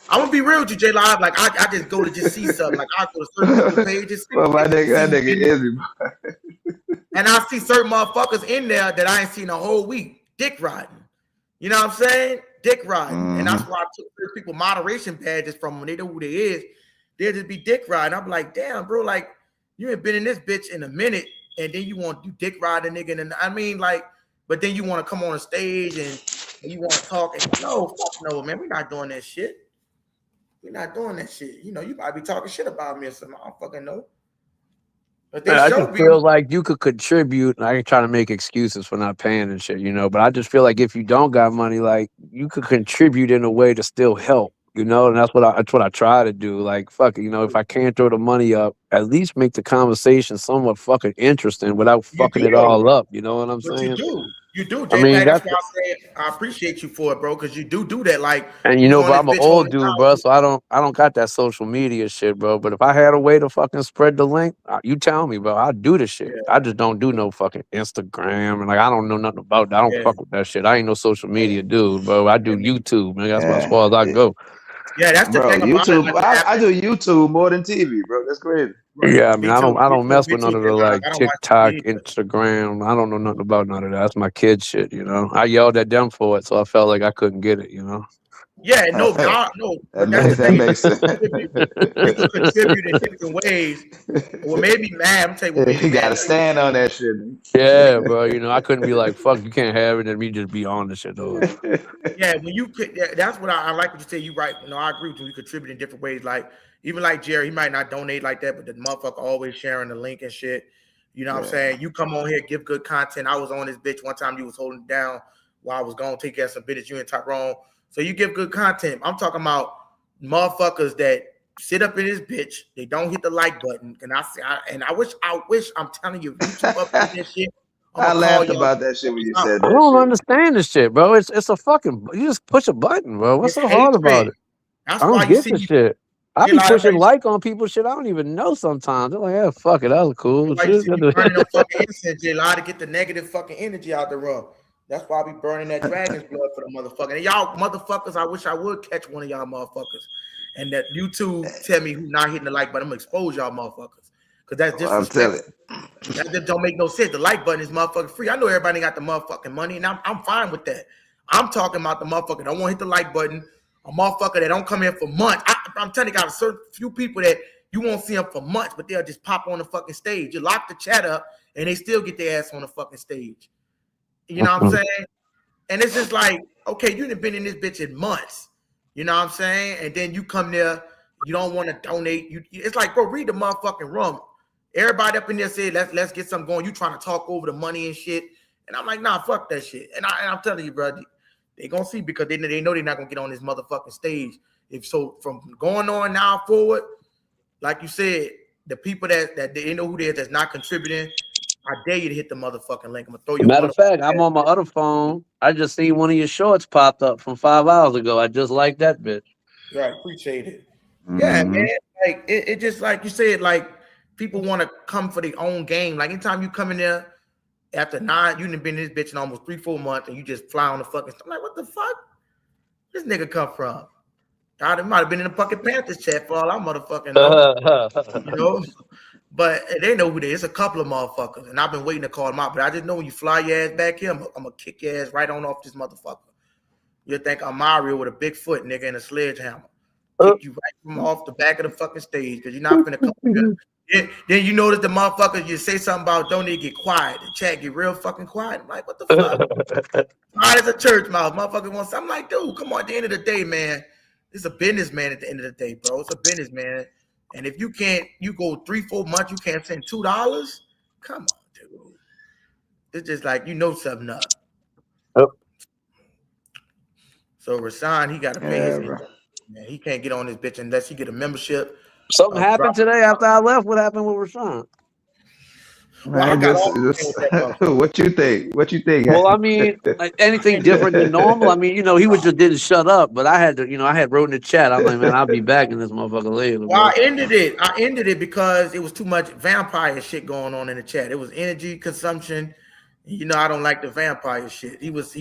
Speaker 1: I'm gonna be real with you, J Live. Like I just go to just see something. Like I go to certain people's pages.
Speaker 3: Well, that nigga is.
Speaker 1: And I see certain motherfuckers in there that I ain't seen a whole week. Dick riding. You know what I'm saying? Dick riding.
Speaker 3: Mm-hmm.
Speaker 1: And that's why I took people moderation badges from when they know who they is. They'll just be dick riding. I'm like, damn, bro, like you ain't been in this bitch in a minute, and then you want to do dick riding, nigga. And I mean, like, but then you want to come on a stage and you want to talk. And no, fuck no, man. We're not doing that shit. We're not doing that shit. You might be talking shit about me or something. I don't fucking know. But they
Speaker 8: I just feel like you could contribute. I ain't trying to make excuses for not paying and shit, but I just feel like if you don't got money, like you could contribute in a way to still help, and that's what I try to do. Like, fuck it, if I can't throw the money up, at least make the conversation somewhat fucking interesting without fucking it all up. You know what I'm saying?
Speaker 1: You do,
Speaker 8: I mean,
Speaker 1: J-Pack. That's why I say I appreciate you for it, bro, because you do that. Like,
Speaker 8: and but I'm an old dude, bro, so I don't got that social media shit, bro. But if I had a way to fucking spread the link, you tell me, bro. I'll do the shit. Yeah. I just don't do no fucking Instagram, and like I don't know nothing about that. I don't fuck with that shit. I ain't no social media dude, bro. I do YouTube, man. That's as far as I go.
Speaker 1: Yeah, that's the thing about
Speaker 3: YouTube.
Speaker 1: It. Like,
Speaker 3: I do YouTube more than TV, bro. That's crazy.
Speaker 8: Right. Yeah, I mean, I don't mess with none of the like TikTok, Instagram. I don't know nothing about none of that. That's my kid shit, I yelled at them for it, so I felt like I couldn't get it,
Speaker 1: Yeah, Yeah, no, no, but that's the
Speaker 3: that
Speaker 1: thing.
Speaker 3: makes sense.
Speaker 1: You could contribute in different ways. What made me mad, I'm tell you what made me
Speaker 3: You
Speaker 1: mad.
Speaker 3: gotta stand on that shit.
Speaker 8: Yeah, bro. You know, I couldn't be like, fuck, you can't have it, and me just be on the shit though.
Speaker 1: Yeah, when you could, that's what I like what you say. You right. You know, I agree with you. We contribute in different ways. Like even like Jerry, he might not donate like that, but the motherfucker always sharing the link and shit. You know what I'm saying? You come on here, give good content. I was on this bitch one time. You was holding it down while I was going to take care of some business. You and Tyrone. So you give good content. I'm talking about motherfuckers that sit up in this bitch. They don't hit the like button. And I wish I'm telling you, YouTube up in this shit.
Speaker 3: I laughed about that shit when you said
Speaker 8: I
Speaker 3: that
Speaker 8: don't
Speaker 3: shit.
Speaker 8: understand this shit, bro. It's a fucking. You just push a button, bro. What's
Speaker 1: It's
Speaker 8: so hard about
Speaker 1: hatred.
Speaker 8: it?
Speaker 1: That's
Speaker 8: I
Speaker 1: why
Speaker 8: don't
Speaker 1: you
Speaker 8: get
Speaker 1: see
Speaker 8: this shit. I
Speaker 1: a
Speaker 8: be
Speaker 1: lot of
Speaker 8: pushing
Speaker 1: everybody-
Speaker 8: like on people's shit. I don't even know sometimes. They're like, yeah, fuck it, that was cool.
Speaker 1: Like
Speaker 8: Shit.
Speaker 1: you see me burning them fucking incense, J Law, to get the negative fucking energy out the room. That's why I be burning that dragon's blood for the motherfucker. And y'all motherfuckers, I wish I would catch one of y'all motherfuckers. And that YouTube tell me who not hitting the like button. I'm gonna expose y'all motherfuckers. Because that's
Speaker 3: I'm telling
Speaker 1: disrespectful. That just don't make no sense. The like button is motherfucking free. I know everybody got the motherfucking money, and I'm fine with that. I'm talking about the motherfucker that don't want to hit the like button, a motherfucker that don't come in for months. I'm telling you, got a certain few people that you won't see them for months, but they'll just pop on the fucking stage. You lock the chat up, and they still get their ass on the fucking stage. You know what I'm saying? And it's just like, okay, you done been in this bitch in months. You know what I'm saying? And then you come there, you don't want to donate. It's like, bro, read the motherfucking room. Everybody up in there said, let's get something going. You trying to talk over the money and shit. And I'm like, nah, fuck that shit. And I'm telling you, bro, they gonna see because they know they're not gonna get on this motherfucking stage. If so, from going on now forward, like you said, the people that they know who they is that's not contributing, I dare you to hit the motherfucking link. I'm gonna throw you.
Speaker 8: Matter of fact, I'm on my other phone. I just seen one of your shorts popped up from 5 hours ago. I just like that bitch.
Speaker 1: Right, appreciate it. Yeah, man. Like it just like you said, like people want to come for their own game. Like anytime you come in there after 9, you done been in this bitch in almost 3-4 months, and you just fly on the fucking. I'm like, what the fuck? This nigga come from? God, it might have been in the fucking Panthers chat for all I motherfucking know. You know, but they know who they is. A couple of motherfuckers, and I've been waiting to call them out. But I just know when you fly your ass back here, I'm gonna kick your ass right on off this motherfucker. You'll think I'm Mario with a big foot, nigga, and a sledgehammer. Kick you right from off the back of the fucking stage because you're not finna come here. Then you notice the motherfuckers, you say something about don't need to get quiet. The chat get real fucking quiet. I'm like, what the fuck? Quiet as a church mouse. Motherfucker wants something. I'm like, dude, come on. At the end of the day, man, it's a businessman at the end of the day, bro. It's a businessman. And if you can't, you go 3-4 months, you can't send $2. Come on, dude. It's just like you know something up. So Rasan, he got to pay his. Man, he can't get on this bitch unless he get a membership.
Speaker 8: Something happened today after I left. What happened with Rashawn?
Speaker 3: Man, what you think? What you think?
Speaker 8: Well, I mean, like anything different than normal? I mean, you know, he was just didn't shut up, but I had to, you know, I had wrote in the chat. I'm like, man, I'll be back in this motherfucker later.
Speaker 1: Well, I ended it because it was too much vampire shit going on in the chat. It was energy consumption. You know, I don't like the vampire shit. He was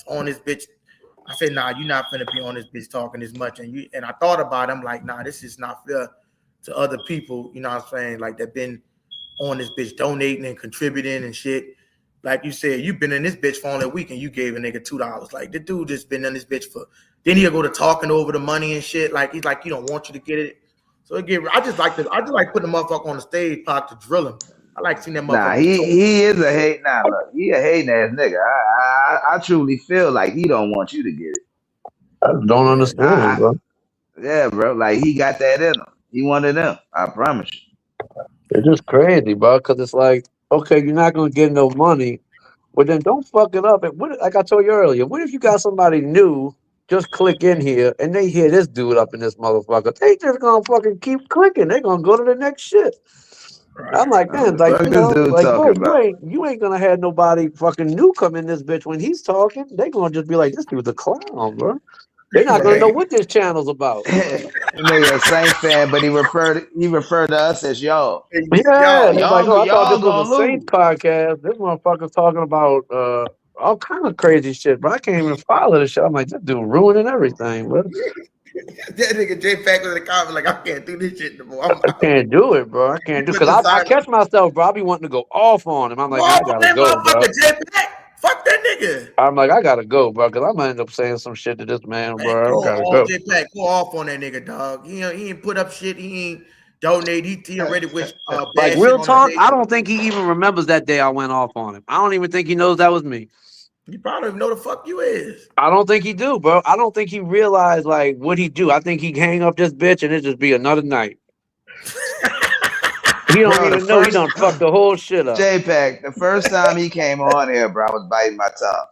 Speaker 1: on this bitch. I said, nah, you're not finna be on this bitch talking this much. And I thought about it. I'm like, nah, this is not fair to other people, you know what I'm saying? Like they've been on this bitch donating and contributing and shit. Like you said, you've been in this bitch for only a week and you gave a nigga $2. Like the dude just been in this bitch for, then he'll go to talking over the money and shit. Like he's like, you don't want you to get it. So I just like putting the motherfucker on the stage pot to drill him. I like seeing that motherfucker.
Speaker 4: Nah, he is a hate. Nah, look, he a hating ass nigga. I truly feel like he don't want you to get it.
Speaker 8: I don't understand, bro.
Speaker 4: Yeah, bro. Like he got that in him. He one of them. I promise you.
Speaker 8: It's just crazy, bro. Because it's like, okay, you're not gonna get no money, but then don't fuck it up. And like I told you earlier, what if you got somebody new? Just click in here and they hear this dude up in this motherfucker. They just gonna fucking keep clicking. They gonna go to the next shit. I'm like, man, like you know, like bro, you ain't gonna have nobody fucking new come in this bitch when he's talking. They gonna just be like, this dude's a clown, bro. They're not gonna know what this channel's about.
Speaker 4: Nigga, a Saints fan, but he referred to us as y'all.
Speaker 8: Yeah, y'all, like, oh, I thought this was a Saints podcast. This motherfucker's talking about all kind of crazy shit, bro. I can't even follow this shit. I'm like, this dude ruining everything, bro.
Speaker 1: That nigga J Pack was in the comment like, I can't do this shit no more.
Speaker 8: I can't do it, bro. I can't do it because I catch myself, bro. I be wanting to go off on him. I'm like, I gotta go, bro.
Speaker 1: J Pack, Fuck that nigga.
Speaker 8: I'm like, I gotta go, bro, because I'm gonna end up saying some shit to this man,
Speaker 1: Man,
Speaker 8: bro. I gotta go.
Speaker 1: J-Pack, go off on that nigga, dog. He ain't put up shit. He ain't donate. He already wished
Speaker 8: Like
Speaker 1: bad shit
Speaker 8: real
Speaker 1: on the
Speaker 8: talk,
Speaker 1: page.
Speaker 8: I don't think he even remembers that day I went off on him. I don't even think he knows that was me.
Speaker 1: You probably don't even know the fuck you is.
Speaker 8: I don't think he do, bro. I don't think he realized like what he do. I think he hang up this bitch and it just be another night. He don't
Speaker 3: Bro, the
Speaker 8: even know he
Speaker 3: first
Speaker 8: done fucked the whole shit up.
Speaker 3: J-Pack, the first time he came on here, bro, I was biting my tongue.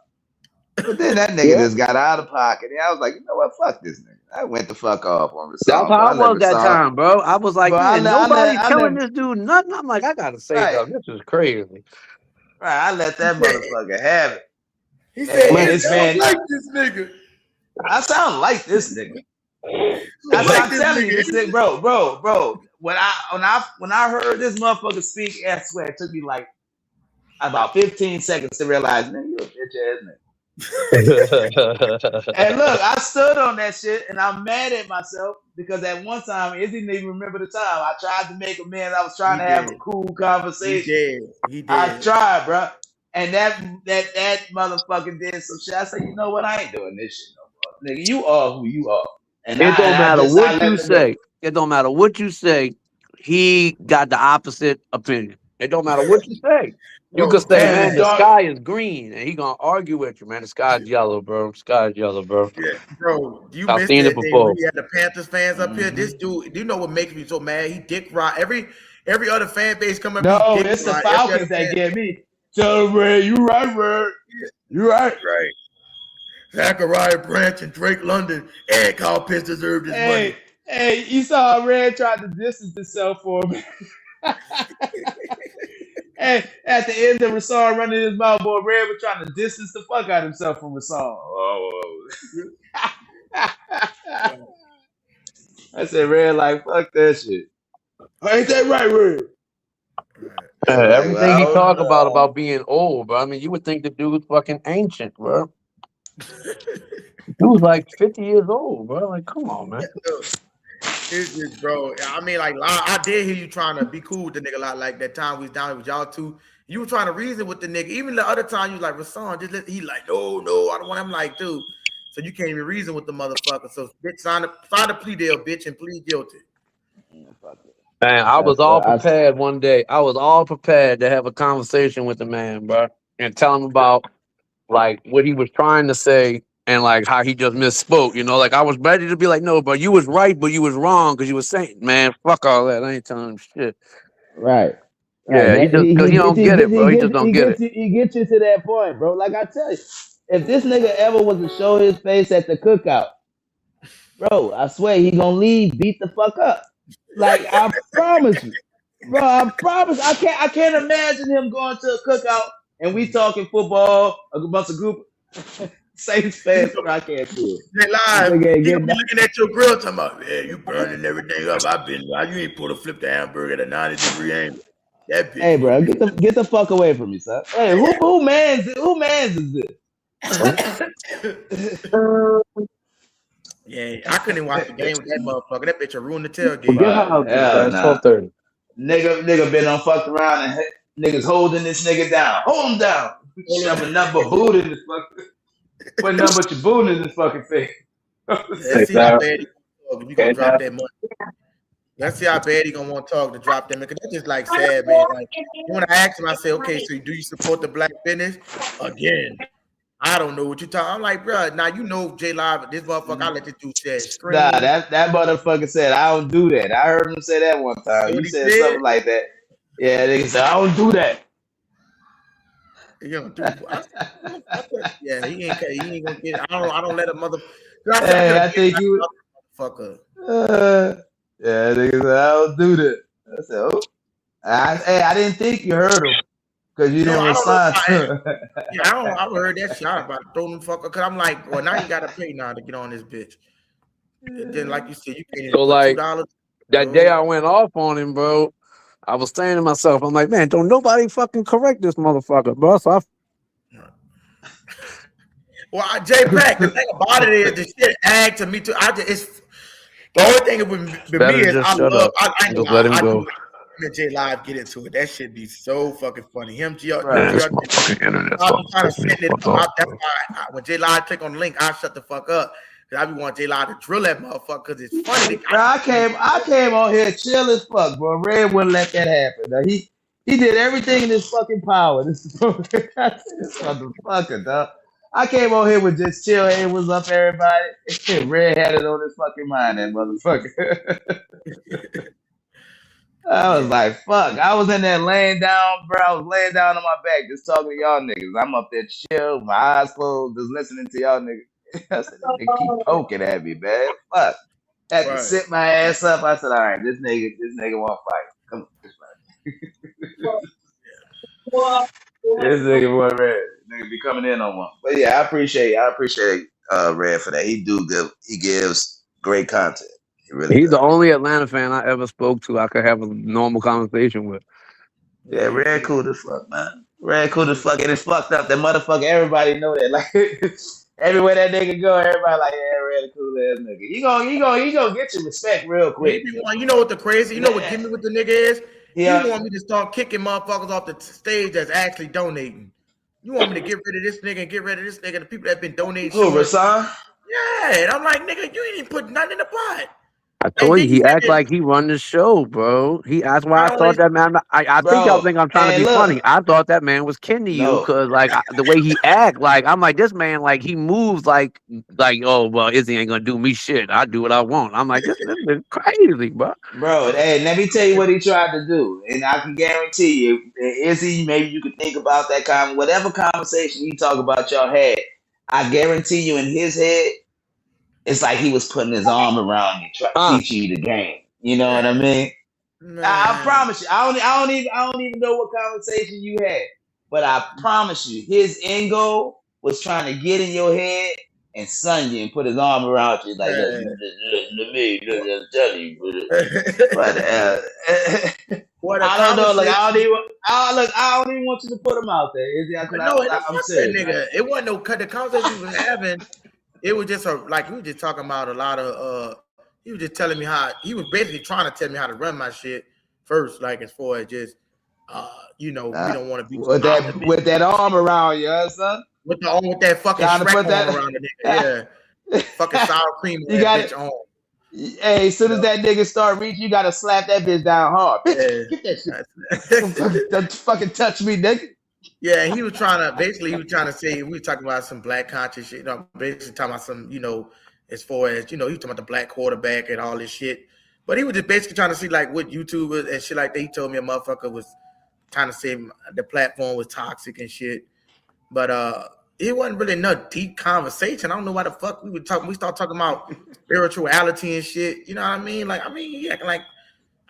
Speaker 3: But then that nigga
Speaker 2: Yeah.
Speaker 3: just got out of pocket. And I was like, you know what? Fuck this nigga. I went the fuck off on
Speaker 8: That's
Speaker 3: Rashawn. Bro.
Speaker 8: how
Speaker 3: I
Speaker 8: I
Speaker 3: let
Speaker 8: was that
Speaker 3: Rashawn.
Speaker 8: time, bro. I was like,
Speaker 3: Bro,
Speaker 8: man, nobody
Speaker 3: I
Speaker 8: telling
Speaker 3: let
Speaker 8: this dude nothing. I'm like, I gotta say
Speaker 3: right,
Speaker 8: something. This is crazy.
Speaker 3: right. I let that
Speaker 1: He said,
Speaker 3: motherfucker have it.
Speaker 1: he said
Speaker 3: And
Speaker 1: it
Speaker 3: this
Speaker 1: sounds
Speaker 3: man,
Speaker 1: like this nigga.
Speaker 3: I sound like this nigga.
Speaker 1: Sound like
Speaker 3: I'm
Speaker 1: this
Speaker 3: telling you,
Speaker 1: nigga.
Speaker 3: this nigga, bro. When I heard this motherfucker speak, I swear it took me like about 15 seconds to realize, man, you a bitch ass nigga. And look, I stood on that shit, and I'm mad at myself because at one time, Izzy didn't even remember the time I tried to make amends. I was trying
Speaker 1: He
Speaker 3: to have a
Speaker 1: did.
Speaker 3: cool
Speaker 1: He
Speaker 3: conversation.
Speaker 1: did. He
Speaker 3: I
Speaker 1: did.
Speaker 3: tried, bro, and that motherfucker did some shit. I said, you know what? I ain't doing this shit no more, nigga. You are who you are, and
Speaker 8: It don't matter
Speaker 3: I
Speaker 8: what you
Speaker 3: let the nigga.
Speaker 8: say. It don't matter what you say. He got the opposite opinion. It don't matter what you say. You could
Speaker 1: Bro,
Speaker 8: say,
Speaker 3: And
Speaker 8: man,
Speaker 3: the
Speaker 8: the
Speaker 3: dark,
Speaker 8: sky is green, and he gonna argue with you, man. The sky's yellow, bro. The sky's yellow, bro.
Speaker 1: yeah, bro, you
Speaker 8: I've
Speaker 1: missed
Speaker 8: seen it
Speaker 1: that day when
Speaker 8: before.
Speaker 1: we had the Panthers fans up here. This
Speaker 3: Mhm.
Speaker 1: dude, do you know what makes me so mad? He dick ride every other fan base come up. He
Speaker 3: No,
Speaker 1: dick
Speaker 3: it's the
Speaker 1: ride every other
Speaker 3: Falcons that
Speaker 1: fan.
Speaker 3: get me. Tell him, Ray, you right, Ray. You right.
Speaker 1: Right. Zachariah Branch and Drake London and Kyle Pitts deserved his money.
Speaker 3: Hey, you saw Red tried to distance himself for me. Hey, at the end of Rashawn running his mouth, boy, Red was trying to distance the fuck out of himself from Rashawn. Oh. I said, Red, like, fuck that shit. Ain't that right, Red?
Speaker 1: Right.
Speaker 3: I'm like,
Speaker 8: Everything he
Speaker 3: well,
Speaker 8: talk
Speaker 3: no.
Speaker 8: about being old, bro. I mean, you would think the dude's fucking ancient, bro. Dude's like 50 years old, bro. Like, come on, man.
Speaker 1: Look, it's just, bro. I mean, like, I did hear you trying to be cool with the nigga a lot. Like that time we was down with y'all two. You were trying to reason with the nigga. Even the other time you was like, Rasan, just let. He like, no, I don't want. I'm like, dude. So you can't even reason with the motherfucker. So bitch, sign a plea deal, bitch, and plead guilty.
Speaker 8: Man, I was
Speaker 3: That's
Speaker 8: all
Speaker 3: I,
Speaker 8: prepared one day. I was all prepared to have a conversation with the man, bro, and tell him about like what he was trying to say and like how he just misspoke. You know, like I was ready to be like, no, bro, you was right, but you was wrong because you was saying, man, fuck all that. I ain't telling him shit.
Speaker 3: right.
Speaker 8: Yeah, he just because he don't get it, bro. He just don't get it.
Speaker 3: He gets you to that point, bro. Like I tell you, if this nigga ever was to show his face at the cookout, bro, I swear he gonna leave beat the fuck up. Like I promise you, bro. I promise. I can't imagine him going to a cookout and we talking football, a bunch of group Saints fans. Bro, I can't do it.
Speaker 1: They
Speaker 3: This
Speaker 1: live.
Speaker 3: nigga ain't
Speaker 1: He gonna
Speaker 3: getting
Speaker 1: be looking at your grill talking about, yeah, you burning everything up. I've been, why you ain't pulled a flip the hamburger at a 90-degree angle? That bitch
Speaker 3: Hey,
Speaker 1: gonna
Speaker 3: bro,
Speaker 1: be.
Speaker 3: get the fuck away from me, son. Hey, who mans is this?
Speaker 1: Yeah, I couldn't even watch the game with that motherfucker. That bitch will ruin the tailgate.
Speaker 8: Forget how
Speaker 3: Hell
Speaker 8: it's
Speaker 3: nah.
Speaker 8: 12:30.
Speaker 3: Nigga been on fucked around and niggas holding this nigga down. Hold him down. Shoving nothing but boot in his fucking. Putting nothing but your boot in his fucking face.
Speaker 1: Let's see how bad he gonna talk if you gonna drop that money. Let's see how bad he gonna want to talk to drop that money. Cause that's just like sad, man. Like when I asked him, I said, okay, so do you support the black business? Again, I don't know what you're talking. I'm like, bro, now you know J Live, this motherfucker, I let this dude say scream.
Speaker 3: Nah, that motherfucker said I don't do that. I heard him say that one time. You said something like that. Yeah, nigga said I don't do that.
Speaker 1: You don't do. Yeah, he ain't gonna get it. I don't let a mother.
Speaker 3: Hey, I think you.
Speaker 1: Motherfucker.
Speaker 3: Yeah, nigga said I don't do that. I said, oh. I didn't think you heard him because you didn't respond to him.
Speaker 1: Yeah, I heard that shot about throwing them fucker. Cause I'm like, well, now you gotta pay now to get on this bitch. Then, like you said, you can't even
Speaker 8: So
Speaker 1: put
Speaker 8: like
Speaker 1: $2.
Speaker 8: that day I went off on him, bro. I was saying to myself, I'm like, man, don't nobody fucking correct this motherfucker, bro. So
Speaker 1: well, Jay Pack, the thing about it is the shit add to me too. It's the only thing with me
Speaker 8: better
Speaker 1: is
Speaker 8: just
Speaker 1: I
Speaker 8: shut
Speaker 1: love.
Speaker 8: up.
Speaker 1: I
Speaker 8: Just let him go.
Speaker 1: and J Live get into it. That shit be so fucking funny. Him, GR,
Speaker 4: Right.
Speaker 8: Man, this motherfucking internet
Speaker 1: I be trying to
Speaker 8: fucking
Speaker 1: send it.
Speaker 8: fuck up,
Speaker 1: That's
Speaker 8: bro.
Speaker 1: why when J Live click on the link, I shut the fuck up. Cause I be want J Live to drill that motherfucker because it's funny.
Speaker 4: Bro, I came on here chill as fuck, bro. Red wouldn't let that happen. Now, he did everything in his fucking power. This motherfucker, dog. I came on here with just chill. Hey, what's up, everybody? Red had it on his fucking mind, that motherfucker. I was like, fuck. I was in there laying down, bro. I was laying down on my back just talking to y'all niggas. I'm up there chill, my eyes closed, just listening to y'all niggas. I said, this nigga keep poking at me, man. Fuck. Had to
Speaker 1: Right.
Speaker 4: sit my ass up. I said, all right, this nigga won't fight. Come on, this nigga want Red. Nigga be coming in on one. But yeah, I appreciate Red for that. He gives great content. He really
Speaker 8: He's
Speaker 4: does.
Speaker 8: the only Atlanta fan I ever spoke to I could have a normal conversation with.
Speaker 4: Yeah, Red cool as fuck, man. Red cool as fuck, and it's fucked up. That motherfucker, everybody know that. Like everywhere that nigga go, everybody like, yeah, Red a cool ass nigga. He gonna get your respect real quick.
Speaker 1: You know what the crazy? You know what? Give me what the nigga is.
Speaker 4: Yeah.
Speaker 1: You want me to start kicking motherfuckers off the stage that's actually donating. You want me to get rid of this nigga and get rid of this nigga, the people that been donating.
Speaker 4: Who, Rasan?
Speaker 1: Yeah, and I'm like, nigga, you ain't even put nothing in the pot.
Speaker 8: I told you he acts like he run the show, bro. That's why I thought that man. I think y'all think I'm trying to be funny. I thought that man was kin to you because like the way he act, like I'm like this man, like he moves like oh well, Izzy ain't gonna do me shit. I do what I want. I'm like this is crazy, bro.
Speaker 4: Bro, hey, let me tell you what he tried to do, and I can guarantee you, Izzy, maybe you could think about that whatever conversation you talk about y'all had. I guarantee you, in his head, it's like he was putting his arm around you, trying to teach you the game. You know what I mean? I promise you. I don't even know what conversation you had, but I promise you, his end goal was trying to get in your head and sun you and put his arm around you like that. To me, tell you, but I don't know. Like I don't even want you to put him out there. I'm serious.
Speaker 1: Nigga, it wasn't no cut. The conversation we were having. It was just like we were just talking about a lot of he was just telling me how he was basically trying to tell me how to run my shit first, like as far as just we don't want to be
Speaker 4: with that arm around you, son.
Speaker 1: With that fucking Shrek arm around the nigga, yeah. Fucking sour cream on that bitch on.
Speaker 4: Hey, as soon as that nigga start reaching, you gotta slap that bitch down hard. Bitch, get that shit. Don't fucking touch me, nigga.
Speaker 1: Yeah, he was trying to say, we were talking about some black conscious shit, basically talking about some, as far as, he was talking about the black quarterback and all this shit. But he was just basically trying to see like what YouTubers and shit like that. He told me a motherfucker was trying to say the platform was toxic and shit. But it wasn't really no deep conversation. I don't know why the fuck we started talking about spirituality and shit. You know what I mean? Like, he acting like,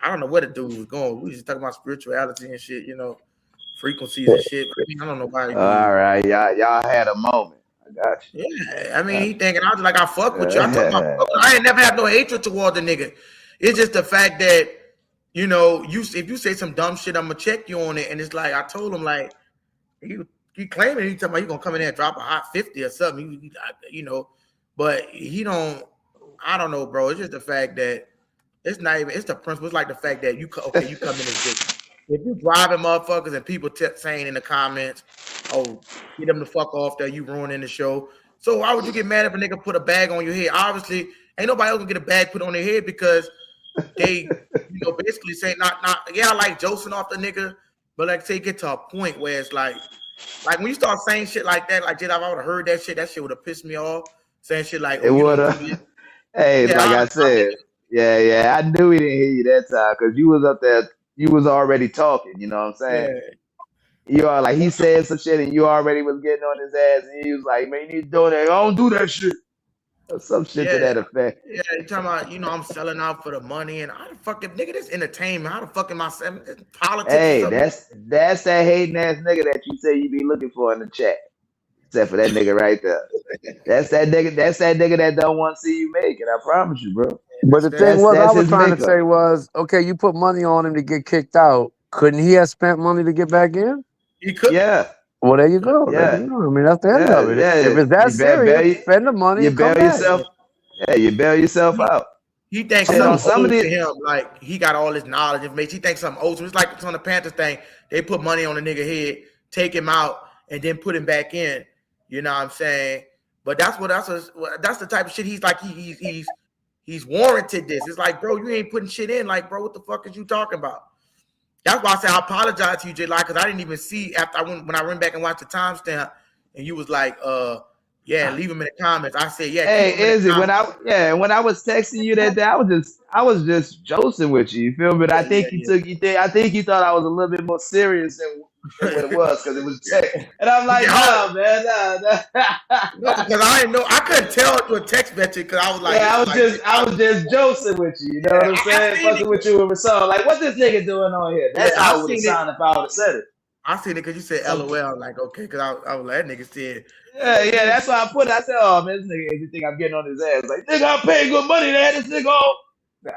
Speaker 1: I don't know where the dude was going. We was just talking about spirituality and shit, frequencies and shit. I don't know why.
Speaker 4: All right, y'all had a moment. I got you.
Speaker 1: Yeah, he thinking I was like, I fuck with you. I ain't never had no hatred toward the nigga. It's just the fact that if you say some dumb shit, I'm gonna check you on it. And it's like I told him like he claiming he talking about he gonna come in there and drop a hot 50 or something. But he don't. I don't know, bro. It's just the fact that it's not even. It's the principle. It's like the fact that you come in this bitch. If you driving motherfuckers and people saying in the comments, "Oh, get them the fuck off there, you ruining the show." So why would you get mad if a nigga put a bag on your head? Obviously, ain't nobody else gonna get a bag put on their head because they, basically say not. Yeah, I like Joseph off the nigga, but like say get to a point where it's like when you start saying shit like that, like if I would have heard that shit would have pissed me off. Saying shit like,
Speaker 4: it would have. Hey, yeah, like I said, yeah, I knew he didn't hear you that time because you was up there. You was already talking, you know what I'm saying? Yeah. You are like he said some shit and you already was getting on his ass and he was like, man, you need to do that. I don't do that shit. Or some shit to that effect.
Speaker 1: Yeah, you talking about, I'm selling out for the money and how the fuck nigga, this entertainment. How the fuck am I selling politics?
Speaker 4: Hey, that's that hating ass nigga that you say you be looking for in the chat. Except for that nigga right there. That's that nigga that don't want to see you make it. I promise you, bro.
Speaker 8: But the thing was, I was trying to say was, okay, you put money on him to get kicked out. Couldn't he have spent money to get back in?
Speaker 1: He could.
Speaker 4: Yeah.
Speaker 8: Well, there you go.
Speaker 4: Yeah.
Speaker 8: I mean, that's the end of it.
Speaker 4: Yeah.
Speaker 8: If it's that serious, spend the money.
Speaker 4: You bail yourself. Yeah, you bail yourself out.
Speaker 1: He thinks
Speaker 4: Shit, on
Speaker 1: something
Speaker 4: some of
Speaker 1: owed to
Speaker 4: the
Speaker 1: him, like he got all this knowledge information. He thinks something owed to him. It's like on the Panthers thing. They put money on the nigga head, take him out, and then put him back in. You know what I'm saying? But that's the type of shit he's like. He's warranted this. It's like, bro, you ain't putting shit in. Like, bro, what the fuck is you talking about? That's why I said I apologize to you, J Live, because I didn't even see after when I went back and watched the timestamp, and you was like, yeah, leave him in the comments. I said, yeah,
Speaker 4: Hey,
Speaker 1: keep him in the
Speaker 4: Izzy,
Speaker 1: comments.
Speaker 4: when I was texting you that day, I was just joking with you. You feel me? But I think I think you thought I was a little bit more serious than what it was because it was text. And I'm like,
Speaker 1: Yeah,
Speaker 4: no, man, no.
Speaker 1: no, because I didn't know. I couldn't tell through a text message because I was like, this
Speaker 4: Yeah,
Speaker 1: is like,
Speaker 4: I was just joking with you. You know what I'm
Speaker 1: I
Speaker 4: saying?
Speaker 1: seen
Speaker 4: Fucking
Speaker 1: it.
Speaker 4: with you with a song. Like, what's this nigga doing on here?
Speaker 1: Yeah,
Speaker 4: That's how it would have sounded if I would have said it.
Speaker 1: I seen it because you said
Speaker 4: So
Speaker 1: LOL. I'm like, okay, because I was like, that nigga said,
Speaker 4: yeah, that's why I put it. I said, oh man, this nigga, you think I'm getting on his ass? Like, nigga, I'm paying good money to have this nigga on.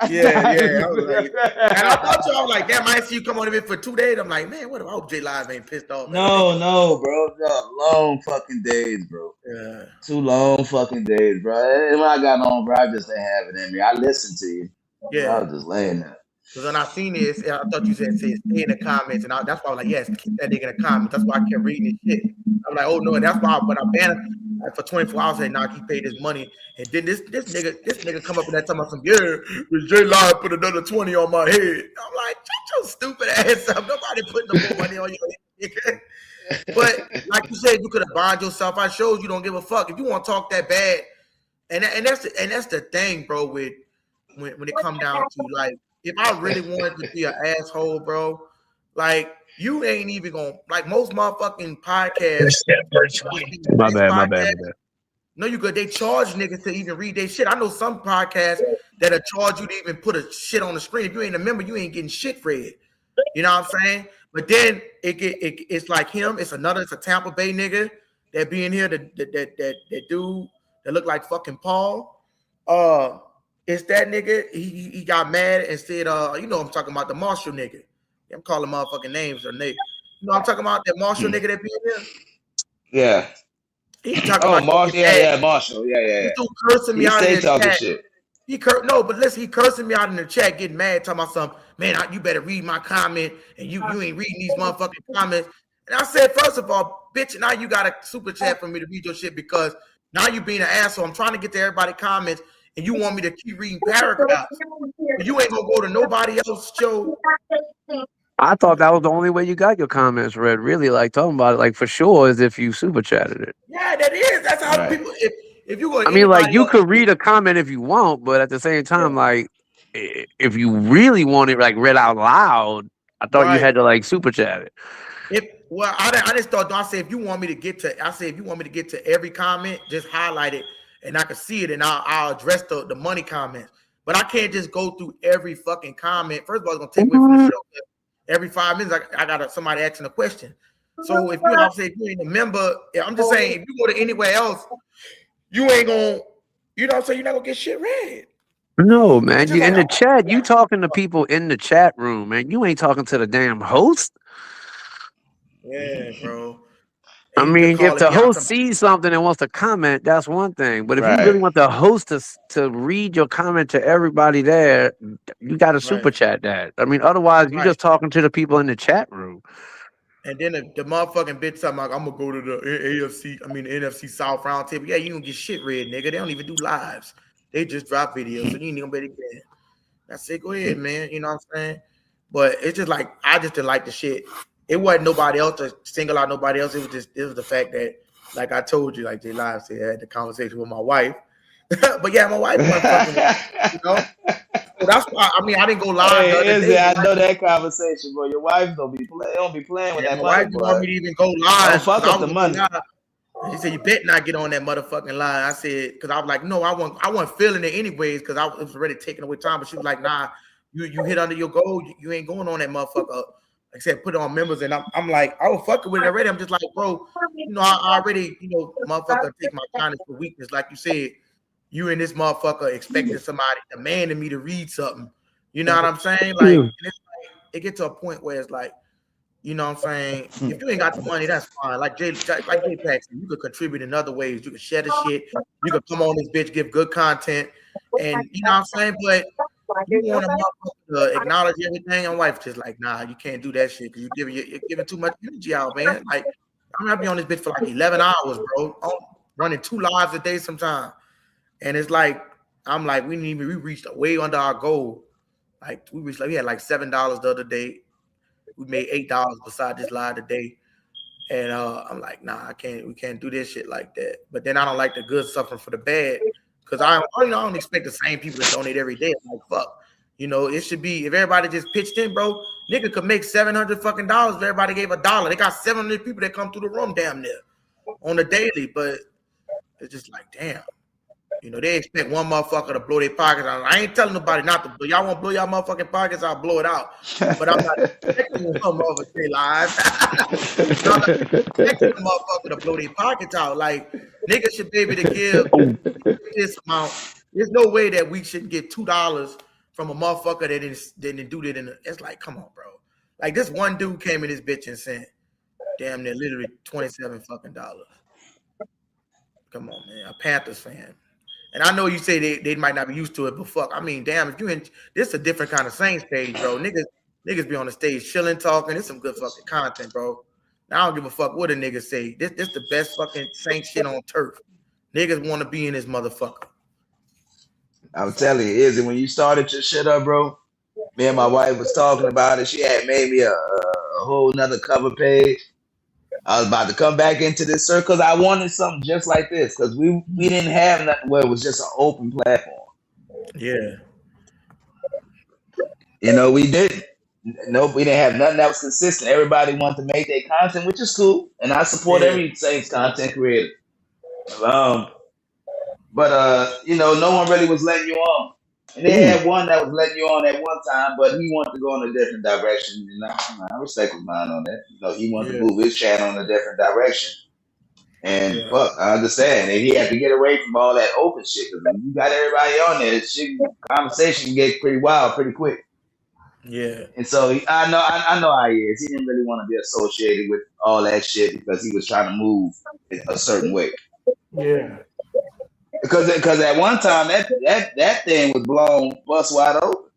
Speaker 1: yeah. I was like, and I thought I was like, damn, I ain't see you come on here for 2 days. I'm like, man, what? I hope J Live ain't pissed off.
Speaker 4: No, bro. No, long fucking days, bro.
Speaker 1: Yeah.
Speaker 4: 2 long fucking days, bro. And when I got on, bro, I just didn't have it in me. I listened to you.
Speaker 1: Yeah.
Speaker 4: I was just laying there.
Speaker 1: Because when I seen this, I thought you said stay in the comments, and that's why I was like, yes, keep that nigga in the comments. That's why I kept reading this shit. I'm like, oh no, and that's why when I banned him for 24 hours, I said, nah, he paid his money. And then this nigga come up and that talking about some, yeah, J Live put another 20 on my head. I'm like, shut your stupid ass up. Nobody putting no more money on your head. But like you said, you could have bond yourself. I showed you don't give a fuck. If you want to talk that bad, and that's the thing, bro, with when it come down to like, if I really wanted to be an asshole, bro, like you ain't even gonna like most motherfucking podcasts.
Speaker 8: My bad.
Speaker 1: No, you good. They charge niggas to even read their shit. I know some podcasts that'll charge you to even put a shit on the screen. If you ain't a member, you ain't getting shit read. You know what I'm saying? But then it's like him. It's a Tampa Bay nigga that be in here. That dude that look like fucking Paul. It's that nigga. He got mad and said, you know I'm talking about the Marshall nigga. I'm calling motherfucking names or nigga. You know I'm talking about that Marshall nigga that be in here.
Speaker 4: Yeah.
Speaker 1: He talking
Speaker 4: Oh,
Speaker 1: about
Speaker 4: Marshall. Yeah, Marshall. Yeah.
Speaker 1: He still cursing me
Speaker 4: He
Speaker 1: out in
Speaker 4: stay
Speaker 1: the
Speaker 4: talking
Speaker 1: chat.
Speaker 4: shit.
Speaker 1: No, but listen, he cursing me out in the chat, getting mad, talking about something. Man, you better read my comment, and you ain't reading these motherfucking comments. And I said, first of all, bitch, now you got a super chat for me to read your shit because now you being an asshole. I'm trying to get to everybody's comments, and you want me to keep reading paragraphs. But you ain't gonna go to nobody else's show.
Speaker 8: I thought that was the only way you got your comments read. Really, like talking about it, like for sure, is if you super chatted it.
Speaker 1: Yeah, that is. That's how people. If you go,
Speaker 8: I mean, like you could read a comment if you want, but at the same time, like if you really want it like read out loud, I thought you had to like super chat it.
Speaker 1: I just thought. I say if you want me to get to every comment, just highlight it and I can see it, and I'll address the money comments. But I can't just go through every fucking comment. First of all, it's gonna take away from the show. Every 5 minutes, I got somebody asking a question. So if you ain't a member, I'm just saying if you go to anywhere else, you ain't gonna, you know what I'm saying, you're not gonna get shit read.
Speaker 8: No, man. You in the chat, you talking to people in the chat room, man. You ain't talking to the damn host.
Speaker 1: Yeah, bro.
Speaker 8: I mean, if the host sees something and wants to comment, that's one thing. But if you really want the host to read your comment to everybody there, you got to super chat that. I mean, otherwise, you're just talking to the people in the chat room.
Speaker 1: And then the motherfucking bitch talking about, I'm gonna go to the NFC South Roundtable. Yeah, you don't get shit read, nigga. They don't even do lives. They just drop videos, so you ain't gonna be able to get. That's it. Go ahead, man. You know what I'm saying? But it's just like I just didn't like the shit. It wasn't nobody else to single out nobody else. It was the fact that, like I told you, like J Live said, I had the conversation with my wife. But yeah, my wife wasn't fucking with, you know. So that's why I didn't go live.
Speaker 4: I know that conversation, bro. Your wife don't be playing with that money.
Speaker 1: My wife didn't want me to even go live.
Speaker 4: Don't fuck up the money.
Speaker 1: She said, "You better not get on that motherfucking line." I said, because I was like, "No, I wasn't feeling it anyways," because it was already taking away time. But she was like, "Nah, you hit under your goal. You ain't going on that motherfucker." Like I said, put it on members, and I'm like, I was fucking with it already. I'm just like, bro, I already, motherfucker, take my kindness for weakness, like you said. You and this motherfucker expecting somebody, demanding me to read something. You know what I'm saying? Like, and it's like, it gets to a point where it's like, You know what I'm saying? If you ain't got the money, that's fine. Like J Paxton, you could contribute in other ways. You could share the shit. You could come on this bitch, give good content, and you know what I'm saying. But you want a motherfucker to acknowledge everything. And wife just like, nah, you can't do that shit because you're giving too much energy out, man. Like I'm gonna be on this bitch for like 11 hours, bro. I'm running 2 lives a day sometimes, and it's like I'm like we reached way under our goal. Like we had like $7 the other day. We made $8 beside this live today. And I'm like, nah, we can't do this shit like that. But then I don't like the good suffering for the bad. Cause I don't expect the same people to donate every day. I'm like, fuck. You know, it should be if everybody just pitched in, bro, nigga could make $700 fucking dollars if everybody gave $1. They got 700 people that come through the room damn near on the daily, but it's just like, damn. You know, they expect one motherfucker to blow their pockets out. I ain't telling nobody not to blow. Y'all want to blow y'all motherfucking pockets, I'll blow it out. But I'm not expecting some motherfucker to stay live. I'm not expecting a motherfucker to blow their pockets out. Like, niggas should be able to give this amount. There's no way that we shouldn't get $2 from a motherfucker that didn't do that. It's like, come on, bro. Like, this one dude came in this bitch and sent damn near literally $27 fucking dollars. Come on, man. A Panthers fan. And I know you say they might not be used to it, but fuck, I mean, damn, if you in this a different kind of Saints stage, bro. Niggas be on the stage chilling, talking. It's some good fucking content, bro. Now I don't give a fuck what a nigga say. This the best fucking Saints shit on turf. Niggas want to be in this motherfucker.
Speaker 4: I'm telling you, Izzy, when you started your shit up, bro, me and my wife was talking about it. She had made me a whole nother cover page. I was about to come back into this circle because I wanted something just like this because we didn't have nothing where it was just an open platform.
Speaker 1: Yeah.
Speaker 4: You know, we didn't. Nope, we didn't have nothing that was consistent. Everybody wanted to make their content, which is cool. And I support every Saints content creator. But you know, no one really was letting you on. And they had one that was letting you on at one time, but he wanted to go in a different direction. And I respect his mind on that. You know, he wanted to move his channel in a different direction. And fuck, I understand. And he had to get away from all that open shit. Because when you got everybody on there, conversation can get pretty wild pretty quick.
Speaker 1: Yeah.
Speaker 4: And so I know how he is. He didn't really want to be associated with all that shit because he was trying to move in a certain way.
Speaker 5: Yeah.
Speaker 4: Because at one time that thing was blown bust wide open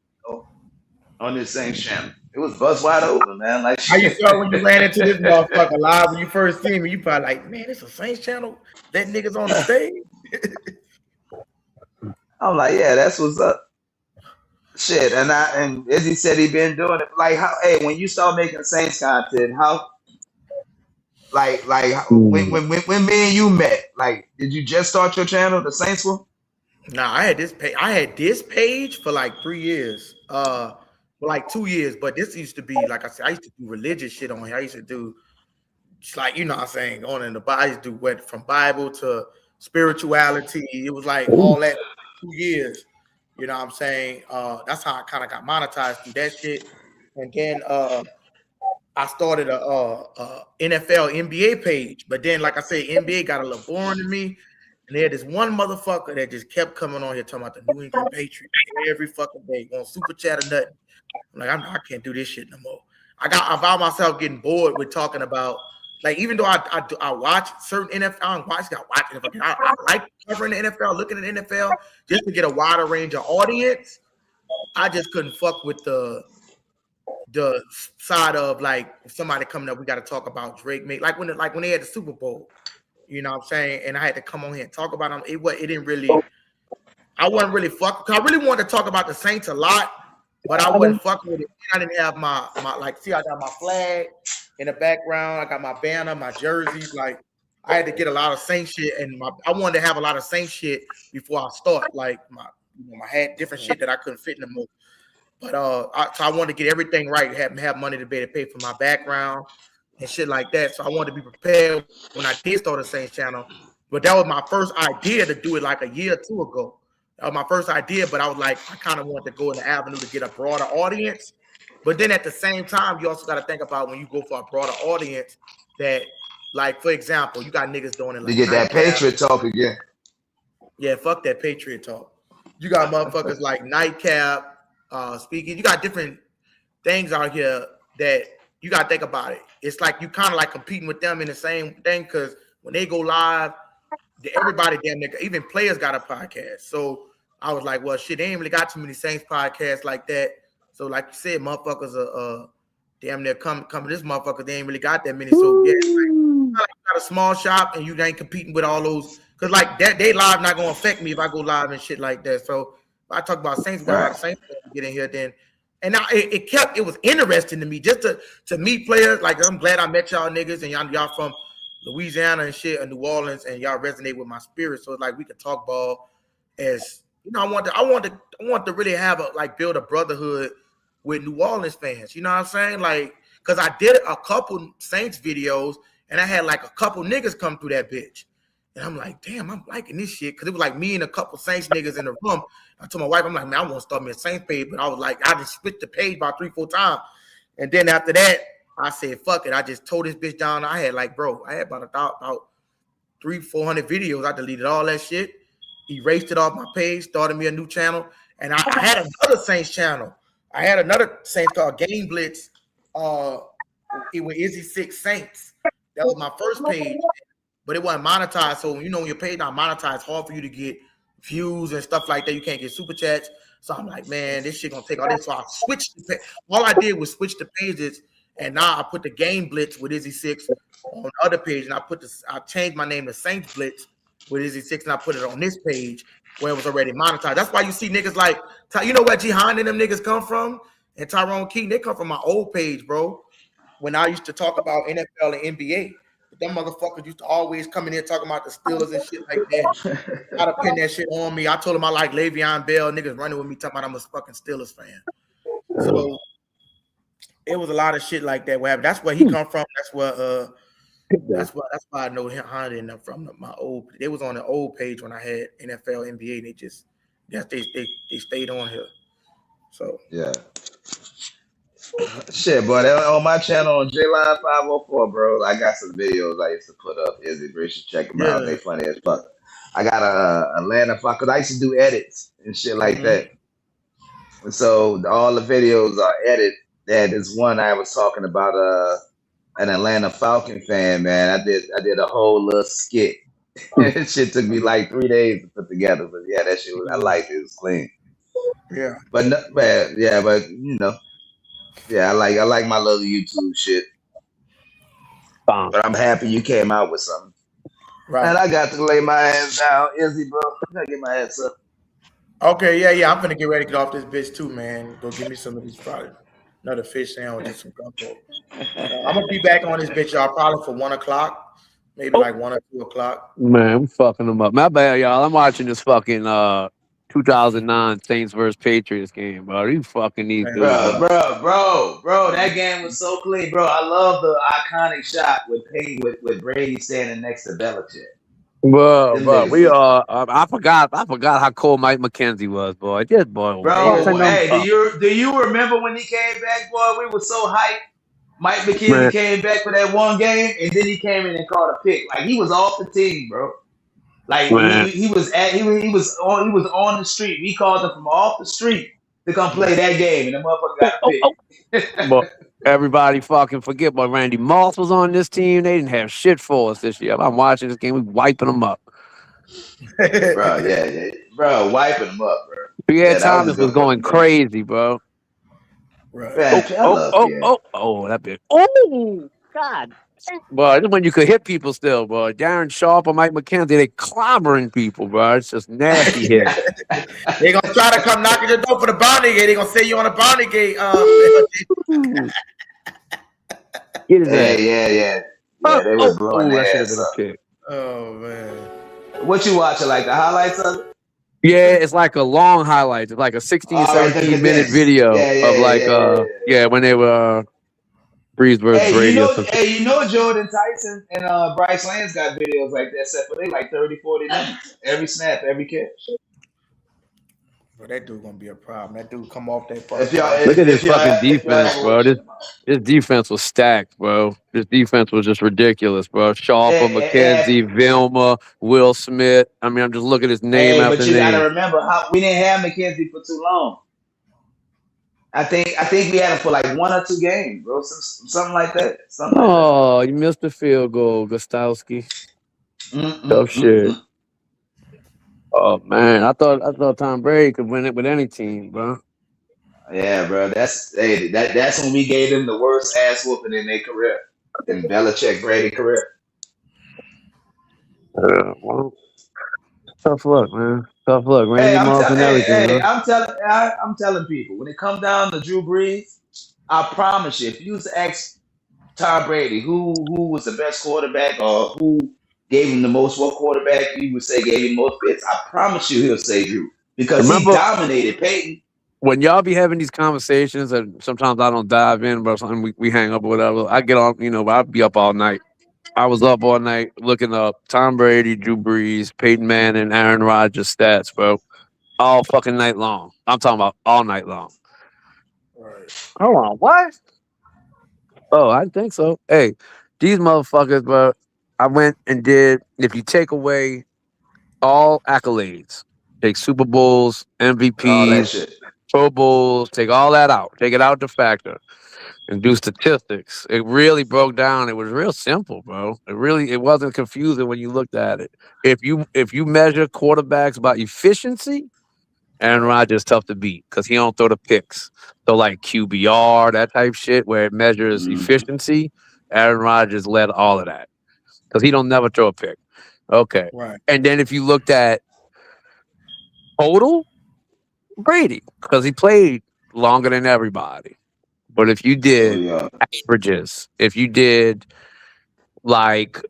Speaker 4: on this same channel. It was bust wide open, man. Like
Speaker 1: how you felt when you ran into this motherfucker live when you first seen me? You probably like, man, it's a Saints channel. That nigga's on the stage.
Speaker 4: I'm like, yeah, that's what's up. Shit, and Izzy said he been doing it. Like, how? Hey, when you start making Saints content, how? Like when me and you met, like, did you just start your channel, the Saints one?
Speaker 1: Nah, I had this page. I had this page for like 3 years. For like 2 years. But this used to be, like I said, I used to do religious shit on here. I used to do just like, you know what I'm saying, going in the Bible. I used to do from Bible to spirituality. It was like all that 2 years. You know what I'm saying? That's how I kind of got monetized through that shit. And then I started a NFL NBA page, but then, like I said, NBA got a little boring to me, and they had this one motherfucker that just kept coming on here talking about the New England Patriots every fucking day, on super chat or nothing. I'm like, I can't do this shit no more. I found myself getting bored with talking about, like, even though I watch certain NFL, I don't watch NFL. I like covering the NFL, looking at the NFL just to get a wider range of audience. I just couldn't fuck with the side of, like, if somebody coming up, we got to talk about Drake. Like when they had the Super Bowl, you know what I'm saying? And I had to come on here and talk about them. It didn't really, I wasn't really fuck. I really wanted to talk about the Saints a lot, but I wasn't fucking with it. I didn't have my like, see, I got my flag in the background. I got my banner, my jerseys. Like, I had to get a lot of Saints shit, and I wanted to have a lot of Saints shit before I start. Like, my hat, different shit that I couldn't fit in the movie. But so I wanted to get everything right, have money to be able to pay for my background and shit like that. So I wanted to be prepared when I did start a Saints channel. But that was my first idea to do it like a year or two ago. That was my first idea, but I was like, I kind of wanted to go in the avenue to get a broader audience. But then at the same time, you also got to think about when you go for a broader audience that, like, for example, you got niggas doing it like,
Speaker 4: you get that Patriot talk again.
Speaker 1: Yeah, fuck that Patriot talk. You got motherfuckers like Nightcap, speaking. You got different things out here that you gotta think about it. It's like you kind of like competing with them in the same thing because when they go live, everybody damn near, even players got a podcast. So I was like, well, shit, they ain't really got too many Saints podcasts like that. So like you said, motherfuckers are damn near come to this motherfucker. They ain't really got that many. So yeah, you got a small shop and you ain't competing with all those because like that they live not gonna affect me if I go live and shit like that. So if I talk about Saints, we got a lot of Saints to get in here then. And now it was interesting to me just to meet players. Like I'm glad I met y'all niggas and y'all from Louisiana and shit and New Orleans and y'all resonate with my spirit. So it's like we could talk ball as you know, I want to really have build a brotherhood with New Orleans fans. You know what I'm saying? Like, cause I did a couple Saints videos and I had like a couple niggas come through that bitch. And I'm like, damn, I'm liking this shit. Cause it was like me and a couple Saints niggas in the room. I told my wife, I'm like, man, I want to start me a Saints page. But I was like, I just switched the page about 3-4 times. And then after that, I said, fuck it. I just tore this bitch down. I had about 300-400 videos. I deleted all that shit, erased it off my page, started me a new channel. And I had another Saints channel. I had another Saints called Game Blitz. It was Izzy Six Saints. That was my first page, but it wasn't monetized. So you know when your page not monetized, it's hard for you to get views and stuff like that. You can't get super chats. So I'm like, man, this shit gonna take all this. So I switched the page. All I did was switch the pages, and now I put the Game Blitz with Izzy Six on the other page, and I changed my name to Saints Blitz with Izzy Six, and I put it on this page where it was already monetized. That's why you see niggas like, you know where Jihan and them niggas come from, and Tyrone Keaton, they come from my old page, bro. When I used to talk about NFL and NBA, but them motherfuckers used to always come in here talking about the Steelers and shit like that. Try to pin that shit on me. I told them I like Le'Veon Bell. Niggas running with me talking about I'm a fucking Steelers fan. So it was a lot of shit like that. What happened? That's where he come from. That's why I know him and them from my old. They was on the old page when I had NFL, NBA. They just they stayed on here. So
Speaker 4: yeah. Shit, but on my channel on J-Line 504, bro, I got some videos I used to put up. Izzy, bro, you should check them out. They funny as fuck. I got a Atlanta fuck because I used to do edits and shit like that. And so all the videos are edited. That is one I was talking about an Atlanta Falcon fan, man. I did a whole little skit. That shit took me like 3 days to put together. But yeah, that shit I liked it. It was clean.
Speaker 1: Yeah.
Speaker 4: But you know. Yeah, I like my little YouTube shit. But I'm happy you came out with something. Right. And I got to lay my ass down. Izzy, bro. I gotta get my ass up.
Speaker 1: Okay, yeah. I'm gonna get ready to get off this bitch too, man. Go give me some of these probably another fish sandwich and some gumbo. I'm gonna be back on this bitch, y'all, probably for 1 o'clock, maybe like 1 or 2 o'clock.
Speaker 8: Man, we fucking them up. My bad, y'all. I'm watching this fucking 2009 Saints versus Patriots game, bro. You fucking need to,
Speaker 4: bro. That game was so clean, bro. I love the iconic shot with Brady standing next to Belichick.
Speaker 8: Bro, I forgot how cold Mike McKenzie was, boy. Just boy,
Speaker 4: bro. Hey, do you remember when he came back, boy? We were so hyped. Mike McKenzie came back for that one game, and then he came in and caught a pick. Like he was off the team, bro. Like he was on the street. We called him from off the street to come play that game, and the motherfucker got picked.
Speaker 8: But everybody fucking forget, but Randy Moss was on this team. They didn't have shit for us this year. I'm watching this game. We wiping them up.
Speaker 4: Bro, yeah. Bro, wiping them up, bro.
Speaker 8: Pierre Thomas was going crazy, bro.
Speaker 4: Right.
Speaker 8: That big. Oh, God. Bro, this when you could hit people still, bro. Darren Sharp or Mike McKenzie, they clobbering people, bro. It's just nasty hit.
Speaker 1: They gonna try to come knock at your door for the bounty gate. They gonna say you on a bounty gate.
Speaker 8: Get it there.
Speaker 4: Yeah, they were blowing their ass up.
Speaker 1: Oh man.
Speaker 4: What you watching? Like the highlights of it?
Speaker 8: Yeah, it's like a long highlight. It's like a 16, 17-minute video of when they were Breeze versus Brady.
Speaker 4: You know Jordan Tyson and Bryce Lance got videos like that set, but they like 30, 40 minutes. Every snap, every catch.
Speaker 1: Well, that dude gonna be a problem. That dude come off that.
Speaker 8: Look at this fucking defense, bro. This defense was stacked, bro. This defense was just ridiculous, bro. Sharper, McKenzie, Vilma, Will Smith. I mean, I'm just looking at his name after name.
Speaker 4: But you gotta remember, we didn't have McKenzie for too long. I think we had him for like 1 or 2 games, bro. Something like that. Something like that.
Speaker 8: Oh, you missed the field goal, Gostowski. Tough shit.
Speaker 4: Mm-mm-mm-mm.
Speaker 8: Oh man, I thought Tom Brady could win it with any team, bro.
Speaker 4: Yeah, bro. That's when we gave them the worst ass whooping in their career, in Belichick Brady career.
Speaker 8: Well, tough luck, man. Tough luck.
Speaker 4: Hey,
Speaker 8: Randy Moss and everything, huh?
Speaker 4: I'm telling people when it comes down to Drew Brees, I promise you, if you was to ask Tom Brady who was the best quarterback or who gave him the most what quarterback, he would say gave him most fits. I promise you, he'll say Drew because he
Speaker 8: Remember
Speaker 4: dominated Peyton.
Speaker 8: when y'all be having these conversations, and sometimes I don't dive in, but something we hang up or whatever. I get on, but I'll be up all night. I was up all night looking up Tom Brady, Drew Brees, Peyton Manning, Aaron Rodgers stats, bro. All fucking night long. I'm talking about all night long.
Speaker 1: Right.
Speaker 8: Hold on, what? Oh, I think so. Hey, these motherfuckers, bro. I went and did. If you take away all accolades, take Super Bowls,
Speaker 4: All that
Speaker 8: MVPs,
Speaker 4: shit.
Speaker 8: Pro Bowls, take all that out, take it out the factor, and do statistics. It really broke down. It was real simple, bro. It wasn't confusing when you looked at it. If you measure quarterbacks by efficiency, Aaron
Speaker 1: Right.
Speaker 8: Rodgers tough to beat because he don't throw the picks. So like QBR, that type shit where it measures
Speaker 4: Mhm.
Speaker 8: efficiency, Aaron Rodgers led all of that because he don't never throw a pick. Okay,
Speaker 1: Right.
Speaker 8: and then if you looked at total, Brady because he played longer than everybody. But if you
Speaker 4: Oh
Speaker 8: did
Speaker 4: yeah.
Speaker 8: averages, if you did like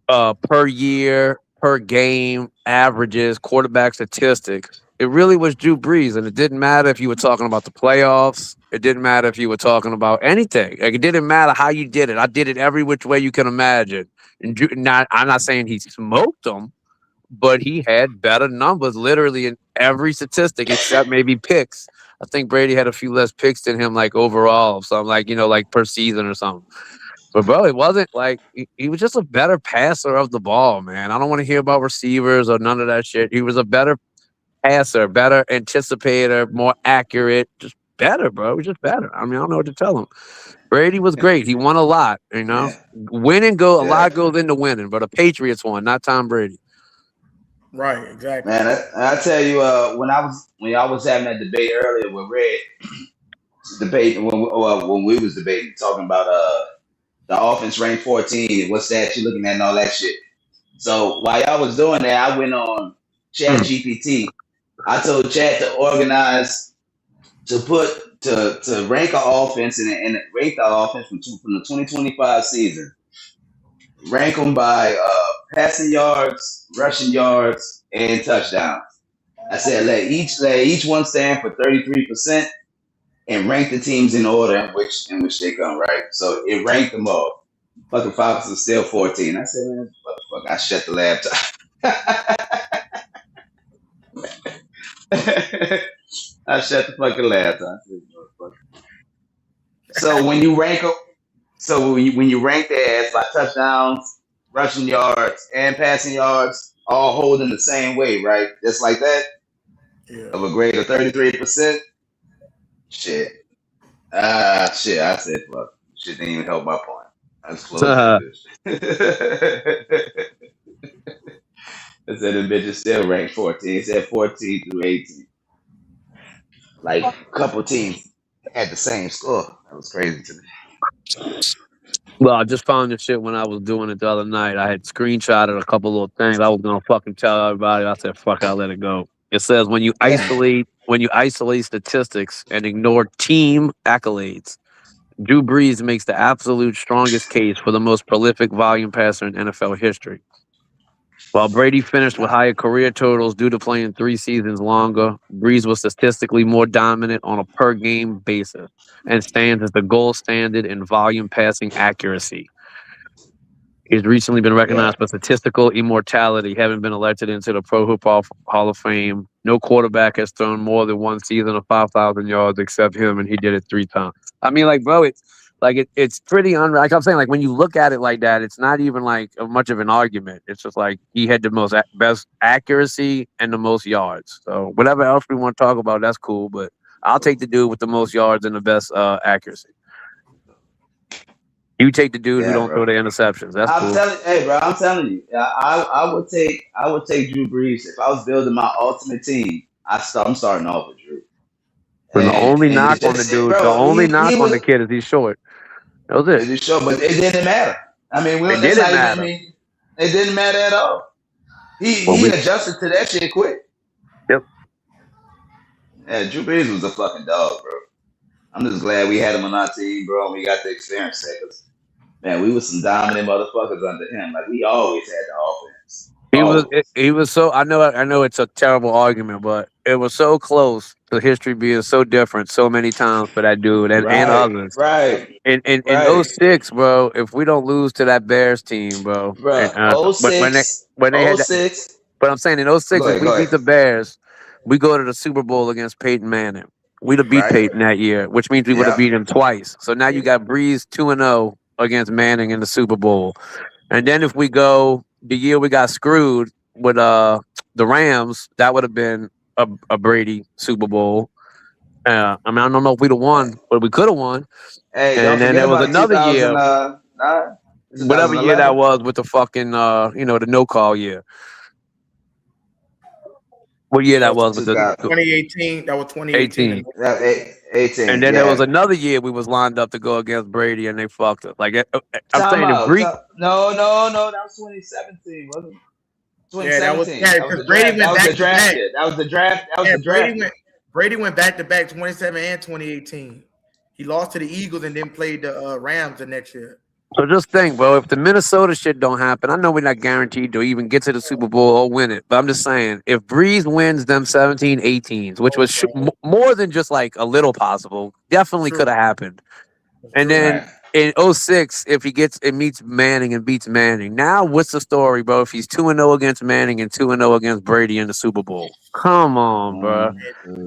Speaker 8: per year, per game averages, quarterback statistics. It really was Drew Brees, and it didn't matter if you were talking about the playoffs. It didn't matter if you were talking about anything. Like it didn't matter how you did it. I did it every which way you can imagine. And I'm not saying he smoked them, but he had better numbers literally in every statistic except maybe picks. I think Brady had a few less picks than him, like overall, something like like per season or something. But bro, it wasn't like he was just a better passer of the ball, man. I don't want to hear about receivers or none of that shit. He was a better passer, better anticipator, more accurate, just better, bro. He was just better. I mean, I don't know what to tell him. Brady was great. He won a lot,
Speaker 4: Yeah.
Speaker 8: Winning a
Speaker 4: Yeah.
Speaker 8: lot goes into winning, but the Patriots won, not Tom Brady.
Speaker 1: Right. Exactly.
Speaker 4: Man, I tell you, when I was having that debate earlier with Red, debate when we was debating, talking about the offense ranked 14, what stats you looking at and all that shit. So while y'all was doing that, I went on Chat
Speaker 8: Mm.
Speaker 4: GPT. I told Chat to organize to rank our offense and rank the offense from the 2025 season. Rank them by passing yards, rushing yards, and touchdowns. I said let each one stand for 33% and rank the teams in order in which they come, right? So it ranked them all. Fucking Falcons was still 14. I said, man, motherfucker, I shut the laptop. I shut the fucking laptop. So when you rank them, when you rank their ass by touchdowns, rushing yards, and passing yards, all holding the same way, right? Just like that,
Speaker 1: Yeah.
Speaker 4: of a grade of 33%. Shit. Shit. I said, fuck. Shit didn't even help my point. I just closed that bitch. I said the bitch is still ranked 14. It said 14 through 18. Like a couple teams had the same score. That was crazy to me.
Speaker 8: Well, I just found this shit when I was doing it the other night. I had screenshotted a couple little things. I was gonna fucking tell everybody. I said, "Fuck, I'll let it go." It says when you isolate statistics and ignore team accolades, Drew Brees makes the absolute strongest case for the most prolific volume passer in NFL history. While Brady finished with
Speaker 4: Nah.
Speaker 8: higher career totals due to playing 3 seasons longer, Brees was statistically more dominant on a per game basis and stands as the gold standard in volume passing accuracy. He's recently been
Speaker 4: Yeah.
Speaker 8: recognized for statistical immortality, having been elected into the Pro Football Hall of Fame. No quarterback has thrown more than one season of 5,000 yards except him, and he did it 3 times. I mean, like, bro, it's pretty like I'm saying, like when you look at it like that, it's not even like much of an argument. It's just like he had the best accuracy and the most yards. So whatever else we want to talk about, that's cool. But I'll take the dude with the most yards and the best accuracy. You take the dude who
Speaker 4: Yeah,
Speaker 8: don't throw
Speaker 4: bro.
Speaker 8: the interceptions. That's
Speaker 4: I'm
Speaker 8: cool.
Speaker 4: telling, bro. I'm telling you, I would take Drew Brees if I was building my ultimate team. I'm starting off with Drew,
Speaker 8: And the only
Speaker 4: and
Speaker 8: knock
Speaker 4: it's
Speaker 8: on the
Speaker 4: just
Speaker 8: dude, the
Speaker 4: bro.
Speaker 8: only knock
Speaker 4: He
Speaker 8: on the
Speaker 4: was
Speaker 8: kid is he's short. That was it.
Speaker 4: it's sure, but it didn't matter. I mean,
Speaker 8: It
Speaker 4: that's
Speaker 8: didn't
Speaker 4: not even. I
Speaker 8: matter.
Speaker 4: mean, it didn't matter at all.
Speaker 8: Well,
Speaker 4: He adjusted to that shit quick.
Speaker 8: Yep.
Speaker 4: Yeah, Drew Brees was a fucking dog, bro. I'm just glad we had him on our team, bro, and we got to experience that. 'Cause, man, we was some dominant motherfuckers under him. Like we always had the offense. Always.
Speaker 8: He was so. I know it's a terrible argument, but it was so close to history being so different so many times for that dude and
Speaker 4: Right,
Speaker 8: others.
Speaker 4: right,
Speaker 8: In
Speaker 4: right.
Speaker 8: 06, bro, if we don't lose to that Bears team, bro,
Speaker 4: Bro,
Speaker 8: and
Speaker 4: oh
Speaker 8: when they had that,
Speaker 4: 06.
Speaker 8: but I'm saying in 06,
Speaker 4: Go
Speaker 8: if
Speaker 4: ahead,
Speaker 8: we
Speaker 4: go
Speaker 8: beat
Speaker 4: ahead.
Speaker 8: the Bears, we go to the Super Bowl against Peyton Manning. We'd have beat
Speaker 4: Right?
Speaker 8: Peyton that year, which means we would have
Speaker 4: Yeah.
Speaker 8: beat him twice. So now you got Breeze 2-0 against Manning in the Super Bowl. And then if we go the year we got screwed with the Rams, that would have been a Brady Super Bowl. I mean, I don't know if we'd have won, but we could have won.
Speaker 4: Hey, don't
Speaker 8: And then
Speaker 4: forget
Speaker 8: there was
Speaker 4: about
Speaker 8: another year,
Speaker 4: 2009,
Speaker 8: whatever year that
Speaker 4: 2011.
Speaker 8: was, with the fucking the no call year. What year that was with the
Speaker 1: 2018. That was 2018.
Speaker 8: 18.
Speaker 4: 18.
Speaker 8: And then there was
Speaker 4: Yeah.
Speaker 8: another year we was lined up to go against Brady and they fucked us. Like I'm
Speaker 4: Time
Speaker 8: saying, if
Speaker 4: out.
Speaker 8: Breeze,
Speaker 4: No, that was 2017, wasn't it?
Speaker 1: Yeah, that was
Speaker 4: 2017.
Speaker 1: yeah,
Speaker 4: That was
Speaker 1: because
Speaker 4: the
Speaker 1: Brady
Speaker 4: draft.
Speaker 1: went
Speaker 4: That was
Speaker 1: back
Speaker 4: the
Speaker 1: to
Speaker 4: draft
Speaker 1: back.
Speaker 4: year. That was the draft. That was
Speaker 1: Yeah,
Speaker 4: the draft.
Speaker 1: Brady went back to back 27 and 2018. He lost to the Eagles and then played the Rams the next year.
Speaker 8: so just think, bro, if the Minnesota shit don't happen, I know we're not guaranteed to even get to the Super Bowl or win it, but I'm just saying, if Breeze wins them 17-18s, which was more than just like a little possible, definitely could have happened. And then in 06, if he meets Manning and beats Manning, now what's the story, bro? If he's 2-0 against Manning and 2-0 against Brady in the Super Bowl, come on, bro.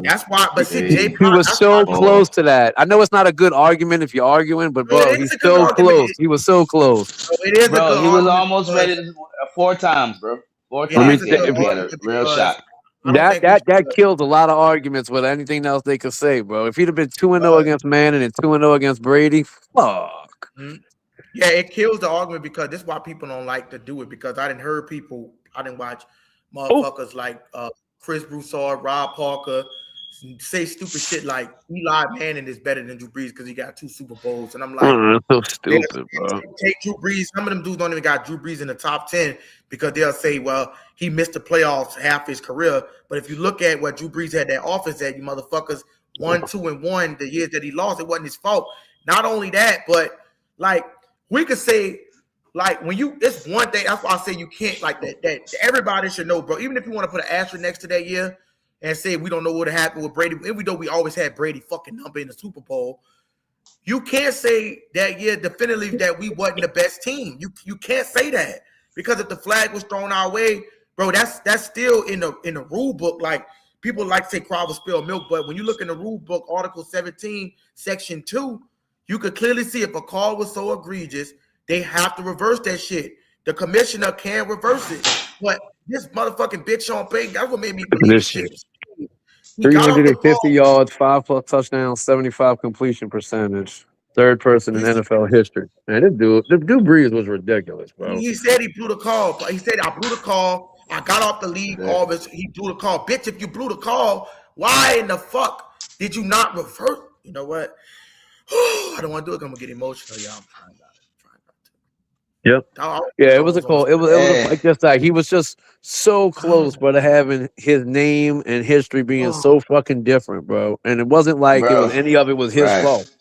Speaker 1: That's why. But see, Jay,
Speaker 8: He was so close to that. I know it's not a good argument if you're arguing, but bro, he's so close. He was so close.
Speaker 1: So it is
Speaker 4: Bro,
Speaker 1: a good
Speaker 4: he was
Speaker 1: argument
Speaker 4: almost
Speaker 1: because
Speaker 4: ready to 4 times, bro. 4
Speaker 1: it
Speaker 4: times
Speaker 1: is a
Speaker 4: he had
Speaker 1: good
Speaker 4: a
Speaker 1: argument
Speaker 4: real
Speaker 1: because
Speaker 4: shot.
Speaker 1: I don't think we
Speaker 8: That
Speaker 1: should-
Speaker 8: kills a lot of arguments with anything else they could say, bro. If he'd have been 2-0 against Manning and 2-0 against Brady, fuck.
Speaker 1: Yeah, it kills the argument because this is why people don't like to do it. Because I didn't heard people, I didn't watch motherfuckers like Chris Broussard, Rob Parker say stupid shit like Eli Manning is better than Drew Brees because he got 2 Super Bowls, and I'm like,
Speaker 8: that's so stupid, bro.
Speaker 1: Take Drew Brees. Some of them dudes don't even got Drew Brees in the top 10 because they'll say, well, he missed the playoffs half his career. But if you look at what Drew Brees had that offense at, you motherfuckers 1, 2, and 1 the years that he lost, it wasn't his fault. Not only that, but like we could say, like when you, it's one thing. That's why I say you can't like that everybody should know, bro. Even if you want to put an asterisk next to that year and say we don't know what happened with Brady, even though we always had Brady fucking number in the Super Bowl, you can't say that year definitively that we wasn't the best team. You can't say that because if the flag was thrown our way, bro, that's still in the rule book. Like people like to say crowd will spill milk, but when you look in the rule book, Article 17, Section 2, you could clearly see if a call was so egregious, they have to reverse that shit. The commissioner can reverse it, but this motherfucking bitch Sean Payton, that's what made me believe this shit.
Speaker 8: 350 yards, 5 touchdowns, 75 completion percentage. Third person in NFL history. Man, this dude Breeze was ridiculous, bro.
Speaker 1: He said he blew the call. He said, I blew the call. I got off the lead call. He blew the call. Bitch, if you blew the call, why in the fuck did you not reverse? You know what? I don't want to do it. I'm going to get emotional, y'all. I'm trying not to.
Speaker 8: Yep. Yeah, it was a call. It was like just like he was just so close, but having his name and history being so fucking different, bro. And it wasn't like it was any of it was his fault.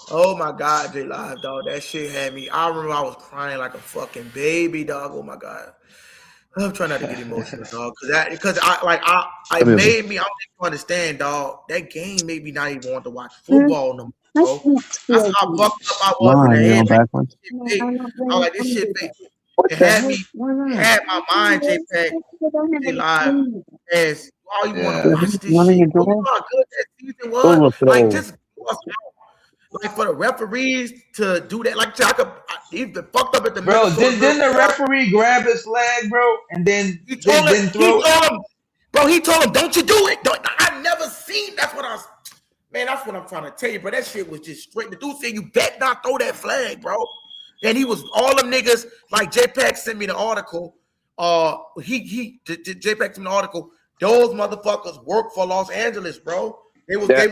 Speaker 1: Oh my God, J Live, dog. That shit had me. I remember I was crying like a fucking baby, dog. Oh my God. I'm trying not to get emotional, dog. Because it made me, I don't even understand, dog. That game made me not even want to watch football no more. Bro. That's how fucked up I was in the head. I was like, this shit fake. It had my mind, J-Pack, J-Live, as all you want to watch this shit. Bro, you know how good that season was? Like, just like for the referees to do that, like I could even fucked up at the
Speaker 4: bro. Didn't the referee grab his flag, bro, and then
Speaker 1: he told him, don't you do it? I never seen. That's what I was. Man, that's what I'm trying to tell you, bro. That shit was just straight. The dude said, you bet not throw that flag, bro. And he was all them niggas, like JPEG sent me the article. JPEG sent me the article. Those motherfuckers work for Los Angeles, bro. They was
Speaker 8: I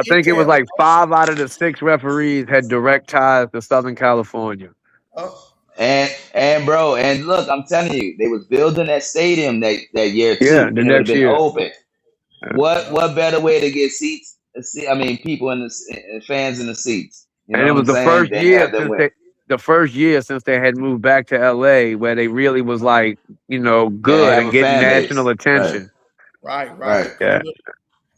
Speaker 8: think it was like 5 out of the 6 referees had direct ties to Southern California.
Speaker 3: And bro, and look, I'm telling you, they was building that stadium that year too.
Speaker 8: Yeah,
Speaker 3: and
Speaker 8: the
Speaker 3: it would have
Speaker 8: next
Speaker 3: been
Speaker 8: year.
Speaker 3: open. What better way to get seats? I mean, people in the fans in the seats. You know
Speaker 8: And it
Speaker 3: what
Speaker 8: was
Speaker 3: I'm
Speaker 8: the
Speaker 3: saying?
Speaker 8: first
Speaker 3: They
Speaker 8: year
Speaker 3: have them
Speaker 8: since
Speaker 3: win.
Speaker 8: they had moved back to LA where they really was like,
Speaker 3: They
Speaker 8: good
Speaker 3: have
Speaker 8: and
Speaker 3: a
Speaker 8: getting
Speaker 3: fan base.
Speaker 8: national attention.
Speaker 1: Right.
Speaker 3: Right.
Speaker 8: Yeah.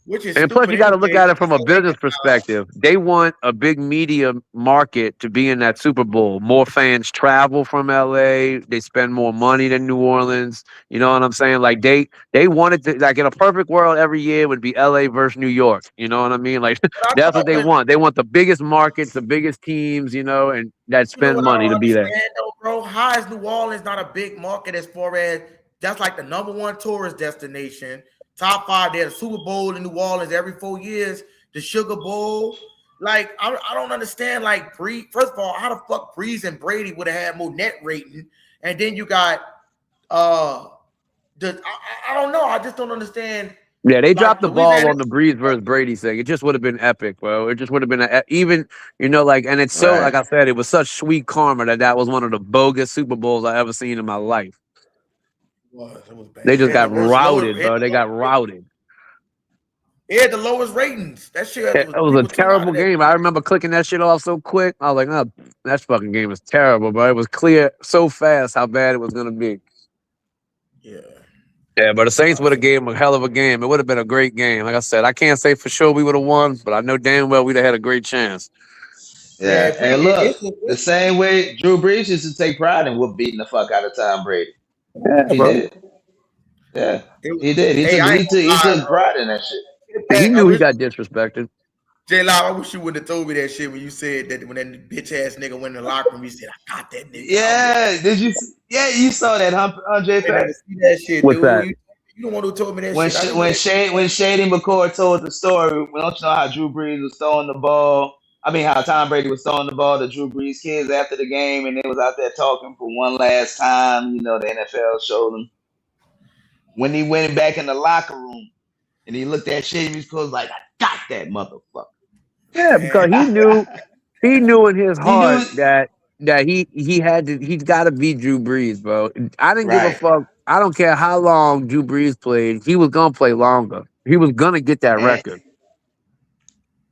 Speaker 1: Which is
Speaker 8: And plus,
Speaker 1: stupid
Speaker 8: you got to look
Speaker 1: anyway.
Speaker 8: at it from a business perspective. They want a big media market to be in that Super Bowl. More fans travel from LA. They spend more money than New Orleans. You know what I'm saying? Like they wanted to, like in a perfect world, every year would be LA versus New York. You know what I mean? Like
Speaker 1: But I
Speaker 8: that's what
Speaker 1: thought
Speaker 8: they want. They want the biggest markets, the biggest teams, and that
Speaker 1: You know
Speaker 8: spend
Speaker 1: what I
Speaker 8: money
Speaker 1: don't
Speaker 8: to be there.
Speaker 1: understand though, bro? How is New Orleans not a big market as far as that's like the #1 tourist destination? Top 5, there's a Super Bowl in New Orleans every 4 years, the Sugar Bowl. Like, I don't understand. Like, first of all, how the fuck Breeze and Brady would have had more net rating? And then you got I don't know. I just don't understand.
Speaker 8: Yeah, they
Speaker 1: Like,
Speaker 8: dropped the ball
Speaker 1: Louisiana,
Speaker 8: on the Breeze versus Brady thing. It just would have been epic, bro. It just would have been even, and it's so, like
Speaker 3: Right.
Speaker 8: I said, it was such sweet karma that was one of the bogus Super Bowls I ever seen in my life.
Speaker 1: it was bad.
Speaker 8: They just
Speaker 1: It had
Speaker 8: got
Speaker 1: the worst,
Speaker 8: routed, bro. They got routed.
Speaker 1: It had the lowest ratings. That shit
Speaker 8: It was a
Speaker 1: people tuned out
Speaker 8: terrible
Speaker 1: of that.
Speaker 8: game. I remember clicking that shit off so quick. I was like, oh, that fucking game was terrible, bro. It was clear so fast how bad it was going to be.
Speaker 1: Yeah.
Speaker 8: Yeah, but the Saints would have gave them a hell of a game. It would have been a great game. Like I said, I can't say for sure we would have won, but I know damn well we'd have had a great chance.
Speaker 3: Yeah. And look, the same way Drew Brees used to take pride in beating the fuck out of Tom Brady.
Speaker 8: Yeah,
Speaker 3: He
Speaker 8: bro.
Speaker 3: did. Yeah. He did. He
Speaker 1: I ain't
Speaker 3: took
Speaker 1: gonna lie,
Speaker 3: took pride in that shit.
Speaker 8: And he
Speaker 1: I
Speaker 8: knew he
Speaker 1: wish,
Speaker 8: got disrespected.
Speaker 1: J-Lob, I wish you would have told me that shit when you said that when that bitch ass nigga went in the locker room. He said, "I got that nigga."
Speaker 3: Yeah. Did you? Yeah, you saw that, huh, J.
Speaker 1: I didn't see that shit,
Speaker 8: What's
Speaker 1: dude.
Speaker 8: that?
Speaker 1: You the one who told me that
Speaker 3: When
Speaker 1: shit.
Speaker 3: when Shady McCord told the story, don't you know how Drew Brees was throwing the ball? I mean, how Tom Brady was throwing the ball to Drew Brees' kids after the game, and they was out there talking for one last time. The NFL showed him when he went back in the locker room and he looked at Shady McCord like, "I got that motherfucker."
Speaker 8: Yeah, because he knew in his
Speaker 3: He knew
Speaker 8: heart that he's got to beat Drew Brees, bro. I didn't give a
Speaker 3: right,
Speaker 8: fuck. I don't care how long Drew Brees played. He was gonna play longer. He was gonna get that
Speaker 3: and,
Speaker 8: record.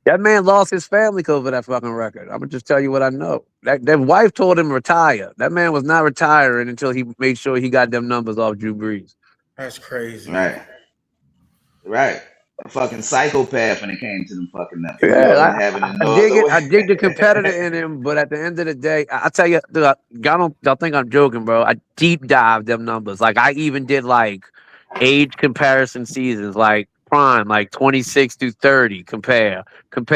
Speaker 8: That man lost his family because of that fucking record. I'm gonna just tell you what I know. That wife told him retire. That man was not retiring until he made sure he got them numbers off Drew Brees.
Speaker 1: That's crazy.
Speaker 3: right. A fucking psychopath when it came to them fucking numbers.
Speaker 8: Yeah,
Speaker 3: Having
Speaker 8: I dig it. I dig the competitor in him, but at the end of the day, I tell you, dude, y'all think I'm joking, bro. I deep dive them numbers. Like I even did like age comparison seasons, like prime, like 26 through 30. Compare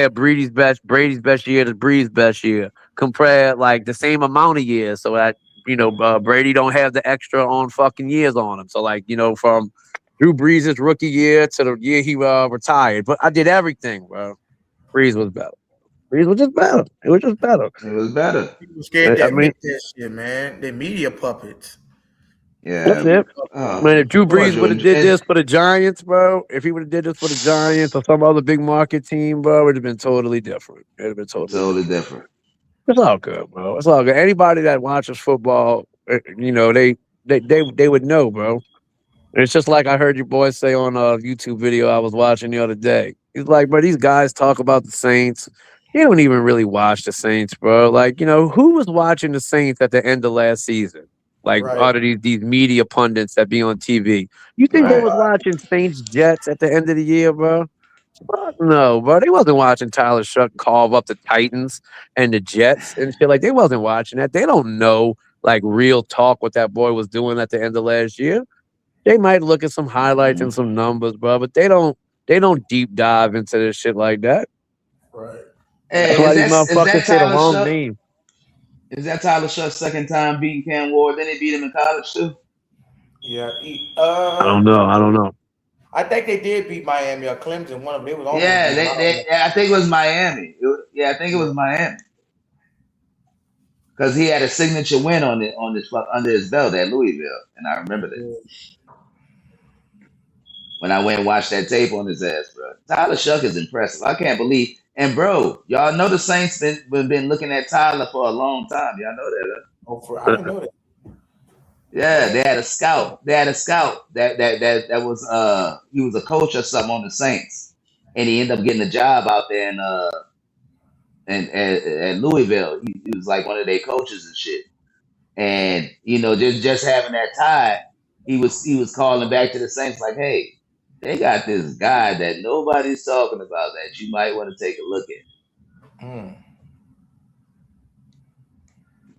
Speaker 8: Brady's best year to Brees' best year. Compare like the same amount of years, so that Brady don't have the extra on fucking years on him. So like from Drew Brees' rookie year to the year he retired. But I did everything, bro. Brees was better. Brees was just better. It was just better.
Speaker 3: It was better.
Speaker 1: People scared to
Speaker 8: I mean,
Speaker 1: admit that shit, man. They're media puppets.
Speaker 3: Yeah.
Speaker 8: that's it. Man, if Drew
Speaker 3: Poor
Speaker 8: Brees would have did this for the Giants, bro, if he would have did this for the Giants or some other big market team, bro, it would have been totally different. It would have been totally
Speaker 3: different.
Speaker 8: It's all good, bro. It's all good. Anybody that watches football, they would know, bro. It's just like I heard your boy say on a YouTube video I was watching the other day. He's like, bro, these guys talk about the Saints. You don't even really watch the Saints, bro. Like, who was watching the Saints at the end of last season? Like, out of these media pundits that be on TV. You think they was watching Saints Jets at the end of the year, bro? Fuck no, bro. They wasn't watching Tyler Shuck carve up the Titans and the Jets and shit. Like, they wasn't watching that. They don't know, like, real talk what that boy was doing at the end of last year. They might look at some highlights and some numbers, bro, but they don't deep dive into this shit like that.
Speaker 1: Right.
Speaker 8: That's why these motherfuckers say the wrong name.
Speaker 3: Is that Tyler Shuck's second time beating Cam Ward? Then they beat him in college too.
Speaker 1: Yeah.
Speaker 8: I don't know.
Speaker 1: I think they did beat Miami or Clemson. One of them. They was almost
Speaker 4: Yeah,
Speaker 1: beat them.
Speaker 4: I think it was Miami. I think it was Miami because he had a signature win on this under his belt at Louisville, and I remember that when I went and watched that tape on his ass, bro. Tyler Shuck is impressive. I can't believe. And bro, y'all know the Saints been looking at Tyler for a long time. Y'all know that, huh?
Speaker 1: I didn't know that.
Speaker 4: Yeah, they had a scout. They had a scout that was he was a coach or something on the Saints, and he ended up getting a job out there in at Louisville. He was like one of their coaches and shit. And just having that tie, he was calling back to the Saints like, hey, they got this guy that nobody's talking about that you might want to take a look at.
Speaker 1: Mm.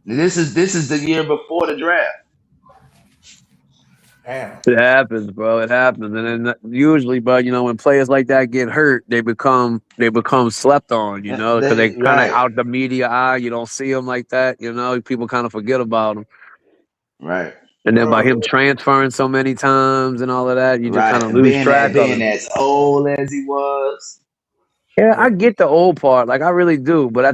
Speaker 4: This is the year before the draft.
Speaker 1: Damn.
Speaker 8: It happens, bro. It happens, and then usually, bro, when players like that get hurt, they become slept on, because they kind of
Speaker 4: Right,
Speaker 8: out the media eye. You don't see them like that, People kind of forget about them,
Speaker 4: right,
Speaker 8: and then by
Speaker 1: Bro,
Speaker 8: him transferring so many times and all of that, you just kind
Speaker 4: right.
Speaker 8: of lose track of
Speaker 4: Being
Speaker 8: him.
Speaker 4: as old as he was.
Speaker 8: Yeah, I get the old part, like I really do, but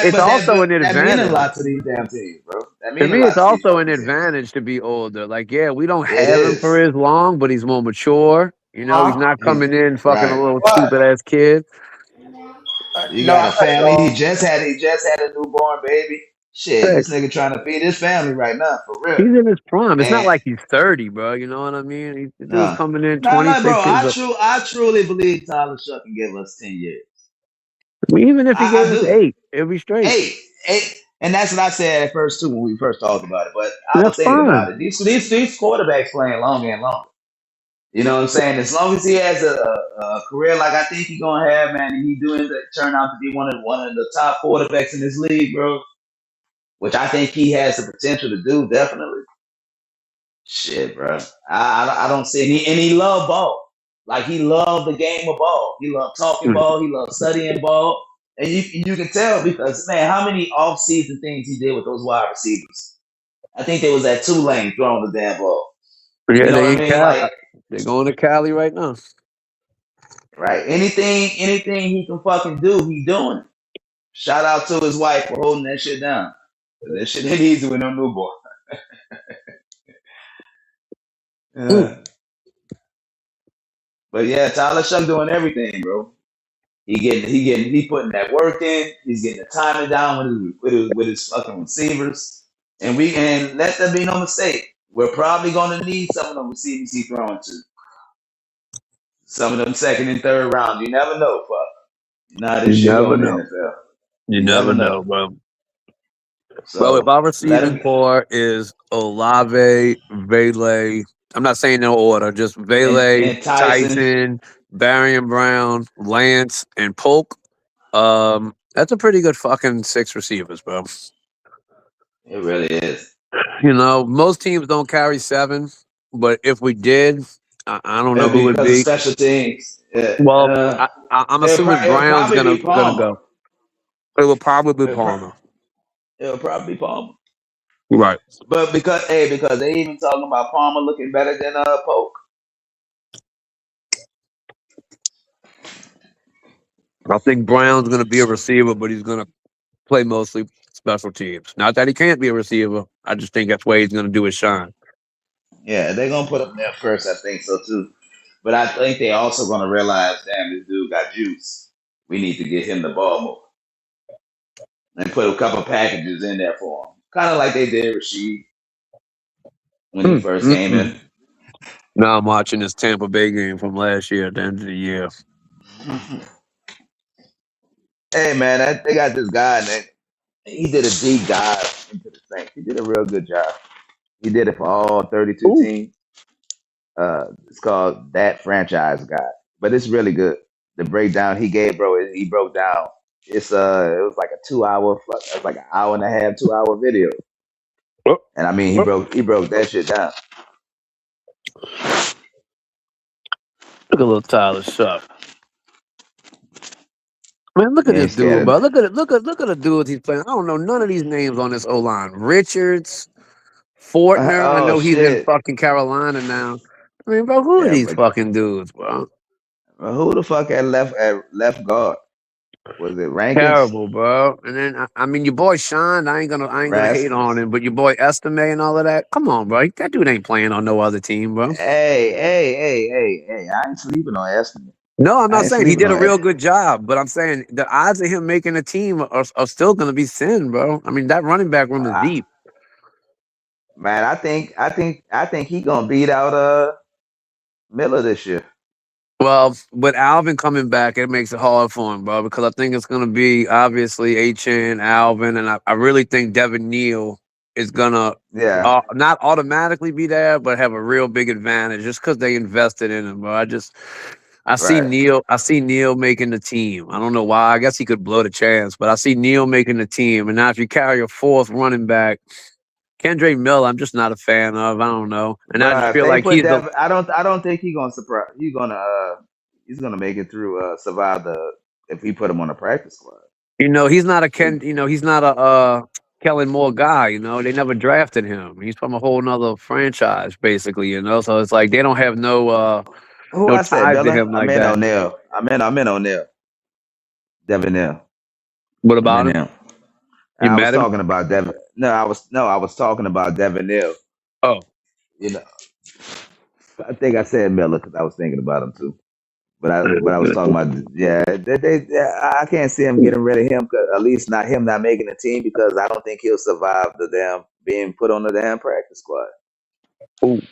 Speaker 8: it's also an
Speaker 4: that mean a
Speaker 8: advantage.
Speaker 4: lot to these damn teams, bro. That
Speaker 8: To
Speaker 4: mean a
Speaker 8: me,
Speaker 4: lot
Speaker 8: it's
Speaker 4: to these
Speaker 8: also an
Speaker 4: fucking teams.
Speaker 8: advantage to be older. Like, yeah, we don't
Speaker 4: It
Speaker 8: have him for
Speaker 4: is.
Speaker 8: as long, but he's more mature. He's not coming in fucking a
Speaker 4: Right.
Speaker 8: little
Speaker 1: but
Speaker 8: stupid ass kid.
Speaker 4: You
Speaker 1: no,
Speaker 4: got
Speaker 1: I
Speaker 4: a
Speaker 1: cut you
Speaker 4: family.
Speaker 1: off.
Speaker 4: He just had a newborn baby. Shit,
Speaker 8: Heck,
Speaker 4: this nigga trying to feed his family right now, for real.
Speaker 8: he's in his prime. It's not
Speaker 4: And
Speaker 8: like he's 30, bro. You know what I mean? The dude's
Speaker 4: no,
Speaker 8: coming in
Speaker 4: no, bro.
Speaker 8: 26 years old.
Speaker 4: I truly believe Tyler Shuck can give us 10 years.
Speaker 8: I mean, even if he gave
Speaker 4: I
Speaker 8: us
Speaker 4: do.
Speaker 8: 8, it'd be straight.
Speaker 4: Eight, and that's what I said at first too when we first talked about it. But I was
Speaker 8: That's
Speaker 4: thinking about
Speaker 8: fine.
Speaker 4: it. These quarterbacks playing longer and longer. You know what I'm saying? As long as he has a career like I think he's gonna have, man, and he doing turn out to be one of the top quarterbacks in this league, bro. Which I think he has the potential to do, definitely. Shit, bro. I don't see any, and he loved ball. Like he loved the game of ball. He loved talking ball. He loved studying ball. And you can tell because man, how many off-season things he did with those wide receivers. I think there was that Tulane throwing the damn ball.
Speaker 8: Yeah,
Speaker 4: You know what I mean? Like
Speaker 8: they're going to Cali right now.
Speaker 4: right. Anything he can fucking do, he doing it. Shout out to his wife for holding that shit down. That shit ain't easy with no newborn. Yeah. But yeah, Tyler Shuck doing everything, bro. He putting that work in. He's getting the timing down with his fucking receivers. And let there be no mistake. We're probably gonna need some of them receivers he's throwing to. Some of them second and third round. You never know, fuck. You know how this
Speaker 8: You
Speaker 4: shit go
Speaker 8: never
Speaker 4: in the
Speaker 8: know.
Speaker 4: NFL.
Speaker 8: You never know, bro.
Speaker 4: So
Speaker 8: Well, if our
Speaker 4: let
Speaker 8: receiving
Speaker 4: him
Speaker 8: core is Olave, Vele, I'm not saying no order, just Vele,
Speaker 4: and Tyson.
Speaker 8: Tyson, Barrion Brown, Lance, and Polk. That's a pretty good fucking 6 receivers, bro.
Speaker 4: It really is.
Speaker 8: Most teams don't carry 7, but if we did, I don't know
Speaker 4: It'll
Speaker 8: who
Speaker 4: be
Speaker 8: would
Speaker 4: because of
Speaker 8: be.
Speaker 4: special teams.
Speaker 8: Well, I'm assuming
Speaker 4: It'll
Speaker 8: Brown's
Speaker 4: probably be
Speaker 8: gonna
Speaker 4: Palmer.
Speaker 8: go. It will probably be
Speaker 4: It'll,
Speaker 8: Palmer.
Speaker 4: it'll probably be Palmer.
Speaker 8: Right.
Speaker 4: But because they even talking about Palmer looking better than Polk.
Speaker 8: I think Brown's gonna be a receiver, but he's gonna play mostly special teams. Not that he can't be a receiver. I just think that's where he's going to do his shine.
Speaker 4: Yeah, they're gonna put him there first. I think so too. But I think they also gonna realize, damn, this dude got juice. We need to get him the ball more and put a couple packages in there for him, kind of like they did Rasheed when he first came in.
Speaker 8: Now I'm watching this Tampa Bay game from last year at the end of the year.
Speaker 4: Hey man, they got this guy that he did a deep dive into the Saints. He did a real good job. He did it for all 32
Speaker 8: Ooh.
Speaker 4: teams. It's called That Franchise Guide, but it's really good. The breakdown he gave, bro, he broke down. It was like a 2 hour, it was like an hour and a half, 2 hour video. And I mean, he broke that shit down.
Speaker 8: Look at little Tyler Shuck. Man, look at
Speaker 4: He ain't
Speaker 8: this dude,
Speaker 4: scared
Speaker 8: bro.
Speaker 4: of-
Speaker 8: Look at the dudes he's playing. I don't know none of these names on this O line. Richards, Fortner. I know he's in
Speaker 4: shit.
Speaker 8: fucking Carolina now. I mean, bro, who are
Speaker 3: Yeah,
Speaker 8: these
Speaker 3: but
Speaker 8: fucking dudes, bro?
Speaker 3: who the fuck at left guard? Was it Rankins?
Speaker 8: Terrible, bro. And then I mean, your boy Sean, I ain't gonna hate on
Speaker 3: Raskins?
Speaker 8: him, but your boy Estime and all of that. Come on, bro. That dude ain't playing on no other team, bro.
Speaker 3: Hey! I ain't sleeping on estimate.
Speaker 8: No, I'm
Speaker 3: I
Speaker 8: not
Speaker 3: ain't
Speaker 8: saying he
Speaker 3: sleeping
Speaker 8: did a
Speaker 3: on
Speaker 8: real
Speaker 3: estimate.
Speaker 8: good job, but I'm saying the odds of him making a team are still gonna be thin, bro. I mean, that running back room is
Speaker 3: I,
Speaker 8: deep.
Speaker 3: man, I think he gonna beat out Miller this year.
Speaker 8: Well, with Alvin coming back, it makes it hard for him, bro, because I think it's going to be obviously HN, Alvin, and I really think Devin Neal is going to
Speaker 3: Yeah,
Speaker 8: not automatically be there, but have a real big advantage just because they invested in him, bro.
Speaker 3: right.
Speaker 8: I see Neal making the team. I don't know why. I guess he could blow the chance, but I see Neal making the team. And now if you carry a fourth running back, Kendra Miller, I'm just not a fan of. I don't know. And I just
Speaker 3: Bruh, if
Speaker 8: feel
Speaker 3: they
Speaker 8: like
Speaker 3: put
Speaker 8: he's the
Speaker 3: Devin, I don't think he gonna surprise. He's gonna make it through. Survive the if we put him on a practice squad.
Speaker 8: He's not a
Speaker 3: He,
Speaker 8: He's not a Kellen Moore guy, they never drafted him. He's from a whole nother franchise, basically. So it's like they don't have
Speaker 3: who
Speaker 8: no
Speaker 3: I said
Speaker 8: ties to
Speaker 3: Miller?
Speaker 8: him
Speaker 3: I
Speaker 8: like
Speaker 3: meant
Speaker 8: that.
Speaker 3: O'Neal. I meant O'Neal. Devin Neal.
Speaker 8: What
Speaker 3: I
Speaker 8: about
Speaker 3: meant
Speaker 8: him?
Speaker 3: him.
Speaker 8: You
Speaker 3: I was
Speaker 8: met him?
Speaker 3: talking about Devin. No, I was talking about Devin Neal.
Speaker 8: Oh.
Speaker 3: You know, I think I said Miller because I was thinking about him too. But I was talking about I can't see him getting rid of him. 'Cause at least not him not making the team because I don't think he'll survive the damn being put on the damn practice squad.
Speaker 8: Ooh.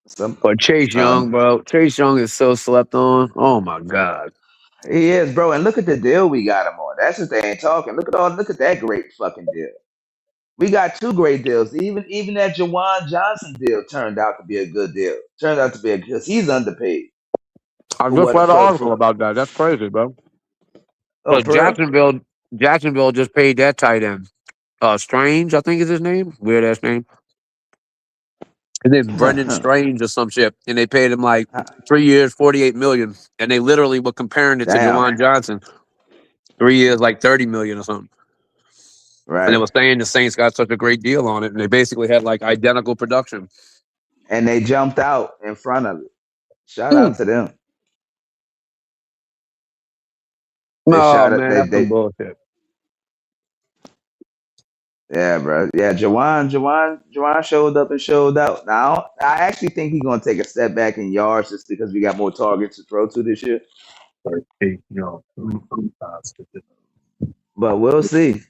Speaker 3: Some
Speaker 8: But Chase Young, bro. Chase Young is so slept on. Oh my God.
Speaker 3: He is, bro. And look at the deal we got him on. That's what they ain't talking. Look at that great fucking deal. We got two great deals. Even that Jawan Johnson deal turned out to be a good deal. Turned out to be because he's underpaid
Speaker 8: I
Speaker 3: for
Speaker 8: just
Speaker 3: what
Speaker 8: read an
Speaker 3: for.
Speaker 8: article about that. That's crazy, bro.
Speaker 3: Oh,
Speaker 8: But
Speaker 3: for
Speaker 8: Jacksonville just paid that tight end. Strange, I think is his name. Weird ass name. His name's Brendan
Speaker 3: real?
Speaker 8: Strange or some shit. And they paid him like 3 years, 48 million. And they literally were comparing it to
Speaker 3: Damn.
Speaker 8: Jawan Johnson. 3 years, like 30 million or something. And they
Speaker 3: Right.
Speaker 8: were saying the Saints got such a great deal on it. And they basically had like identical production.
Speaker 3: And they jumped out in front of it. Shout
Speaker 8: Hmm.
Speaker 3: out to them. They
Speaker 8: No,
Speaker 3: shot it.
Speaker 8: man,
Speaker 3: They
Speaker 8: that's some
Speaker 3: they
Speaker 8: bullshit.
Speaker 3: Yeah, bro. Yeah, Jawan showed up and showed out. Now I actually think he's gonna take a step back in yards just because we got more targets to throw to this year. But we'll see.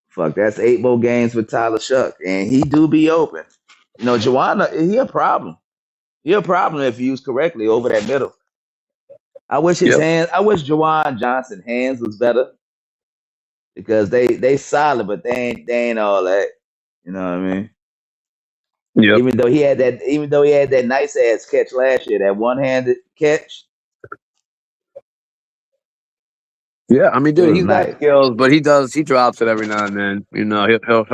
Speaker 3: Fuck, that's 8 more games with Tyler Shuck, and he do be open. Jawan, he a problem. He a problem if used correctly over that middle.
Speaker 8: Yep.
Speaker 3: I wish Jawan Johnson hands was better because they solid, but they ain't all that. You know what I mean?
Speaker 8: Yep.
Speaker 3: Even though he had that nice ass catch last year, that one handed catch,
Speaker 8: Yeah, I mean,
Speaker 3: it
Speaker 8: dude,
Speaker 3: was
Speaker 8: he's got
Speaker 3: nice.
Speaker 8: skills, but he drops it every now and then. He'll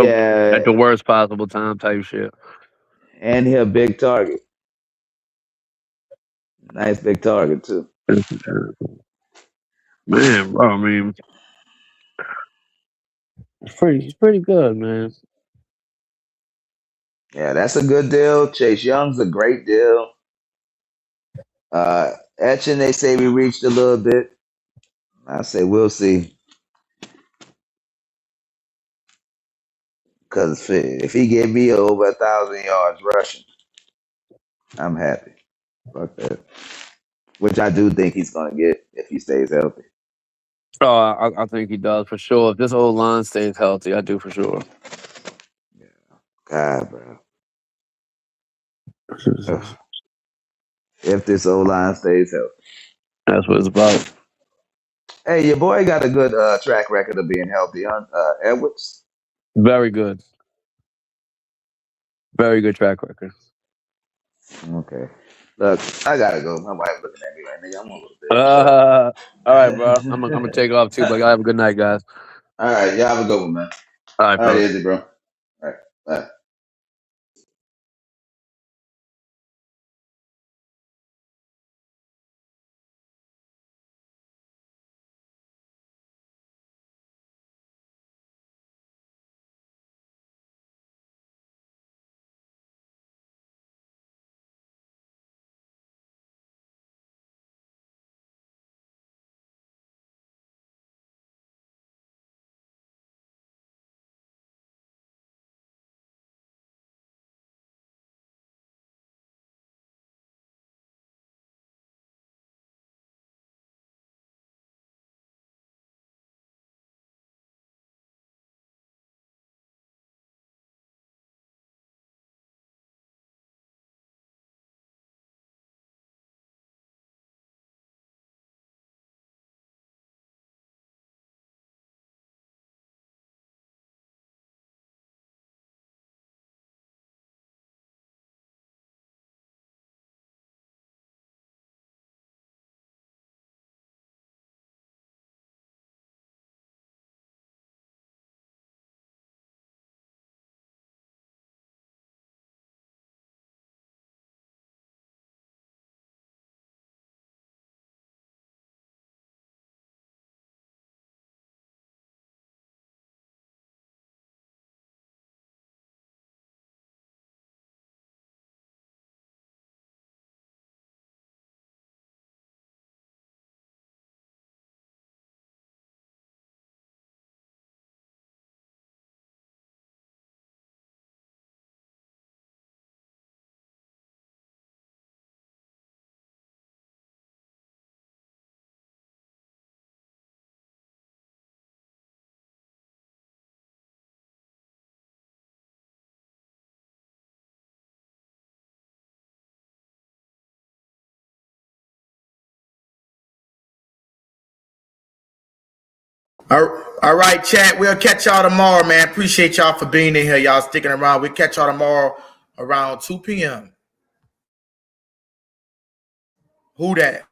Speaker 8: at
Speaker 3: Yeah,
Speaker 8: the worst possible time type shit.
Speaker 3: and he a big target, nice big target too.
Speaker 8: Man, bro, I mean, he's pretty good, man.
Speaker 3: Yeah, that's a good deal. Chase Young's a great deal. Etching, they say we reached a little bit. I say we'll see. Because if he get me over 1,000 yards rushing, I'm happy. Fuck that. Which I do think he's gonna get if he stays healthy.
Speaker 8: Oh, I think he does for sure. If this old line stays healthy, I do for sure.
Speaker 3: Yeah. God, bro. Ugh. If this O line stays healthy.
Speaker 8: That's what it's about.
Speaker 3: Hey, your boy got a good track record of being healthy, huh? Edwards.
Speaker 8: Very good. Very good track record.
Speaker 3: Okay. Look, I gotta go. My wife looking at me like, nigga, I'm gonna go
Speaker 8: Uh, all right, bro. I'm
Speaker 3: to
Speaker 8: gonna
Speaker 3: bed.
Speaker 8: take off too, but y'all have a good night, guys.
Speaker 3: All right, y'all have a good one, man.
Speaker 8: All right,
Speaker 3: All right,
Speaker 8: fellas.
Speaker 3: Izzy, bro. All right, bye.
Speaker 1: All right, chat. We'll catch y'all tomorrow, man. Appreciate y'all for being in here. Y'all sticking around. We'll catch y'all tomorrow around 2 p.m. Who that?